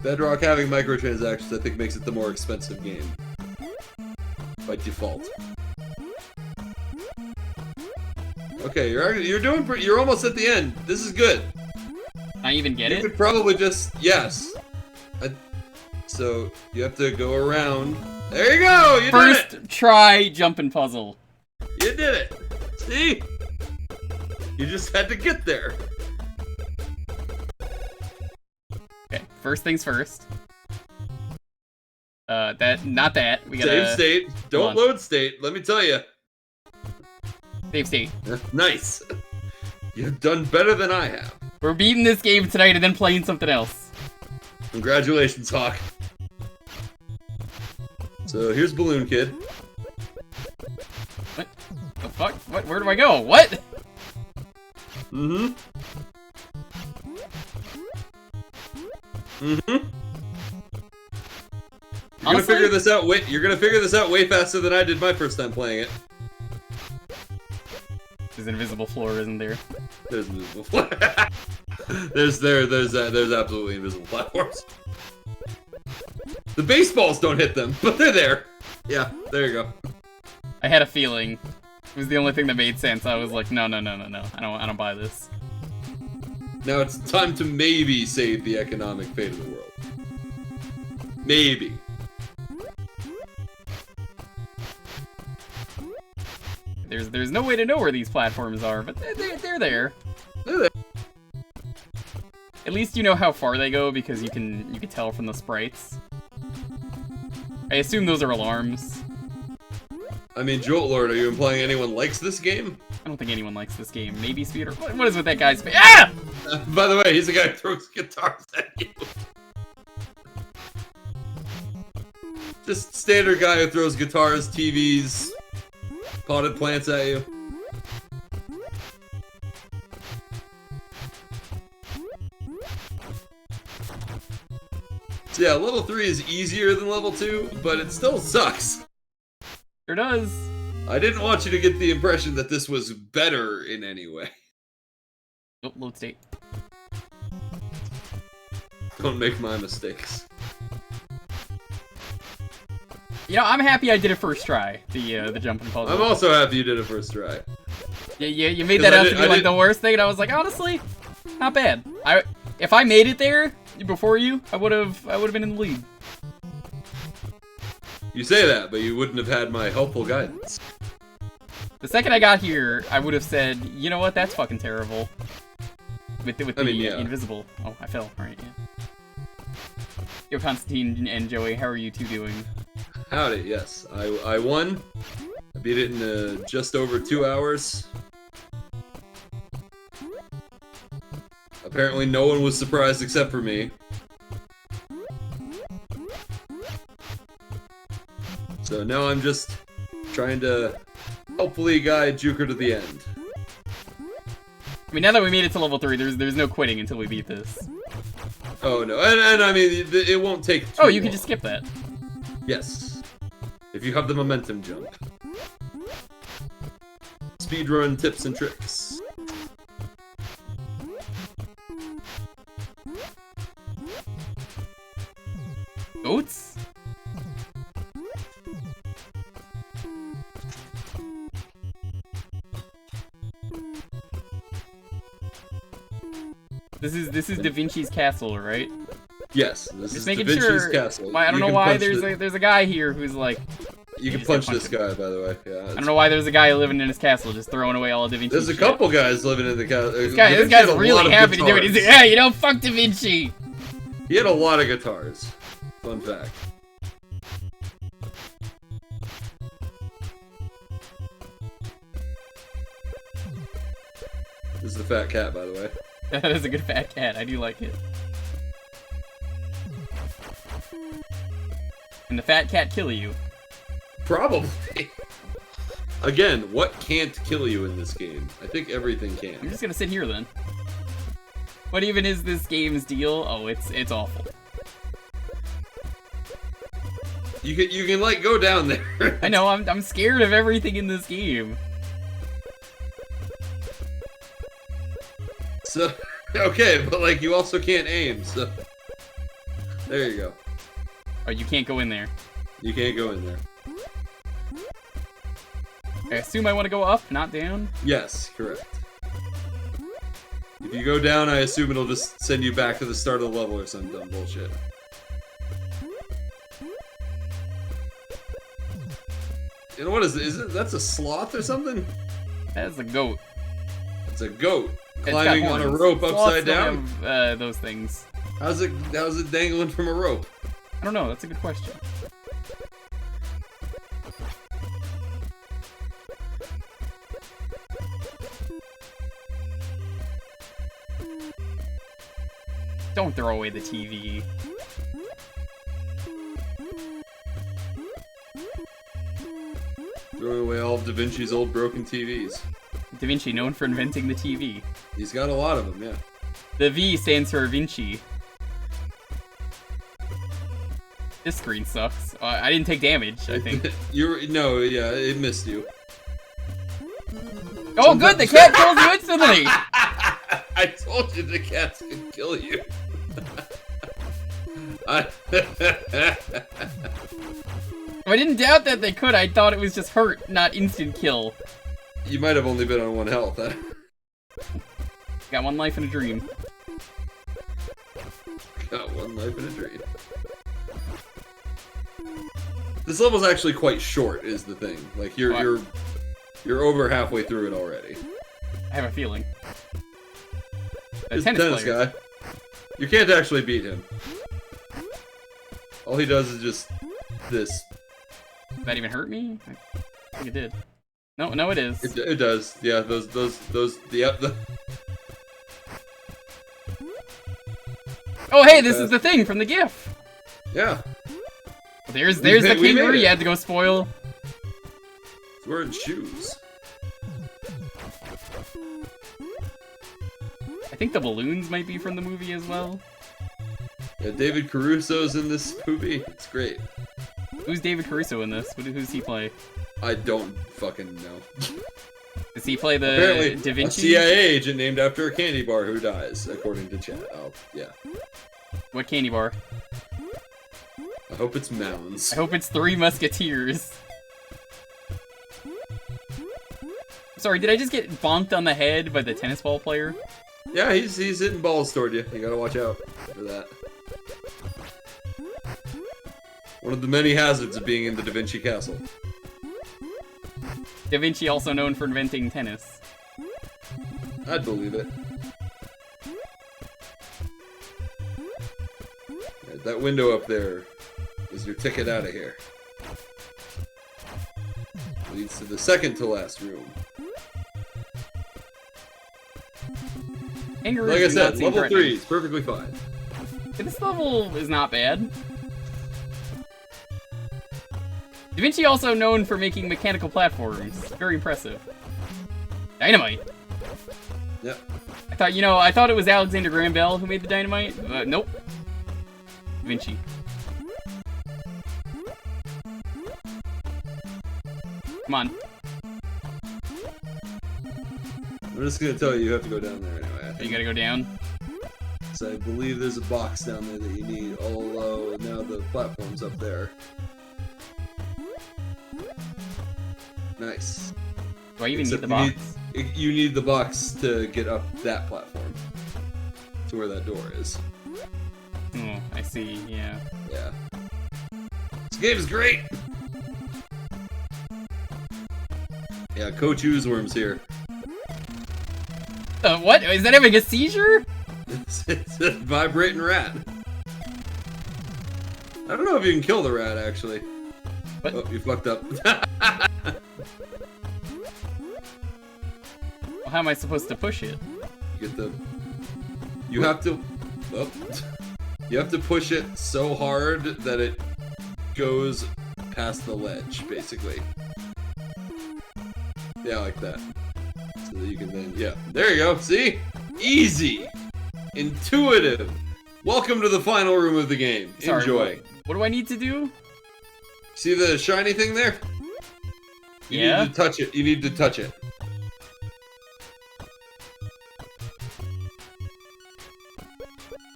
[SPEAKER 1] Bedrock having microtransactions, I think, makes it the more expensive game. By default. Okay, you're almost at the end. This is good.
[SPEAKER 2] I even get it?
[SPEAKER 1] You could probably just... Yes. So, you have to go around. There you go! You did it!
[SPEAKER 2] First try jumping puzzle.
[SPEAKER 1] You did it! See? You just had to get there.
[SPEAKER 2] Okay, first things first. Not that. We gotta...
[SPEAKER 1] Save state. Don't load state, let me tell you.
[SPEAKER 2] Save state.
[SPEAKER 1] Nice. You've done better than I have.
[SPEAKER 2] We're beating this game tonight and then playing something else.
[SPEAKER 1] Congratulations, Hawk. So here's Balloon Kid.
[SPEAKER 2] What the fuck? What? Where do I go? What?
[SPEAKER 1] Mm-hmm. Mm-hmm. You're gonna figure this out. You're gonna figure this out way faster than I did my first time playing it.
[SPEAKER 2] There's an invisible floor, isn't there?
[SPEAKER 1] There's invisible floor. there's absolutely invisible platforms. The baseballs don't hit them, but they're there. Yeah, there you go.
[SPEAKER 2] I had a feeling. It was the only thing that made sense. I was like, no. I don't buy this.
[SPEAKER 1] Now it's time to maybe save the economic fate of the world. Maybe.
[SPEAKER 2] There's no way to know where these platforms are, but they're there.
[SPEAKER 1] They're there.
[SPEAKER 2] At least you know how far they go because you can tell from the sprites. I assume those are alarms.
[SPEAKER 1] I mean, Jolt Lord, are you implying anyone likes this game?
[SPEAKER 2] I don't think anyone likes this game. Maybe Speeder. What is with that guy's face? Ah!
[SPEAKER 1] By the way, he's the guy who throws guitars at you. Just standard guy who throws guitars, TVs, potted plants at you. So yeah, level 3 is easier than level 2, but it still sucks.
[SPEAKER 2] Sure does.
[SPEAKER 1] I didn't want you to get the impression that this was better in any way.
[SPEAKER 2] Oh, load state.
[SPEAKER 1] Don't make my mistakes.
[SPEAKER 2] You know, I'm happy I did it first try. The jumping puzzle.
[SPEAKER 1] I'm also happy you did it first try.
[SPEAKER 2] Yeah, you made that out to be like the worst thing, and I was like, honestly, not bad. If I made it there before you, I would have been in the lead.
[SPEAKER 1] You say that, but you wouldn't have had my helpful guidance.
[SPEAKER 2] The second I got here, I would have said, you know what, that's fucking terrible. With the invisible. Oh, I fell. Alright, yeah. Yo, Constantine and Joey, how are you two doing?
[SPEAKER 1] Howdy, yes. I won. I beat it in just over 2 hours. Apparently no one was surprised except for me. So now I'm just trying to hopefully guide Jewker to the end.
[SPEAKER 2] I mean, now that we made it to level 3, there's no quitting until we beat this.
[SPEAKER 1] Oh no, and I mean, it won't take too
[SPEAKER 2] Oh, you
[SPEAKER 1] long.
[SPEAKER 2] can just skip that.
[SPEAKER 1] Yes. If you have the momentum jump. Speedrun tips and tricks.
[SPEAKER 2] Goats? This is Da Vinci's castle, right?
[SPEAKER 1] Yes, this
[SPEAKER 2] Just
[SPEAKER 1] is
[SPEAKER 2] making
[SPEAKER 1] Da Vinci's
[SPEAKER 2] sure.
[SPEAKER 1] castle.
[SPEAKER 2] I don't know
[SPEAKER 1] can
[SPEAKER 2] why
[SPEAKER 1] punch
[SPEAKER 2] there's a guy here who's like.
[SPEAKER 1] You can
[SPEAKER 2] just
[SPEAKER 1] punch
[SPEAKER 2] punch
[SPEAKER 1] this
[SPEAKER 2] him.
[SPEAKER 1] guy, by the way. Yeah.
[SPEAKER 2] I don't know why there's a guy living in his castle just throwing away all of Da Vinci's
[SPEAKER 1] There's a
[SPEAKER 2] shit.
[SPEAKER 1] couple guys living in the castle.
[SPEAKER 2] This guy's really happy to do it. He's like, yeah, you know, fuck Da Vinci.
[SPEAKER 1] He had a lot of guitars. Fun fact. This is the fat cat, by the way.
[SPEAKER 2] That is a good fat cat. I do like it. Can the fat cat kill you?
[SPEAKER 1] Probably. Again, what can't kill you in this game? I think everything
[SPEAKER 2] I'm
[SPEAKER 1] can.
[SPEAKER 2] just gonna sit here then. What even is this game's deal? Oh, it's awful.
[SPEAKER 1] You can like go down there.
[SPEAKER 2] I know. I'm scared of everything in this game.
[SPEAKER 1] So, okay, but like you also can't aim, so there you go.
[SPEAKER 2] Oh, you can't go in there.
[SPEAKER 1] You can't go in there.
[SPEAKER 2] I assume I want to go up, not down.
[SPEAKER 1] Yes, correct. If you go down, I assume it'll just send you back to the start of the level or some dumb bullshit. You know what is it? Is it that's a sloth or something?
[SPEAKER 2] That's a goat.
[SPEAKER 1] It's a goat
[SPEAKER 2] It's
[SPEAKER 1] climbing
[SPEAKER 2] got
[SPEAKER 1] on a
[SPEAKER 2] horns.
[SPEAKER 1] rope
[SPEAKER 2] Sloths
[SPEAKER 1] upside
[SPEAKER 2] don't
[SPEAKER 1] down.
[SPEAKER 2] have, those things.
[SPEAKER 1] How's it dangling from a rope?
[SPEAKER 2] I don't know. That's a good question. Don't throw away the TV.
[SPEAKER 1] Throwing away all of Da Vinci's old broken TVs.
[SPEAKER 2] Da Vinci, known for inventing the TV.
[SPEAKER 1] He's got a lot of them, yeah.
[SPEAKER 2] The V stands for Vinci. This screen sucks. I didn't take damage, I think.
[SPEAKER 1] No, yeah, it missed you.
[SPEAKER 2] Oh, good, the cat kills you instantly!
[SPEAKER 1] I told you the cats could kill you.
[SPEAKER 2] I didn't doubt that they could, I thought it was just hurt, not instant kill.
[SPEAKER 1] You might have only been on 1 health, huh?
[SPEAKER 2] Got 1 life and a dream.
[SPEAKER 1] Got 1 life and a dream. This level's actually quite short, is the thing. Like, you're over halfway through it already.
[SPEAKER 2] I have a feeling. A
[SPEAKER 1] It's
[SPEAKER 2] tennis player.
[SPEAKER 1] guy. You can't actually beat him. All he does is just this.
[SPEAKER 2] Did that even hurt me? I think it did. No, it is.
[SPEAKER 1] It does. Yeah, those.
[SPEAKER 2] Oh, hey, this is the thing from the GIF.
[SPEAKER 1] Yeah.
[SPEAKER 2] There's the kangaroo
[SPEAKER 1] made it.
[SPEAKER 2] you had to go spoil.
[SPEAKER 1] He's wearing shoes.
[SPEAKER 2] I think the balloons might be from the movie as well.
[SPEAKER 1] Yeah, David Caruso's in this movie. It's great.
[SPEAKER 2] Who's David Caruso in this? Who's he play?
[SPEAKER 1] I don't fucking know.
[SPEAKER 2] Does he play the
[SPEAKER 1] Apparently,
[SPEAKER 2] Da
[SPEAKER 1] a
[SPEAKER 2] Vinci?
[SPEAKER 1] CIA agent named after a candy bar who dies, according to chat. Oh, yeah.
[SPEAKER 2] What candy bar?
[SPEAKER 1] I hope it's Mounds.
[SPEAKER 2] I hope it's Three Musketeers. Sorry, did I just get bonked on the head by the tennis ball player?
[SPEAKER 1] Yeah, he's hitting balls toward you. You gotta watch out for that. One of the many hazards of being in the Da Vinci Castle.
[SPEAKER 2] Da Vinci also known for inventing tennis.
[SPEAKER 1] I'd believe it. Yeah, that window up there is your ticket out of here. Leads to the second to last room.
[SPEAKER 2] Kangaroos
[SPEAKER 1] Like I
[SPEAKER 2] do not
[SPEAKER 1] said,
[SPEAKER 2] seem
[SPEAKER 1] level
[SPEAKER 2] threatening.
[SPEAKER 1] 3 is perfectly fine.
[SPEAKER 2] This level is not bad. Da Vinci also known for making mechanical platforms. Very impressive. Dynamite.
[SPEAKER 1] Yep.
[SPEAKER 2] I thought it was Alexander Graham Bell who made the dynamite. Nope. Da Vinci. Come on.
[SPEAKER 1] I'm just gonna tell you have to go down there anyway.
[SPEAKER 2] You gotta go down.
[SPEAKER 1] So I believe there's a box down there that you need. Although now the platform's up there. Nice.
[SPEAKER 2] Do I even
[SPEAKER 1] Except
[SPEAKER 2] need the box?
[SPEAKER 1] You need the box to get up that platform. To where that door is.
[SPEAKER 2] Oh, I see, yeah.
[SPEAKER 1] Yeah. This game is great! Yeah, Coach Uzworm's here.
[SPEAKER 2] What? Is that having a seizure?
[SPEAKER 1] It's a vibrating rat. I don't know if you can kill the rat, actually.
[SPEAKER 2] What?
[SPEAKER 1] Oh, you fucked up.
[SPEAKER 2] Well, how am I supposed to push it?
[SPEAKER 1] You have to... Oh. You have to push it so hard that it goes past the ledge, basically. Yeah, like that. So that you can then... Yeah, there you go. See? Easy! Intuitive! Welcome to the final room of the game.
[SPEAKER 2] Sorry,
[SPEAKER 1] Enjoy.
[SPEAKER 2] What do I need to do?
[SPEAKER 1] See the shiny thing there? You
[SPEAKER 2] Yeah?
[SPEAKER 1] need to touch it. You need to touch it.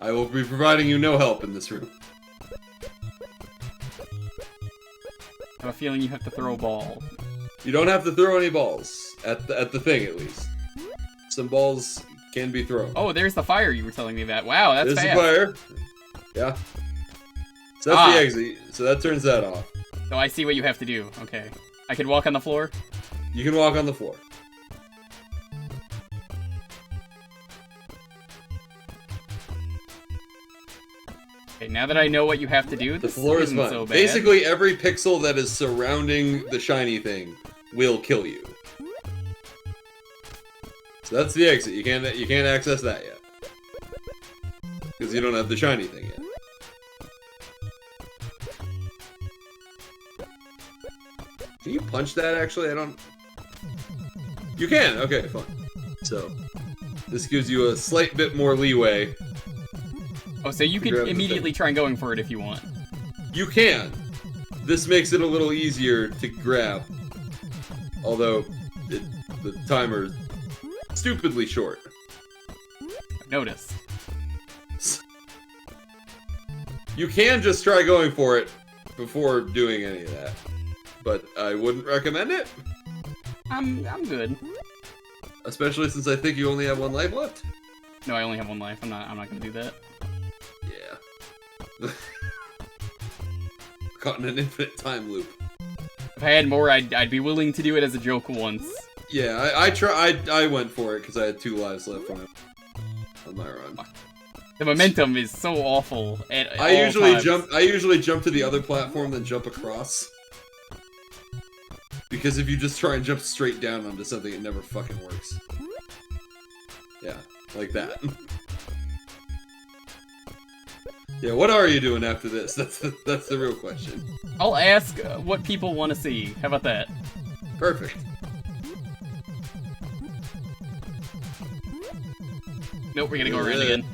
[SPEAKER 1] I will be providing you no help in this room.
[SPEAKER 2] I have a feeling you have to throw a ball.
[SPEAKER 1] You don't have to throw any balls. At the thing, at least. Some balls can be thrown.
[SPEAKER 2] Oh, there's the fire you were telling me about. Wow, that's
[SPEAKER 1] There's
[SPEAKER 2] fast.
[SPEAKER 1] the fire. Yeah. So that's the exit. So that turns that off.
[SPEAKER 2] So I see what you have to do. Okay. I could walk on the floor?
[SPEAKER 1] You can walk on the floor.
[SPEAKER 2] Okay, now that I know what you have to do,
[SPEAKER 1] The
[SPEAKER 2] this
[SPEAKER 1] floor is
[SPEAKER 2] isn't
[SPEAKER 1] fun.
[SPEAKER 2] so bad.
[SPEAKER 1] Basically, every pixel that is surrounding the shiny thing will kill you. So that's the exit. You can't access that yet because you don't have the shiny thing yet. Can you punch that? Actually, I don't. You can. Okay, fine. So this gives you a slight bit more leeway.
[SPEAKER 2] Oh, so you
[SPEAKER 1] Grab
[SPEAKER 2] could
[SPEAKER 1] the
[SPEAKER 2] immediately try going for it if you want.
[SPEAKER 1] You can. This makes it a little easier to grab. Although, the timer's stupidly short.
[SPEAKER 2] Notice.
[SPEAKER 1] You can just try going for it before doing any of that, but I wouldn't recommend it.
[SPEAKER 2] I'm good.
[SPEAKER 1] Especially since I think you only have 1 life left.
[SPEAKER 2] No, I only have 1 life. I'm not gonna do that.
[SPEAKER 1] Yeah. Caught in an infinite time loop.
[SPEAKER 2] If I had more, I'd be willing to do it as a joke once.
[SPEAKER 1] Yeah, I went for it because I had 2 lives left on my run.
[SPEAKER 2] The momentum is so awful at all
[SPEAKER 1] I usually
[SPEAKER 2] times.
[SPEAKER 1] jump to the other platform, then jump across. Because if you just try and jump straight down onto something, it never fucking works. Yeah, like that. Yeah, what are you doing after this? That's the real question.
[SPEAKER 2] I'll ask what people want to see. How about that?
[SPEAKER 1] Perfect.
[SPEAKER 2] Nope, we're gonna go around again.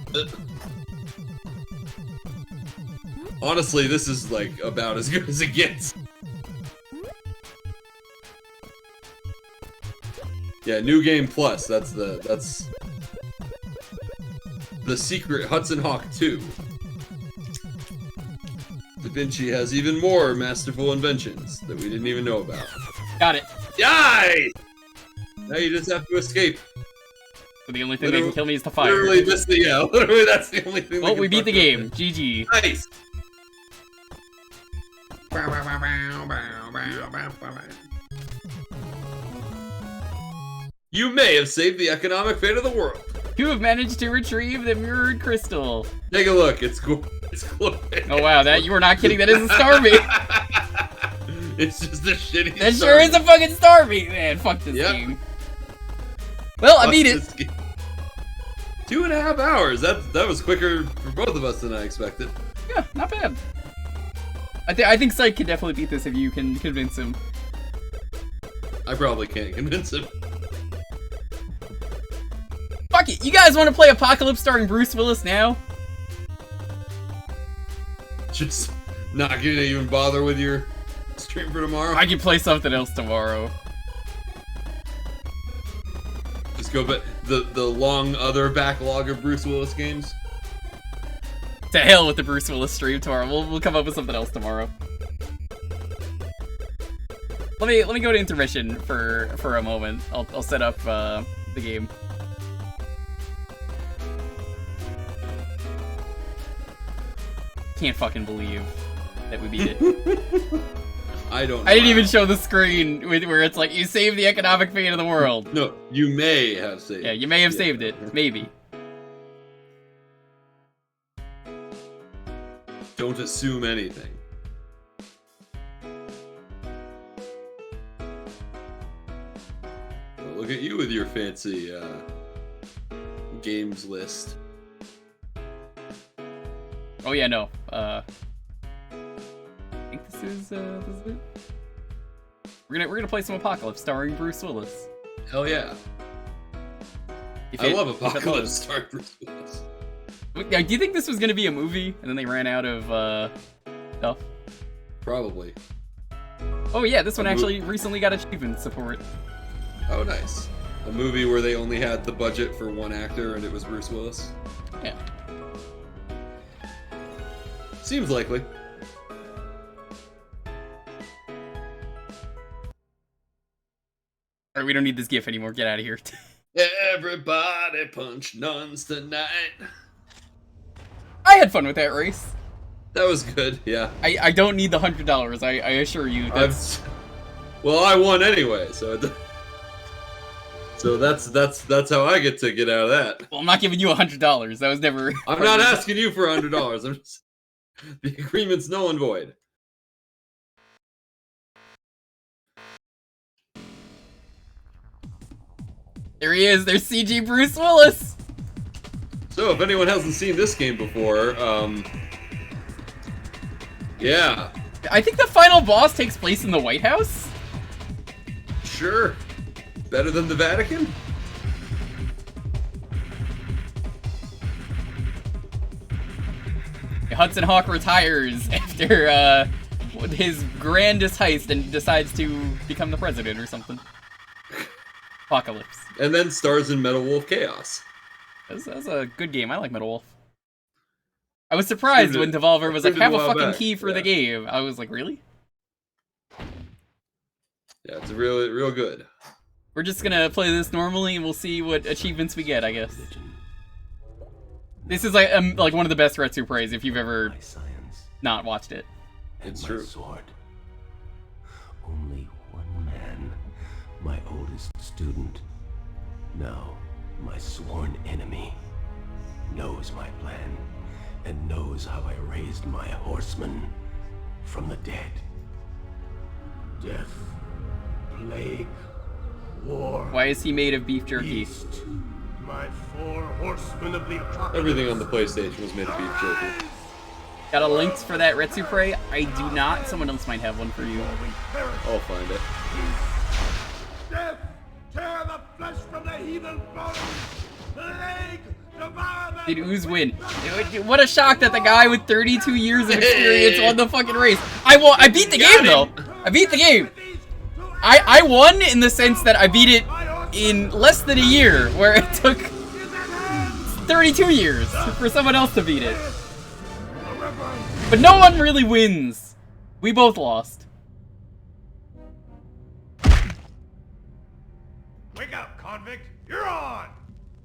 [SPEAKER 1] Honestly, this is like about as good as it gets. Yeah, new game plus. That's the secret Hudson Hawk 2. Da Vinci has even more masterful inventions that we didn't even know about.
[SPEAKER 2] Got it.
[SPEAKER 1] Die! Now you just have to escape.
[SPEAKER 2] So the only thing that can kill me is the fire.
[SPEAKER 1] Literally, literally that's the only thing.
[SPEAKER 2] Well, we beat the game. GG.
[SPEAKER 1] Nice. You may have saved the economic fate of the world.
[SPEAKER 2] You have managed to retrieve the mirrored crystal.
[SPEAKER 1] Take a look. It's cool. It's cool.
[SPEAKER 2] Oh wow, you were not kidding. That is a Starmie.
[SPEAKER 1] It's just a shitty.
[SPEAKER 2] That sure is a fucking Starmie, man. Fuck this game. Well, I beat it.
[SPEAKER 1] 2.5 hours. That was quicker for both of us than I expected.
[SPEAKER 2] Yeah, not bad. I think Syke can definitely beat this if you can convince him.
[SPEAKER 1] I probably can't convince him.
[SPEAKER 2] Fuck it, you guys want to play Apocalypse starring Bruce Willis now?
[SPEAKER 1] Just not gonna even bother with your stream for tomorrow?
[SPEAKER 2] I can play something else tomorrow.
[SPEAKER 1] Just go back the long other backlog of Bruce Willis games.
[SPEAKER 2] To hell with the Bruce Willis stream tomorrow. We'll come up with something else tomorrow. Let me go to intermission for a moment. I'll set up the game. Can't fucking believe that we beat it.
[SPEAKER 1] I don't know.
[SPEAKER 2] I didn't even show the screen where it's like, you saved the economic fate of the world.
[SPEAKER 1] No, you may have saved it.
[SPEAKER 2] Yeah, you may have saved it. Maybe.
[SPEAKER 1] Don't assume anything. Well, look at you with your fancy games list.
[SPEAKER 2] Oh yeah, no. I think this is it. We're gonna play some Apocalypse starring Bruce Willis.
[SPEAKER 1] Hell yeah. I love Apocalypse starring Bruce Willis.
[SPEAKER 2] Do you think this was gonna be a movie and then they ran out of stuff?
[SPEAKER 1] Probably.
[SPEAKER 2] Oh yeah, this one actually recently got achievement support.
[SPEAKER 1] Oh nice. A movie where they only had the budget for 1 actor and it was Bruce Willis.
[SPEAKER 2] Yeah.
[SPEAKER 1] Seems likely.
[SPEAKER 2] Alright, we don't need this GIF anymore. Get out of here.
[SPEAKER 1] Everybody punch nuns tonight.
[SPEAKER 2] I had fun with that race.
[SPEAKER 1] That was good, yeah.
[SPEAKER 2] I don't need the $100. I assure you.
[SPEAKER 1] Well, I won anyway, so that's how I get out of that.
[SPEAKER 2] Well, I'm not giving you $100. That was never.
[SPEAKER 1] I'm not asking you for $100. I'm just. The agreement's null and void.
[SPEAKER 2] There he is. There's CG Bruce Willis.
[SPEAKER 1] So, if anyone hasn't seen this game before, yeah.
[SPEAKER 2] I think the final boss takes place in the White House.
[SPEAKER 1] Sure. Better than the Vatican?
[SPEAKER 2] Hudson Hawk retires after his grandest heist and decides to become the president or something. Apocalypse.
[SPEAKER 1] And then stars in Metal Wolf Chaos.
[SPEAKER 2] That's a good game. I like Metal Wolf. I was surprised when Devolver was like, have a fucking key for the game. I was like, really?
[SPEAKER 1] Yeah, it's real good.
[SPEAKER 2] We're just gonna play this normally and we'll see what achievements we get, I guess. This is like one of the best Retsu praise if you've ever not watched it.
[SPEAKER 1] It's true.
[SPEAKER 4] Sword. Only one man, my oldest student, now my sworn enemy, knows my plan and knows how I raised my horsemen from the dead. Death, plague, war.
[SPEAKER 2] Why is he made of beef jerky?
[SPEAKER 4] Beast, my 4 horsemen of the apocalypse.
[SPEAKER 1] Everything on the PlayStation was made of beef jerky.
[SPEAKER 2] Got a link for that Retsu Prey? I do not. Someone else might have one for you.
[SPEAKER 1] I'll find it.
[SPEAKER 4] Death, tear the flesh from the heathen bones. Plague, devour them.
[SPEAKER 2] Did Ooze win? What a shock that the guy with 32 years of experience won the fucking race. I beat the game though. I beat the game. I won in the sense that I beat it in less than a year, where it took 32 years for someone else to beat it. But no one really wins. We both lost.
[SPEAKER 4] Wake up, convict! You're on!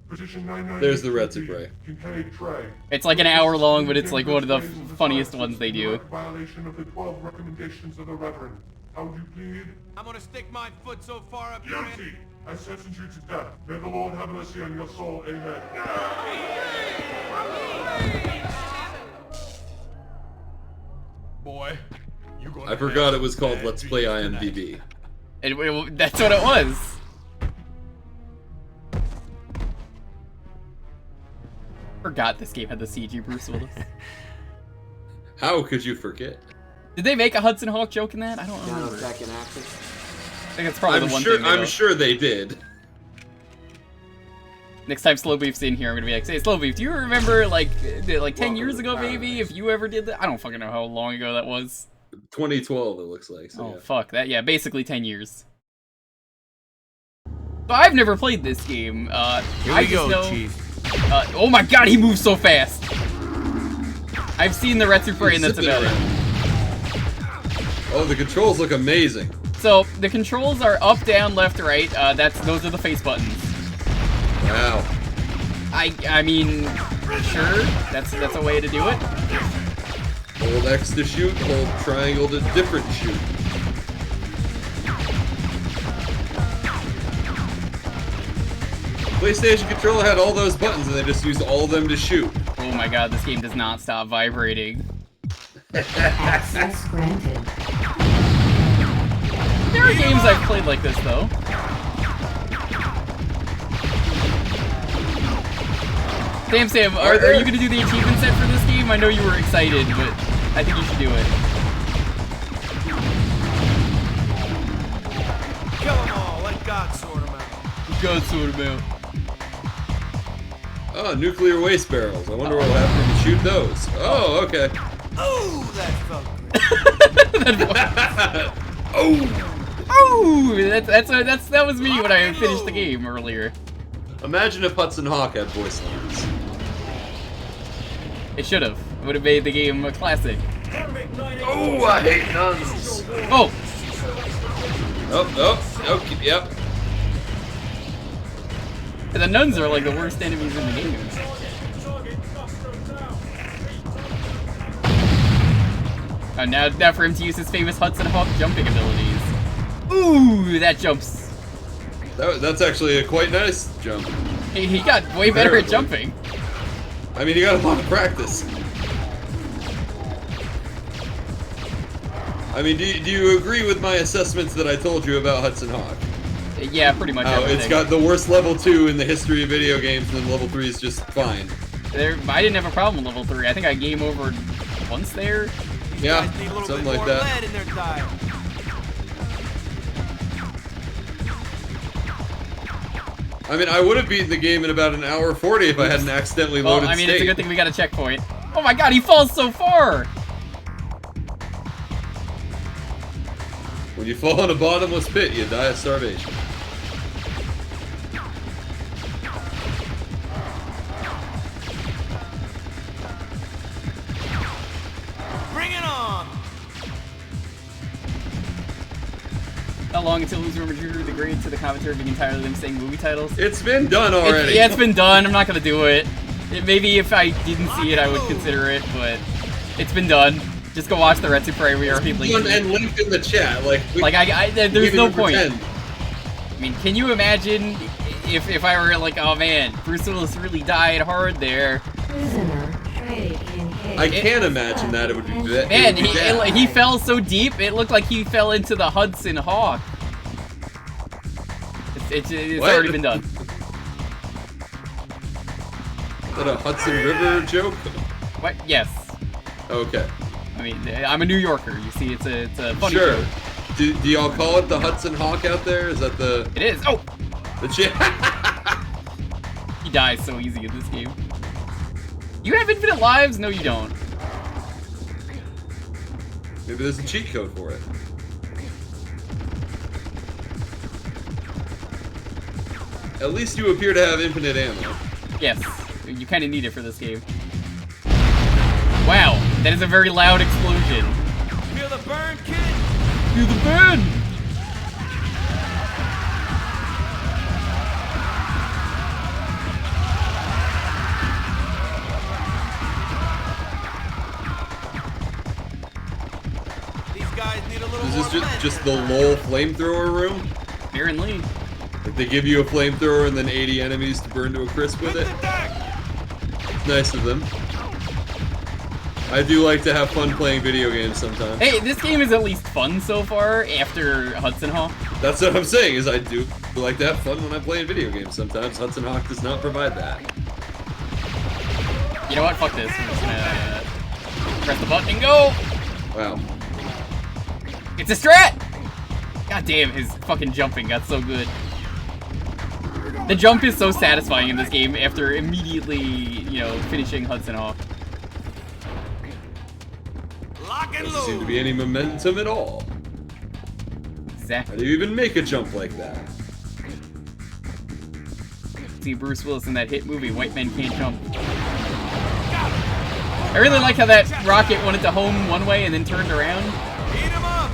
[SPEAKER 5] Position 990.
[SPEAKER 1] There's the Retsu Prey.
[SPEAKER 5] Kincaid Trey.
[SPEAKER 2] It's like an hour long, but it's like one of the funniest ones they do.
[SPEAKER 5] Violation of the 12 recommendations of the Reverend. How would you plead?
[SPEAKER 6] I'm gonna stick my foot so far up your
[SPEAKER 5] Guilty! I sentence you to death. May the Lord have mercy on your soul. Amen.
[SPEAKER 6] boy. You
[SPEAKER 1] I forgot it was called Let's Play IMDb.
[SPEAKER 2] That's what it was. Forgot this game had the CG Bruce Willis.
[SPEAKER 1] How could you forget?
[SPEAKER 2] Did they make a Hudson Hawk joke in that? I don't remember. I think that's probably the one thing.
[SPEAKER 1] I'm sure they did.
[SPEAKER 2] Next time Slow Beef's in here, I'm gonna be like, "Hey, Slow Beef, do you remember like 10 years ago, maybe, if you ever did that?" I don't fucking know how long ago that was.
[SPEAKER 1] 2012, it looks like. So
[SPEAKER 2] oh
[SPEAKER 1] yeah.
[SPEAKER 2] Fuck that! Yeah, basically 10 years. So I've never played this game.
[SPEAKER 6] Here
[SPEAKER 2] I
[SPEAKER 6] we
[SPEAKER 2] just
[SPEAKER 6] go,
[SPEAKER 2] know.
[SPEAKER 6] Chief.
[SPEAKER 2] Oh my God, he moves so fast. I've seen the Retsu Fray, and that's about it.
[SPEAKER 1] Oh, the controls look amazing.
[SPEAKER 2] So the controls are up, down, left, right. Those are the face buttons.
[SPEAKER 1] Wow.
[SPEAKER 2] I mean, sure, that's a way to do it.
[SPEAKER 1] Hold X to shoot, hold triangle to different shoot. PlayStation controller had all those buttons and they just used all of them to shoot.
[SPEAKER 2] Oh my God, this game does not stop vibrating.
[SPEAKER 7] Access granted.
[SPEAKER 2] There are games I've played like this though. Sam, are you gonna do the achievement set for this game? I know you were excited, but I think you should do it.
[SPEAKER 6] Kill them all, let God sort them out.
[SPEAKER 2] God sort them out.
[SPEAKER 1] Oh, nuclear waste barrels. I wonder what'll happen if you shoot those. Oh, okay.
[SPEAKER 6] Ooh, that felt
[SPEAKER 1] Oh!
[SPEAKER 2] Oh, that was me when I finished the game earlier.
[SPEAKER 1] Imagine if Hudson Hawk had voice lines.
[SPEAKER 2] It should have. It would have made the game a classic.
[SPEAKER 1] Oh, I hate nuns.
[SPEAKER 2] Oh!
[SPEAKER 1] Oh, okay, yep.
[SPEAKER 2] The nuns are like the worst enemies in the game. Now for him to use his famous Hudson Hawk jumping abilities. Ooh, that jumps.
[SPEAKER 1] That's actually a quite nice jump.
[SPEAKER 2] He got way better at jumping.
[SPEAKER 1] I mean, he got a lot of practice. I mean, do you agree with my assessments that I told you about Hudson Hawk?
[SPEAKER 2] Yeah, pretty much everything.
[SPEAKER 1] It's got the worst level 2 in the history of video games, and then level 3 is just fine.
[SPEAKER 2] I didn't have a problem with level 3. I think I game overed once there.
[SPEAKER 1] Yeah,
[SPEAKER 6] Need a little
[SPEAKER 1] something
[SPEAKER 6] bit
[SPEAKER 1] like
[SPEAKER 6] more
[SPEAKER 1] that.
[SPEAKER 6] lead in their diet.
[SPEAKER 1] I mean, I would have beaten the game in about an hour 40 if I hadn't accidentally loaded
[SPEAKER 2] Well, I mean,
[SPEAKER 1] state.
[SPEAKER 2] it's a good thing we got a checkpoint. Oh my God, he falls so far!
[SPEAKER 1] When you fall in a bottomless pit, you die of starvation.
[SPEAKER 2] how long until Uzworm and Jewker degrade to the commentary being tired of them saying movie titles?
[SPEAKER 1] It's been done already.
[SPEAKER 2] Yeah, it's been done. I'm not gonna do it. Maybe if I didn't see it, I would consider it, but it's been done. Just go watch the Retsu Prey. We already linked it.
[SPEAKER 1] And linked in the chat. Like
[SPEAKER 2] there's no point.
[SPEAKER 1] Pretend.
[SPEAKER 2] I mean, can you imagine if I were like, oh man, Bruce Willis really died hard there.
[SPEAKER 7] Prisoner trade engaged.
[SPEAKER 1] I can't imagine that it would be that.
[SPEAKER 2] Man, he fell so deep, it looked like he fell into the Hudson Hawk. It's already been done.
[SPEAKER 1] Is that a Hudson River joke?
[SPEAKER 2] What? Yes.
[SPEAKER 1] Okay.
[SPEAKER 2] I mean, I'm a New Yorker. You see, it's a funny
[SPEAKER 1] Sure.
[SPEAKER 2] joke.
[SPEAKER 1] Do y'all call it the Hudson Hawk out there? Is that the...
[SPEAKER 2] It is. Oh! He dies so easy in this game. You have infinite lives? No, you don't.
[SPEAKER 1] Maybe there's a cheat code for it. At least you appear to have infinite ammo.
[SPEAKER 2] Yes. You kind of need it for this game. Wow. That is a very loud explosion.
[SPEAKER 6] Feel the burn, kid?
[SPEAKER 2] Feel the burn!
[SPEAKER 6] Need a little
[SPEAKER 1] Is
[SPEAKER 6] more
[SPEAKER 1] this
[SPEAKER 6] blend.
[SPEAKER 1] just the LOL flamethrower room?
[SPEAKER 2] Apparently.
[SPEAKER 1] Like they give you a flamethrower and then 80 enemies to burn to a crisp with it? Nice of them. I do like to have fun playing video games sometimes.
[SPEAKER 2] Hey, this game is at least fun so far after Hudson Hawk.
[SPEAKER 1] That's what I'm saying, is I do like to have fun when I'm playing video games sometimes. Hudson Hawk does not provide that.
[SPEAKER 2] You know what? Fuck this. I'm just gonna press the button and go!
[SPEAKER 1] Wow.
[SPEAKER 2] It's a strat! God damn, his fucking jumping got so good. The jump is so satisfying in this game after immediately, you know, finishing Hudson Hawk.
[SPEAKER 6] Lock and
[SPEAKER 1] Doesn't seem to
[SPEAKER 6] load.
[SPEAKER 1] be any momentum at all. How
[SPEAKER 2] Exactly.
[SPEAKER 1] do you even make a jump like that?
[SPEAKER 2] See Bruce Willis in that hit movie, White Men Can't Jump. I really like how that rocket wanted to home one way and then turned around.
[SPEAKER 6] Eat him up.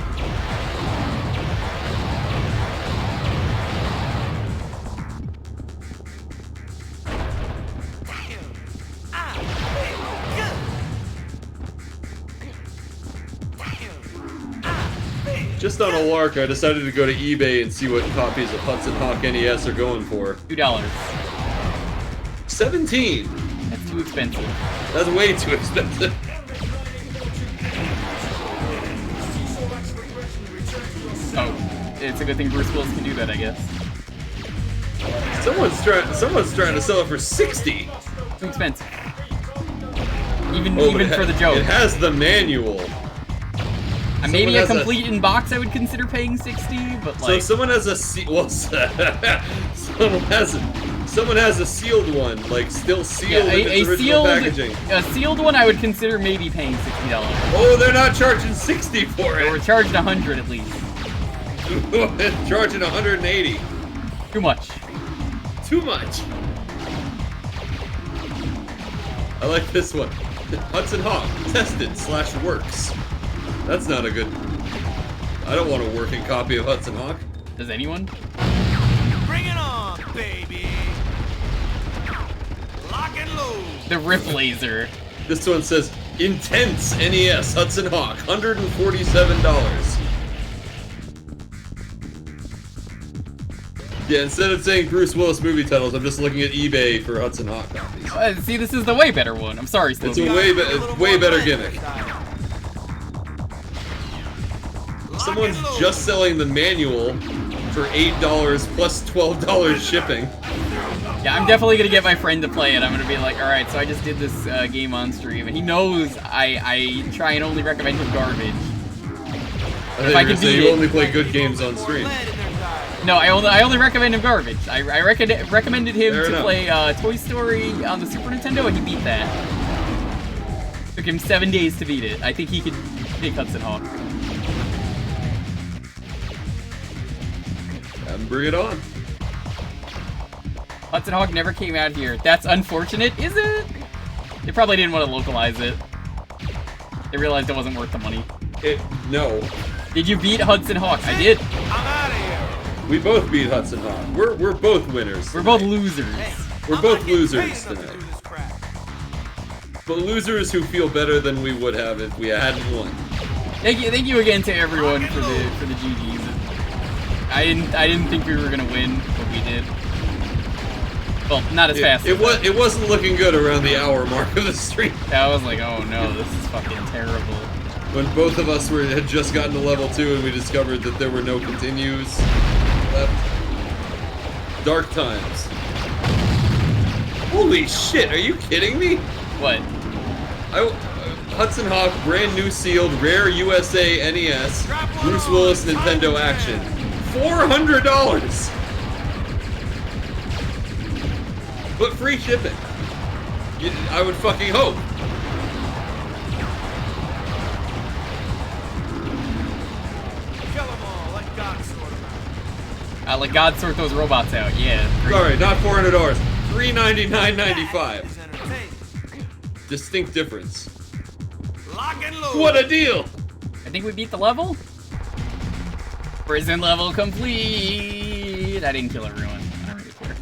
[SPEAKER 1] Just on a lark, I decided to go to eBay and see what copies of Hudson Hawk NES are going for.
[SPEAKER 2] $2.
[SPEAKER 1] 17!
[SPEAKER 2] That's too expensive.
[SPEAKER 1] That's way too expensive.
[SPEAKER 2] Oh, it's a good thing Bruce Willis can do that, I guess.
[SPEAKER 1] Someone's trying to sell it for 60.
[SPEAKER 2] Too expensive. Even
[SPEAKER 1] Oh, but
[SPEAKER 2] for the joke.
[SPEAKER 1] It has the manual.
[SPEAKER 2] Maybe
[SPEAKER 1] someone
[SPEAKER 2] a
[SPEAKER 1] has
[SPEAKER 2] complete in box I would consider paying 60, but
[SPEAKER 1] So
[SPEAKER 2] like
[SPEAKER 1] if someone has a someone has a sealed one, like still sealed in its original packaging.
[SPEAKER 2] a sealed one I would consider maybe paying $60.
[SPEAKER 1] Oh, they're not charging 60 for
[SPEAKER 2] Or we're
[SPEAKER 1] it.
[SPEAKER 2] charged 100 at least.
[SPEAKER 1] Charging 180.
[SPEAKER 2] Too much.
[SPEAKER 1] Too much. I like this one. Hudson Hawk, tested/works. That's not a good... I don't want a working copy of Hudson Hawk.
[SPEAKER 2] Does anyone?
[SPEAKER 6] Bring it on, baby. Lock and load.
[SPEAKER 2] The Rip Laser.
[SPEAKER 1] This one says, Intense NES Hudson Hawk, $147. Yeah, instead of saying Bruce Willis movie titles, I'm just looking at eBay for Hudson Hawk copies.
[SPEAKER 2] See, this is the way better one. I'm sorry,
[SPEAKER 1] It's
[SPEAKER 2] Sloopy.
[SPEAKER 1] a way better gimmick. Someone's just selling the manual for $8 plus $12 shipping.
[SPEAKER 2] Yeah, I'm definitely gonna get my friend to play it. I'm gonna be like, alright, so I just did this game on stream, and he knows I try and only recommend him garbage.
[SPEAKER 1] If
[SPEAKER 2] I could beat
[SPEAKER 1] you
[SPEAKER 2] it.
[SPEAKER 1] only play good games on stream.
[SPEAKER 2] No, I only recommend him garbage. I recommended him
[SPEAKER 1] Fair
[SPEAKER 2] to
[SPEAKER 1] enough.
[SPEAKER 2] play Toy Story on the Super Nintendo, and he beat that. Took him 7 days to beat it. I think he could pick Hudson Hawk.
[SPEAKER 1] Bring it on.
[SPEAKER 2] Hudson Hawk never came out here. That's unfortunate, is it? They probably didn't want to localize it. They realized it wasn't worth the money.
[SPEAKER 1] No.
[SPEAKER 2] Did you beat Hudson Hawk? I did.
[SPEAKER 6] I'm out of here.
[SPEAKER 1] We both beat Hudson Hawk. We're both winners.
[SPEAKER 2] We're both losers.
[SPEAKER 1] We're both losers tonight. But losers who feel better than we would have if we hadn't won.
[SPEAKER 2] Thank you again to everyone for the GGs. I didn't think we were gonna win, but we did. Well, not as fast.
[SPEAKER 1] It wasn't looking good around the hour mark of the stream.
[SPEAKER 2] I was like, oh no, this is fucking terrible.
[SPEAKER 1] When both of us had just gotten to level 2 and we discovered that there were no continues left. Dark times. Holy shit, are you kidding me?
[SPEAKER 2] What?
[SPEAKER 1] Hudson Hawk, brand new sealed, rare USA NES, Bruce Willis Nintendo Action. $400! But free shipping. I would fucking hope.
[SPEAKER 6] Kill them all, let God sort them out.
[SPEAKER 2] Let God sort those robots out. Yeah. Great.
[SPEAKER 1] Sorry, not $400. $399.95.
[SPEAKER 6] It's entertaining.
[SPEAKER 1] Distinct difference.
[SPEAKER 6] Lock and load.
[SPEAKER 1] What a deal!
[SPEAKER 2] I think we beat the level. Prison level complete. I didn't kill everyone. I don't really care.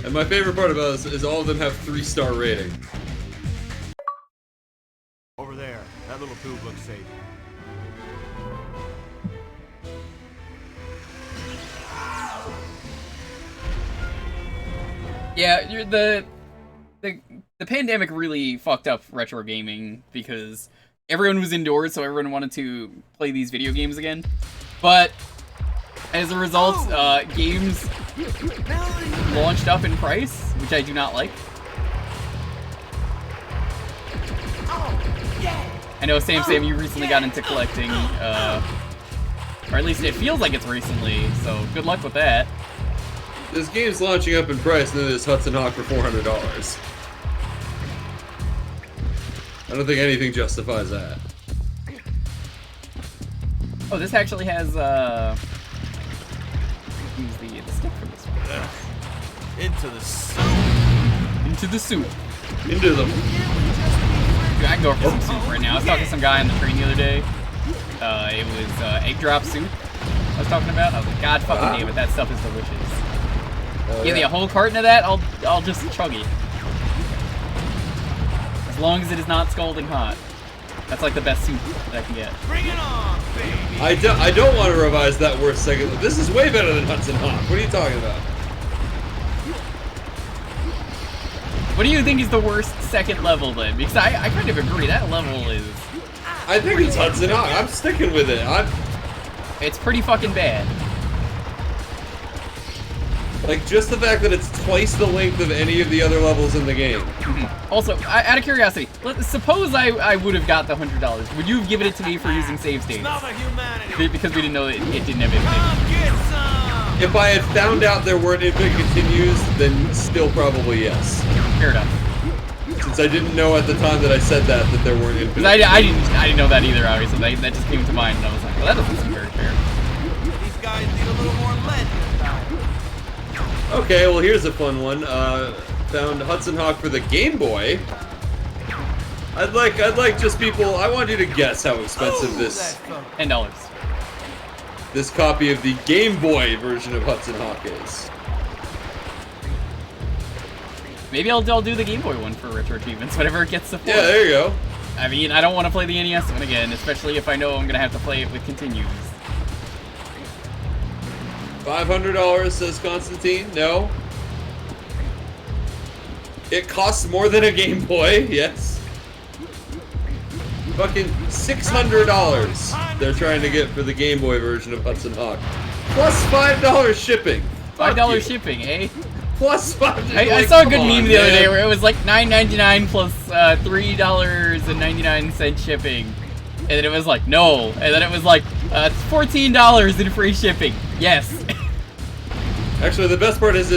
[SPEAKER 1] And my favorite part about this is all of them have 3-star rating.
[SPEAKER 6] Over there, that little tube looks safe.
[SPEAKER 2] Yeah, the pandemic really fucked up retro gaming because everyone was indoors, so everyone wanted to play these video games again. But as a result, games launched up in price, which I do not like. I know, Sam, you recently got into collecting, or at least it feels like it's recently, so good luck with that.
[SPEAKER 1] This game's launching up in price, and then there's Hudson Hawk for $400. I don't think anything justifies that.
[SPEAKER 2] Oh, this actually has, use the stick for this one.
[SPEAKER 6] Into the soup.
[SPEAKER 2] Into the soup.
[SPEAKER 1] Into them.
[SPEAKER 2] Dude, I can go for some soup right now. I was talking to some guy on the train the other day. It was egg drop soup I was talking about. I was like, God fucking damn it, that stuff is delicious. Give me a whole carton of that, I'll just chug it. As long as it is not scalding hot. That's like the best soup that I can get.
[SPEAKER 6] Bring it on, baby.
[SPEAKER 1] I don't want to revise that worst second. This is way better than Hudson Hawk. What are you talking about?
[SPEAKER 2] What do you think is the worst second level then? Because I kind of agree, that level is...
[SPEAKER 1] I think it's Hudson Hawk. I'm sticking with it.
[SPEAKER 2] It's pretty fucking bad.
[SPEAKER 1] Like, just the fact that it's twice the length of any of the other levels in the game.
[SPEAKER 2] Also, out of curiosity, suppose I would have got the $100. Would you have given it to me for using save states?
[SPEAKER 6] Smell the humanity.
[SPEAKER 2] Because we didn't know that it didn't have anything.
[SPEAKER 6] Come get some.
[SPEAKER 1] If I had found out there weren't infinite continues, then still probably yes.
[SPEAKER 2] Fair enough.
[SPEAKER 1] Since I didn't know at the time that I said that there weren't infinite.
[SPEAKER 2] Because I didn't know that either, obviously. That just came to mind, and I was like, well, that doesn't seem very fair.
[SPEAKER 6] These guys need a little more lead.
[SPEAKER 1] Okay, well here's a fun one. Found Hudson Hawk for the Game Boy. I'd like just people. I want you to guess how expensive this
[SPEAKER 2] $10.
[SPEAKER 1] this copy of the Game Boy version of Hudson Hawk is.
[SPEAKER 2] Maybe I'll do the Game Boy one for retro achievements whenever it gets support.
[SPEAKER 1] Yeah, there you go.
[SPEAKER 2] I mean, I don't want to play the NES one again, especially if I know I'm gonna have to play it with continues.
[SPEAKER 1] $500, says Constantine. No. It costs more than a Game Boy. Yes. Fucking $600 they're trying to get for the Game Boy version of Hudson Hawk. Plus $5 shipping.
[SPEAKER 2] $5 shipping, eh?
[SPEAKER 1] Plus $5.
[SPEAKER 2] I saw a good meme the other day where it was like $9.99 plus $3.99 shipping. And then it was like, no. And then it was like, $14 in free shipping. Yes.
[SPEAKER 1] Actually, the best part is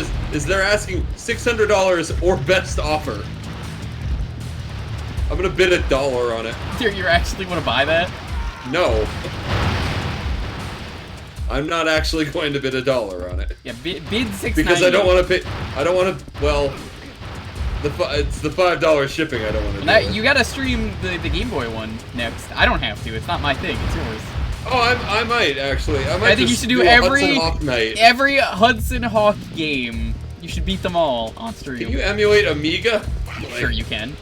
[SPEAKER 1] they're asking $600 or best offer. I'm gonna bid $1 on it.
[SPEAKER 2] You actually want to buy that?
[SPEAKER 1] No. I'm not actually going to bid $1 on it.
[SPEAKER 2] Yeah, bid $6.99.
[SPEAKER 1] Because I don't want to pay. I don't want to. Well, It's the $5 shipping I don't want to
[SPEAKER 2] Now,
[SPEAKER 1] do.
[SPEAKER 2] you gotta stream the Game Boy one next. I don't have to. It's not my thing. It's yours.
[SPEAKER 1] Oh, I might actually. I
[SPEAKER 2] think you
[SPEAKER 1] just
[SPEAKER 2] should do
[SPEAKER 1] a
[SPEAKER 2] every
[SPEAKER 1] Hudson Hawk night.
[SPEAKER 2] every Hudson Hawk game. You should beat them all on stream.
[SPEAKER 1] Can you emulate Amiga?
[SPEAKER 2] Sure you can.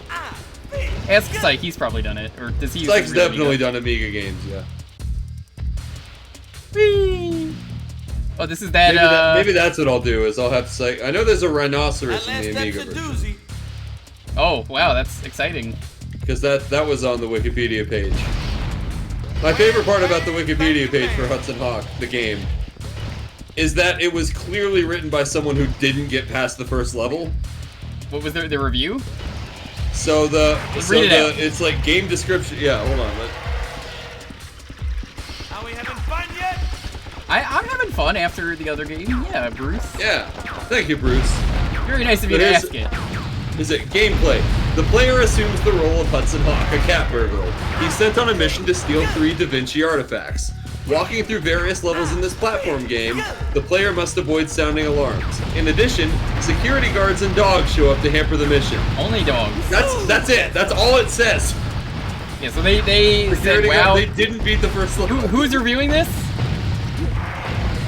[SPEAKER 2] Ask Psyche, he's probably done it. Or does he use
[SPEAKER 1] Psyche's
[SPEAKER 2] the real
[SPEAKER 1] definitely
[SPEAKER 2] Amiga?
[SPEAKER 1] done Amiga games, yeah.
[SPEAKER 2] Whee! Oh, this is that,
[SPEAKER 1] Maybe that's what I'll do, is I'll have Psyche. I know there's a rhinoceros
[SPEAKER 6] That
[SPEAKER 1] in
[SPEAKER 6] last
[SPEAKER 1] the
[SPEAKER 6] step's
[SPEAKER 1] Amiga
[SPEAKER 6] a
[SPEAKER 1] version.
[SPEAKER 6] doozy.
[SPEAKER 2] Oh, wow, that's exciting.
[SPEAKER 1] Because that was on the Wikipedia page. My favorite part about the Wikipedia page for Hudson Hawk, the game, is that it was clearly written by someone who didn't get past the first level.
[SPEAKER 2] What was the review?
[SPEAKER 1] So
[SPEAKER 2] Read it out.
[SPEAKER 1] it's like game description. Yeah, hold on.
[SPEAKER 6] Are we having fun yet?
[SPEAKER 2] I'm having fun after the other game. Yeah, Bruce.
[SPEAKER 1] Yeah, thank you, Bruce.
[SPEAKER 2] Very nice of you
[SPEAKER 1] But
[SPEAKER 2] to
[SPEAKER 1] here's-
[SPEAKER 2] ask it.
[SPEAKER 1] Is it gameplay? The player assumes the role of Hudson Hawk, a cat burglar. He's sent on a mission to steal 3 Da Vinci artifacts. Walking through various levels in this platform game, the player must avoid sounding alarms. In addition, security guards and dogs show up to hamper the mission.
[SPEAKER 2] Only dogs.
[SPEAKER 1] That's it. That's all it says.
[SPEAKER 2] Yeah, so they said,
[SPEAKER 1] Security
[SPEAKER 2] wow.
[SPEAKER 1] guard, they didn't beat the first level.
[SPEAKER 2] Who's reviewing this?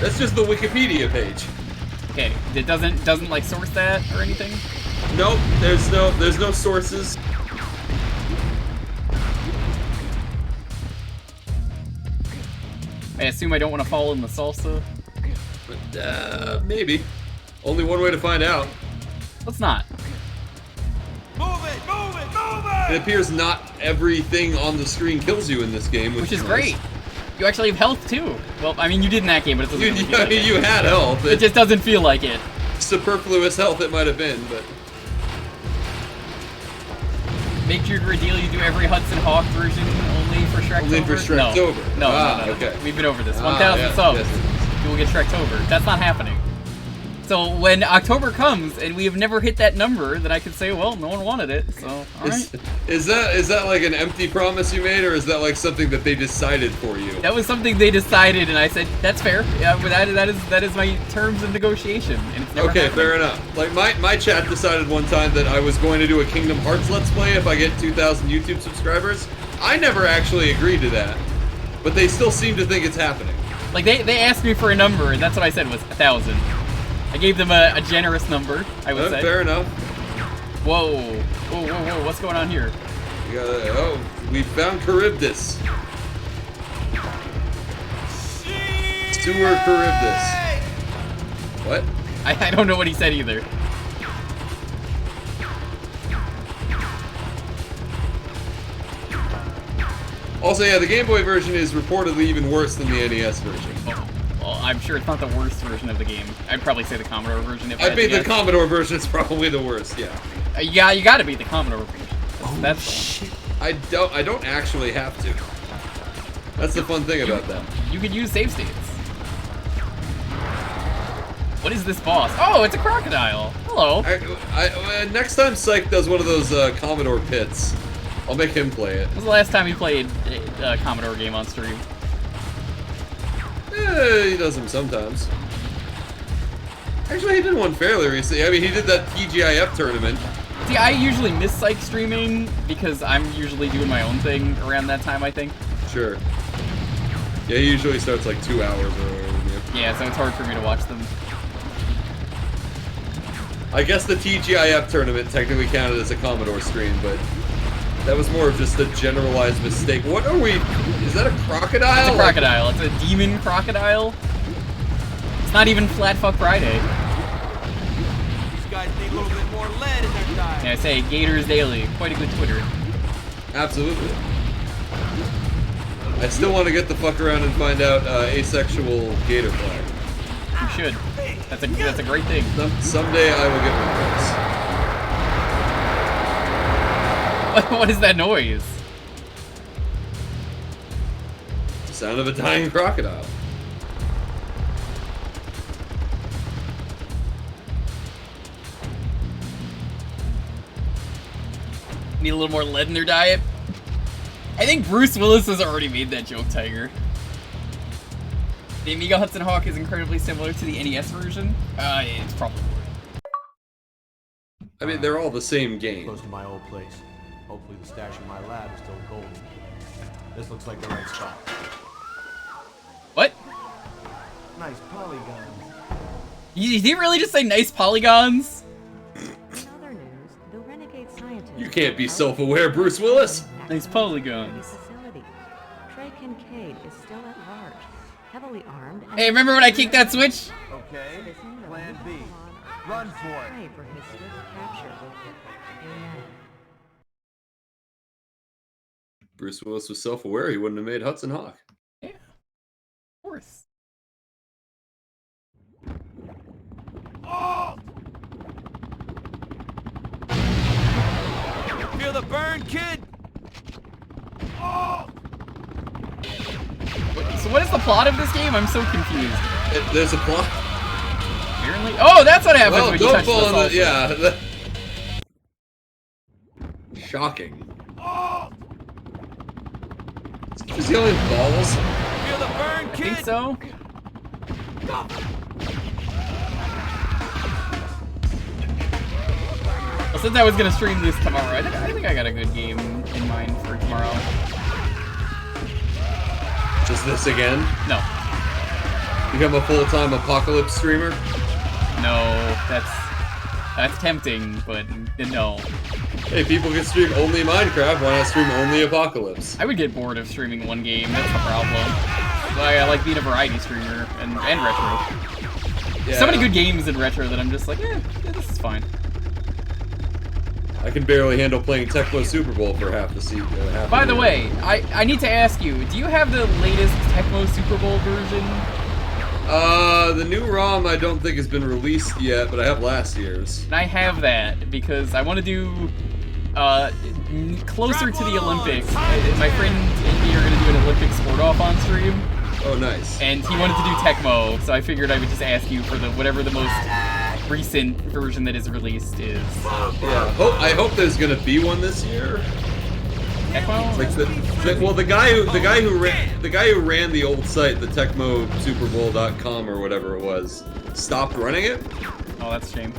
[SPEAKER 1] That's just the Wikipedia page.
[SPEAKER 2] Okay, it doesn't like source that or anything?
[SPEAKER 1] Nope, there's no sources.
[SPEAKER 2] I assume I don't want to fall in the salsa.
[SPEAKER 1] But, maybe. Only one way to find out.
[SPEAKER 2] Let's not.
[SPEAKER 6] Move it, move it, move it!
[SPEAKER 1] It appears not everything on the screen kills you in this game,
[SPEAKER 2] Which is
[SPEAKER 1] nice.
[SPEAKER 2] great. You actually have health too. Well, I mean, you did in that game, but it doesn't. Really feel like it.
[SPEAKER 1] You had health.
[SPEAKER 2] It just doesn't feel like it.
[SPEAKER 1] Superfluous health it might have been, but
[SPEAKER 2] Make your deal you do every Hudson Hawk version only for Shrektober?
[SPEAKER 1] Only for Shrektober.
[SPEAKER 2] No,
[SPEAKER 1] Ah,
[SPEAKER 2] no.
[SPEAKER 1] okay.
[SPEAKER 2] We've been over this.
[SPEAKER 1] Ah,
[SPEAKER 2] 1,000
[SPEAKER 1] yes,
[SPEAKER 2] subs.
[SPEAKER 1] yes.
[SPEAKER 2] You will get Shrektober. That's not happening. So when October comes and we have never hit that number, then I could say, well, no one wanted it. So all right.
[SPEAKER 1] Is that like an empty promise you made, or is that like something that they decided for you?
[SPEAKER 2] That was something they decided, and I said that's fair. Yeah, but that is my terms of negotiation, and it's never
[SPEAKER 1] Okay,
[SPEAKER 2] happened.
[SPEAKER 1] fair enough. Like my chat decided one time that I was going to do a Kingdom Hearts Let's Play if I get 2,000 YouTube subscribers. I never actually agreed to that, but they still seem to think it's happening.
[SPEAKER 2] Like they asked me for a number, and that's what I said was 1,000. I gave them a generous number, I would say.
[SPEAKER 1] Fair enough.
[SPEAKER 2] Whoa, what's going on here?
[SPEAKER 1] We found Charybdis. Sewer Charybdis. What?
[SPEAKER 2] I don't know what he said either.
[SPEAKER 1] Also, yeah, the Game Boy version is reportedly even worse than the NES version.
[SPEAKER 2] Well, I'm sure it's not the worst version of the game. I'd probably say the Commodore version. If I
[SPEAKER 1] I
[SPEAKER 2] had to
[SPEAKER 1] think the
[SPEAKER 2] guess.
[SPEAKER 1] Commodore version is probably the worst. Yeah.
[SPEAKER 2] Yeah, you gotta beat the Commodore version. That's shit.
[SPEAKER 1] I don't actually have to. That's the fun thing about that.
[SPEAKER 2] You could use save states. What is this boss? Oh, it's a crocodile. Hello.
[SPEAKER 1] Next time Psych does one of those Commodore pits, I'll make him play it.
[SPEAKER 2] When was the last time you played a Commodore game on stream?
[SPEAKER 1] He does them sometimes. Actually, he did one fairly recently. I mean, he did that TGIF tournament.
[SPEAKER 2] See, I usually miss Psych streaming because I'm usually doing my own thing around that time, I think.
[SPEAKER 1] Sure. Yeah, he usually starts like 2 hours earlier than you.
[SPEAKER 2] Yeah, so it's hard for me to watch them.
[SPEAKER 1] I guess the TGIF tournament technically counted as a Commodore stream, but that was more of just a generalized mistake. What are we? Is that a crocodile?
[SPEAKER 2] It's a crocodile. It's a demon crocodile. It's not even Flat Fuck Friday.
[SPEAKER 6] These guys need a little bit more lead in their diet.
[SPEAKER 2] Yeah, I say Gators Daily. Quite a good Twitter.
[SPEAKER 1] Absolutely. I still want to get the fuck around and find out asexual gator flag.
[SPEAKER 2] You should. That's a great thing.
[SPEAKER 1] Someday I will get one of those.
[SPEAKER 2] What is that noise?
[SPEAKER 1] Sound of a dying crocodile.
[SPEAKER 2] Need a little more lead in their diet? I think Bruce Willis has already made that joke, Tiger. The Amiga Hudson Hawk is incredibly similar to the NES version. It's probably.
[SPEAKER 1] I mean, they're all the same game.
[SPEAKER 6] Close to my old place. Hopefully the stash in my lab is still golden. This looks like the right spot.
[SPEAKER 2] What?
[SPEAKER 6] Nice polygons.
[SPEAKER 2] Did he really just say nice polygons?
[SPEAKER 7] In other news, the renegade scientist.
[SPEAKER 1] You can't be self-aware, Bruce Willis.
[SPEAKER 2] Nice polygons.
[SPEAKER 7] Facility. Trey Kincaid is still at large, heavily armed. And
[SPEAKER 2] Hey, remember when I kicked that switch?
[SPEAKER 6] Okay,
[SPEAKER 7] citizen that
[SPEAKER 6] plan
[SPEAKER 7] will
[SPEAKER 6] B.
[SPEAKER 7] on
[SPEAKER 6] Run for it.
[SPEAKER 7] Pray for his swift capture. Amen.
[SPEAKER 1] Bruce Willis was self-aware. He wouldn't have made Hudson Hawk.
[SPEAKER 2] Yeah. Of course.
[SPEAKER 6] Feel the burn, kid?
[SPEAKER 2] So what is the plot of this game? I'm so confused.
[SPEAKER 1] There's a plot.
[SPEAKER 2] Apparently. Oh, that's what happens
[SPEAKER 1] Well,
[SPEAKER 2] when you
[SPEAKER 1] don't
[SPEAKER 2] touch the
[SPEAKER 1] fall in
[SPEAKER 2] salsa.
[SPEAKER 1] the... Yeah. Shocking. Is he just yelling balls?
[SPEAKER 6] Feel the burn,
[SPEAKER 2] I
[SPEAKER 6] kid?
[SPEAKER 2] think so. Well, since I was gonna stream this tomorrow, I think I got a good game in mind for tomorrow.
[SPEAKER 1] Just this again?
[SPEAKER 2] No,
[SPEAKER 1] Become a full-time apocalypse streamer?
[SPEAKER 2] no, that's tempting, but no.
[SPEAKER 1] Hey, people can stream only Minecraft. Why not stream only Apocalypse?
[SPEAKER 2] I would get bored of streaming one game. That's the problem. I like being a variety streamer and retro.
[SPEAKER 1] Yeah,
[SPEAKER 2] So many good games in retro that I'm just like, yeah, this is fine.
[SPEAKER 1] I can barely handle playing Tecmo Super Bowl for half the season.
[SPEAKER 2] By the way, I need to ask you, do you have the latest Tecmo Super Bowl version?
[SPEAKER 1] The new ROM I don't think has been released yet, but I have last year's.
[SPEAKER 2] And I have that because I want to do closer to the Olympics. My friend and me are going to do an Olympic sport off on stream,
[SPEAKER 1] Oh, nice.
[SPEAKER 2] and he wanted to do Tecmo, so I figured I would just ask you for the whatever the most recent version that is released is.
[SPEAKER 1] Yeah, I hope there's gonna be one this year.
[SPEAKER 2] Tecmo?
[SPEAKER 1] Like the guy who ran the old site, the TecmoSuperBowl.com or whatever it was, stopped running it.
[SPEAKER 2] Oh, that's a shame.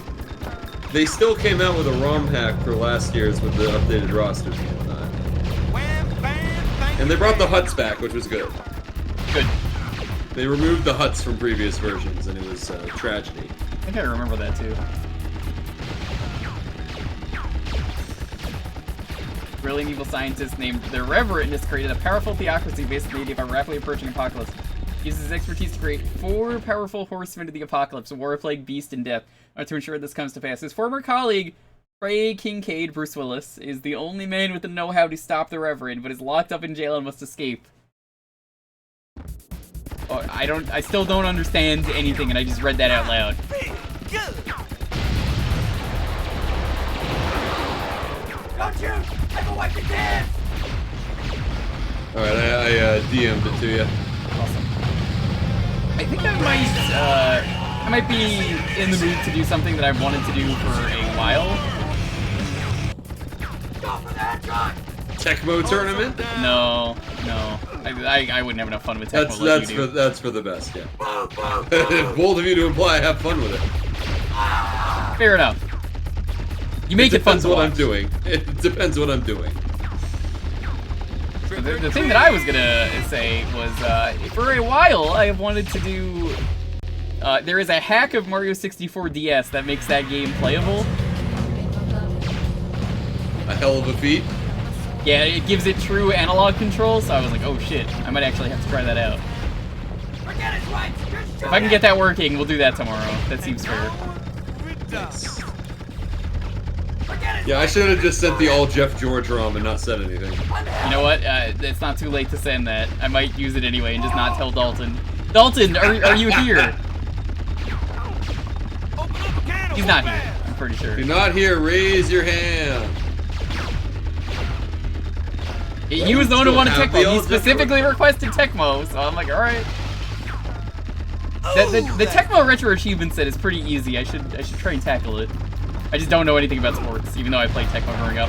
[SPEAKER 1] They still came out with a ROM hack for last year's with the updated rosters and whatnot. And they brought the huts back, which was good.
[SPEAKER 2] Good.
[SPEAKER 1] They removed the huts from previous versions, and it was a tragedy.
[SPEAKER 2] I think I remember that too. Brilliant evil scientist named the Reverend has created a powerful theocracy based on the idea of a rapidly approaching apocalypse. He uses his expertise to create 4 powerful horsemen of the apocalypse, war, plague, beast, and death, to ensure this comes to pass. His former colleague, Trey Kincaid, Bruce Willis, is the only man with the know-how to stop the Reverend, but is locked up in jail and must escape. Oh, I still don't understand anything, and I just read that out loud.
[SPEAKER 6] Don't shoot! I can wipe your dance!
[SPEAKER 1] Alright, I DM'd it to you.
[SPEAKER 2] Awesome. I think I might be in the mood to do something that I've wanted to do for a while.
[SPEAKER 6] Go for that gun!
[SPEAKER 1] Tecmo tournament?
[SPEAKER 2] No. I wouldn't have enough fun with Tecmo like you do.
[SPEAKER 1] That's for the best, yeah. Bold of you to imply I have fun with it.
[SPEAKER 2] Fair enough. You make it fun
[SPEAKER 1] Depends
[SPEAKER 2] to
[SPEAKER 1] what
[SPEAKER 2] watch.
[SPEAKER 1] I'm doing. It depends what I'm doing.
[SPEAKER 2] The thing that I was gonna say was, for a while, I have wanted to do... there is a hack of Mario 64 DS that makes that game playable.
[SPEAKER 1] A hell of a feat.
[SPEAKER 2] Yeah, it gives it true analog control, so I was like, oh shit, I might actually have to try that out.
[SPEAKER 6] Forget his rights!
[SPEAKER 2] If I can get that working, we'll do that tomorrow. That seems fair.
[SPEAKER 1] Nice. Yeah, I should have just sent the all Jeff George ROM and not said anything.
[SPEAKER 2] You know what? It's not too late to send that. I might use it anyway and just not tell Dalton. Dalton, are you here? He's not here, I'm pretty sure.
[SPEAKER 1] If you're not here, raise your hand.
[SPEAKER 2] He was the one who wanted
[SPEAKER 1] Still have the
[SPEAKER 2] Tecmo. He
[SPEAKER 1] old Jeff
[SPEAKER 2] specifically requested Tecmo, so I'm like, alright. The Tecmo Retro Achievement set is pretty easy. I should try and tackle it. I just don't know anything about sports, even though I played Tecmo growing up.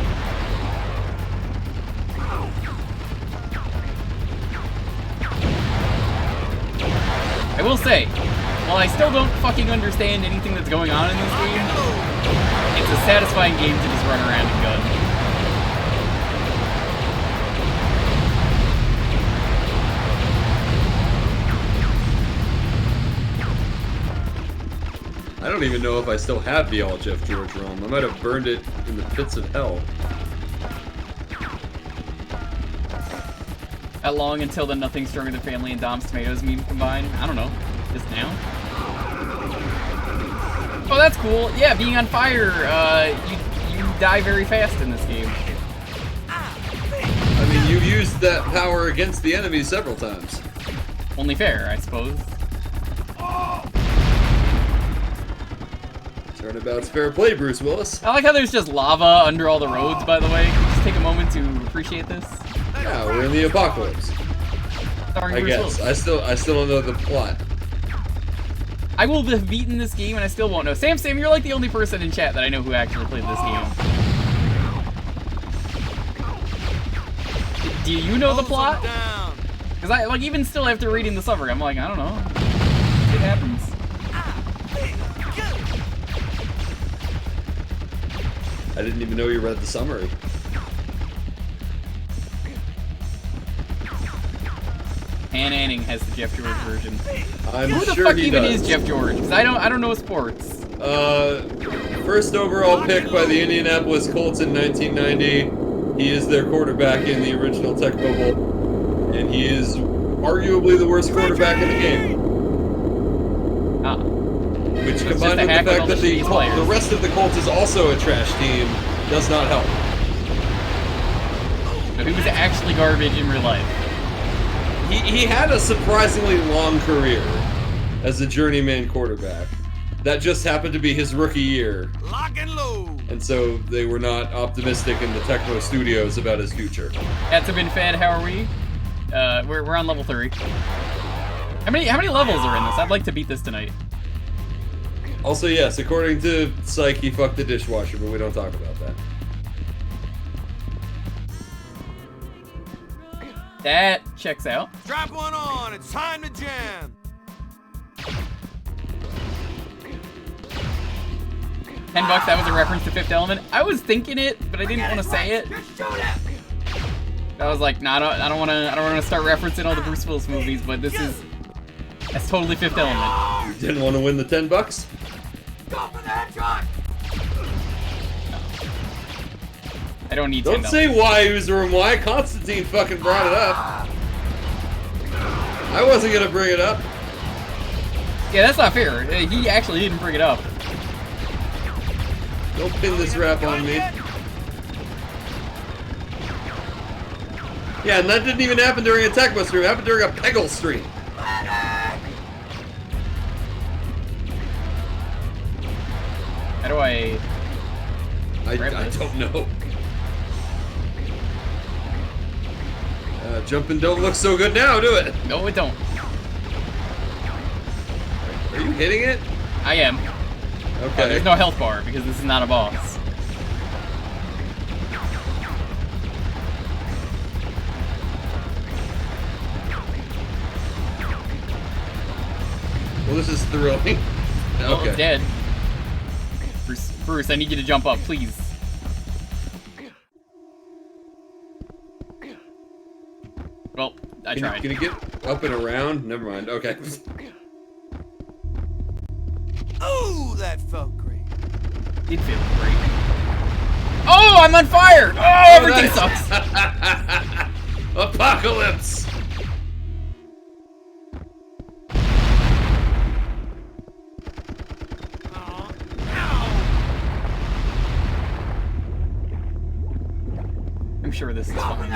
[SPEAKER 2] I will say, while I still don't fucking understand anything that's going on in this game, It's a satisfying game to just run around and gun.
[SPEAKER 1] I don't even know if I still have the all Jeff George ROM. I might have burned it in the pits of hell.
[SPEAKER 2] How long until the Nothing Stronger Than Family and Dom's Tomatoes meme combine? I don't know. Just now? Oh, that's cool. Yeah, being on fire, you die very fast in this game.
[SPEAKER 1] I mean, you've used that power against the enemy several times.
[SPEAKER 2] Only fair, I suppose.
[SPEAKER 1] Turnabout's fair play, Bruce Willis.
[SPEAKER 2] I like how there's just lava under all the roads, by the way. Can you just take a moment to appreciate this?
[SPEAKER 1] Yeah, we're in the apocalypse.
[SPEAKER 2] Starring
[SPEAKER 1] I
[SPEAKER 2] Bruce
[SPEAKER 1] guess.
[SPEAKER 2] Willis.
[SPEAKER 1] I still don't know the plot.
[SPEAKER 2] I will have beaten this game and I still won't know. Sam, you're like the only person in chat that I know who actually played this game. Do you know the plot? Because I, like, even still after reading the summary, I'm like, I don't know. It happens.
[SPEAKER 1] I didn't even know you read the summary.
[SPEAKER 2] Ann Anning has the Jeff George version.
[SPEAKER 1] I'm
[SPEAKER 2] Who the
[SPEAKER 1] sure
[SPEAKER 2] fuck
[SPEAKER 1] he
[SPEAKER 2] even
[SPEAKER 1] does.
[SPEAKER 2] is Jeff George? Because I don't know sports.
[SPEAKER 1] First overall pick by the Indianapolis Colts in 1990. He is their quarterback in the original Tecmo Bowl, and he is arguably the worst quarterback in the game.
[SPEAKER 2] Ah.
[SPEAKER 1] Which,
[SPEAKER 2] So it's
[SPEAKER 1] combined
[SPEAKER 2] just a
[SPEAKER 1] with the
[SPEAKER 2] hack with
[SPEAKER 1] fact
[SPEAKER 2] all
[SPEAKER 1] that
[SPEAKER 2] the
[SPEAKER 1] the
[SPEAKER 2] shitty players.
[SPEAKER 1] rest of the Colts is also a trash team, does not help.
[SPEAKER 2] So he was actually garbage in real life.
[SPEAKER 1] He had a surprisingly long career as a journeyman quarterback. That just happened to be his rookie year.
[SPEAKER 4] Lock and load.
[SPEAKER 1] And so they were not optimistic in the Tecmo Studios about his future.
[SPEAKER 2] That's been fed. How are we? We're on level 3. How many levels are in this? I'd like to beat this tonight.
[SPEAKER 1] Also, yes, according to Psyche, he fucked the dishwasher, but we don't talk about that.
[SPEAKER 2] That checks out.
[SPEAKER 4] Strap one on. It's time to jam.
[SPEAKER 2] $10, that was a reference to Fifth Element. I was thinking it, but I didn't want to say it. I was like, nah, I don't want to start referencing all the Bruce Willis movies, but that's totally Fifth Element.
[SPEAKER 1] You didn't want to win the $10?
[SPEAKER 4] Go for the headshot.
[SPEAKER 2] I don't need $10.
[SPEAKER 1] Don't say why, Uzworm. Why? Constantine fucking brought it up. I wasn't gonna bring it up.
[SPEAKER 2] Yeah, that's not fair. He actually didn't bring it up.
[SPEAKER 1] Don't pin this rap on me. Yeah, and that didn't even happen during a Tecmo stream. It happened during a Peggle stream.
[SPEAKER 2] How do I
[SPEAKER 1] don't know. Jumping don't look so good now, do it?
[SPEAKER 2] No, it don't.
[SPEAKER 1] Are you hitting it?
[SPEAKER 2] I am.
[SPEAKER 1] Okay.
[SPEAKER 2] There's no health bar because this is not a boss.
[SPEAKER 1] Well, this is thrilling.
[SPEAKER 2] Oh,
[SPEAKER 1] Okay.
[SPEAKER 2] it's dead. Bruce, I need you to jump up, please. Well, I tried.
[SPEAKER 1] Can you get up and around? Never mind. Okay.
[SPEAKER 4] Ooh, that felt great.
[SPEAKER 2] It feels great. Oh, I'm on fire! Oh, everything
[SPEAKER 1] nice.
[SPEAKER 2] sucks!
[SPEAKER 1] Apocalypse!
[SPEAKER 2] I'm sure this is fine.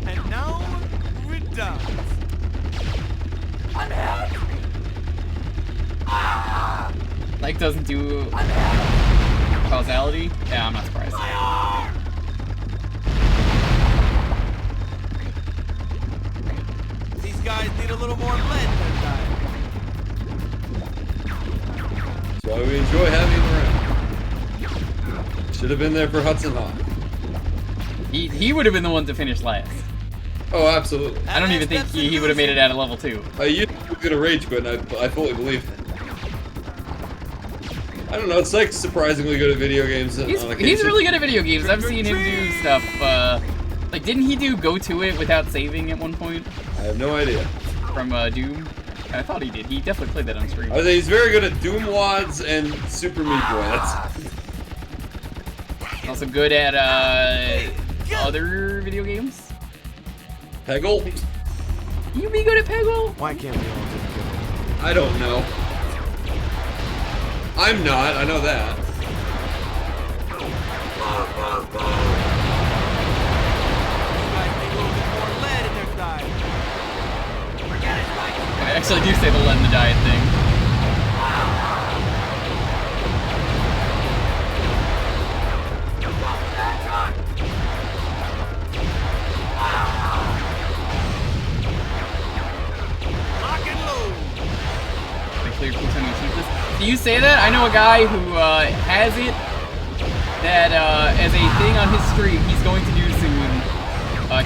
[SPEAKER 4] And now we're done. I'm hit.
[SPEAKER 2] Like doesn't do causality? Yeah, I'm not surprised.
[SPEAKER 4] These guys need a little more lead than that.
[SPEAKER 1] That's why we enjoy having him around. Should have been there for Hudson Hawk.
[SPEAKER 2] He would have been the one to finish last.
[SPEAKER 1] Oh, absolutely.
[SPEAKER 2] I don't even think he would have made it out of level 2.
[SPEAKER 1] You were gonna rage quit, and I fully believe that. I don't know, it's like surprisingly good at video games.
[SPEAKER 2] He's really good at video games. I've seen him do stuff, like, didn't he do Go To It without saving at one point?
[SPEAKER 1] I have no idea.
[SPEAKER 2] From Doom? I thought he did. He definitely played that on stream.
[SPEAKER 1] I would say he's very good at Doom Wads and Super Meat Boy. That's...
[SPEAKER 2] Also good at, other video games?
[SPEAKER 1] Peggle?
[SPEAKER 2] You be good at Peggle?
[SPEAKER 6] Why can't we all be good?
[SPEAKER 1] I don't know. I'm not, I know that.
[SPEAKER 2] I actually do say the lead in the diet thing. Do you say that? I know a guy who has it, that as a thing on his stream he's going to do soon.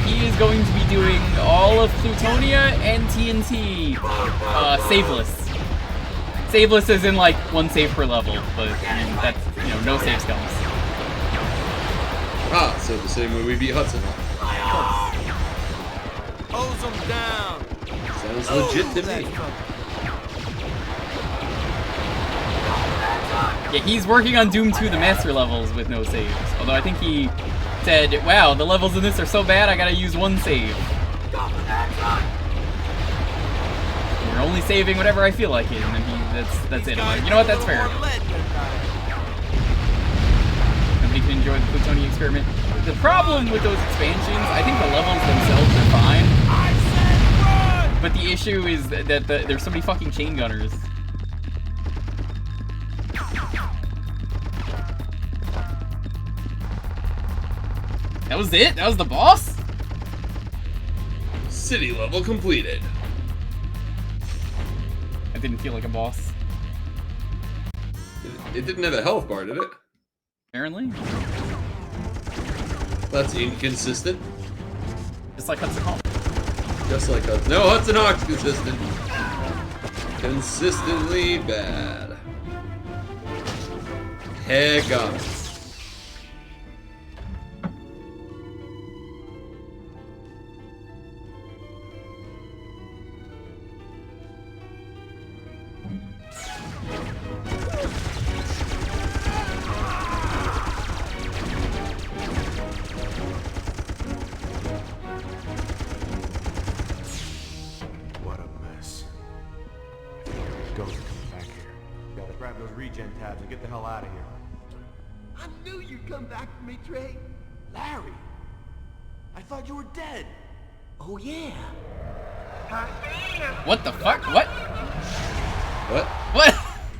[SPEAKER 2] He is going to be doing all of Plutonia and TNT saveless. Saveless is in like 1 save per level, but I mean, that's, you know, no save scums.
[SPEAKER 1] Ah, so the same way we beat Hudson Hawk.
[SPEAKER 6] Hose them down.
[SPEAKER 1] Sounds legit to me.
[SPEAKER 2] Yeah, he's working on Doom 2 the master levels with no saves. Although I think he said, wow, the levels in this are so bad I gotta use 1 save. You're only saving whatever I feel like it, and then that's it. I'm like, you know what, that's fair. Nobody can enjoy the Plutonia experiment. The problem with those expansions, I think the levels themselves are fine. But the issue is that there's so many fucking chain gunners. That was it? That was the boss?
[SPEAKER 1] City level completed.
[SPEAKER 2] That didn't feel like a boss.
[SPEAKER 1] It didn't have a health bar, did it?
[SPEAKER 2] Apparently.
[SPEAKER 1] That's inconsistent.
[SPEAKER 2] Just like Hudson Hawk.
[SPEAKER 1] Just like Hudson. No, Hudson Hawk's consistent. Consistently bad. Heck on.
[SPEAKER 6] Tabs and get the hell out of here.
[SPEAKER 4] I knew you'd come back for me, Trey.
[SPEAKER 6] Larry, I thought you were dead.
[SPEAKER 4] Oh, yeah.
[SPEAKER 2] What the fuck? What?
[SPEAKER 1] What?
[SPEAKER 2] What?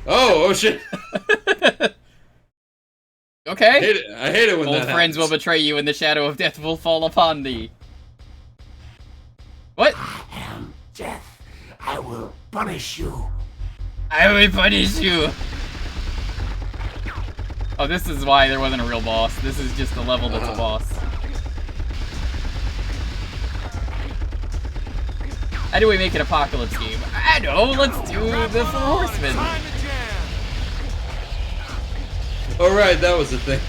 [SPEAKER 1] Oh shit.
[SPEAKER 2] Okay.
[SPEAKER 1] I hate it when
[SPEAKER 2] Old
[SPEAKER 1] that
[SPEAKER 2] friends will
[SPEAKER 1] happens.
[SPEAKER 2] betray you and the shadow of death will fall upon thee. What?
[SPEAKER 4] I am death. I will punish you.
[SPEAKER 2] I will punish you. Oh, this is why there wasn't a real boss. This is just a level that's a boss. How do we make an apocalypse game? I know, let's do the 4 Horsemen.
[SPEAKER 1] Alright, that was the thing.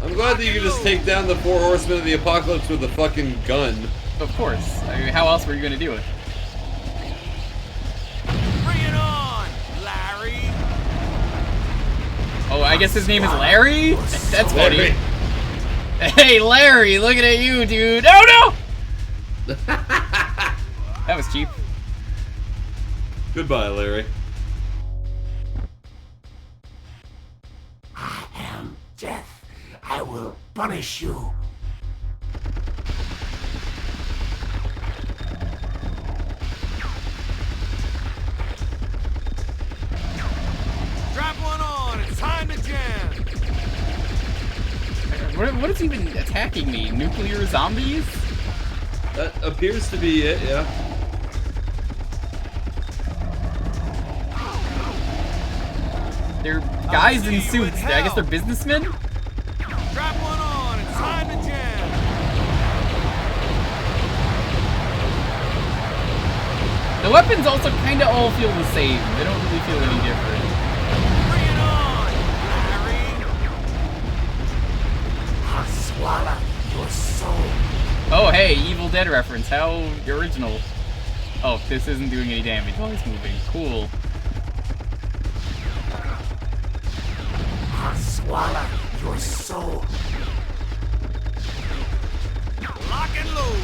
[SPEAKER 1] I'm glad that you could just take down the 4 Horsemen of the Apocalypse with a fucking gun.
[SPEAKER 2] Of course. I mean, how else were you gonna do it?
[SPEAKER 6] Bring it on, Larry.
[SPEAKER 2] Oh, I guess his name is Larry? That's funny.
[SPEAKER 1] Larry.
[SPEAKER 2] Hey, Larry, looking at you, dude. Oh, no! That was cheap.
[SPEAKER 1] Goodbye, Larry.
[SPEAKER 4] I am death. I will punish you.
[SPEAKER 6] Strap one on. It's time to jam.
[SPEAKER 2] What is even attacking me? Nuclear zombies?
[SPEAKER 1] That appears to be it, yeah.
[SPEAKER 2] They're guys in suits. I guess they're businessmen?
[SPEAKER 4] Strap one on, it's time to jam.
[SPEAKER 2] The weapons also kind of all feel the same. They don't really feel any different.
[SPEAKER 4] Bring it on, Larry. I'll swallow your soul.
[SPEAKER 2] Oh, hey, Evil Dead reference. How original. Oh, this isn't doing any damage while he's moving. Cool.
[SPEAKER 4] I'll swallow your soul. Lock and load.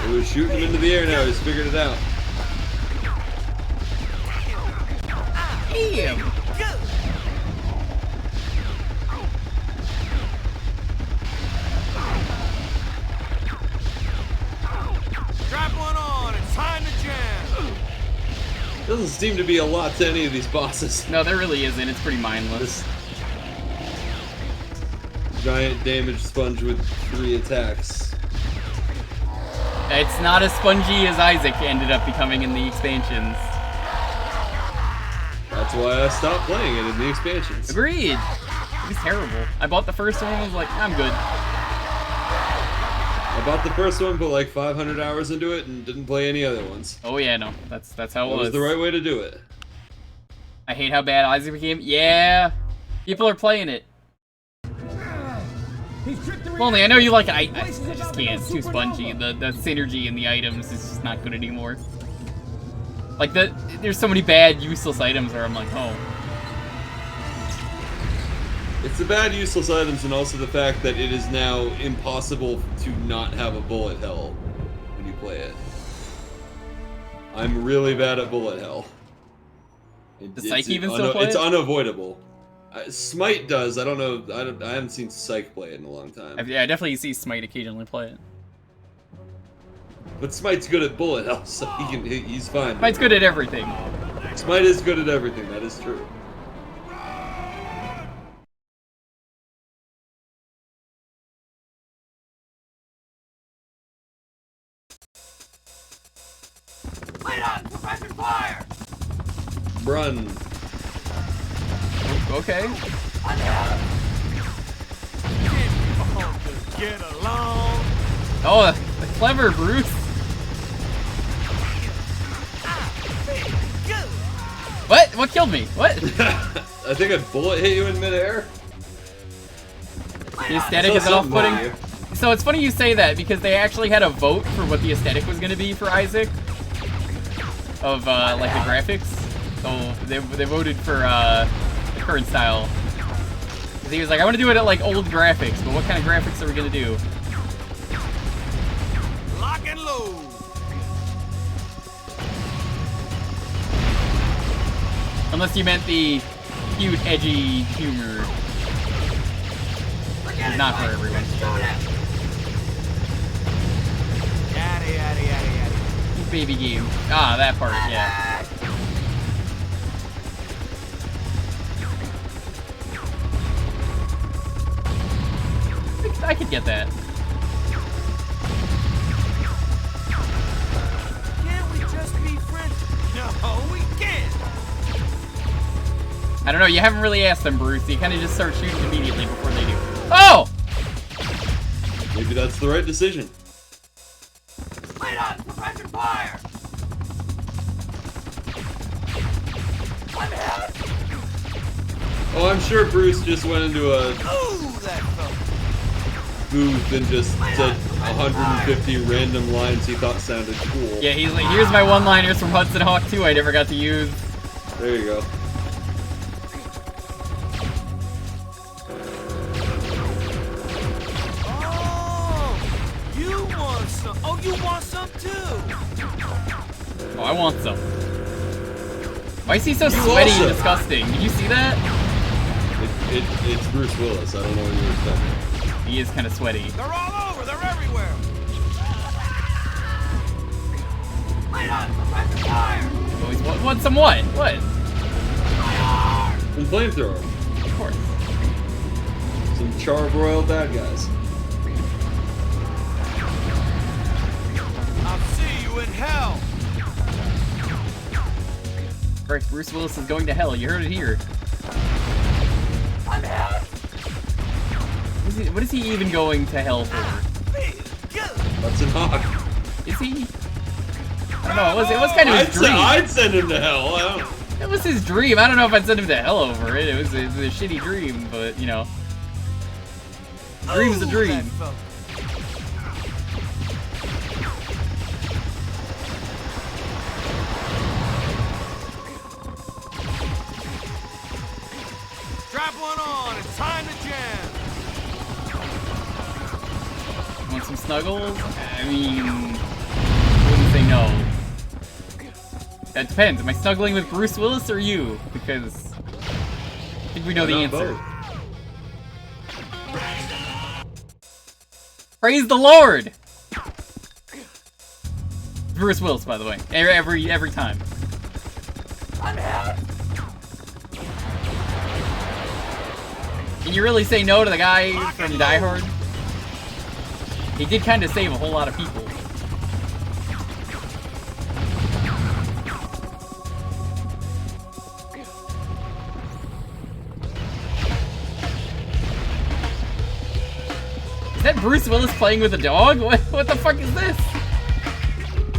[SPEAKER 1] He was shooting him into the air now. He's figured it out.
[SPEAKER 2] Damn!
[SPEAKER 4] Strap one on, it's time to jam.
[SPEAKER 1] Doesn't seem to be a lot to any of these bosses.
[SPEAKER 2] No, there really isn't. It's pretty mindless.
[SPEAKER 1] This giant damage sponge with 3 attacks.
[SPEAKER 2] It's not as spongy as Isaac ended up becoming in the expansions.
[SPEAKER 1] That's why I stopped playing it in the expansions.
[SPEAKER 2] Agreed! It was terrible. I bought the first one and was like, I'm good.
[SPEAKER 1] I bought the first one, put like 500 hours into it, and didn't play any other ones.
[SPEAKER 2] Oh yeah, no. That's how it
[SPEAKER 1] That was the right way to do it.
[SPEAKER 2] I hate how bad Isaac became. Yeah! People are playing it. Only, I know you like it. I just can't. It's too spongy. The synergy in the items is just not good anymore. Like, there's so many bad, useless items where I'm like, oh.
[SPEAKER 1] It's the bad, useless items, and also the fact that it is now impossible to not have a bullet hell when you play it. I'm really bad at bullet hell.
[SPEAKER 2] Does Psyche even still play
[SPEAKER 1] It's
[SPEAKER 2] it?
[SPEAKER 1] unavoidable. Smite does. I don't know. I haven't seen Psyche play it in a long time.
[SPEAKER 2] Yeah, I definitely see Smite occasionally play it.
[SPEAKER 1] But Smite's good at bullet hell, so he's fine.
[SPEAKER 2] Smite's good at everything.
[SPEAKER 1] Smite is good at everything. That is true.
[SPEAKER 4] Light on, suppression fire.
[SPEAKER 1] Run.
[SPEAKER 2] Okay.
[SPEAKER 4] Get along.
[SPEAKER 2] Oh, clever, Bruce. What? What killed me? What?
[SPEAKER 1] I think a bullet hit you in midair.
[SPEAKER 2] The aesthetic
[SPEAKER 1] I
[SPEAKER 2] is
[SPEAKER 1] saw something
[SPEAKER 2] off-putting.
[SPEAKER 1] at you.
[SPEAKER 2] So it's funny you say that because they actually had a vote for what the aesthetic was going to be for Isaac. Of like the graphics. So they voted for the current style. 'Cause he was like, I want to do it at like old graphics, but what kind of graphics are we going to do?
[SPEAKER 4] Lock and load.
[SPEAKER 2] Unless you meant the cute, edgy humor. Not for everyone.
[SPEAKER 4] Yada, yada, yada, yada.
[SPEAKER 2] Baby game. Ah, that part, yeah. I could get that.
[SPEAKER 4] Can't we just be friends? No, we can't.
[SPEAKER 2] I don't know, you haven't really asked them, Bruce. You kind of just start shooting immediately before they do. Oh!
[SPEAKER 1] Maybe that's the right decision.
[SPEAKER 4] Light on, suppression fire. I'm out.
[SPEAKER 1] Oh, I'm sure Bruce just went into a
[SPEAKER 4] Ooh, that felt.
[SPEAKER 1] booth and just said 150 random lines he thought sounded cool.
[SPEAKER 2] Yeah, he's like, here's my one-liners from Hudson Hawk 2 I never got to use.
[SPEAKER 1] There you go.
[SPEAKER 4] Oh, you want some? Oh, you want some too?
[SPEAKER 2] Oh, I want some. Why is he so sweaty and
[SPEAKER 1] also.
[SPEAKER 2] disgusting? Did you see that?
[SPEAKER 1] It's Bruce Willis. I don't know what you were expecting.
[SPEAKER 2] He is kind of sweaty.
[SPEAKER 4] They're all over. They're everywhere. Light on, suppression fire.
[SPEAKER 2] Oh, he's what some what? What?
[SPEAKER 1] Some flamethrower.
[SPEAKER 2] Of course.
[SPEAKER 1] Some charbroiled bad guys.
[SPEAKER 4] I'll see you in hell.
[SPEAKER 2] correct. Bruce Willis is going to hell. You heard it here. What is he even going to hell for?
[SPEAKER 1] Hudson Hawk.
[SPEAKER 2] Is he? I don't know. It was kind of his dream.
[SPEAKER 1] I'd send him to hell. I don't...
[SPEAKER 2] It was his dream. I don't know if I'd send him to hell over it. It was a shitty dream, but you know. Dream's a dream.
[SPEAKER 4] Strap one on. It's time to jam.
[SPEAKER 2] Want some snuggles? I mean, wouldn't say no. That depends. Am I snuggling with Bruce Willis or you? Because I think we know the answer.
[SPEAKER 1] Both.
[SPEAKER 2] Praise the Lord! Bruce Willis, by the way. Every time. Can you really say no to the guy from Die Hard? He did kind of save a whole lot of people. Is that Bruce Willis playing with a dog? What the fuck is this?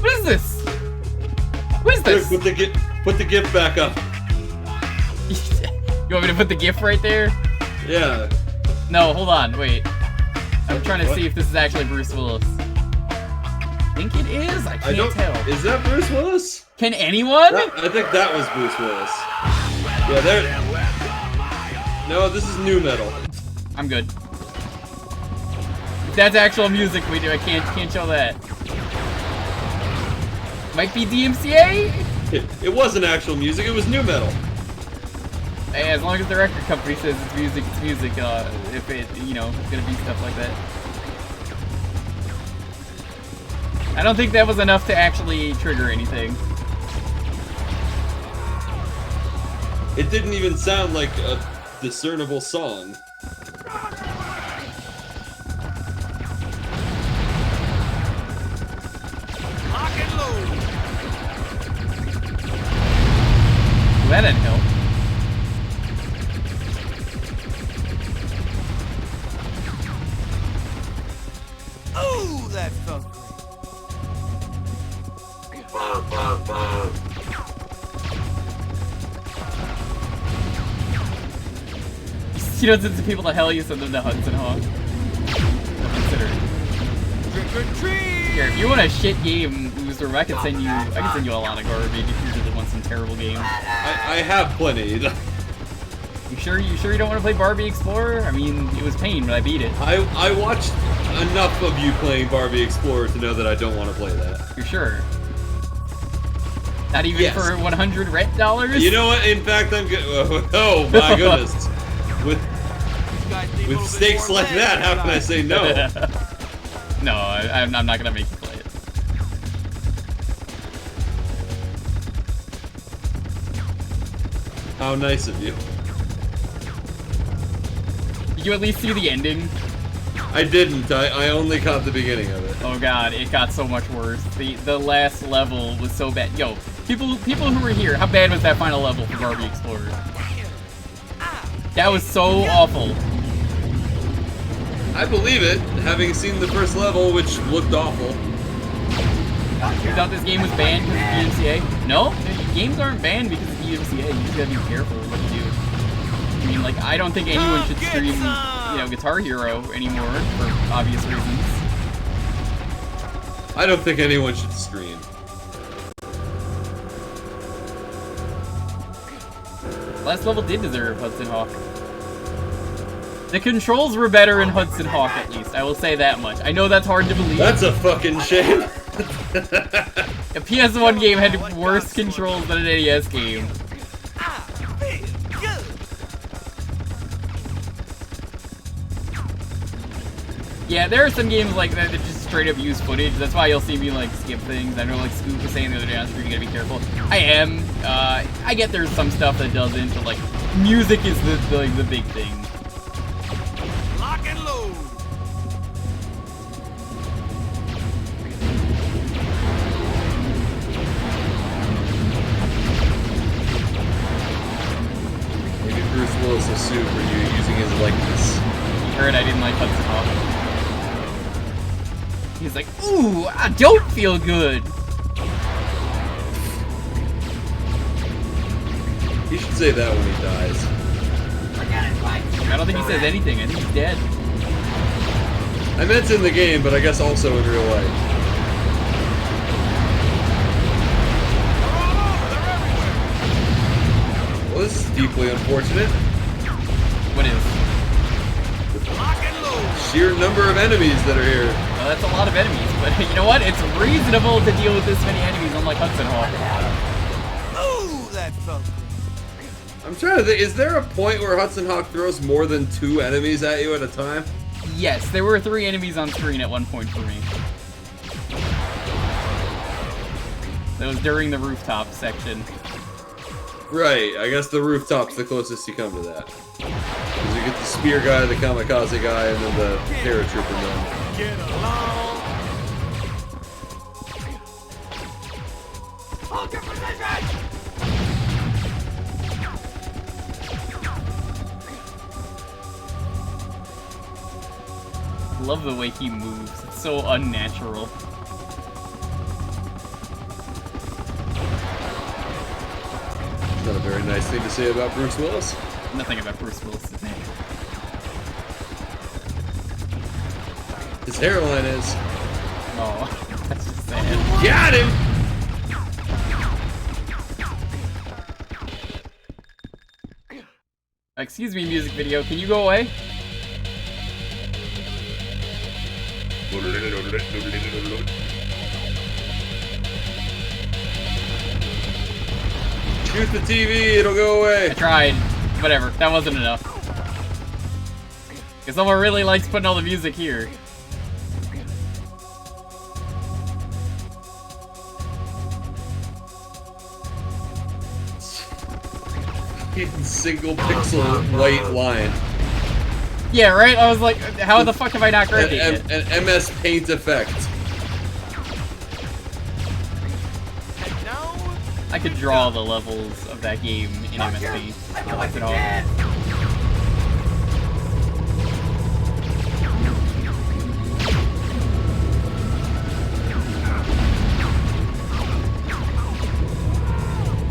[SPEAKER 2] What is this? What is this?
[SPEAKER 1] Put the gift back up.
[SPEAKER 2] You want me to put the GIF right there?
[SPEAKER 1] Yeah.
[SPEAKER 2] No, hold on, wait. I'm trying to see if this is actually Bruce Willis. I think it is? I can't tell.
[SPEAKER 1] Is that Bruce Willis?
[SPEAKER 2] Can anyone?
[SPEAKER 1] I think that was Bruce Willis. Yeah, there. No, this is new metal.
[SPEAKER 2] I'm good. If that's actual music we do, I can't show that. Might be DMCA?
[SPEAKER 1] It wasn't actual music, it was new metal.
[SPEAKER 2] Hey, as long as the record company says it's music, it's music. If it, you know, it's gonna be stuff like that. I don't think that was enough to actually trigger anything.
[SPEAKER 1] It didn't even sound like a discernible song.
[SPEAKER 4] Lock and load.
[SPEAKER 2] Well, that didn't help.
[SPEAKER 4] Ooh, that felt great.
[SPEAKER 2] You don't send some people to hell, you send them to Hudson Hawk. Consider it.
[SPEAKER 4] Trick or treat.
[SPEAKER 2] Here, if you want a shit game, Uzworm, I can send you a lot of garbage if you really want some terrible games.
[SPEAKER 1] I have plenty.
[SPEAKER 2] You sure you don't want to play Barbie Explorer? I mean, it was pain, but I beat it.
[SPEAKER 1] I watched enough of you playing Barbie Explorer to know that I don't want to play that.
[SPEAKER 2] You're sure? Not even
[SPEAKER 1] Yes.
[SPEAKER 2] for 100 rent dollars?
[SPEAKER 1] You know what? In fact, I'm good. Oh my goodness. With stakes like that, how can I say no?
[SPEAKER 2] No, I'm not gonna make you play it.
[SPEAKER 1] How nice of you.
[SPEAKER 2] Did you at least see the ending?
[SPEAKER 1] I didn't. I only caught the beginning of it.
[SPEAKER 2] Oh god, it got so much worse. The last level was so bad. Yo, people who were here, how bad was that final level for Barbie Explorer? That was so awful.
[SPEAKER 1] I believe it, having seen the first level, which looked awful.
[SPEAKER 2] You thought this game was banned because of DMCA? No, games aren't banned because of DMCA. You just gotta be careful with what you do. I mean, like, I don't think anyone should stream, you know, Guitar Hero anymore for obvious reasons.
[SPEAKER 1] I don't think anyone should stream.
[SPEAKER 2] Last level did deserve Hudson Hawk. The controls were better in Hudson Hawk, at least. I will say that much. I know that's hard to believe.
[SPEAKER 1] That's a fucking shame.
[SPEAKER 2] A PS1 game had worse controls than an NES game. Yeah, there are some games like that that just straight up use footage. That's why you'll see me like skip things. I know like Scoop was saying the other day on stream, you gotta be careful. I am. I get there's some stuff that doesn't, but like music is the big thing.
[SPEAKER 4] Lock and load.
[SPEAKER 1] sue for you using his likeness.
[SPEAKER 2] He heard I didn't like Hudson Hawk. He's like, ooh, I don't feel good.
[SPEAKER 1] He should say that when he dies.
[SPEAKER 2] I don't think he says anything. I think he's dead.
[SPEAKER 1] I meant in the game, but I guess also in real life. Well, this is deeply unfortunate.
[SPEAKER 2] What is?
[SPEAKER 1] Sheer number of enemies that are here.
[SPEAKER 2] Well, that's a lot of enemies, but you know what? It's reasonable to deal with this many enemies, unlike Hudson Hawk.
[SPEAKER 4] Ooh, that felt good.
[SPEAKER 1] I'm trying to think, is there a point where Hudson Hawk throws more than 2 enemies at you at a time?
[SPEAKER 2] Yes, there were 3 enemies on screen at one point for me. That was during the rooftop section.
[SPEAKER 1] Right, I guess the rooftop's the closest you come to that. Because you get the spear guy, the kamikaze guy, and then the paratrooper man.
[SPEAKER 4] Get along. Hold your position.
[SPEAKER 2] Love the way he moves. It's so unnatural.
[SPEAKER 1] Not a very nice thing to say about Bruce Willis.
[SPEAKER 2] Nothing about Bruce Willis' name.
[SPEAKER 1] His hairline is.
[SPEAKER 2] Oh, that's just sad.
[SPEAKER 1] Got him!
[SPEAKER 2] Excuse me, music video. Can you go away?
[SPEAKER 1] Shoot the TV, it'll go away.
[SPEAKER 2] I tried. Whatever. That wasn't enough. Because someone really likes putting all the music here.
[SPEAKER 1] Single pixel white line.
[SPEAKER 2] Yeah, right? I was like, how the fuck have I not corrected it?
[SPEAKER 1] An MS Paint effect.
[SPEAKER 2] I could draw the levels of that game in MSP. That's it all.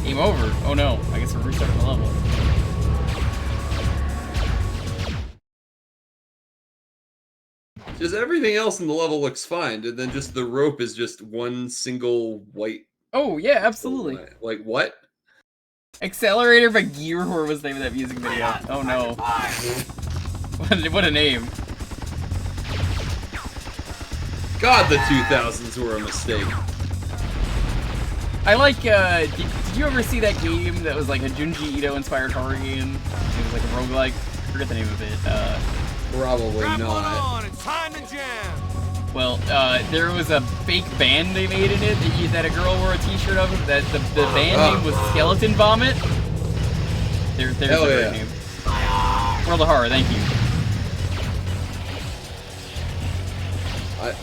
[SPEAKER 2] Game over. Oh no, I guess we're restarting the level.
[SPEAKER 1] Just everything else in the level looks fine, and then just the rope is just one single white.
[SPEAKER 2] Oh yeah, absolutely.
[SPEAKER 1] Like what?
[SPEAKER 2] Accelerator by Gearhor was the name of that music video. Oh no. What a name.
[SPEAKER 1] God, the 2000s were a mistake.
[SPEAKER 2] I like, did you ever see that game that was like a Junji Ito inspired horror game? It was like a roguelike. I forget the name of it.
[SPEAKER 1] Probably not.
[SPEAKER 4] It's time to jam.
[SPEAKER 2] Well, there was a fake band they made in it that a girl wore a t-shirt of. That the band name was Skeleton Vomit. There's the right name. World of Horror, thank you.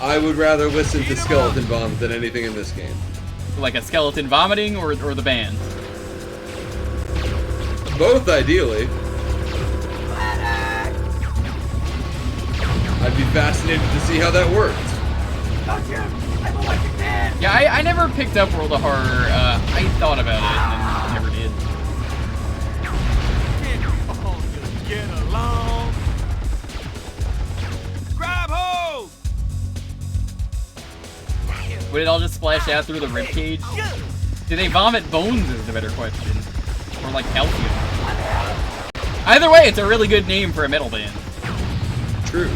[SPEAKER 1] I would rather listen to Skeleton Vomit than anything in this game.
[SPEAKER 2] Like a skeleton vomiting or the band?
[SPEAKER 1] Both, ideally. I'd be fascinated to see how that worked.
[SPEAKER 2] Yeah, I never picked up World of Horror. I thought about it and then never did.
[SPEAKER 4] Get along. Grab hold.
[SPEAKER 2] Would it all just splash out through the ribcage? Do they vomit bones is the better question. Or like calcium. Either way, it's a really good name for a metal band.
[SPEAKER 1] True.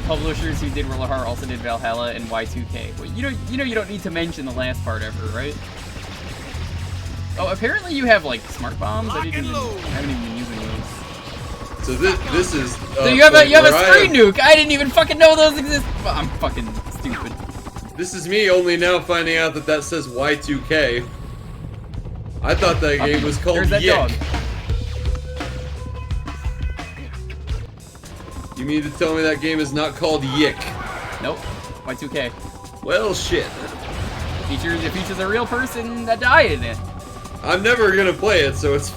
[SPEAKER 2] Publishers who did World of Horror also did Valhalla and Y2K. Well, you know you don't need to mention the last part ever, right? Oh, apparently you have like smart bombs. I haven't even been using those.
[SPEAKER 1] So this is.
[SPEAKER 2] So you have a screen nuke. I didn't even fucking know those exist. Well, I'm fucking stupid.
[SPEAKER 1] This is me only now finding out that says Y2K. I thought that game was called
[SPEAKER 2] There's that
[SPEAKER 1] Yick.
[SPEAKER 2] dog.
[SPEAKER 1] You mean to tell me that game is not called Yick?
[SPEAKER 2] Nope. Y2K.
[SPEAKER 1] Well, shit.
[SPEAKER 2] It features a real person that died in it.
[SPEAKER 1] I'm never gonna play it, so it's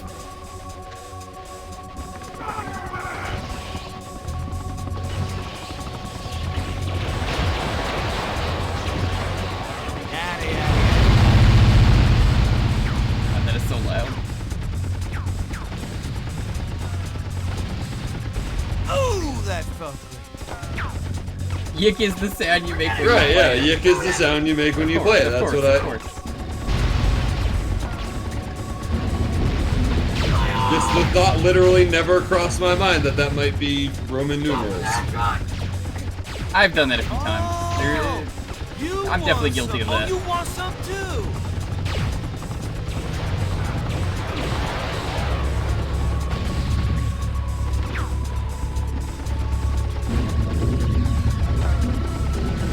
[SPEAKER 2] Yick is the sound you make when you
[SPEAKER 1] Right, yeah,
[SPEAKER 2] play it.
[SPEAKER 1] yick is the sound you make when you play it.
[SPEAKER 2] Of
[SPEAKER 1] That's
[SPEAKER 2] course,
[SPEAKER 1] what
[SPEAKER 2] of
[SPEAKER 1] I...
[SPEAKER 2] course.
[SPEAKER 1] Just the thought literally never crossed my mind that that might be Roman numerals.
[SPEAKER 2] I've done that a few times. I'm definitely guilty of that.
[SPEAKER 8] You want some too?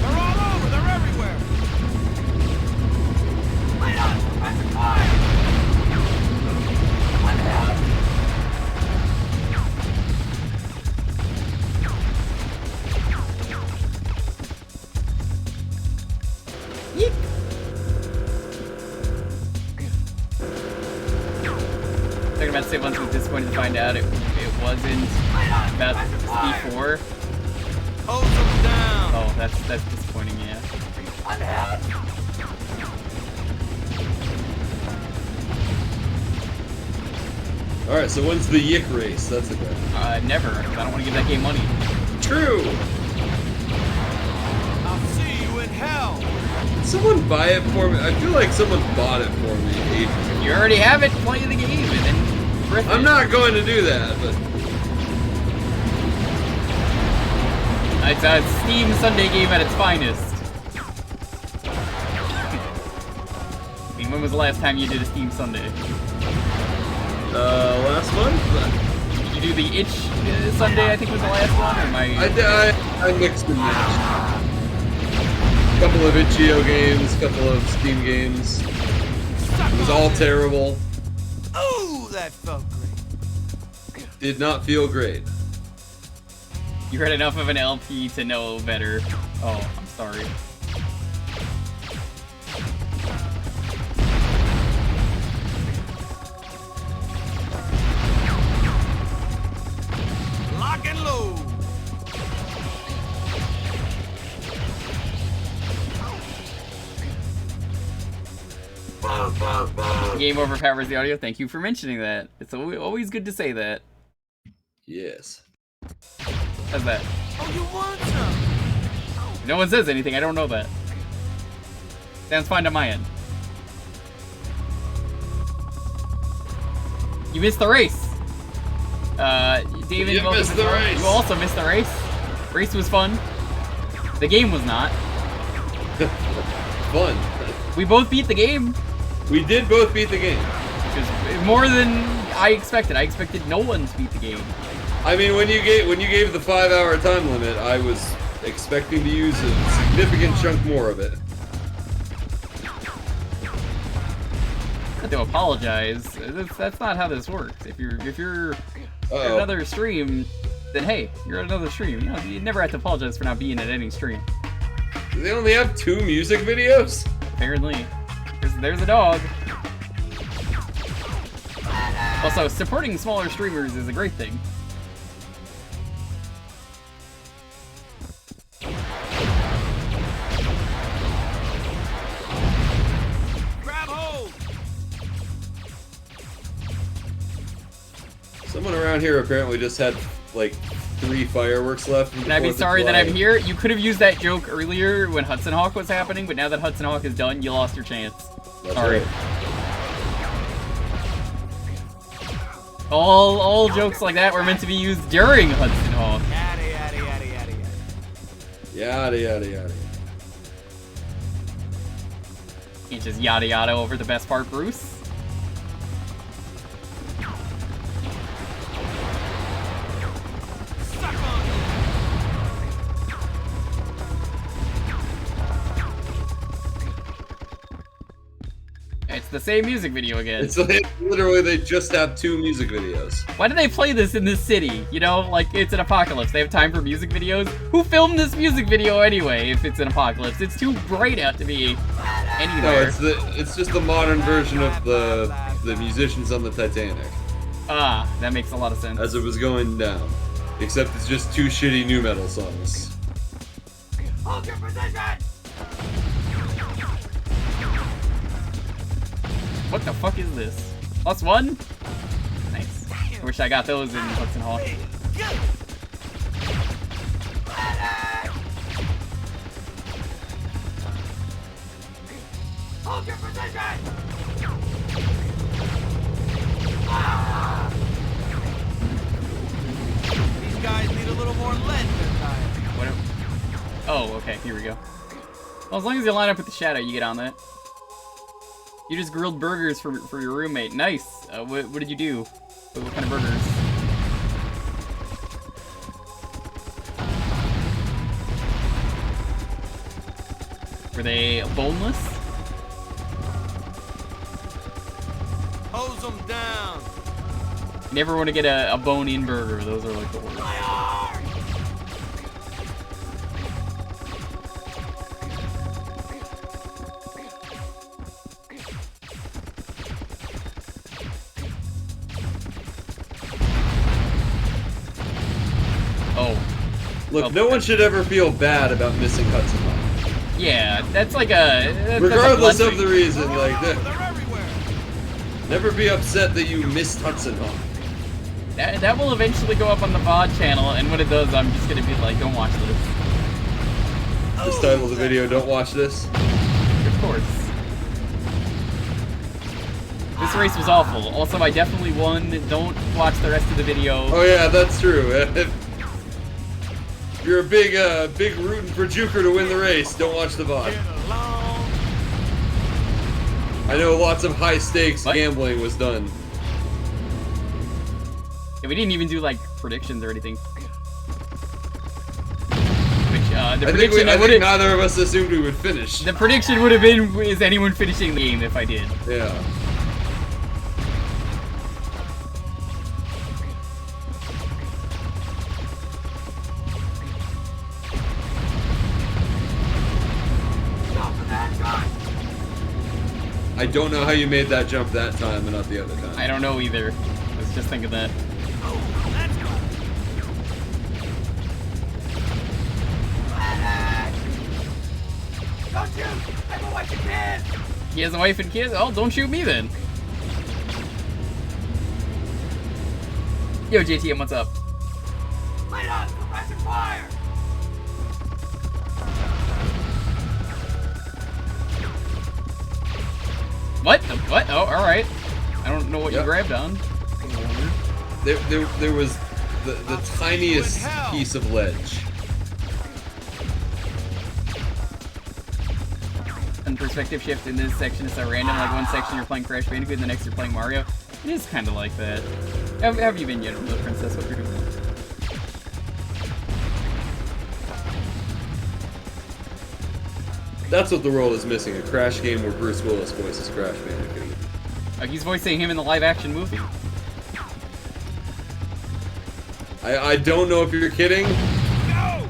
[SPEAKER 8] They're all over. They're everywhere. Wait up! Rapid fire!
[SPEAKER 2] Yeek. Talking about Siblings was disappointed to find out it wasn't about before.
[SPEAKER 8] Hold them down.
[SPEAKER 2] Oh, that's disappointing, yeah.
[SPEAKER 1] Alright, so when's the yick race? That's the question.
[SPEAKER 2] Never. I don't want to give that game money.
[SPEAKER 1] True!
[SPEAKER 8] I'll see you in hell.
[SPEAKER 1] Did someone buy it for me? I feel like someone bought it for me ages ago.
[SPEAKER 2] You already have it, play the game, and then rip
[SPEAKER 1] I'm
[SPEAKER 2] it.
[SPEAKER 1] not going to do that, but...
[SPEAKER 2] It's a Steam Sunday game at its finest. I mean, when was the last time you did a Steam Sunday?
[SPEAKER 1] Last month?
[SPEAKER 2] Did you do the Itch Sunday, I think was the last one? Or am
[SPEAKER 1] I mixed and matched. Couple of itch.io games, couple of Steam games. It was all terrible.
[SPEAKER 8] Ooh, that felt great.
[SPEAKER 1] Did not feel great.
[SPEAKER 2] You heard enough of an LP to know better. Oh, I'm sorry.
[SPEAKER 8] Lock and load.
[SPEAKER 2] The game overpowers the audio. Thank you for mentioning that. It's always good to say that.
[SPEAKER 1] Yes.
[SPEAKER 2] How's that?
[SPEAKER 8] Oh, you want some?
[SPEAKER 2] No one says anything. I don't know that. Sounds fine to my end. You missed the race. David,
[SPEAKER 1] You
[SPEAKER 2] welcome
[SPEAKER 1] missed
[SPEAKER 2] to
[SPEAKER 1] the
[SPEAKER 2] show.
[SPEAKER 1] race.
[SPEAKER 2] You also missed the race. Race was fun. The game was not.
[SPEAKER 1] Fun.
[SPEAKER 2] We both beat the game,
[SPEAKER 1] We did both beat the game.
[SPEAKER 2] which is more than I expected. I expected no one to beat the game.
[SPEAKER 1] I mean, when you gave the 5-hour time limit, I was expecting to use a significant chunk more of it.
[SPEAKER 2] I have to apologize. That's not how this works. If you're at another stream, then hey, you're at another stream. You know, you never have to apologize for not being at any stream.
[SPEAKER 1] Do they only have 2 music videos?
[SPEAKER 2] Apparently. There's a dog. Also, supporting smaller streamers is a great thing.
[SPEAKER 8] Grab hold.
[SPEAKER 1] Someone around here apparently just had like 3 fireworks left.
[SPEAKER 2] And I'd be sorry that I'm here. You could have used that joke earlier when Hudson Hawk was happening, but now that Hudson Hawk is done, you lost your chance.
[SPEAKER 1] That's
[SPEAKER 2] Sorry.
[SPEAKER 1] right.
[SPEAKER 2] All jokes like that were meant to be used during Hudson Hawk.
[SPEAKER 8] Yada, yada, yada, yada, yada.
[SPEAKER 1] Yada yada yada.
[SPEAKER 2] Can't just yada yada over the best part, Bruce.
[SPEAKER 8] Suck on it.
[SPEAKER 2] It's the same music video again.
[SPEAKER 1] It's like, literally they just have 2 music videos.
[SPEAKER 2] Why do they play this in this city? You know, like, it's an apocalypse. They have time for music videos? Who filmed this music video anyway, if it's an apocalypse? It's too bright out to be
[SPEAKER 1] No,
[SPEAKER 2] anywhere.
[SPEAKER 1] it's just the modern version of the musicians on the Titanic
[SPEAKER 2] Ah, that makes a lot of sense.
[SPEAKER 1] as it was going down. Except it's just 2 shitty nu metal songs.
[SPEAKER 8] Hold your position.
[SPEAKER 2] What the fuck is this? +1? Nice. I wish I got those in Hudson Hawk.
[SPEAKER 8] Hold your position! These guys need a little more lead this time.
[SPEAKER 2] What? Oh, okay. Here we go. Well, as long as you line up with the shadow, you get on that. You just grilled burgers for your roommate. Nice. What did you do? What kind of burgers? Were they boneless?
[SPEAKER 8] Hose them down.
[SPEAKER 2] You never want to get a bone-in burger. Those are like the worst. Oh.
[SPEAKER 1] Look, no one should ever feel bad about missing Hudson Hawk.
[SPEAKER 2] Yeah, that's like a...
[SPEAKER 1] Regardless
[SPEAKER 2] that's a
[SPEAKER 1] of the reason, like
[SPEAKER 8] They're
[SPEAKER 1] that.
[SPEAKER 8] everywhere.
[SPEAKER 1] Never be upset that you missed Hudson Hawk.
[SPEAKER 2] That will eventually go up on the VOD channel, and when it does, I'm just gonna be like, don't watch this.
[SPEAKER 1] Just title the video, don't watch this.
[SPEAKER 2] Of course. This race was awful. Also, I definitely won. Don't watch the rest of the video.
[SPEAKER 1] Oh yeah, that's true. If you're a big rooting for Jewker to win the race, don't watch the VOD.
[SPEAKER 8] Get along.
[SPEAKER 1] I know lots of high stakes
[SPEAKER 2] What?
[SPEAKER 1] gambling was done.
[SPEAKER 2] Yeah, we didn't even do like predictions or anything. Which the
[SPEAKER 1] I
[SPEAKER 2] prediction
[SPEAKER 1] think neither of us assumed we would finish.
[SPEAKER 2] the prediction would have been, is anyone finishing the game if I did?
[SPEAKER 1] Yeah. I don't know how you made that jump that time and not the other time.
[SPEAKER 2] I don't know either. I was just thinking that.
[SPEAKER 8] Don't shoot! I have a wife and kids!
[SPEAKER 2] He has a wife and kids? Oh, don't shoot me then. Yo, JTM, what's up?
[SPEAKER 8] Light up! Suppressing fire!
[SPEAKER 2] What? What? Oh, alright. I don't know what you
[SPEAKER 1] Yep.
[SPEAKER 2] grabbed on.
[SPEAKER 1] There was the tiniest piece of ledge.
[SPEAKER 2] And perspective shift in this section is so random. Like one section you're playing Crash Bandicoot, and the next you're playing Mario. It is kind of like that. Have you been yet, Little Princess? What you're doing?
[SPEAKER 1] That's what the world is missing, a Crash game where Bruce Willis voices Crash Bandicoot.
[SPEAKER 2] He's voicing him in the live-action movie.
[SPEAKER 1] I don't know if you're kidding.
[SPEAKER 8] No!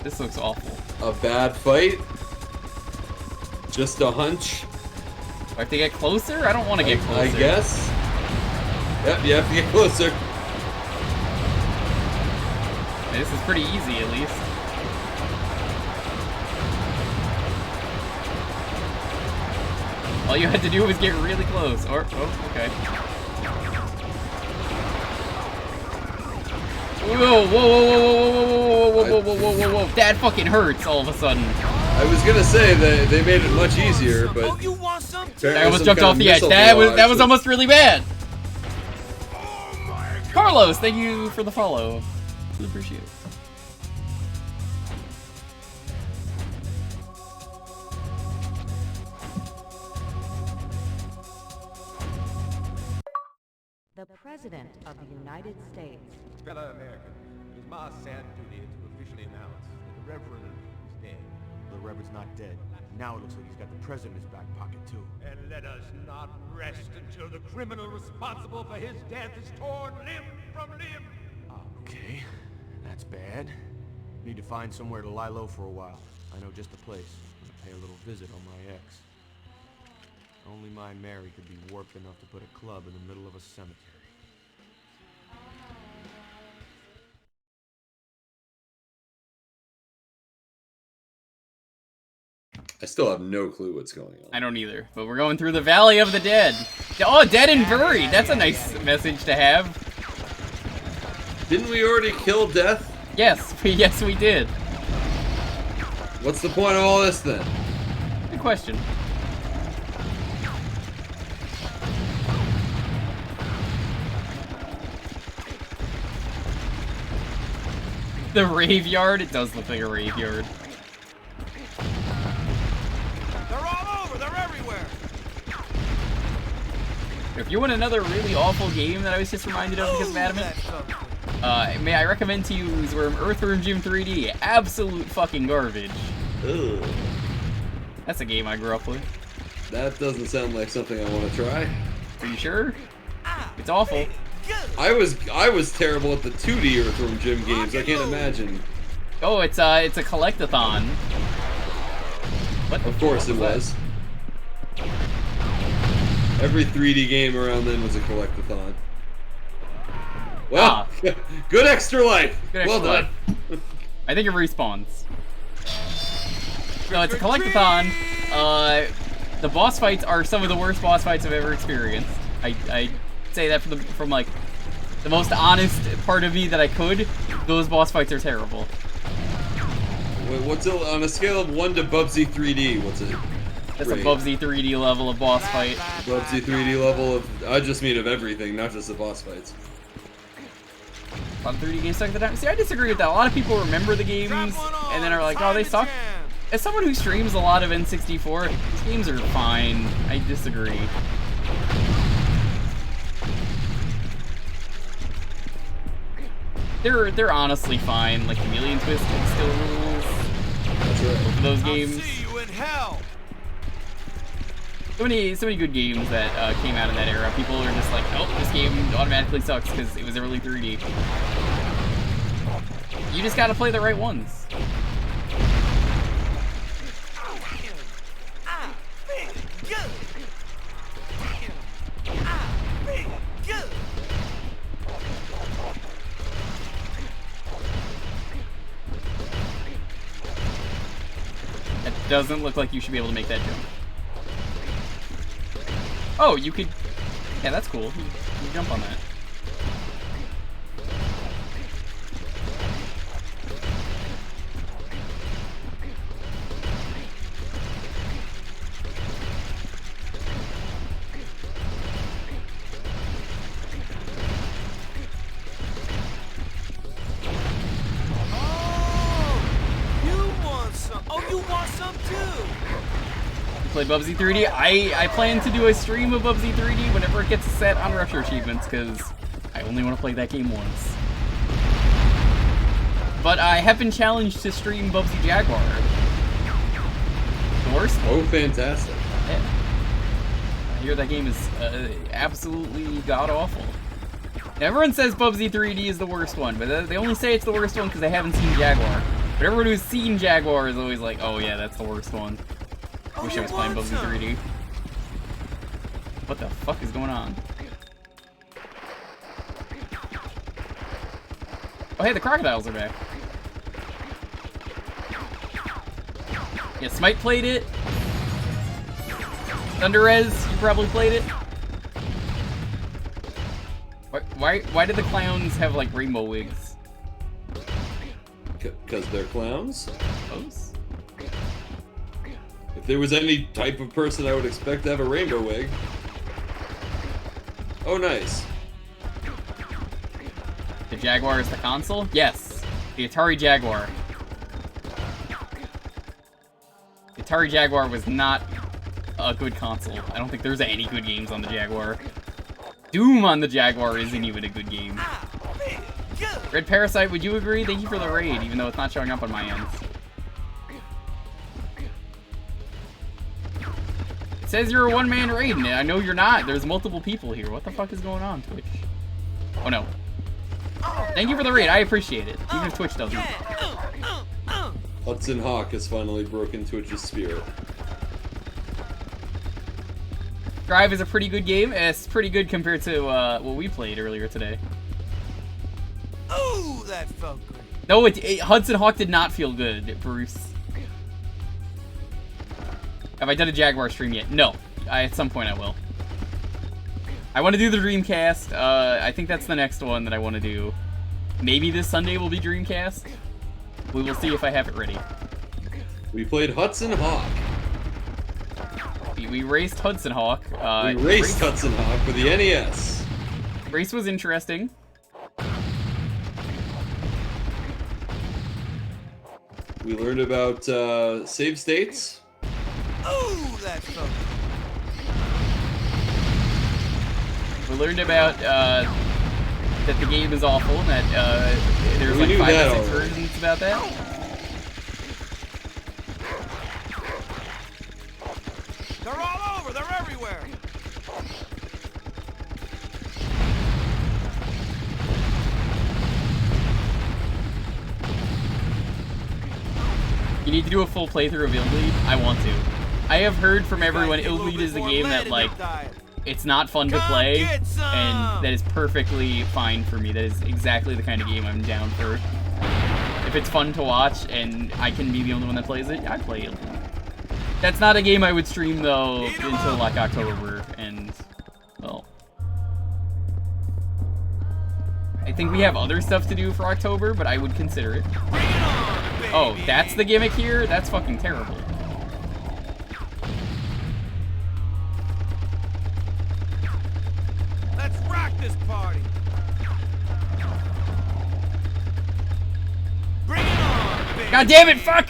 [SPEAKER 2] This looks awful.
[SPEAKER 1] A bad fight? Just a hunch?
[SPEAKER 2] Do I have to get closer? I don't want to get closer.
[SPEAKER 1] I guess. Yep, you have to get closer.
[SPEAKER 2] This is pretty easy, at least. All you had to do was get really close. Or, oh, okay. Whoa, whoa, whoa, whoa, whoa, whoa, whoa, whoa, whoa, whoa, whoa, whoa. That fucking hurts all of a sudden.
[SPEAKER 1] I was gonna say that they made it much easier, but
[SPEAKER 8] Oh, you want some?
[SPEAKER 2] I almost jumped off the edge. That was almost really bad. Carlos, thank you for the follow. Really appreciate it.
[SPEAKER 7] The President of the United States.
[SPEAKER 6] Fellow American, it is my sad duty to officially announce that the Reverend is dead. The Reverend's not dead. Now it looks like he's got the President in his back pocket, too.
[SPEAKER 4] And let us not rest until the criminal responsible for his death is torn limb from limb.
[SPEAKER 6] Okay, that's bad. Need to find somewhere to lie low for a while. I know just the place. I'm gonna pay a little visit on my ex. Only my Mary could be warped enough to put a club in the middle of a cemetery.
[SPEAKER 1] I still have no clue what's going on.
[SPEAKER 2] I don't either, but we're going through the Valley of the Dead. Oh, dead and buried. That's a nice message to have.
[SPEAKER 1] Didn't we already kill Death?
[SPEAKER 2] Yes, yes we did.
[SPEAKER 1] What's the point of all this then?
[SPEAKER 2] Good question. The raveyard? It does look like a raveyard.
[SPEAKER 8] They're all over. They're everywhere.
[SPEAKER 2] If you want another really awful game that I was just reminded of because of Adamant, may I recommend to you Uzworm Earthworm Jim 3D. Absolute fucking garbage.
[SPEAKER 1] Ugh.
[SPEAKER 2] That's a game I grew up with.
[SPEAKER 1] That doesn't sound like something I want to try.
[SPEAKER 2] Are you sure? It's awful.
[SPEAKER 1] I was terrible at the 2D Earthworm Jim games. I can't imagine.
[SPEAKER 2] Oh, it's a collectathon. What?
[SPEAKER 1] Of course it was. Every 3D game around then was a collectathon. Well, good extra life.
[SPEAKER 2] Good extra
[SPEAKER 1] well done.
[SPEAKER 2] life. I think it respawns. No, it's a collectathon. The boss fights are some of the worst boss fights I've ever experienced. I say that from like the most honest part of me that I could. Those boss fights are terrible.
[SPEAKER 1] What's it on a scale of 1 to Bubsy 3D? What's it?
[SPEAKER 2] That's a Bubsy 3D level of boss fight.
[SPEAKER 1] Bubsy 3D level of, I just mean of everything, not just the boss fights.
[SPEAKER 2] A lot of 3D games suck at the time. See, I disagree with that. A lot of people remember the games and then are like, oh, they suck. As someone who streams a lot of N64, these games are fine. I disagree. They're honestly fine. Like Chameleon Twist still rules.
[SPEAKER 1] That's right.
[SPEAKER 2] Both of those games.
[SPEAKER 8] See you in hell.
[SPEAKER 2] So many good games that came out in that era. People are just like, oh, this game automatically sucks because it was early 3D. You just gotta play the right ones. That doesn't look like you should be able to make that jump. Oh, you could... Yeah, that's cool. You jump on that. Play Bubsy 3D. I plan to do a stream of Bubsy 3D whenever it gets set on retro achievements because I only want to play that game once. But I have been challenged to stream Bubsy Jaguar. The worst one.
[SPEAKER 1] Oh, fantastic.
[SPEAKER 2] Yeah. I hear that game is absolutely god-awful. Everyone says Bubsy 3D is the worst one, but they only say it's the worst one because they haven't seen Jaguar. But everyone who's seen Jaguar is always like, oh yeah, that's the worst one. Wish I was playing Bubsy 3D. What the fuck is going on? Oh hey, the crocodiles are back. Yeah, Smite played it. Thunderez, you probably played it. Why did the clowns have like rainbow wigs?
[SPEAKER 1] Because they're clowns?
[SPEAKER 2] Those?
[SPEAKER 1] If there was any type of person I would expect to have a rainbow wig. Oh, nice.
[SPEAKER 2] The Jaguar is the console? Yes. The Atari Jaguar. The Atari Jaguar was not a good console. I don't think there's any good games on the Jaguar. Doom on the Jaguar isn't even a good game. Red Parasite, would you agree? Thank you for the raid, even though it's not showing up on my end. It says you're a one-man raid, and I know you're not. There's multiple people here. What the fuck is going on, Twitch? Oh, no. Thank you for the raid. I appreciate it, even if Twitch doesn't.
[SPEAKER 1] Hudson Hawk has finally broken Twitch's spirit.
[SPEAKER 2] Drive is a pretty good game. It's pretty good compared to what we played earlier today.
[SPEAKER 8] Ooh, that felt great.
[SPEAKER 2] No, Hudson Hawk did not feel good, Bruce. Have I done a Jaguar stream yet? No. At some point I will. I want to do the Dreamcast. I think that's the next one that I want to do. Maybe this Sunday will be Dreamcast. We will see if I have it ready.
[SPEAKER 1] We played Hudson Hawk.
[SPEAKER 2] We raced Hudson Hawk.
[SPEAKER 1] We raced Hudson Hawk for the NES.
[SPEAKER 2] Race was interesting.
[SPEAKER 1] We learned about save states.
[SPEAKER 8] Ooh, that's something.
[SPEAKER 2] We learned about that the game is awful and that there's like 5 or 6 versions about that.
[SPEAKER 8] They're all over. They're everywhere.
[SPEAKER 2] You need to do a full playthrough of Illead. I want to. I have heard from everyone Illead is a game that like it's not fun to play, and that is perfectly fine for me. That is exactly the kind of game I'm down for. If it's fun to watch and I can be the only one that plays it, I play Illead. That's not a game I would stream though until like October, and well, I think we have other stuff to do for October, but I would consider it. Oh, that's the gimmick here? That's fucking terrible.
[SPEAKER 8] Let's rock this party. Bring it on, baby.
[SPEAKER 2] God damn it, fuck!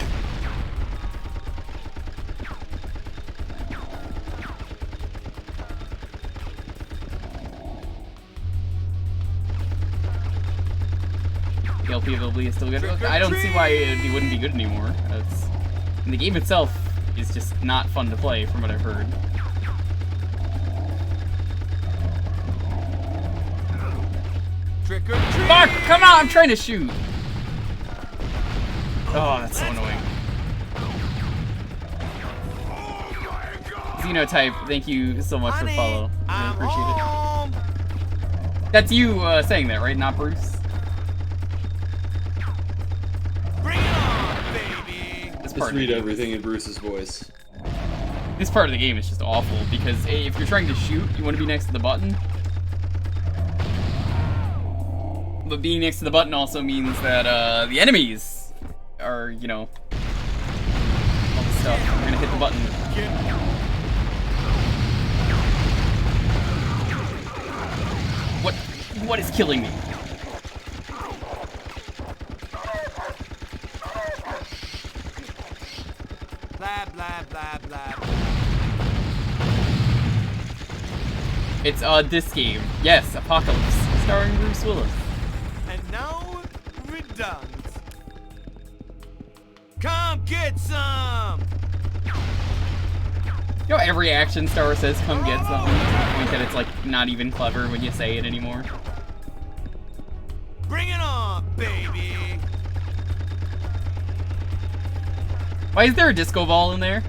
[SPEAKER 2] The LP of Illead is still good. I don't see why it wouldn't be good anymore. And the game itself is just not fun to play, from what I've heard.
[SPEAKER 8] Trick or treat.
[SPEAKER 2] Fuck! Come on! I'm trying to shoot! Oh, that's so annoying. Xenotype, thank you so much for the follow. I appreciate it. That's you saying that, right? Not Bruce?
[SPEAKER 8] Bring it on, baby.
[SPEAKER 1] Just read everything in Bruce's voice.
[SPEAKER 2] This part of the game is just awful, because if you're trying to shoot, you want to be next to the button. But being next to the button also means that the enemies are, you know, all this stuff. I'm gonna hit the button. What is killing me?
[SPEAKER 8] Blah, blah, blah, blah.
[SPEAKER 2] It's this game. Yes, Apocalypse, starring Bruce Willis.
[SPEAKER 8] And now, redundant. Come get some!
[SPEAKER 2] You know, every action star says come get some, to the point that it's like not even clever when you say it anymore.
[SPEAKER 8] Bring it on, baby!
[SPEAKER 2] Why is there a disco ball in there?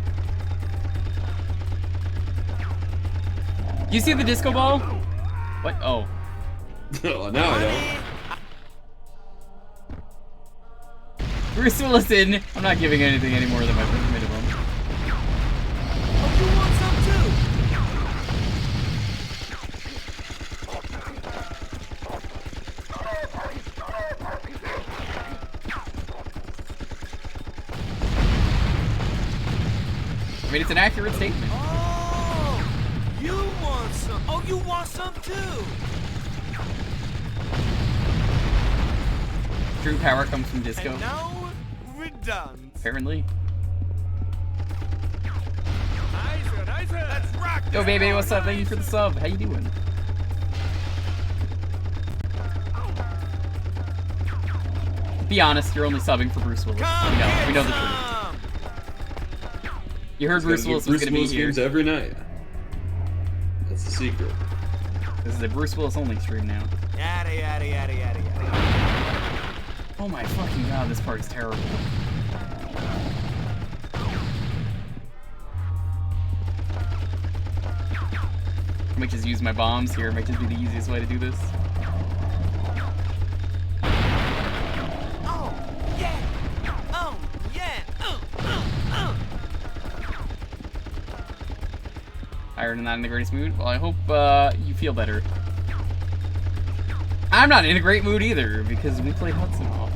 [SPEAKER 2] Do you see the disco ball? What? Oh.
[SPEAKER 1] Oh, now I know.
[SPEAKER 2] Bruce Willis in. I'm not giving anything any more than my minimum.
[SPEAKER 8] Oh, you want some too?
[SPEAKER 2] I mean, it's an accurate statement.
[SPEAKER 8] Oh, you want some? Oh, you want some too?
[SPEAKER 2] True power comes from disco.
[SPEAKER 8] And now, redundant.
[SPEAKER 2] Apparently.
[SPEAKER 8] Nicer, nicer. Let's rock.
[SPEAKER 2] Yo, baby, what's up? Thank you for the sub. How you doing? Be honest, you're only subbing for Bruce Willis. We know the truth. You heard Bruce Willis was going to be here.
[SPEAKER 1] Games every night. That's the secret.
[SPEAKER 2] This is a Bruce Willis only stream now.
[SPEAKER 8] Yada, yada, yada, yada, yada.
[SPEAKER 2] Oh my fucking god, this part is terrible. I might just use my bombs here. It might just be the easiest way to do this.
[SPEAKER 8] Oh, yeah. Oh, yeah.
[SPEAKER 2] Iron and not in the greatest mood. Well, I hope you feel better. I'm not in a great mood either because we played Hudson Hawk.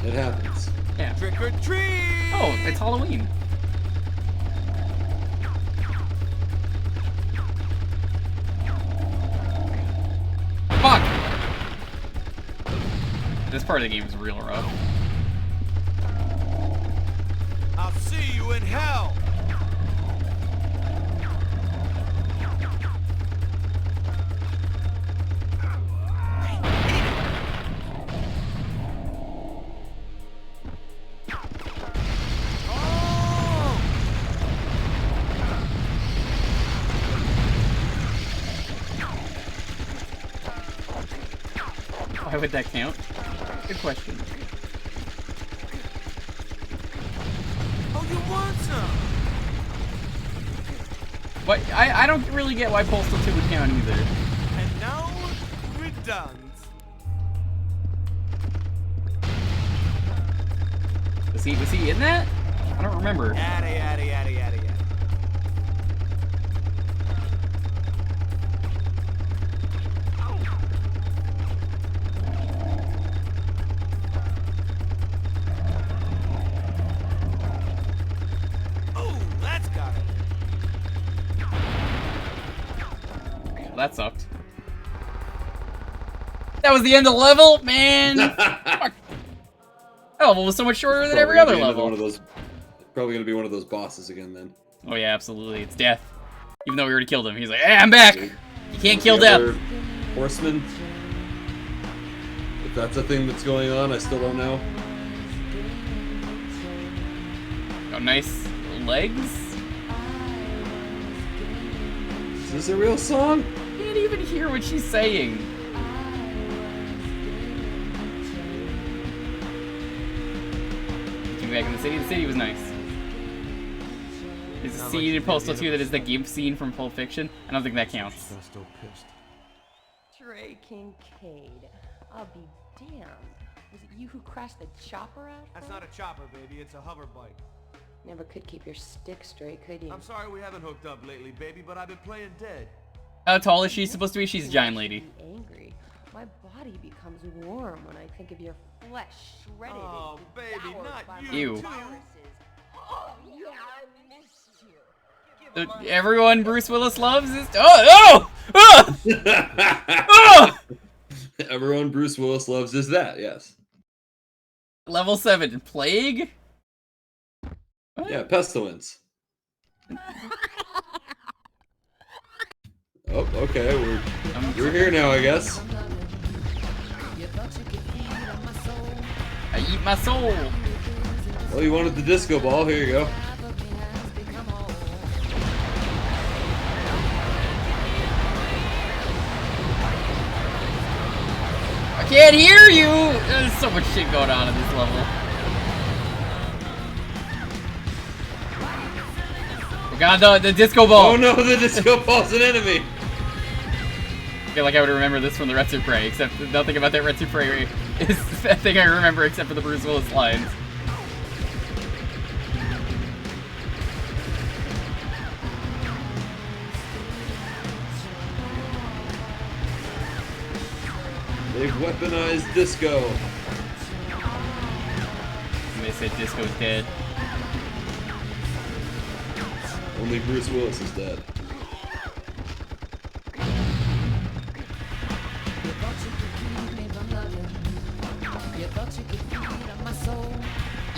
[SPEAKER 1] It happens.
[SPEAKER 2] Yeah.
[SPEAKER 8] Trick or treat!
[SPEAKER 2] Oh, it's Halloween. Fuck! This part of the game is real rough.
[SPEAKER 8] I'll see you in hell!
[SPEAKER 2] Why would that count? Good question.
[SPEAKER 8] Oh, you want some?
[SPEAKER 2] What? I don't really get why Postal 2 would count either.
[SPEAKER 8] And now we're done.
[SPEAKER 2] Was he in that? I don't remember.
[SPEAKER 8] Yada yada yada yada yada. Oh, that's got it.
[SPEAKER 2] Well, that sucked. That was the end of the level, man. Fuck. That level was so much shorter than every other level.
[SPEAKER 1] One of those, probably gonna be one of those bosses again then.
[SPEAKER 2] Oh yeah, absolutely. It's death. Even though we already killed him, he's like, "Hey, I'm back. You can't kill death."
[SPEAKER 1] Horseman. If that's a thing that's going on, I still don't know.
[SPEAKER 2] Oh, nice legs.
[SPEAKER 1] Is this a real song?
[SPEAKER 2] I can't even hear what she's saying. Back in the city was nice. There's a scene in Postal 2 that is the GIMP scene from Pulp Fiction. I don't think that counts.
[SPEAKER 6] I'm still pissed.
[SPEAKER 7] Trey Kincaid. I'll be damned. Was it you who crashed the chopper out?
[SPEAKER 6] That's not a chopper, baby. It's a hover bike.
[SPEAKER 7] Never could keep your stick straight, could you?
[SPEAKER 6] I'm sorry we haven't hooked up lately, baby, but I've been playing dead.
[SPEAKER 2] How tall is she supposed to be? She's a giant lady.
[SPEAKER 7] Angry. My body becomes warm when I think of your flesh shredded.
[SPEAKER 6] Oh,
[SPEAKER 7] and
[SPEAKER 6] baby,
[SPEAKER 7] devoured
[SPEAKER 6] not
[SPEAKER 7] by
[SPEAKER 6] you.
[SPEAKER 7] my
[SPEAKER 2] Ew.
[SPEAKER 7] viruses. Oh, yeah, I miss you.
[SPEAKER 2] Everyone Bruce Willis loves is oh!
[SPEAKER 1] Everyone Bruce Willis loves is that, yes.
[SPEAKER 2] Level 7 Plague? What?
[SPEAKER 1] Yeah, Pestilence. Oh, okay, we're here now, I guess.
[SPEAKER 2] I eat my soul.
[SPEAKER 1] Well, you wanted the disco ball, here you go.
[SPEAKER 2] I can't hear you! There's so much shit going on in this level. Oh god, the disco ball!
[SPEAKER 1] Oh no, the disco ball's an enemy!
[SPEAKER 2] I feel like I would remember this from the Retsu Prey, except nothing about that Retsu Prey is the thing I remember except for the Bruce Willis lines.
[SPEAKER 1] They've weaponized disco.
[SPEAKER 2] And they said disco's dead.
[SPEAKER 1] Only Bruce Willis is dead.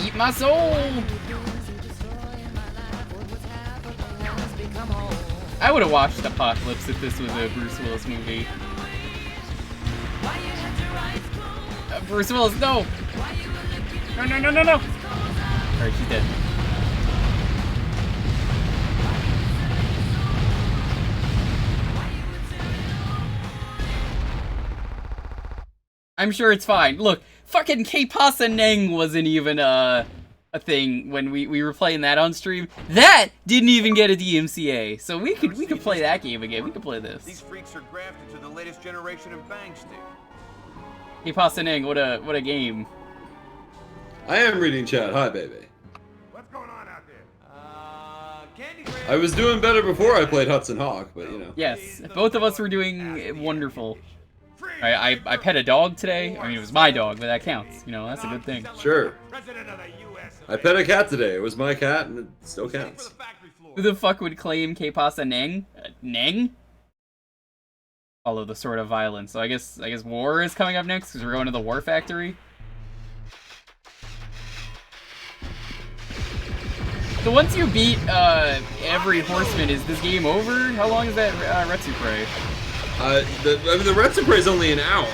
[SPEAKER 2] Eat my soul! I would have watched Apocalypse if this was a Bruce Willis movie. Bruce Willis, no! No, no, no, no, no! Alright, she's dead. I'm sure it's fine. Look, fucking K-Pasa Neng wasn't even a thing when we were playing that on stream. That didn't even get a DMCA, so we could play that game again. We could play this.
[SPEAKER 6] These freaks are grafted to the latest generation of bang stick.
[SPEAKER 2] K-Pasa Neng, what a game.
[SPEAKER 1] I am reading chat. Hi, baby.
[SPEAKER 4] What's going on out there?
[SPEAKER 6] Candy Graham.
[SPEAKER 1] I was doing better before I played Hudson Hawk, but you know.
[SPEAKER 2] Yes, both of us were doing wonderful.
[SPEAKER 4] Freeze!
[SPEAKER 2] I pet a dog today. I mean, it was my dog, but that counts. You know, that's a good thing.
[SPEAKER 1] Sure.
[SPEAKER 4] President of the US.
[SPEAKER 1] I pet a cat today. It was my cat, and it still counts.
[SPEAKER 2] Who the fuck would claim K-Pasta Neng? Neng? Follow the sword of violence. So I guess war is coming up next because we're going to the war factory. So once you beat every horseman, is this game over? How long is that Retsupre?
[SPEAKER 1] The Retsupre is only an hour.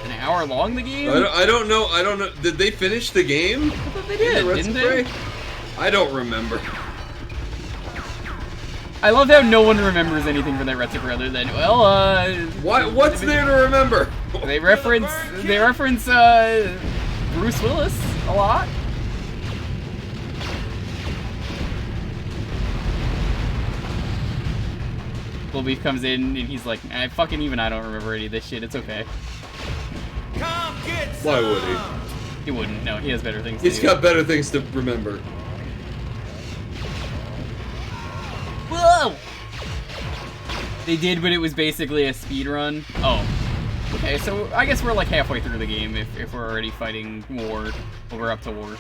[SPEAKER 2] An hour long, the game?
[SPEAKER 1] I don't know. Did they finish the game?
[SPEAKER 2] I thought they did, didn't they?
[SPEAKER 1] I don't remember.
[SPEAKER 2] I love how no one remembers anything from that Retsupre other than, well,
[SPEAKER 1] What's there to remember?
[SPEAKER 2] They reference Bruce Willis a lot. Bull Beef comes in and he's like, I don't remember any of this shit, it's okay.
[SPEAKER 8] Come get
[SPEAKER 1] Why would he?
[SPEAKER 2] He wouldn't, no, he has better things to
[SPEAKER 1] He's
[SPEAKER 2] do.
[SPEAKER 1] got better things to remember.
[SPEAKER 2] Whoa! They did, but it was basically a speed run. Oh. Okay, so I guess we're like halfway through the game if we're already fighting war. Well, we're up to war.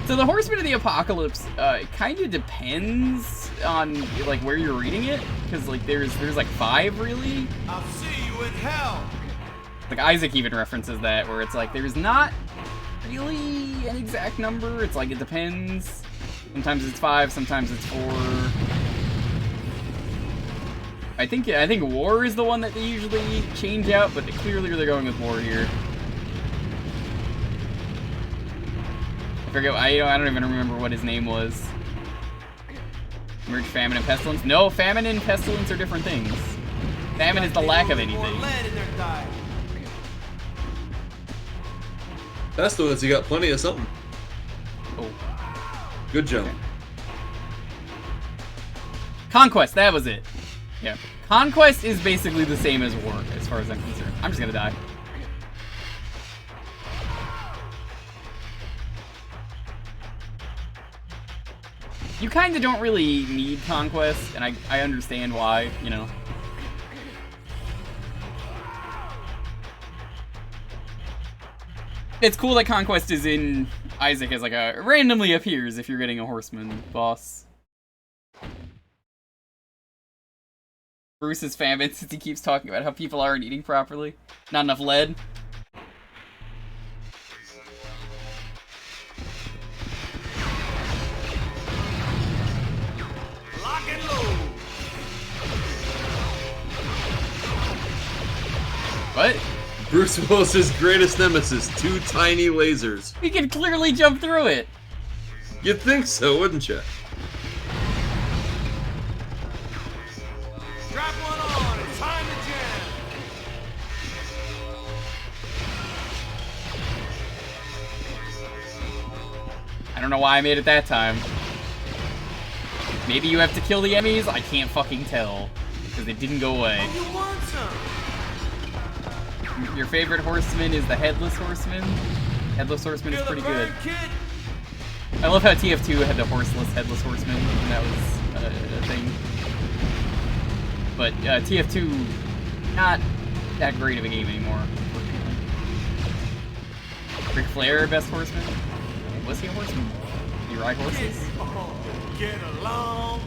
[SPEAKER 2] So the Horsemen of the Apocalypse, it kind of depends on like where you're reading it, because like there's like 5 really.
[SPEAKER 8] I'll see you in hell.
[SPEAKER 2] Like Isaac even references that, where it's like there's not really an exact number. It's like it depends. Sometimes it's 5, sometimes it's 4. I think war is the one that they usually change out, but clearly they're going with war here. I forget. I don't even remember what his name was. Merge famine and pestilence. No, famine and pestilence are different things. Famine is the lack of anything.
[SPEAKER 1] Pestilence, you got plenty of something.
[SPEAKER 2] Oh.
[SPEAKER 1] Good jump.
[SPEAKER 2] Okay. Conquest, that was it. Yeah. Conquest is basically the same as war, as far as I'm concerned. I'm just gonna die. You kind of don't really need Conquest, and I understand why, you know. It's cool that Conquest is in Isaac as like a randomly appears if you're getting a horseman boss. Bruce is famine since he keeps talking about how people aren't eating properly. Not enough lead.
[SPEAKER 8] Lock and load.
[SPEAKER 2] What?
[SPEAKER 1] Bruce Willis's greatest nemesis, 2 tiny lasers.
[SPEAKER 2] We can clearly jump through it.
[SPEAKER 1] You'd think so, wouldn't you?
[SPEAKER 8] Strap one on. It's time to jam.
[SPEAKER 2] I don't know why I made it that time. Maybe you have to kill the Emmys? I can't fucking tell. Because they didn't go away.
[SPEAKER 8] You want some?
[SPEAKER 2] Your favorite horseman is the Headless Horseman? Headless Horseman is pretty good. I love how TF2 had the horseless Headless Horseman, and that was a thing. But TF2, not that great of a game anymore, unfortunately. Ric Flair, best horseman? Was he a horseman? Did he ride horses?
[SPEAKER 8] Get along.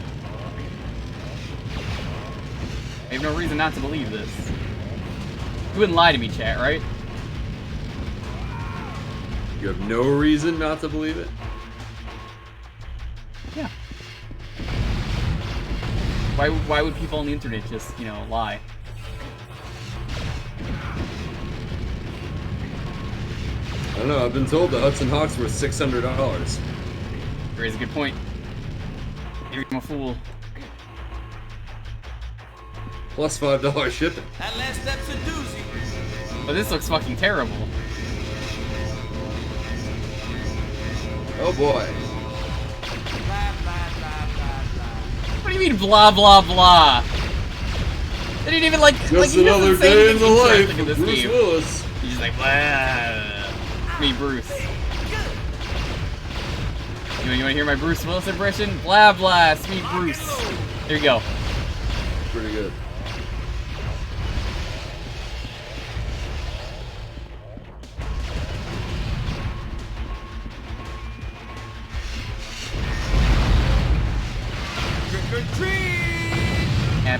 [SPEAKER 2] I have no reason not to believe this. You wouldn't lie to me, chat, right?
[SPEAKER 1] You have no reason not to believe it?
[SPEAKER 2] Yeah. Why would people on the internet just, you know, lie?
[SPEAKER 1] I don't know, I've been told the Hudson Hawk's worth $600.
[SPEAKER 2] Raise a good point. Maybe I'm a fool.
[SPEAKER 1] Plus $5 shipping.
[SPEAKER 8] That last step's a doozy.
[SPEAKER 2] But this looks fucking terrible.
[SPEAKER 1] Oh boy.
[SPEAKER 8] Blah, blah, blah, blah, blah.
[SPEAKER 2] What do you mean blah blah blah? They didn't even like
[SPEAKER 1] Just
[SPEAKER 2] he doesn't
[SPEAKER 1] another
[SPEAKER 2] say
[SPEAKER 1] day in the
[SPEAKER 2] anything
[SPEAKER 1] life
[SPEAKER 2] interesting in
[SPEAKER 1] of
[SPEAKER 2] this
[SPEAKER 1] Bruce
[SPEAKER 2] game.
[SPEAKER 1] Willis.
[SPEAKER 2] He's just like blah. Me Bruce. You wanna hear my Bruce Willis impression? Blah blah, it's me Bruce. There you go.
[SPEAKER 1] Pretty good.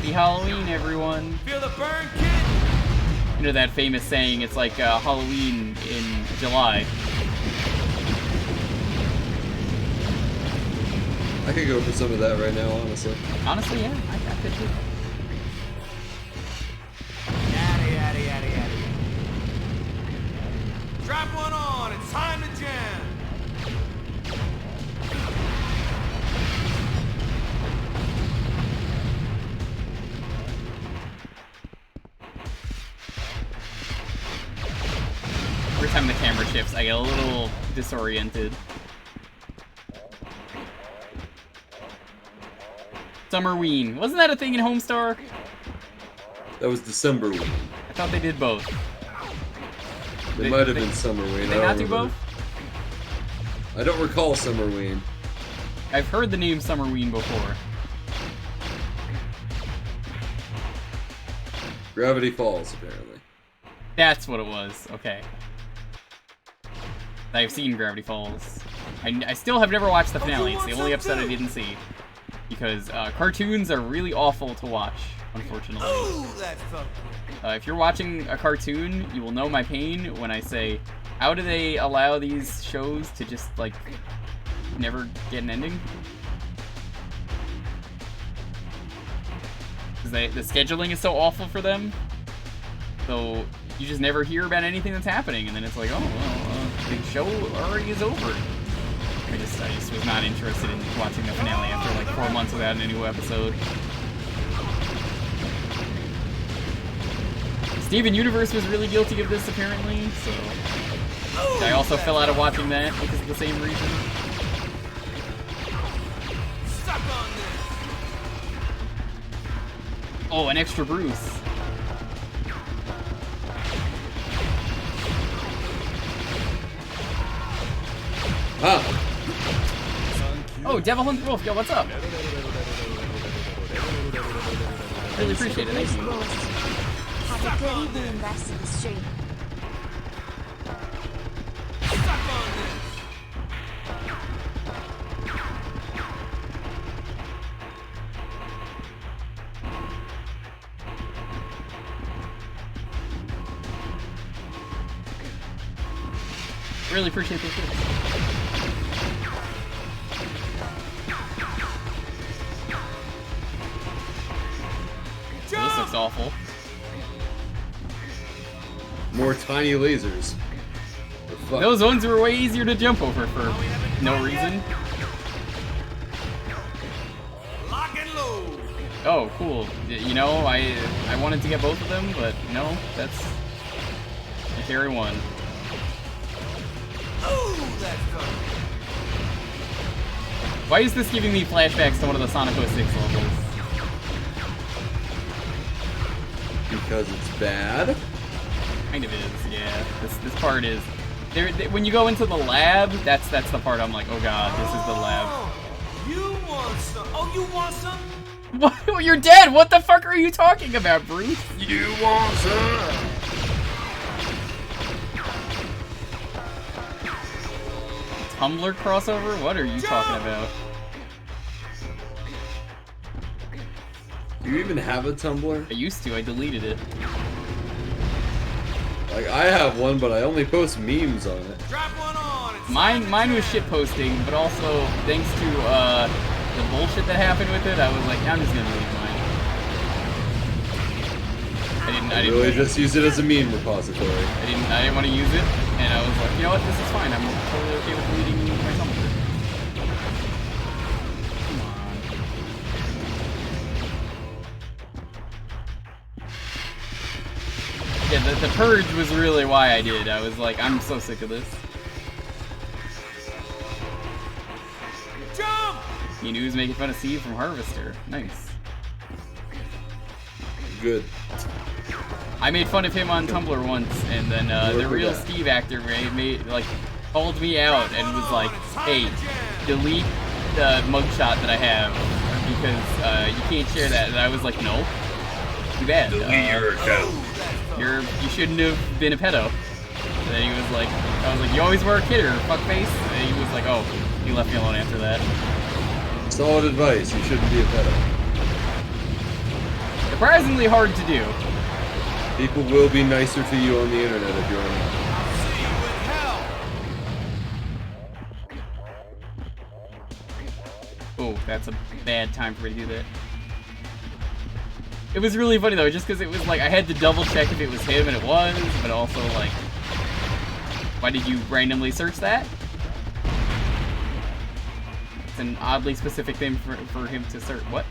[SPEAKER 2] Happy Halloween, everyone.
[SPEAKER 8] Feel the burn, kid?
[SPEAKER 2] You know that famous saying, it's like Halloween in July.
[SPEAKER 1] I could go for some of that right now, honestly.
[SPEAKER 2] Honestly, yeah, I could too.
[SPEAKER 8] Yada, yada, yada, yada. Strap one on, it's time to jam.
[SPEAKER 2] Every time the camera shifts, I get a little disoriented. Summerween. Wasn't that a thing in Homestar?
[SPEAKER 1] That was Decemberween.
[SPEAKER 2] I thought they did both.
[SPEAKER 1] It might have been Summerween.
[SPEAKER 2] Did they not do both?
[SPEAKER 1] I don't recall Summerween.
[SPEAKER 2] I've heard the name Summerween before.
[SPEAKER 1] Gravity Falls, apparently.
[SPEAKER 2] That's what it was. Okay. I've seen Gravity Falls. I still have never watched the finale. It's the only episode I didn't see. Because cartoons are really awful to watch, unfortunately.
[SPEAKER 8] Ooh, that felt good.
[SPEAKER 2] If you're watching a cartoon, you will know my pain when I say, how do they allow these shows to just, like, never get an ending? Because the scheduling is so awful for them. So you just never hear about anything that's happening, and then it's like, oh, well, the show already is over. I just was not interested in watching the finale after like 4 months without a new episode. Steven Universe was really guilty of this apparently, so I also fell out of watching that because of the same reason.
[SPEAKER 8] Suck on this.
[SPEAKER 2] Oh, an extra Bruce.
[SPEAKER 1] Ah!
[SPEAKER 2] Oh, Devil Hunt Wolf, yo, what's up? Really appreciate it, thank you.
[SPEAKER 9] Have a good evening, rest of the stream.
[SPEAKER 8] Suck on this.
[SPEAKER 2] Really appreciate this. This looks awful.
[SPEAKER 1] More tiny lasers. The fuck?
[SPEAKER 2] Those ones were way easier to jump over for no reason.
[SPEAKER 8] Lock and load.
[SPEAKER 2] Oh, cool. You know, I wanted to get both of them, but no, that's I carry one.
[SPEAKER 8] Ooh, that felt good.
[SPEAKER 2] Why is this giving me flashbacks to one of the Sonic 06 levels?
[SPEAKER 1] Because it's bad?
[SPEAKER 2] Kind of is, yeah. This part is. When you go into the lab, that's the part I'm like, oh god, this is the lab.
[SPEAKER 8] You want some? Oh, you want some?
[SPEAKER 2] What? You're dead! What the fuck are you talking about, Bruce?
[SPEAKER 1] You want some?
[SPEAKER 2] Tumblr crossover? What are you talking about?
[SPEAKER 1] Do you even have a Tumblr?
[SPEAKER 2] I used to, I deleted it.
[SPEAKER 1] Like, I have one, but I only post memes on it.
[SPEAKER 8] Drop one on. It's
[SPEAKER 2] Mine was shit posting, but also thanks to the bullshit that happened with it, I was like, I'm just gonna delete mine. I didn't
[SPEAKER 1] Really just use it as a meme repository.
[SPEAKER 2] I didn't want to use it, and I was like, you know what, this is fine. I'm totally okay with deleting my Tumblr. Come on. Yeah, the purge was really why I did. I was like, I'm so sick of this.
[SPEAKER 8] jump.
[SPEAKER 2] You knew he was making fun of Steve from Harvester. Nice.
[SPEAKER 1] Good.
[SPEAKER 2] I made fun of him on Tumblr once, and then the real Steve actor called me out and was like, "Hey, delete the mugshot that I have because you can't share that." And I was like, "No, too bad.
[SPEAKER 1] Delete your account.
[SPEAKER 2] You shouldn't have been a pedo." And then he was like, "I was like, you always were a kidder, fuckface." And he was like, "Oh, he left me alone after that."
[SPEAKER 1] Solid advice. You shouldn't be a pedo.
[SPEAKER 2] surprisingly hard to do.
[SPEAKER 1] People will be nicer to you on the internet if you're on.
[SPEAKER 8] I'll see you in hell.
[SPEAKER 2] Oh, that's a bad time for me to do that. It was really funny though, just because it was like I had to double check if it was him, and it was, but also like, why did you randomly search that? It's an oddly specific thing for him to search. What?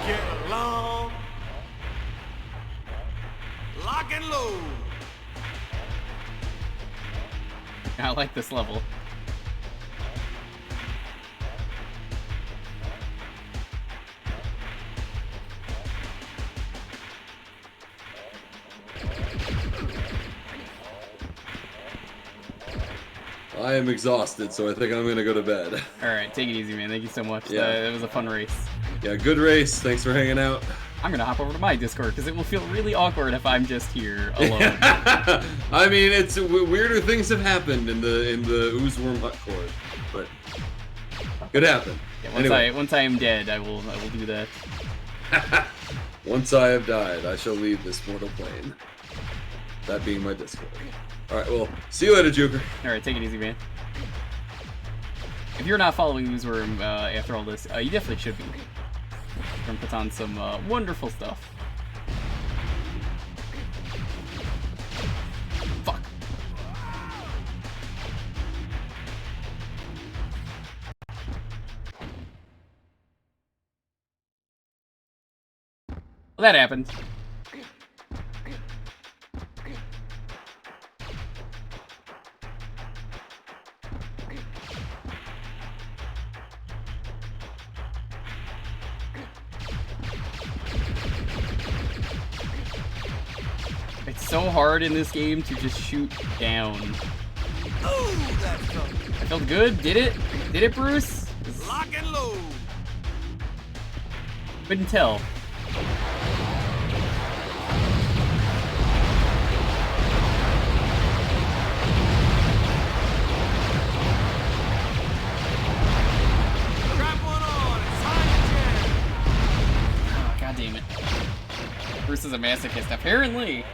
[SPEAKER 8] Get along. Lock and load.
[SPEAKER 2] I like this level.
[SPEAKER 1] I am exhausted, so I think I'm gonna go to bed.
[SPEAKER 2] Alright, take it easy, man. Thank you so much.
[SPEAKER 1] Yeah.
[SPEAKER 2] That was a fun race.
[SPEAKER 1] Yeah, good race. Thanks for hanging out.
[SPEAKER 2] I'm gonna hop over to my Discord, because it will feel really awkward if I'm just here alone.
[SPEAKER 1] I mean, it's weirder things have happened in the Uzworm Hut Court, but could happen.
[SPEAKER 2] Yeah, once I am dead, I will do that.
[SPEAKER 1] Once I have died, I shall leave this mortal plane. That being my Discord. Alright, well, see you later, Jewker.
[SPEAKER 2] Alright, take it easy, man. If you're not following Uzworm after all this, you definitely should be. Uzworm puts on some wonderful stuff. Fuck. Well, that happened. It's so hard in this game to just shoot down.
[SPEAKER 8] Ooh, that felt
[SPEAKER 2] I felt good. Did it? Did it, Bruce?
[SPEAKER 8] lock and load.
[SPEAKER 2] Couldn't tell.
[SPEAKER 8] Strap one on. It's time to jam.
[SPEAKER 2] Oh, God damn it. Bruce is a masochist, apparently.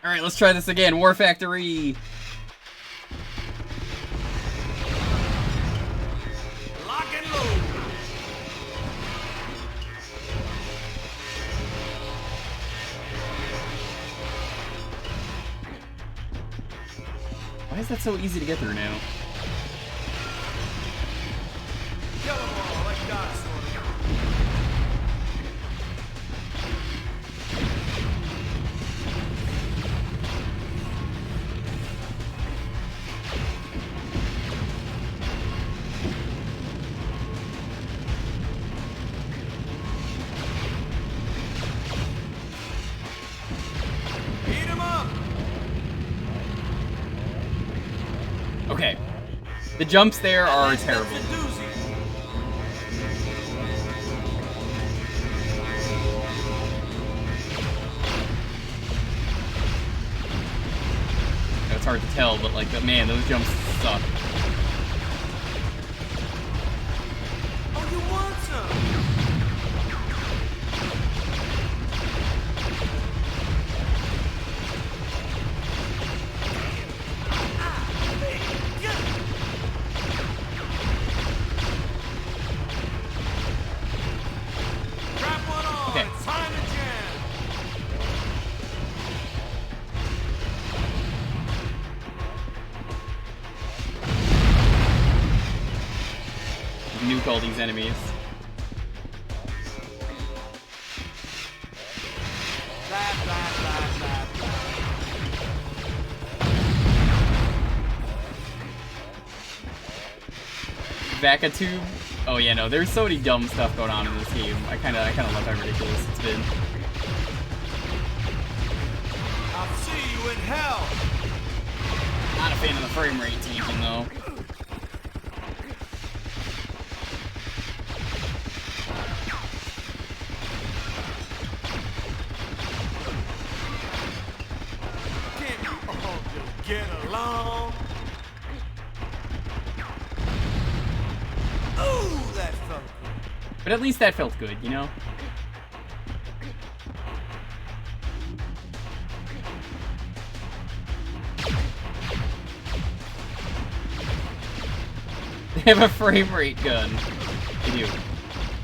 [SPEAKER 2] Alright, let's try this again. War Factory.
[SPEAKER 8] Lock and load.
[SPEAKER 2] Why is that so easy to get through now?
[SPEAKER 8] Kill 'em all like dinosaurs. Eat 'em up.
[SPEAKER 2] Okay. The jumps there are terrible.
[SPEAKER 8] That's a doozy.
[SPEAKER 2] It's hard to tell, but like, man, those jumps suck.
[SPEAKER 8] Oh, you want some? Strap one on.
[SPEAKER 2] Okay.
[SPEAKER 8] It's time to jam.
[SPEAKER 2] Nuke all these enemies.
[SPEAKER 8] Blah, blah, blah, blah, blah.
[SPEAKER 2] Vacatube. Oh yeah, no, there's so many dumb stuff going on in this game. I kinda love how ridiculous it's been.
[SPEAKER 8] I'll see you in hell.
[SPEAKER 2] Not a fan of the frame rate tanking though.
[SPEAKER 8] Can't we all just get along? Ooh, that felt good.
[SPEAKER 2] But at least that felt good, you know? They have a frame rate gun. They do.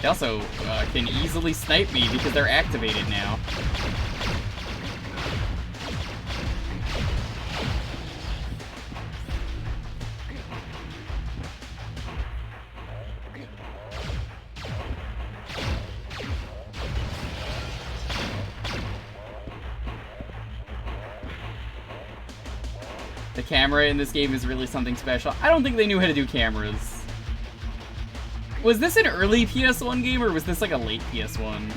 [SPEAKER 2] They also can easily snipe me because they're activated now. The camera in this game is really something special. I don't think they knew how to do cameras. Was this an early PS1 game, or was this like a late PS1?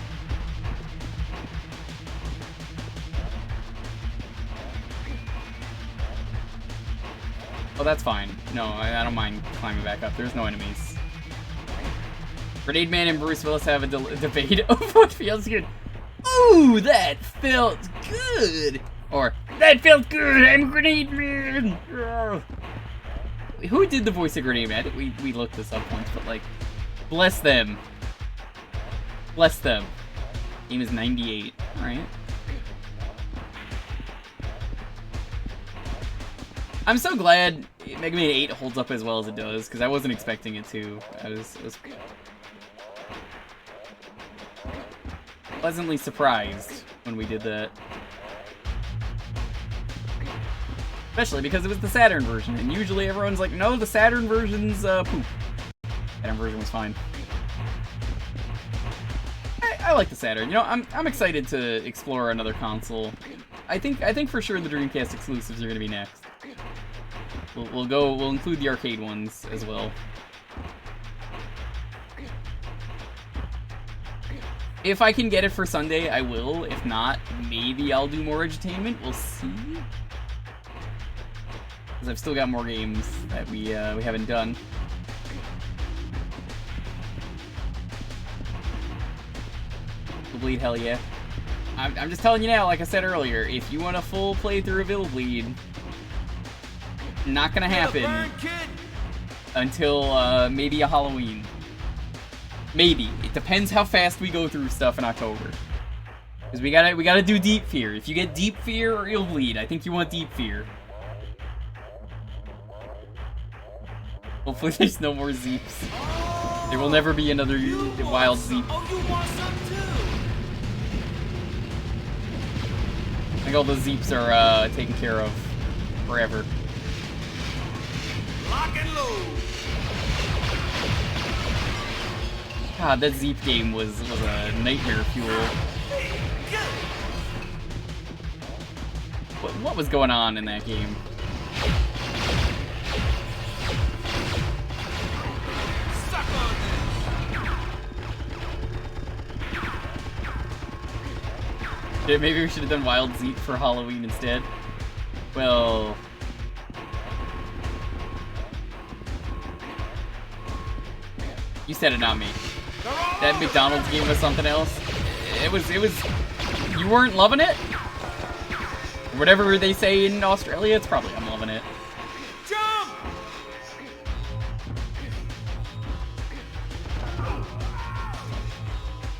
[SPEAKER 2] Oh, that's fine. No, I don't mind climbing back up. There's no enemies. Grenade Man and Bruce Willis have a debate of what feels good. Ooh, that felt good! Or, that felt good, I'm Grenade Man! Who did the voice of Grenade Man? I think we looked this up once, but like, bless them. Bless them. Game is 98, alright. I'm so glad Mega Man 8 holds up as well as it does, because I wasn't expecting it to. I was pleasantly surprised when we did that. Especially because it was the Saturn version, and usually everyone's like, no, the Saturn version's poop. Saturn version was fine. I like the Saturn. You know, I'm excited to explore another console. I think for sure the Dreamcast exclusives are gonna be next. We'll include the arcade ones as well. If I can get it for Sunday, I will. If not, maybe I'll do more Edutainment. We'll see. Because I've still got more games that we haven't done. Bleed, hell yeah. I'm just telling you now, like I said earlier, if you want a full playthrough of Ill Bleed, not gonna happen until maybe a Halloween. Maybe. It depends how fast we go through stuff in October. Because we gotta do Deep Fear. If you get Deep Fear or Ill Bleed, I think you want Deep Fear. Hopefully there's no more Zeeps. There will never be another wild Zeep.
[SPEAKER 8] Oh, you want some too?
[SPEAKER 2] I think all the Zeeps are taken care of forever.
[SPEAKER 8] Lock and load.
[SPEAKER 2] God, that Zeep game was a nightmare fuel. What was going on in that game?
[SPEAKER 8] Suck on this.
[SPEAKER 2] Yeah, maybe we should have done Wild Zeep for Halloween instead. Well... You said it, not me. That McDonald's game was something else. It was, you weren't loving it? Whatever they say in Australia, it's probably I'm loving it.
[SPEAKER 8] Jump!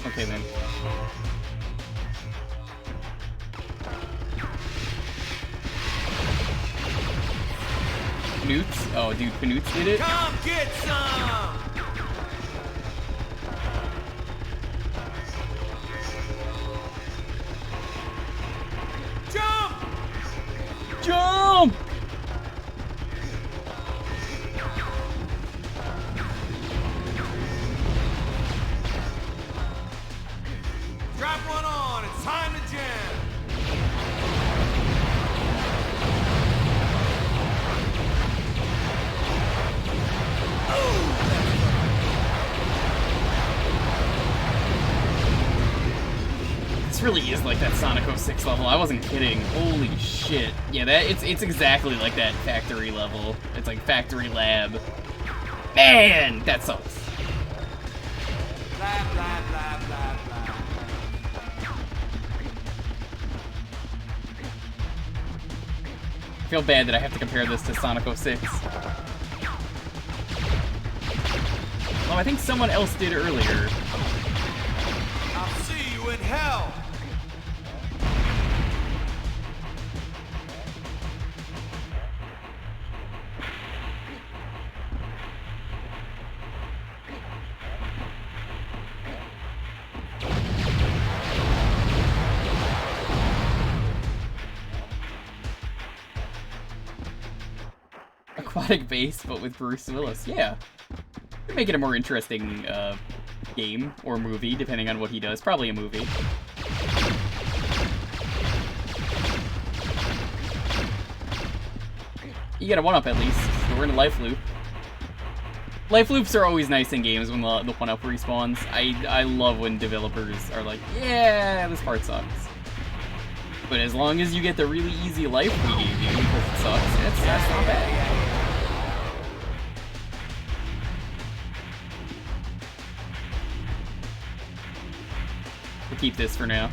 [SPEAKER 2] Okay then. Knoots? Oh dude, Knoots did it?
[SPEAKER 8] Come get some! Jump!
[SPEAKER 2] Jump!
[SPEAKER 8] Drop one on, it's time to jam! Ooh!
[SPEAKER 2] really is like that Sonic 06 level. I wasn't kidding. Holy shit. Yeah, it's exactly like that factory level. It's like factory lab. Man, that sucks.
[SPEAKER 8] Blah, blah, blah, blah, blah.
[SPEAKER 2] I feel bad that I have to compare this to Sonic 06. Oh, I think someone else did earlier.
[SPEAKER 8] I'll see you in hell.
[SPEAKER 2] Aquatic base, but with Bruce Willis. Yeah. Could make it a more interesting game or movie, depending on what he does. Probably a movie. You get a 1-up at least. So we're in a life loop. Life loops are always nice in games when the 1-up respawns. I love when developers are like, yeah, this part sucks. But as long as you get the really easy life we gave you because it sucks, that's not bad. We'll keep this for now.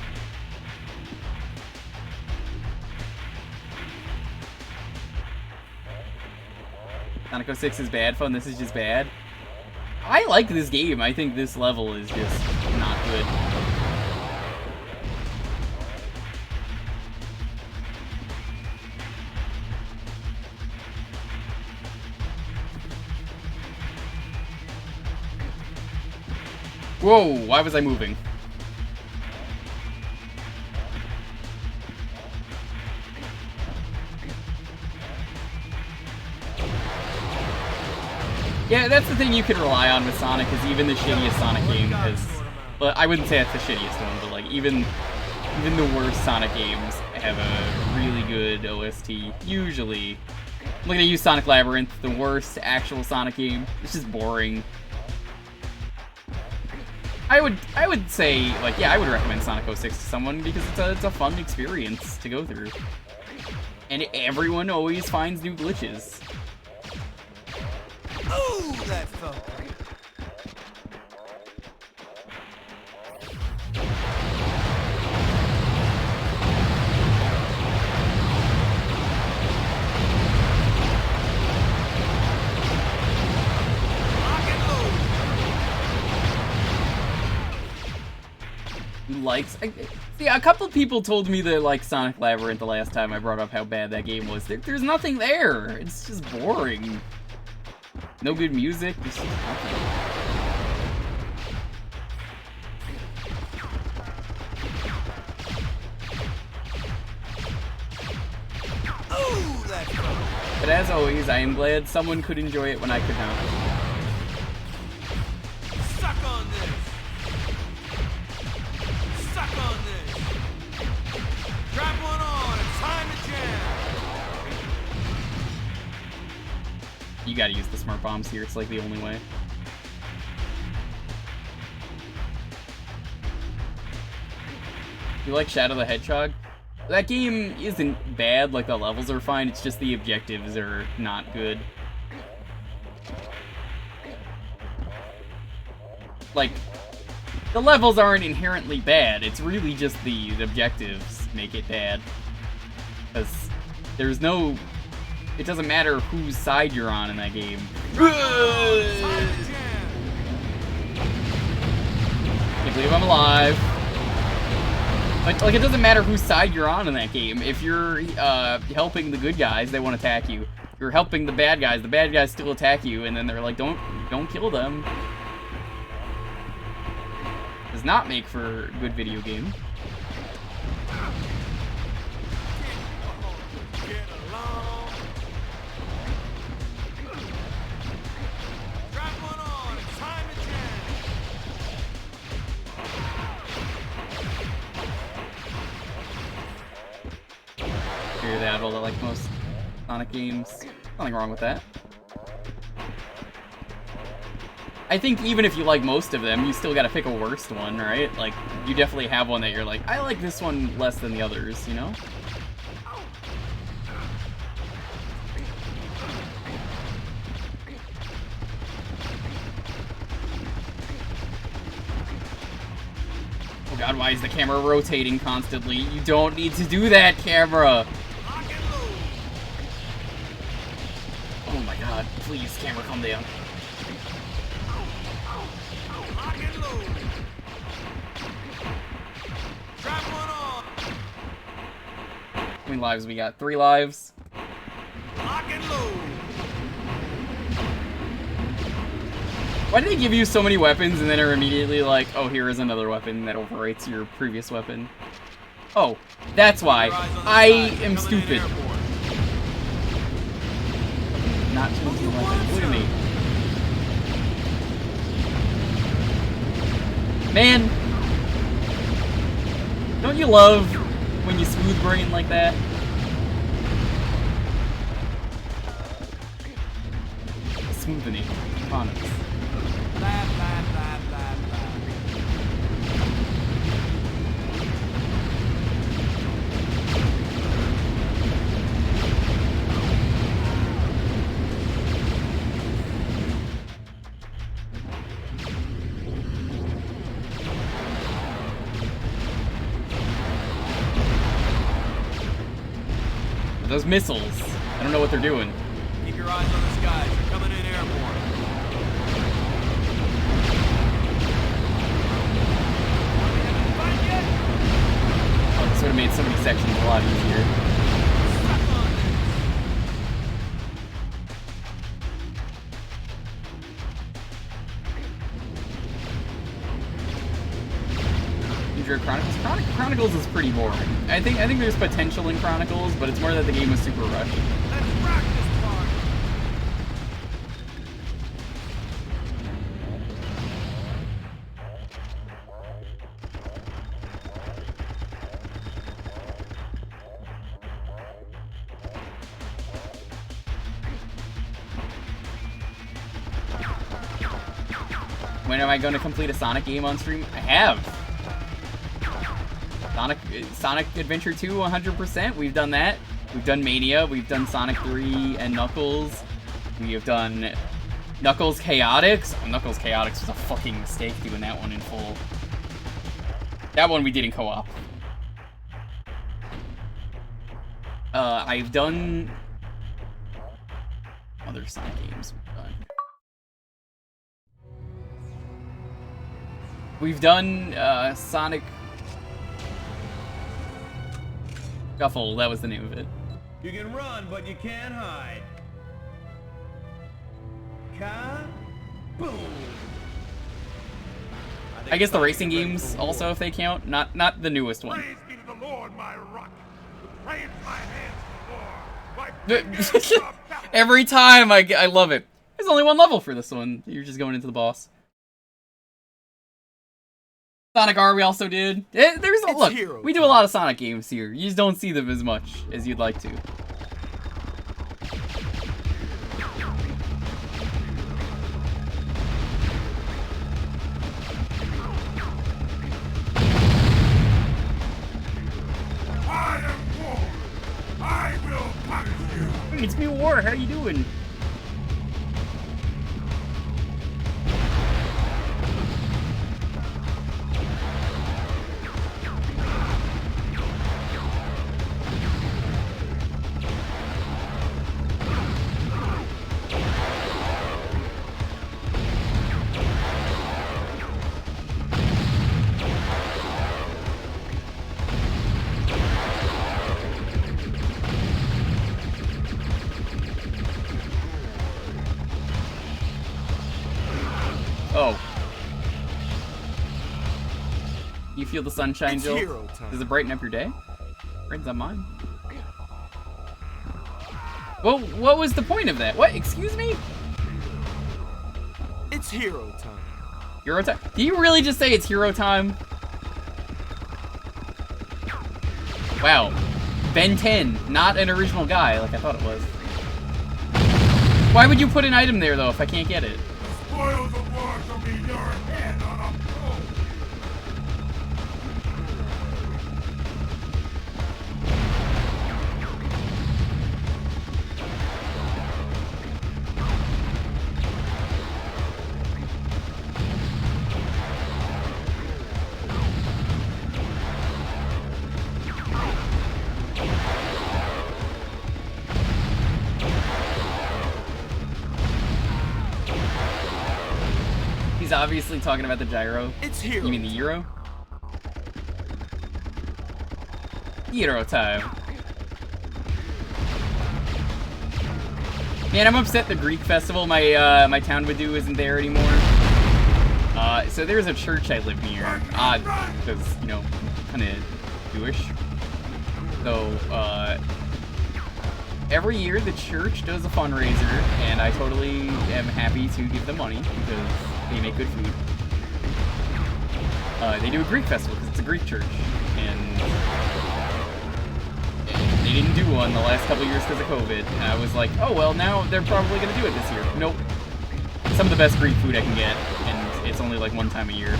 [SPEAKER 2] Sonic 06 is bad fun, this is just bad. I like this game, I think this level is just not good. Whoa, why was I moving? Yeah, that's the thing you can rely on with Sonic, is even the shittiest Sonic game has... Well, I wouldn't say that's the shittiest one, but like, even the worst Sonic games have a really good OST, usually. I'm gonna use Sonic Labyrinth, the worst actual Sonic game. It's just boring. I would say, like, yeah, I would recommend Sonic 06 to someone because it's a fun experience to go through. And everyone always finds new glitches.
[SPEAKER 8] Ooh, that felt great.
[SPEAKER 2] Likes. Yeah, a couple people told me they liked Sonic Labyrinth the last time I brought up how bad that game was. There's nothing there. It's just boring. No good music. Just nothing.
[SPEAKER 8] Ooh, that felt great.
[SPEAKER 2] But as always, I am glad someone could enjoy it when I could not.
[SPEAKER 8] Suck on this. Suck on this. Grab one on. It's time to jam.
[SPEAKER 2] You gotta use the smart bombs here, it's like the only way. You like Shadow the Hedgehog? That game isn't bad, like the levels are fine, it's just the objectives are not good. Like, the levels aren't inherently bad, it's really just the objectives make it bad. Because there's no... It doesn't matter whose side you're on in that game. Can't believe I'm alive. Like, it doesn't matter whose side you're on in that game. If you're helping the good guys, they won't attack you. If you're helping the bad guys still attack you, and then they're like, don't kill them. Does not make for a good video game. You're the adult that like most Sonic games. Nothing wrong with that. I think even if you like most of them, you still gotta pick a worst one, right? Like, you definitely have one that you're like, I like this one less than the others, you know? Oh god, why is the camera rotating constantly? You don't need to do that, camera! Oh my god, please, camera, calm down. How many lives we got? 3 lives. Why do they give you so many weapons and then are immediately like, oh, here is another weapon that overwrites your previous weapon? Oh, that's why. I am stupid. Not choosing weapons. Look at me. Man, don't you love when you smooth brain like that? Smoothing upon us. Those missiles. I don't know what they're doing.
[SPEAKER 6] Keep your eyes on the skies. They're coming in airborne.
[SPEAKER 2] Oh, this would have made so many sections a lot easier. Chronicles. Chronicles is pretty boring. I think there's potential in Chronicles, but it's more that the game was super rushed.
[SPEAKER 6] Let's rock this part.
[SPEAKER 2] When am I going to complete a Sonic game on stream? I have. Sonic Adventure 2, 100%. We've done that. We've done Mania. We've done Sonic 3 and Knuckles. We have done Knuckles Chaotix. Oh, Knuckles Chaotix was a fucking mistake doing that one in full. That one we did in co-op. I've done other Sonic games we've done. Sonic Scuffle, that was the name of it.
[SPEAKER 6] You can run, but you can't hide. Ka-boom!
[SPEAKER 2] I guess the racing games also, if they count, not the newest one.
[SPEAKER 4] Praise be to the Lord, my rock. Praise my hands to the Lord. My fingers are back.
[SPEAKER 2] Every time I love it. There's only one level for this one. You're just going into the boss. Sonic R we also did. Look, we do a lot of Sonic games here. You just don't see them as much as you'd like to.
[SPEAKER 4] I am war. I will punish you.
[SPEAKER 2] Hey, it's me, War. How you doing? Oh. You feel the sunshine,
[SPEAKER 6] It's
[SPEAKER 2] Jill?
[SPEAKER 6] hero time.
[SPEAKER 2] Does it brighten up your day? Brightens up mine. Well, what was the point of that? What? Excuse me?
[SPEAKER 6] It's hero time.
[SPEAKER 2] Hero time? Do you really just say it's hero time? Wow. Ben 10, not an original guy like I thought it was. Why would you put an item there, though, if I can't get it?
[SPEAKER 4] Spoils of war be your head on a pole.
[SPEAKER 2] He's obviously talking about the gyro.
[SPEAKER 6] It's here.
[SPEAKER 2] You mean the Euro? Euro time. Man, I'm upset the Greek festival my town would do isn't there anymore. So there's a church I live near. Odd, because, you know, kind of Jewish. So, every year the church does a fundraiser, and I totally am happy to give them money because they make good food. They do a Greek festival because it's a Greek church, and they didn't do one the last couple years because of COVID. And I was like, oh well, now they're probably gonna do it this year. Nope. Some of the best Greek food I can get, and it's only like one time a year.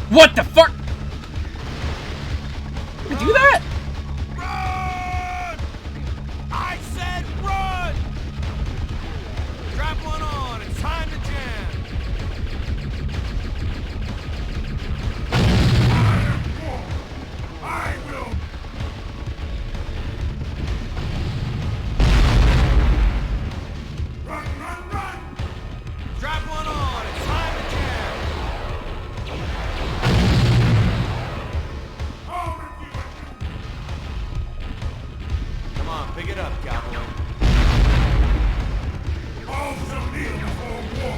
[SPEAKER 2] What the fuck? Did you do that?
[SPEAKER 8] Run! I said run! Strap one on, it's time to jam.
[SPEAKER 4] I will. Run, run, run!
[SPEAKER 8] Strap one on, it's time to jam. Come on, pick it up, cowboy.
[SPEAKER 4] Also kneel before war.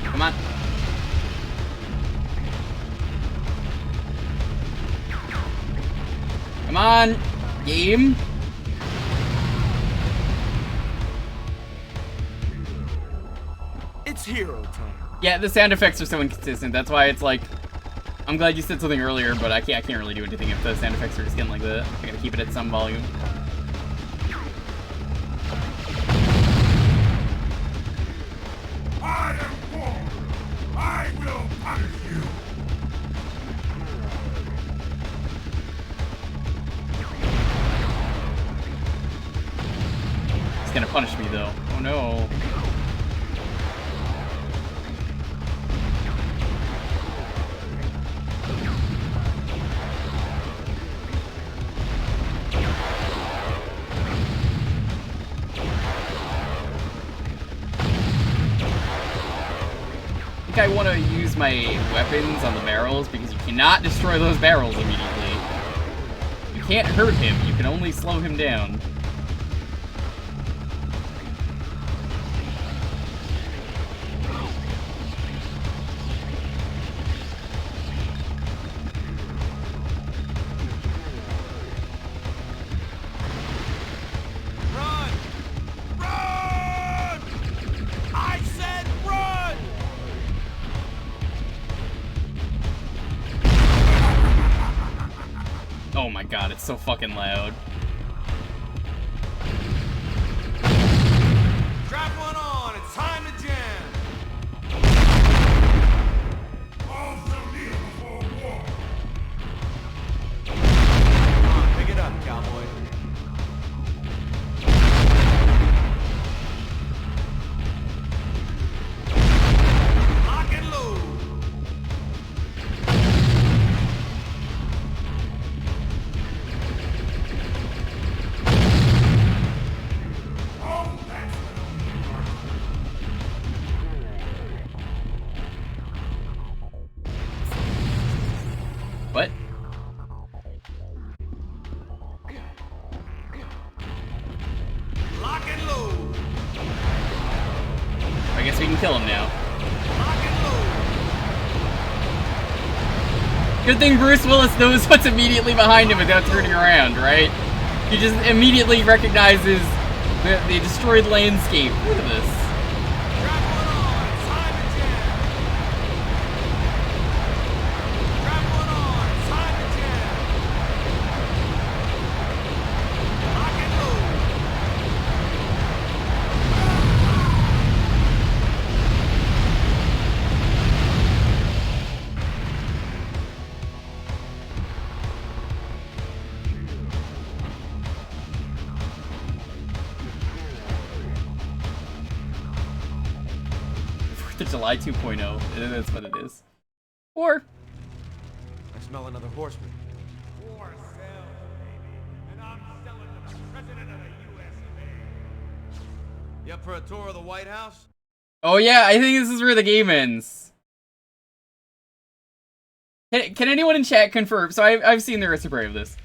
[SPEAKER 2] Come on. Come on, game.
[SPEAKER 6] It's hero time.
[SPEAKER 2] Yeah, the sound effects are so inconsistent. That's why it's like, I'm glad you said something earlier, but I can't really do anything if the sound effects are just getting like that. I gotta keep it at some volume.
[SPEAKER 4] I am war. I will punish you.
[SPEAKER 2] It's gonna punish me though. Oh no. I want to use my weapons on the barrels because you cannot destroy those barrels immediately. You can't hurt him, you can only slow him down.
[SPEAKER 8] Run! Run! I said run!
[SPEAKER 2] Oh my god, it's so fucking loud.
[SPEAKER 8] Strap one on, it's time to jam.
[SPEAKER 4] Also kneel before war.
[SPEAKER 6] Come on, pick it up, cowboy.
[SPEAKER 8] Lock and load.
[SPEAKER 4] Oh, that's
[SPEAKER 2] What?
[SPEAKER 8] Lock and load.
[SPEAKER 2] I guess we can kill him now.
[SPEAKER 8] Lock and load.
[SPEAKER 2] Good thing Bruce Willis knows what's immediately behind him without turning around, right? He just immediately recognizes the destroyed landscape. Look at this.
[SPEAKER 8] Strap one on, it's time to jam.
[SPEAKER 2] 4th of July 2.0. That's what it is. Or
[SPEAKER 6] I smell another horseman.
[SPEAKER 4] War sells, baby. And I'm selling to the President of the USA.
[SPEAKER 6] You up for a tour of the White House?
[SPEAKER 2] oh yeah, I think this is where the game ends. Can anyone in chat confirm? So I've seen the resupply of this.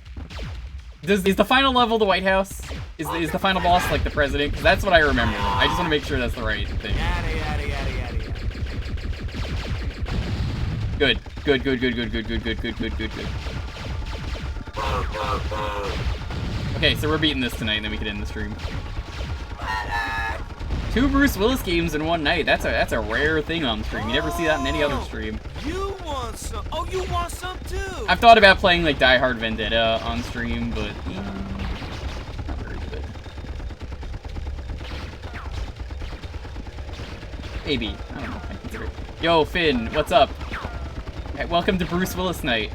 [SPEAKER 2] Is the final level the White House? Is the final boss like the president? Because that's what I remember. I just want to make sure that's the right thing.
[SPEAKER 6] Yada, yada, yada, yada, yada.
[SPEAKER 2] Good. Okay, so we're beating this tonight, and then we can end the stream. 2 Bruce Willis games in one night. That's a rare thing on stream. You never see that in any other stream.
[SPEAKER 8] You want some? Oh, you want some too?
[SPEAKER 2] I've thought about playing like Die Hard Vendetta on stream, but not very good. Maybe. I don't know. I consider it. Yo, Finn, what's up? Hey, welcome to Bruce Willis night.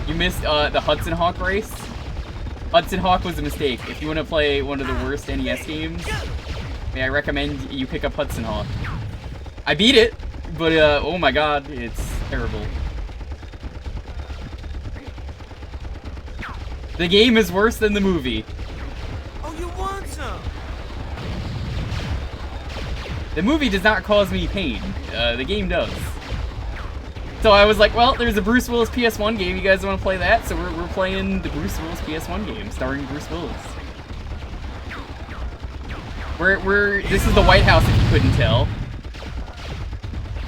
[SPEAKER 2] You missed the Hudson Hawk race? Hudson Hawk was a mistake. If you want to play one of the worst NES games, may I recommend you pick up Hudson Hawk. I beat it, but oh my god, it's terrible. The game is worse than the movie.
[SPEAKER 8] Oh, you want some?
[SPEAKER 2] The movie does not cause me pain. The game does. So I was like, well, there's a Bruce Willis PS1 game. You guys want to play that? So we're playing the Bruce Willis PS1 game starring Bruce Willis. This is the White House, if you couldn't tell.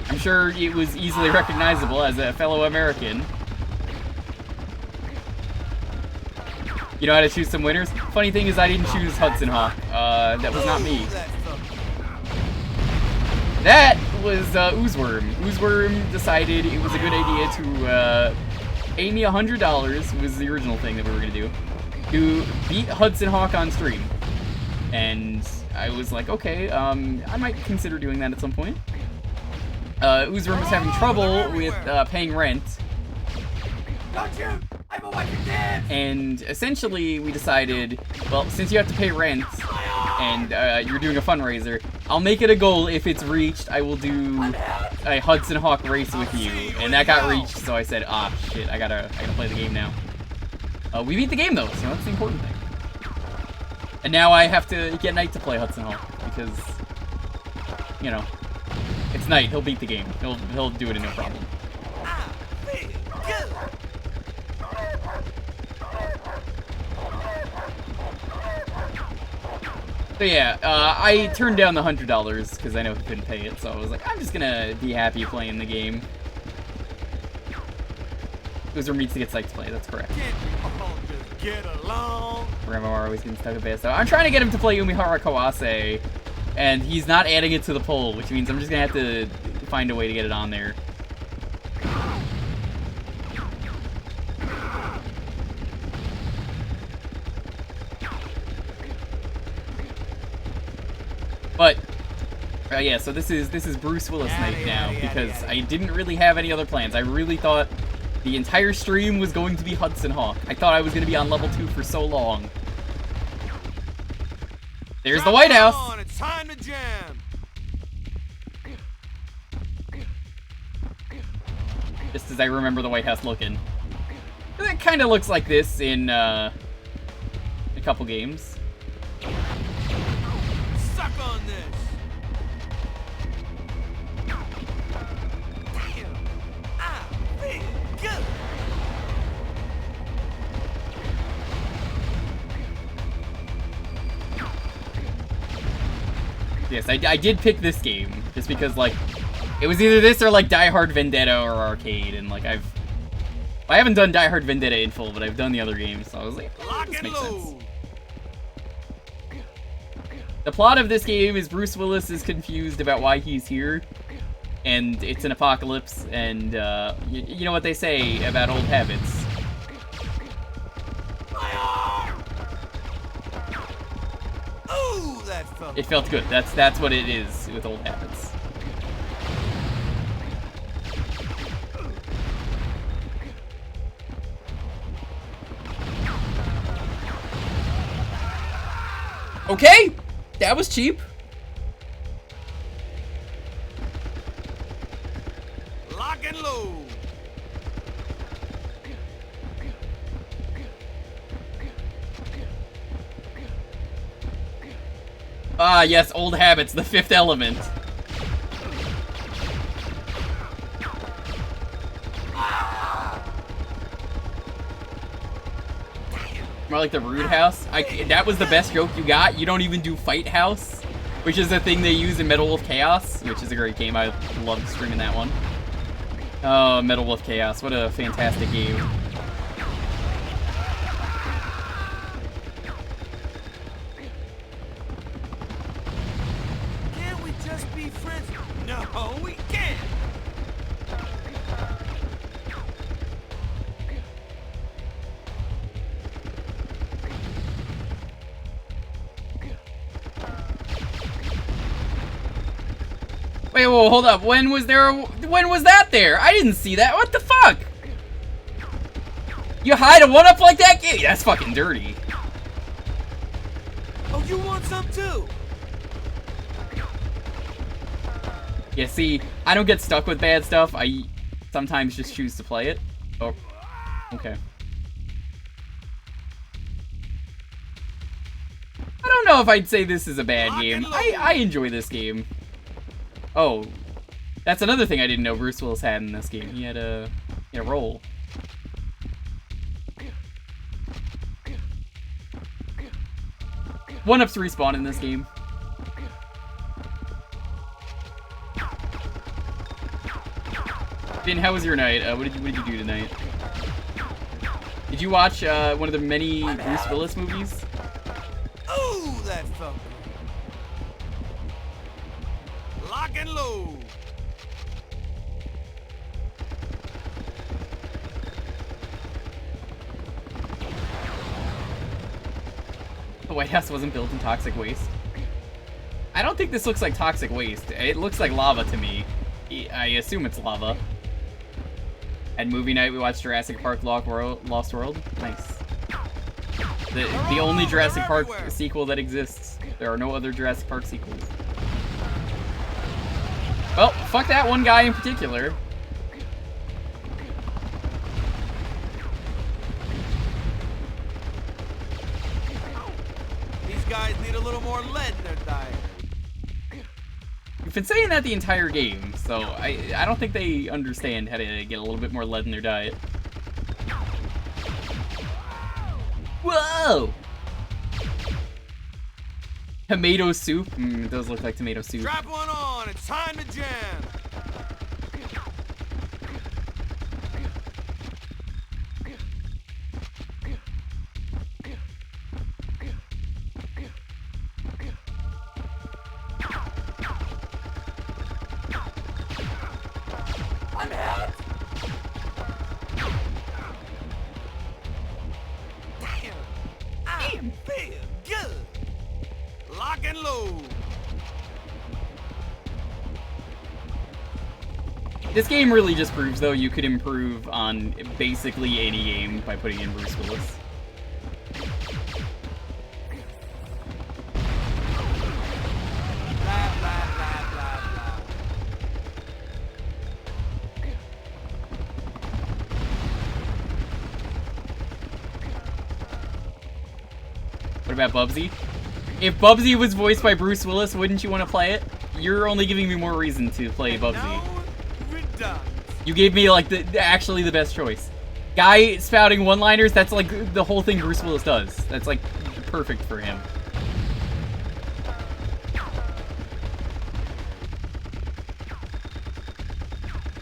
[SPEAKER 2] I'm sure it was easily recognizable as a fellow American. You know how to choose some winners? Funny thing is I didn't choose Hudson Hawk. That was not me. That was Uzworm. Uzworm decided it was a good idea to pay me $100, was the original thing that we were going to do, to beat Hudson Hawk on stream. And I was like, okay, I might consider doing that at some point. Uzworm was having trouble with paying rent.
[SPEAKER 4] Don't shoot! I'm a wicked dad!
[SPEAKER 2] And essentially we decided, well, since you have to pay rent, and you're doing a fundraiser, I'll make it a goal. If it's reached, I will do a Hudson Hawk race with you. And that got reached, so I said, ah, shit, I gotta play the game now. We beat the game though, so that's the important thing. And now I have to get Knight to play Hudson Hawk, because, you know, it's Knight, he'll beat the game. He'll do it in no problem. So yeah, I turned down the $100 because I know he couldn't pay it, so I was like, I'm just gonna be happy playing the game. Uzworm needs to get psyched to play, that's correct.
[SPEAKER 8] Get along.
[SPEAKER 2] Remember, always getting stuck a bit. So I'm trying to get him to play Umihara Kawase, and he's not adding it to the poll, which means I'm just gonna have to find a way to get it on there. But yeah, so this is Bruce Willis night now, because I didn't really have any other plans. I really thought the entire stream was going to be Hudson Hawk. I thought I was going to be on level 2 for so long. There's the White House.
[SPEAKER 8] It's time to jam.
[SPEAKER 2] Just as I remember the White House looking. It kind of looks like this in a couple games.
[SPEAKER 8] Suck on this. Damn. I feel good.
[SPEAKER 2] Yes, I did pick this game just because, like, it was either this or like Die Hard Vendetta or Arcade, and like I haven't done Die Hard Vendetta in full, but I've done the other games, so I was like, this makes sense. The plot of this game is Bruce Willis is confused about why he's here, and it's an apocalypse, and you know what they say about old habits.
[SPEAKER 8] Ooh, that felt
[SPEAKER 2] It felt good. That's what it is with old habits. Okay, that was cheap.
[SPEAKER 8] Lock and load.
[SPEAKER 2] Ah, yes, old habits, the fifth element. More like the Rude House. That was the best joke you got. You don't even do Fight House, which is a thing they use in Metal Wolf Chaos, which is a great game. I loved streaming that one. Oh, Metal Wolf Chaos. What a fantastic game.
[SPEAKER 8] Can't we just be friends? No, we can't.
[SPEAKER 2] Wait, whoa, hold up. When was that there? I didn't see that. What the fuck? You hide a one-up like that? Yeah, that's fucking dirty.
[SPEAKER 8] Oh, you want some too?
[SPEAKER 2] Yeah, see, I don't get stuck with bad stuff. I sometimes just choose to play it. Oh, okay. I don't know if I'd say this is a bad game. I enjoy this game. Oh, that's another thing I didn't know Bruce Willis had in this game. He had a role. One-ups respawn in this game. Finn, how was your night? What did you do tonight? Did you watch one of the many Bruce Willis movies?
[SPEAKER 8] Ooh, that felt good. Lock and load.
[SPEAKER 2] The White House wasn't built in toxic waste. I don't think this looks like toxic waste. It looks like lava to me. I assume it's lava. At movie night, we watched Jurassic Park Lost World. Nice. The only Jurassic Park sequel that exists. There are no other Jurassic Park sequels. Well, fuck that one guy in particular.
[SPEAKER 8] These guys need a little more lead in their diet.
[SPEAKER 2] You've been saying that the entire game, so I don't think they understand how to get a little bit more lead in their diet. Whoa! Tomato soup? It does look like tomato soup.
[SPEAKER 8] Strap one on, it's time to jam.
[SPEAKER 7] I'm hit!
[SPEAKER 8] Damn, I feel good. Lock and load.
[SPEAKER 2] This game really just proves, though, you could improve on basically any game by putting in Bruce Willis.
[SPEAKER 8] Blah, blah, blah, blah, blah.
[SPEAKER 2] What about Bubsy? If Bubsy was voiced by Bruce Willis, wouldn't you want to play it? You're only giving me more reason to play Bubsy.
[SPEAKER 8] Now we're done.
[SPEAKER 2] You gave me, like, actually the best choice. Guy spouting one-liners, that's, like, the whole thing Bruce Willis does. That's, like, perfect for him.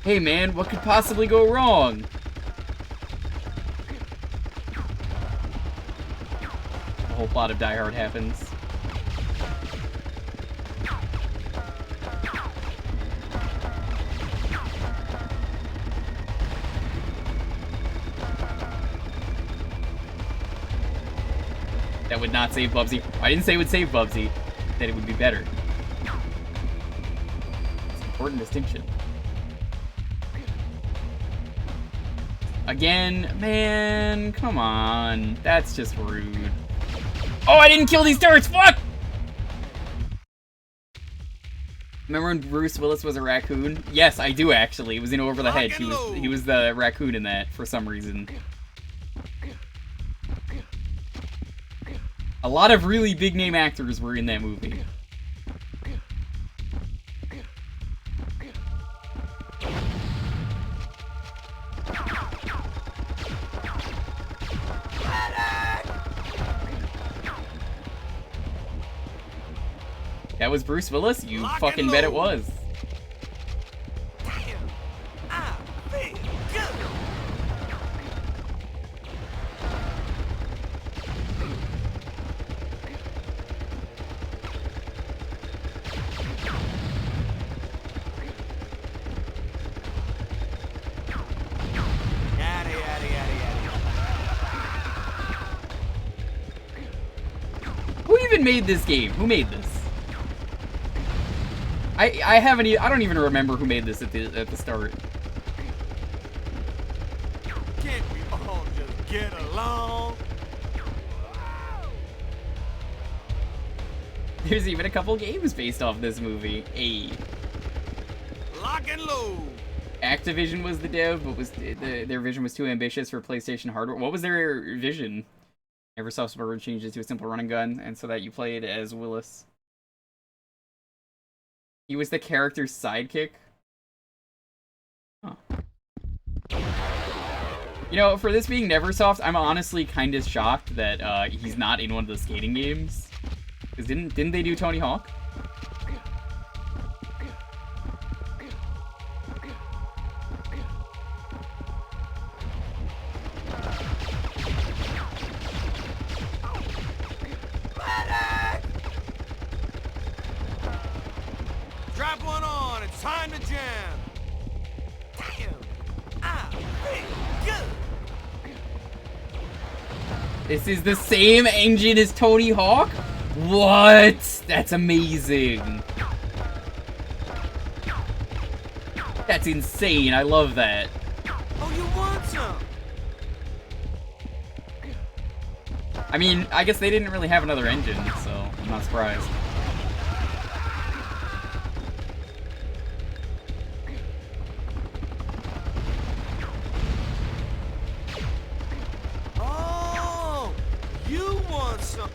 [SPEAKER 2] Hey, man, what could possibly go wrong? The whole plot of Die Hard happens. That would not save Bubsy. I didn't say it would save Bubsy. I said it would be better. It's an important distinction. Again, man, come on. That's just rude. Oh, I didn't kill these turrets, fuck! Remember when Bruce Willis was a raccoon? Yes, I do actually. It was in Over the Hedge. He was the raccoon in that for some reason. A lot of really big name actors were in that movie. That was Bruce Willis? You fucking bet it was.
[SPEAKER 8] Damn, I feel good. Yada, yada, yada, yada.
[SPEAKER 2] Who even made this game? Who made this? I don't even remember who made this at the start.
[SPEAKER 8] Can't we all just get along?
[SPEAKER 2] There's even a couple games based off this movie.
[SPEAKER 8] Lock and load.
[SPEAKER 2] Activision was the dev, but their vision was too ambitious for PlayStation hardware. What was their vision? Neversoft Suburban changed it to a simple run and gun, and so that you played as Willis. He was the character's sidekick? Huh. You know, for this being Neversoft, I'm honestly kind of shocked that he's not in one of the skating games. Because didn't they do Tony Hawk?
[SPEAKER 8] Drop one on, it's time to jam. Damn, I feel good.
[SPEAKER 2] This is the same engine as Tony Hawk? What? That's amazing. That's insane. I love that.
[SPEAKER 8] Oh, you want some?
[SPEAKER 2] I mean, I guess they didn't really have another engine, so I'm not surprised.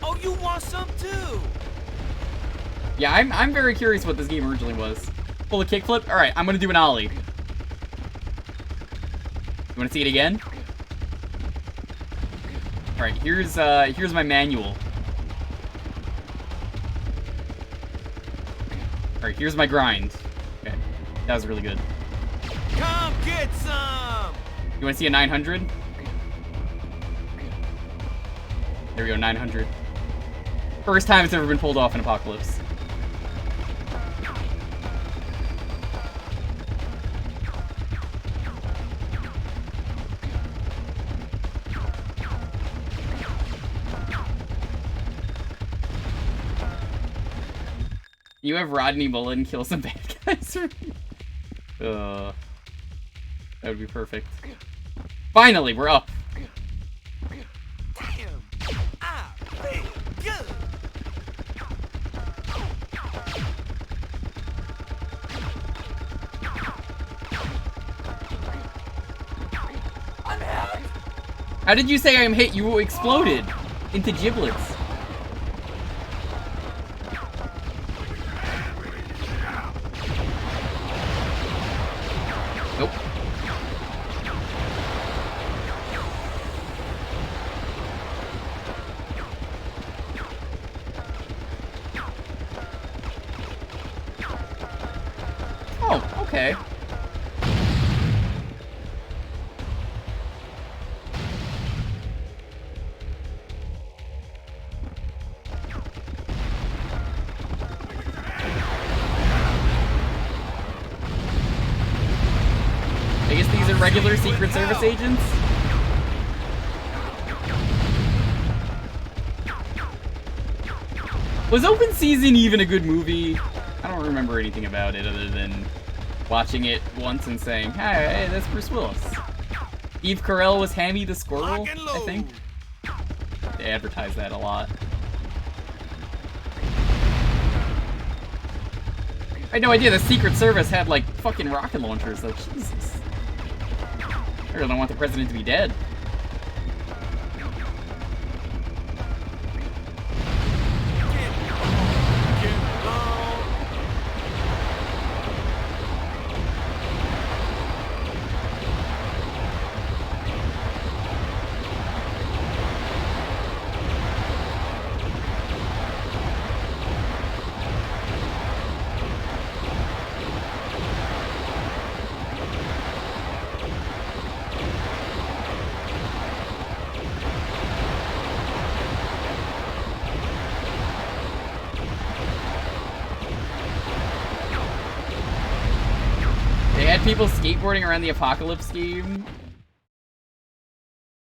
[SPEAKER 8] Oh, you want some too?
[SPEAKER 2] Yeah, I'm very curious what this game originally was. Pull a kickflip? Alright, I'm gonna do an ollie. You wanna see it again? Alright, here's my manual. Alright, here's my grind. Okay, that was really good.
[SPEAKER 8] Come get some!
[SPEAKER 2] You wanna see a 900? There we go, 900. First time it's ever been pulled off in Apocalypse. You have Rodney Mullen kill some bad guys for me? That would be perfect. Finally, we're up.
[SPEAKER 8] Damn, I feel good. I'm hit.
[SPEAKER 2] How did you say I'm hit? You exploded into giblets. Nope. Oh, okay. I guess these are regular Secret Service agents? Was Open Season even a good movie? I don't remember anything about it other than watching it once and saying, hey, that's Bruce Willis. Steve Carell was Hammy the Squirrel, I think. They advertise that a lot. I had no idea the Secret Service had, like, fucking rocket launchers, though. Jesus. I really don't want the president to be dead. People skateboarding around the Apocalypse game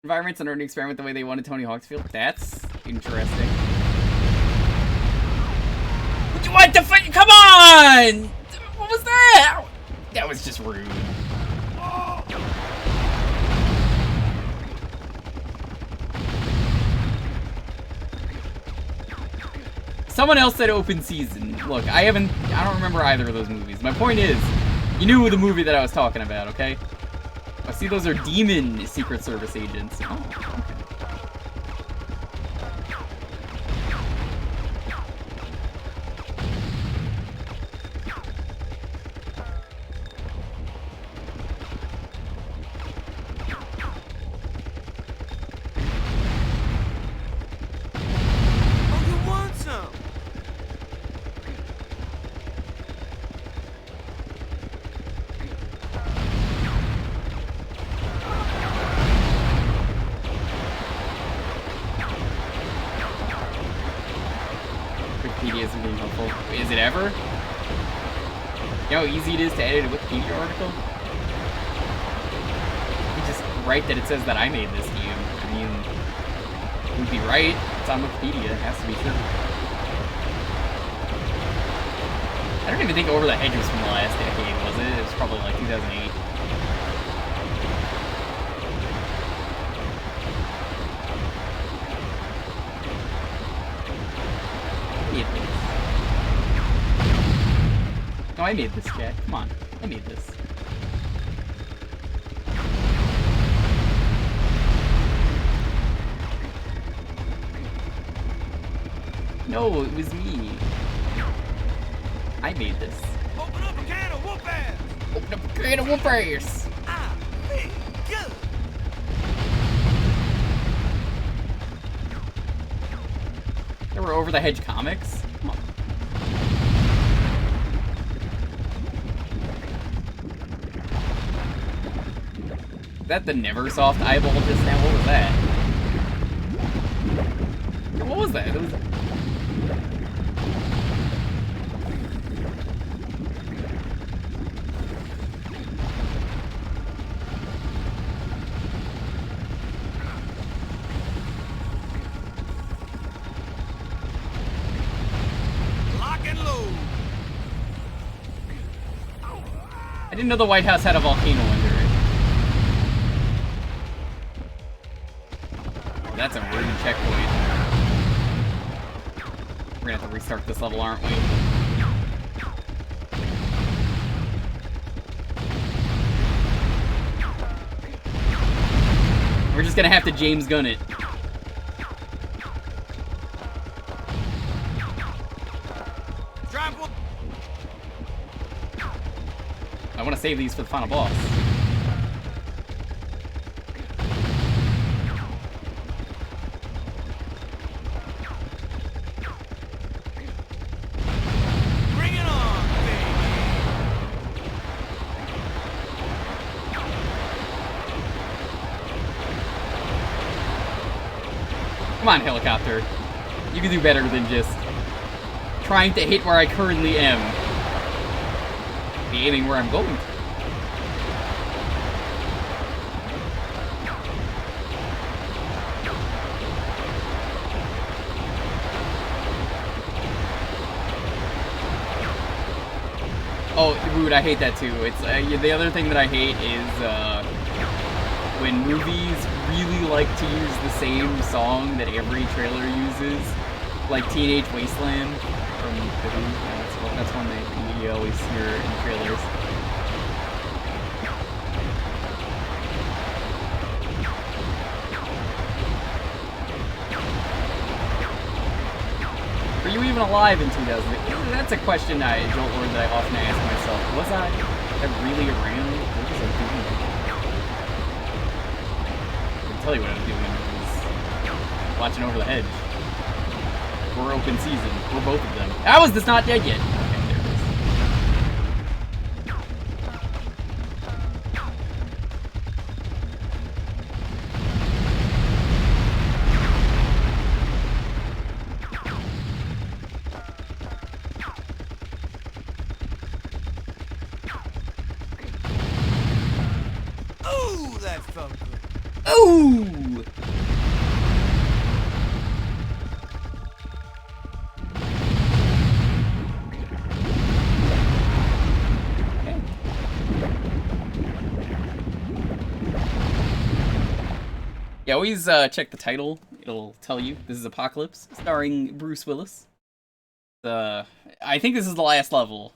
[SPEAKER 2] environments and are to experiment the way they wanted Tony Hawk to feel. That's interesting. What the fuck? Come on! What was that? That was just rude. Someone else said open season. Look, I don't remember either of those movies. My point is, you knew the movie that I was talking about, okay? I see those are demon Secret Service agents. Oh, okay.
[SPEAKER 8] Oh, you want some?
[SPEAKER 2] Wikipedia isn't being helpful. Wait, is it ever? You know how easy it is to edit a Wikipedia article? You just write that it says that I made this game. I mean, it would be right. It's on Wikipedia. It has to be true. I don't even think Over the Hedge was from the last decade, was it? It was probably like 2008. No, I made this, Jack. Come on. I made this. No, it was me. I made this.
[SPEAKER 8] Open up a can of whoop ass!
[SPEAKER 2] Open up a can of whoop ass!
[SPEAKER 8] I feel good!
[SPEAKER 2] There were Over the Hedge comics? Come on. Is that the Neversoft eyeball just now? What was that? What was that? It was...
[SPEAKER 8] Lock and load!
[SPEAKER 2] I didn't know the White House had a volcano under it. That's a rude checkpoint. We're gonna have to restart this level, aren't we? We're just gonna have to James Gunn it. I want to save these for the final boss.
[SPEAKER 8] Bring it on, baby!
[SPEAKER 2] Come on, helicopter. You can do better than just trying to hit where I currently am. Be aiming where I'm going to. Oh, rude, I hate that too. It's the other thing that I hate is when movies really like to use the same song that every trailer uses, like Teenage Wasteland from That's one that you always hear in trailers. Were you even alive in 2000? That's a question I don't worry that I often ask myself. Was I really around? What was I doing? I can tell you what I was doing. I was watching Over the Hedge. We're open season. We're both of them. How is this not dead yet? Okay, there it is.
[SPEAKER 8] Ooh, that felt good.
[SPEAKER 2] Ooh! Yeah, always check the title. It'll tell you. This is Apocalypse, starring Bruce Willis. I think this is the last level.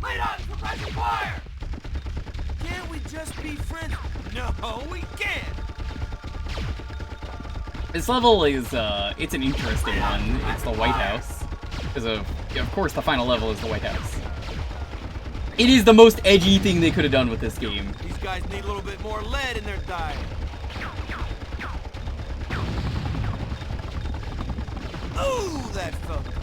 [SPEAKER 8] Lead on, suppressing fire! Can't we just be friends? No, we can't!
[SPEAKER 2] This level is, it's an interesting one. It's the White House. Because of course, the final level is the White House. It is the most edgy thing they could have done with this game.
[SPEAKER 8] These guys need a little bit more lead in their diet. Ooh, that felt good.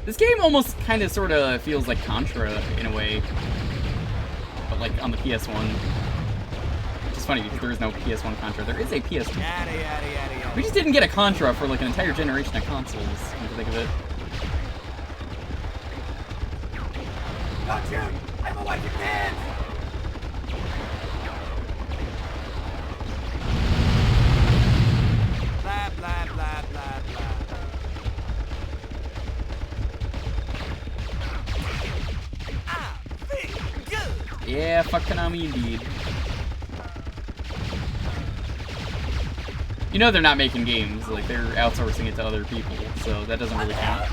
[SPEAKER 2] This game almost kind of sort of feels like Contra in a way. But like on the PS1. Which is funny because there is no PS1 Contra. There is a PS2.
[SPEAKER 8] Yada, yada, yada, yada.
[SPEAKER 2] We just didn't get a Contra for like an entire generation of consoles, when you think of it.
[SPEAKER 8] Don't shoot! I'm a wipe your hands! Blah, blah, blah, blah, blah. Ah, feel good!
[SPEAKER 2] Yeah, fuck Konami indeed. You know they're not making games, like they're outsourcing it to other people, so that doesn't really count.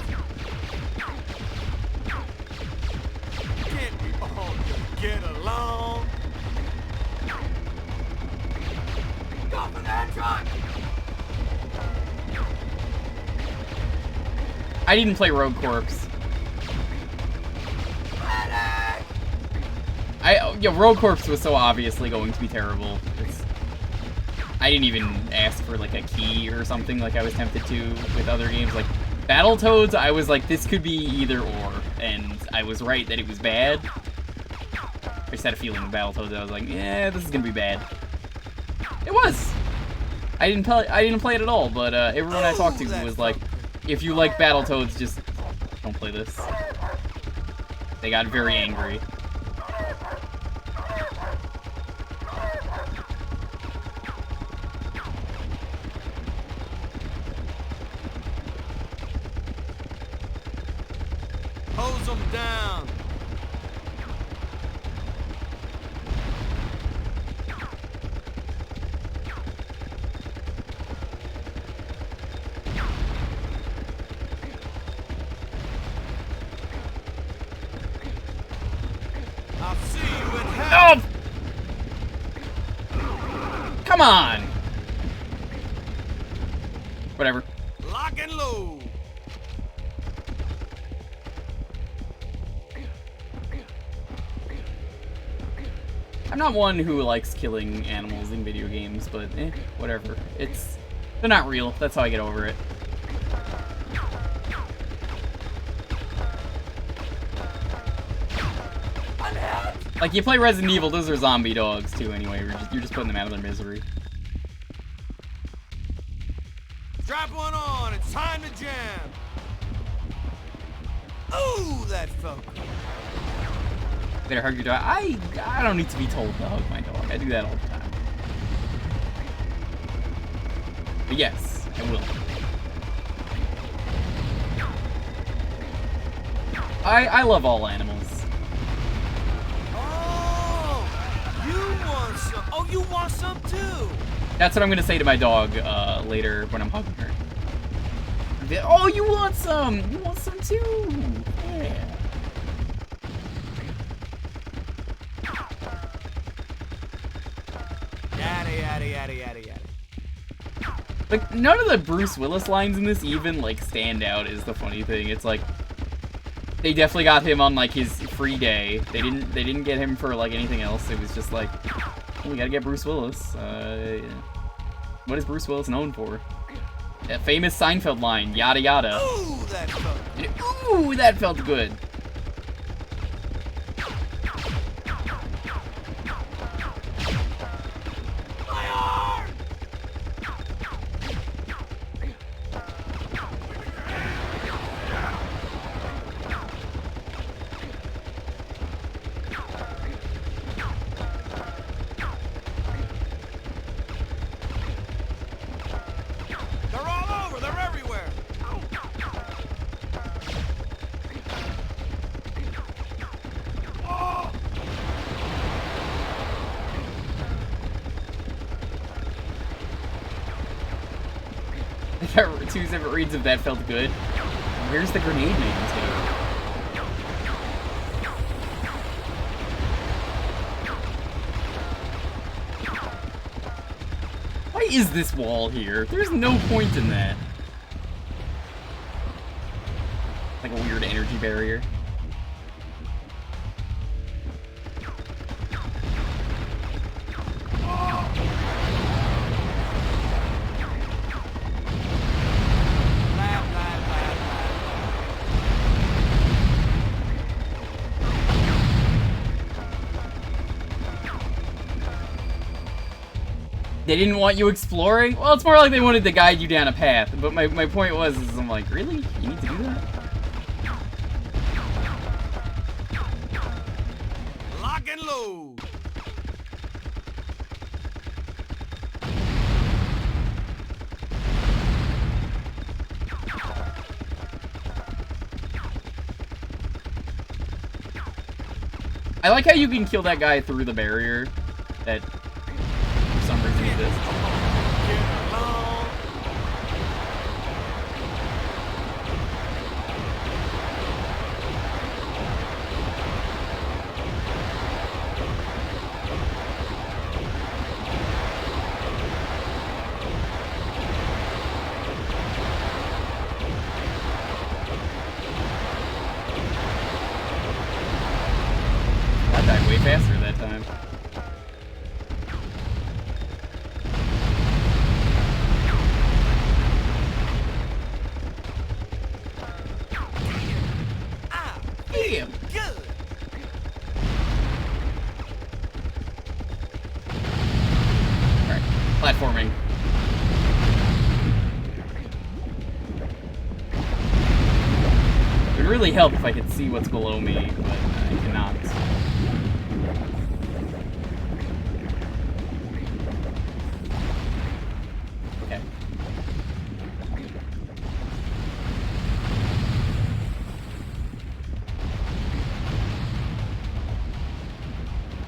[SPEAKER 8] Can't we all get along? Go for that truck!
[SPEAKER 2] I didn't play Rogue Corps. Rogue Corps was so obviously going to be terrible. I didn't even ask for like a key or something like I was tempted to with other games. Like Battletoads, I was like, this could be either or, and I was right that it was bad. I just had a feeling with Battletoads. I was like, yeah, this is gonna be bad. It was. I didn't play it at all, but everyone I talked to was like, if you like Battletoads, just don't play this. They got very angry.
[SPEAKER 8] Hose them down! I'll see you in hell!
[SPEAKER 2] Oh! Come on! Whatever.
[SPEAKER 8] Lock and load!
[SPEAKER 2] I'm not one who likes killing animals in video games, but whatever. They're not real. That's how I get over it. Like, you play Resident Evil, those are zombie dogs too anyway. You're just putting them out of their misery.
[SPEAKER 8] Strap one on, it's time to jam! Ooh, that felt good.
[SPEAKER 2] Better hug your dog. I don't need to be told to hug my dog. I do that all the time. But yes, I will. I love all animals.
[SPEAKER 8] Oh, you want some? Oh, you want some too?
[SPEAKER 2] That's what I'm gonna say to my dog later when I'm hugging her. Oh, you want some? You want some too? Yeah.
[SPEAKER 8] Yada.
[SPEAKER 2] Like, none of the Bruce Willis lines in this even, like, stand out is the funny thing. It's like, they definitely got him on, like, his free day. They didn't get him for, like, anything else. It was just like, oh, we gotta get Bruce Willis. What is Bruce Willis known for? That famous Seinfeld line, yada yada.
[SPEAKER 8] Ooh, that felt good.
[SPEAKER 2] Ooh, that felt good. Two separate reads of that felt good. Where's the grenade man tape? Why is this wall here? There's no point in that. Like a weird energy barrier. They didn't want you exploring? Well, it's more like they wanted to guide you down a path. But my point was, is I'm like, really? You need to do that?
[SPEAKER 8] Lock and load.
[SPEAKER 2] I like how you can kill that guy through the barrier that for some reason exists. That died way faster that time. Damn.
[SPEAKER 8] Good.
[SPEAKER 2] Alright, platforming. It would really help if I could see what's below me, but I cannot. Okay.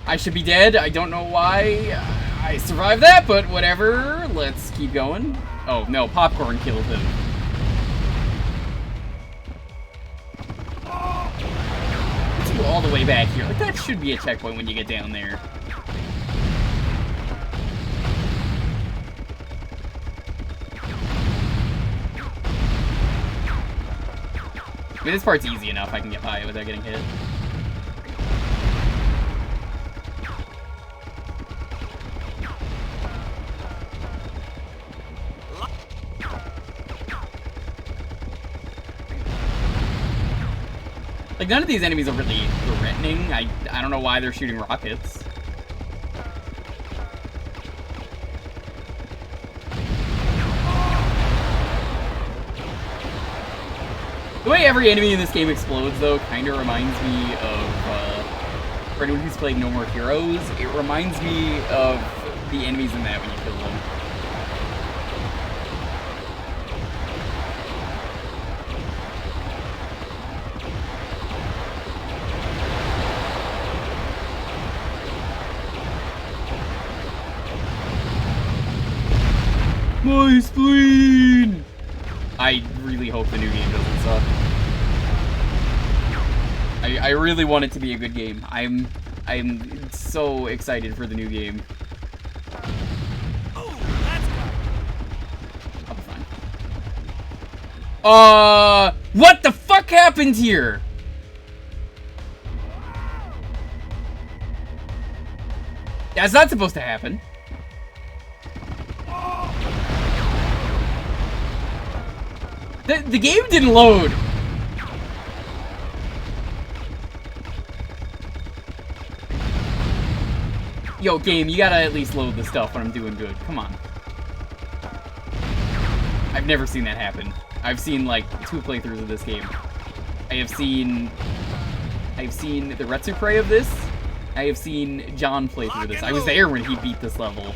[SPEAKER 2] I should be dead. I don't know why I survived that, but whatever. Let's keep going. Oh, no, popcorn killed him. Let's go all the way back here. Like, that should be a checkpoint when you get down there. I mean, this part's easy enough. I can get by it without getting hit. Like, none of these enemies are really threatening. I don't know why they're shooting rockets. The way every enemy in this game explodes, though, kind of reminds me of, for anyone who's played No More Heroes, it reminds me of the enemies in that when you kill them. My spleen! I really hope the new game doesn't suck. I really want it to be a good game. I'm so excited for the new game.
[SPEAKER 8] Oh, that's
[SPEAKER 2] I'll be fine. What the fuck happened here? That's not supposed to happen. The game didn't load. Yo, game, you gotta at least load the stuff when I'm doing good. Come on. I've never seen that happen. I've seen like 2 playthroughs of this game. I've seen the Retsupre of this. I have seen John play through this. I was there when he beat this level.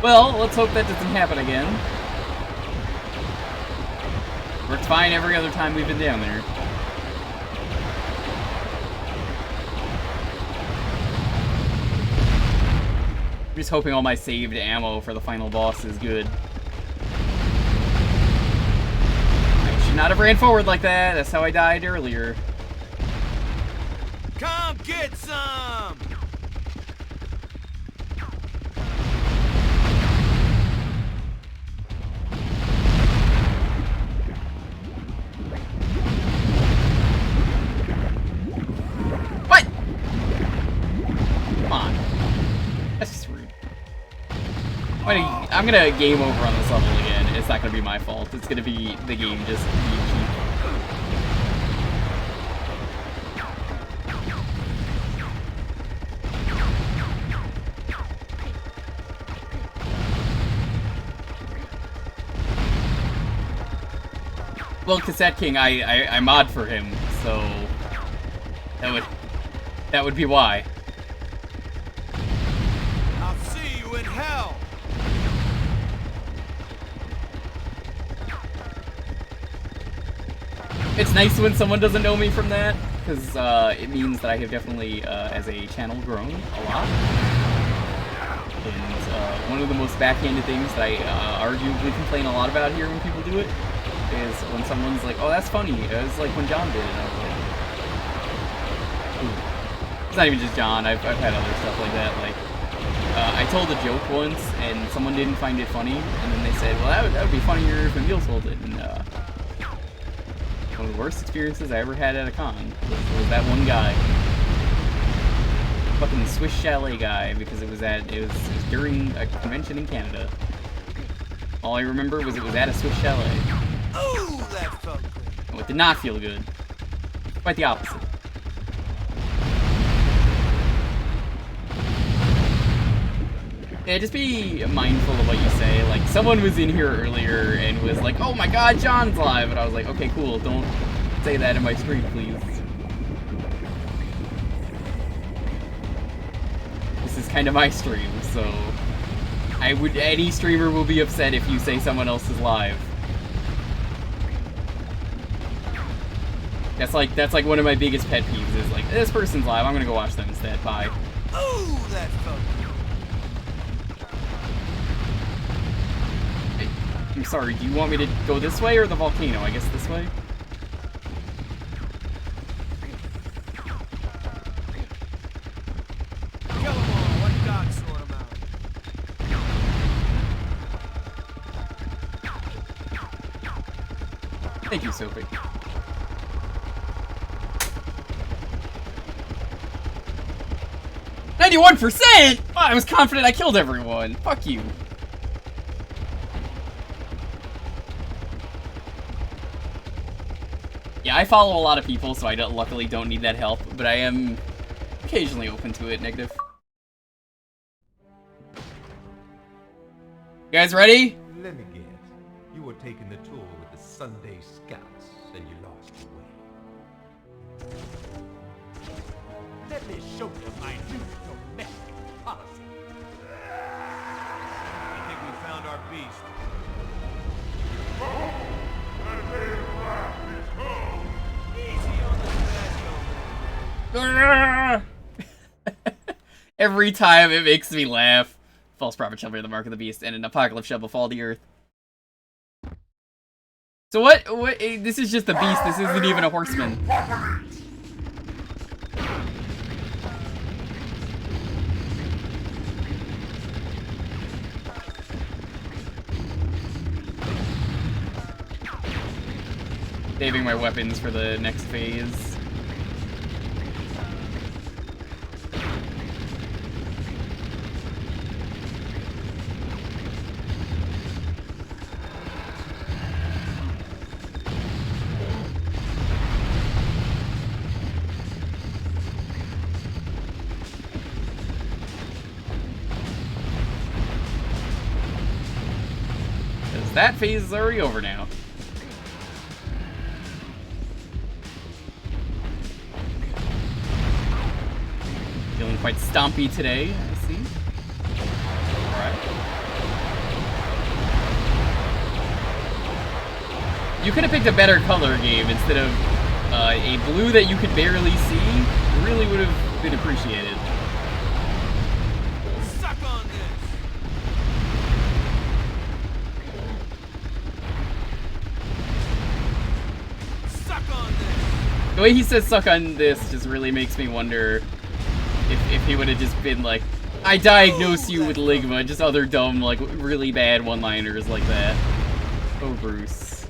[SPEAKER 2] Well, let's hope that doesn't happen again. Worked fine every other time we've been down there. I'm just hoping all my saved ammo for the final boss is good. I should not have ran forward like that. That's how I died earlier.
[SPEAKER 8] Come get some!
[SPEAKER 2] I'm gonna game over on this level again. It's not gonna be my fault. It's gonna be the game just being cheap. Well, Cassette King, I mod for him, so that would be why.
[SPEAKER 8] I'll see you in hell!
[SPEAKER 2] It's nice when someone doesn't know me from that, because it means that I have definitely, as a channel, grown a lot. And one of the most backhanded things that I arguably complain a lot about here when people do it is when someone's like, oh, that's funny. It was like when John did it. I was like, ooh. It's not even just John. I've had other stuff like that. Like, I told a joke once, and someone didn't find it funny, and then they said, well, that would be funnier if Emil told it. And one of the worst experiences I ever had at a con was that one guy. Fucking Swiss Chalet guy, because it was during a convention in Canada. All I remember was it was at a Swiss Chalet.
[SPEAKER 8] Ooh, that felt good.
[SPEAKER 2] Oh, it did not feel good. Quite the opposite. Yeah, just be mindful of what you say. Like, someone was in here earlier and was like, oh my god, John's live! And I was like, okay, cool, don't say that in my stream, please. This is kind of my stream, so... any streamer will be upset if you say someone else is live. That's like one of my biggest pet peeves is like, this person's live, I'm gonna go watch them instead, bye.
[SPEAKER 8] Ooh, that felt good.
[SPEAKER 2] I'm sorry, do you want me to go this way or the volcano? I guess this way?
[SPEAKER 8] Kill them all, let God sort them out.
[SPEAKER 2] Thank you, Sophie. %! Oh, I was confident I killed everyone. Fuck you. Yeah, I follow a lot of people, so I luckily don't need that help, but I am occasionally open to it, Negative. You guys ready?
[SPEAKER 10] Let me guess. You were taking the tour with the Sunday Scouts, and you lost your way.
[SPEAKER 8] Let me show you my new domestic policy. I think we found our beast. Easy on the tobacco.
[SPEAKER 2] Every time it makes me laugh. False prophet shall bear the mark of the beast, and an apocalypse shall befall the earth. So what? This is just a beast. This isn't even a horseman. Saving my weapons for the next phase. Because that phase is already over now. Feeling quite stompy today, I see. Alright. You could have picked a better color game instead of a blue that you could barely see. Really would have been appreciated.
[SPEAKER 8] Suck on this. Suck on this.
[SPEAKER 2] The way he says suck on this just really makes me wonder if he would have just been like, I diagnose you with Ligma, just other dumb, like, really bad one-liners like that. Oh, Bruce.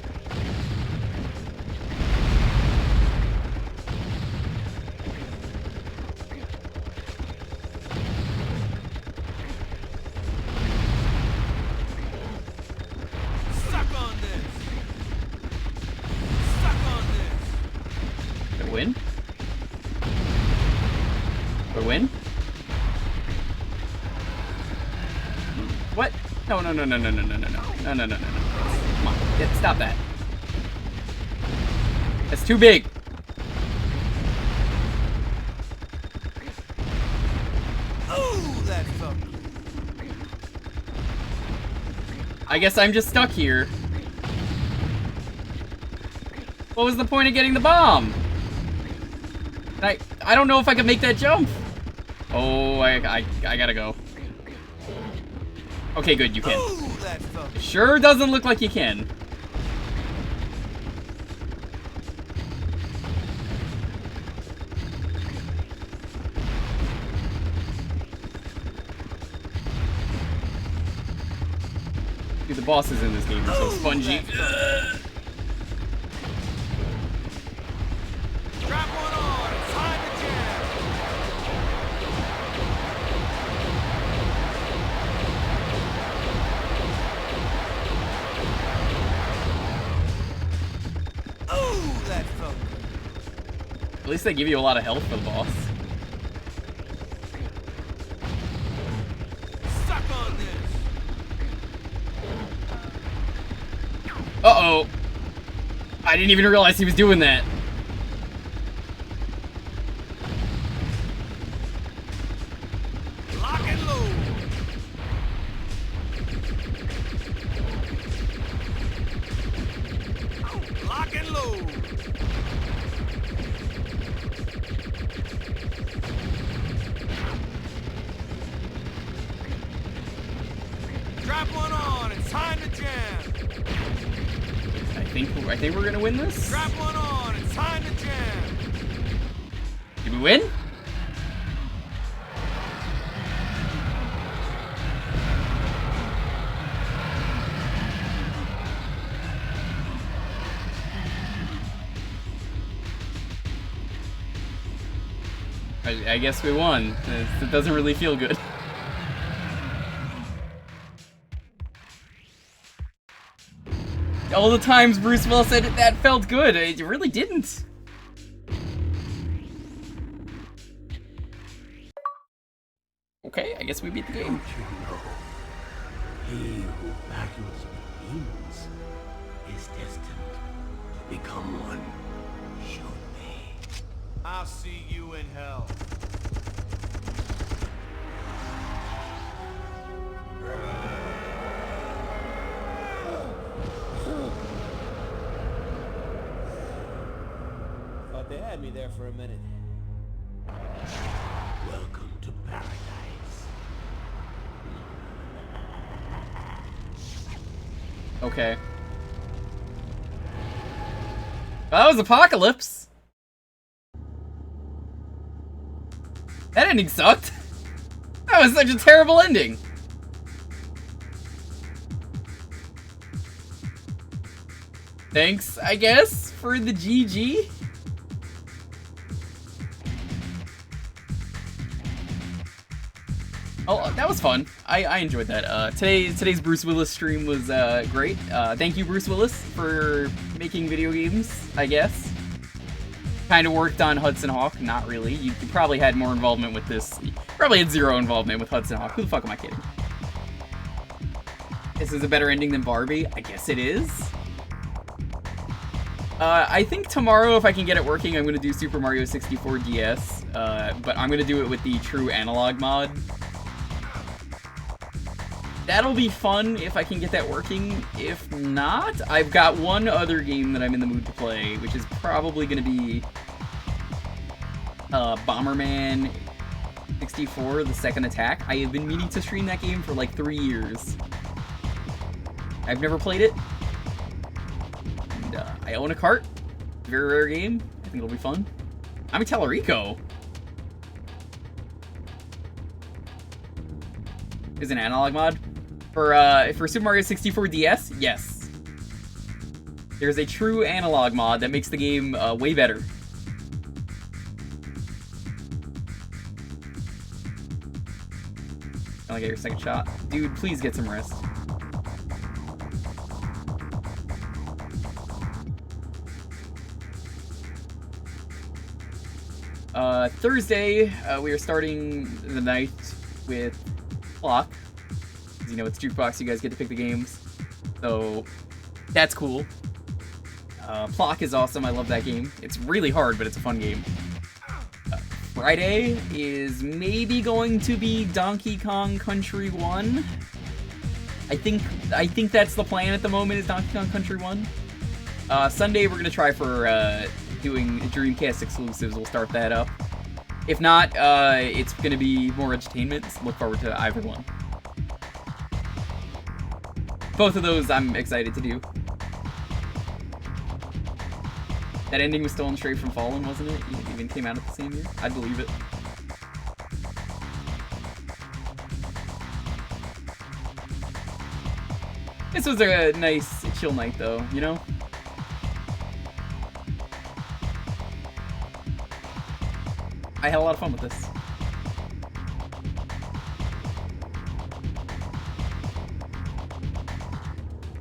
[SPEAKER 8] Suck on this. Suck on this.
[SPEAKER 2] Did I win? Did I win? What? No. No. Come on, stop that. That's too big.
[SPEAKER 8] Ooh, that felt good.
[SPEAKER 2] I guess I'm just stuck here. What was the point of getting the bomb? I don't know if I can make that jump. Oh, I gotta go. Okay, good, you can.
[SPEAKER 8] Ooh, that felt good.
[SPEAKER 2] Sure doesn't look like you can. Dude, the bosses in this game are so spongy.
[SPEAKER 8] Strap one on. It's time to jam. Ooh, that felt good.
[SPEAKER 2] At least they give you a lot of health for the boss.
[SPEAKER 8] Suck on this.
[SPEAKER 2] Uh-oh. I didn't even realize he was doing that.
[SPEAKER 8] Lock and load. Lock and load. Strap one on. It's time to jam.
[SPEAKER 2] I think we're gonna win this.
[SPEAKER 8] Strap one on. It's time to jam.
[SPEAKER 2] Did we win? I guess we won. It doesn't really feel good. All the times Bruce Willis said that felt good, it really didn't. Okay, I guess we beat the game.
[SPEAKER 4] He who battles with demons is destined to become one. Shoot me.
[SPEAKER 8] I'll see you in hell.
[SPEAKER 11] thought they had me there for a minute.
[SPEAKER 4] Welcome to paradise.
[SPEAKER 2] Okay. That was Apocalypse. That ending sucked. That was such a terrible ending. Thanks, I guess, for the GG. Oh, that was fun. I enjoyed that. Today's Bruce Willis stream was great. Thank you, Bruce Willis, for making video games, I guess. Kind of worked on Hudson Hawk. Not really. You probably had more involvement with this. You probably had zero involvement with Hudson Hawk. Who the fuck am I kidding? This is a better ending than Barbie? I guess it is. I think tomorrow, if I can get it working, I'm going to do Super Mario 64 DS. But I'm going to do it with the true analog mod. That'll be fun if I can get that working. If not, I've got one other game that I'm in the mood to play, which is probably going to be Bomberman 64, The Second Attack. I have been meaning to stream that game for like 3 years. I've never played it. And I own a cart. Very rare game. I think it'll be fun. I'm a Tellerico. Is an analog mod? For Super Mario 64 DS? Yes. There's a true analog mod that makes the game way better. I'll get your second shot. Dude, please get some rest. Thursday, we are starting the night with Clock. You know, it's Jukebox, you guys get to pick the games. So, that's cool. Plock is awesome, I love that game. It's really hard, but it's a fun game. Friday is maybe going to be Donkey Kong Country 1. I think that's the plan at the moment, is Donkey Kong Country 1. Sunday, we're gonna try for doing Dreamcast exclusives, we'll start that up. If not, it's gonna be more entertainment, so look forward to either one. Both of those I'm excited to do. That ending was stolen straight from Fallen, wasn't it? It even came out at the same year? I'd believe it. This was a nice, chill night though, you know? I had a lot of fun with this.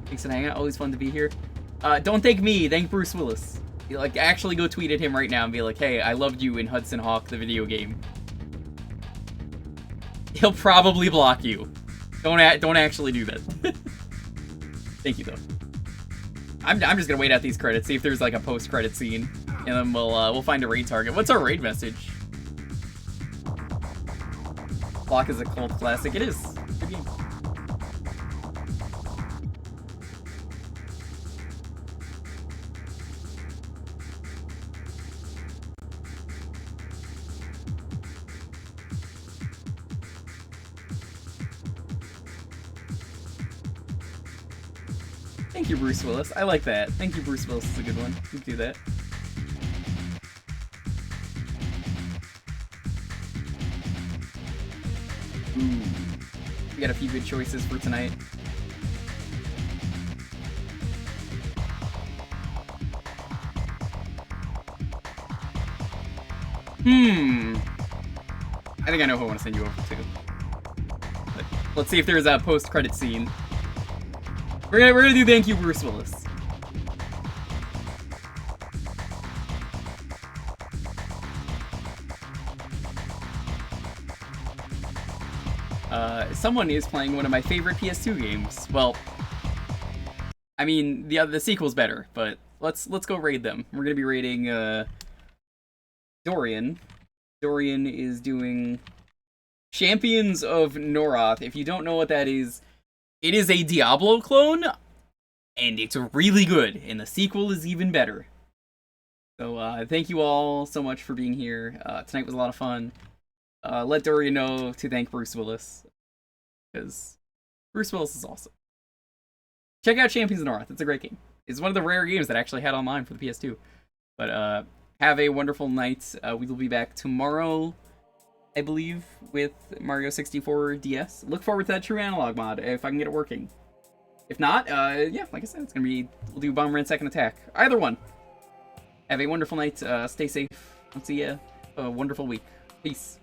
[SPEAKER 2] Thanks for hanging out. Always fun to be here. Don't thank me. Thank Bruce Willis. Like, actually go tweet at him right now and be like, hey, I loved you in Hudson Hawk, the video game. He'll probably block you. Don't actually do that. Thank you, though. I'm just gonna wait out these credits, see if there's like a post-credit scene, and then we'll find a raid target. What's our raid message? Block is a cult classic. It is. Good game. Thank you, Bruce Willis. I like that. Thank you, Bruce Willis is a good one. You can do that. Ooh. We got a few good choices for tonight. I think I know who I want to send you over to. But let's see if there's a post-credit scene. We're gonna do thank you, Bruce Willis. Someone is playing one of my favorite PS2 games. Well, I mean, the sequel's better, but let's go raid them. We're gonna be raiding Dorian. Dorian is doing Champions of Noroth. If you don't know what that is, it is a Diablo clone, and it's really good, and the sequel is even better. So thank you all so much for being here. Tonight was a lot of fun. Let Doria know to thank Bruce Willis, because Bruce Willis is awesome. Check out Champions of North. It's a great game. It's one of the rare games that I actually had online for the PS2. But have a wonderful night. We will be back tomorrow, I believe, with Mario 64 DS. Look forward to that True Analog mod, if I can get it working. If not, yeah, like I said, it's gonna be, we'll do Bomber and Second Attack. Either one. Have a wonderful night. Stay safe. I'll see ya. A wonderful week. Peace.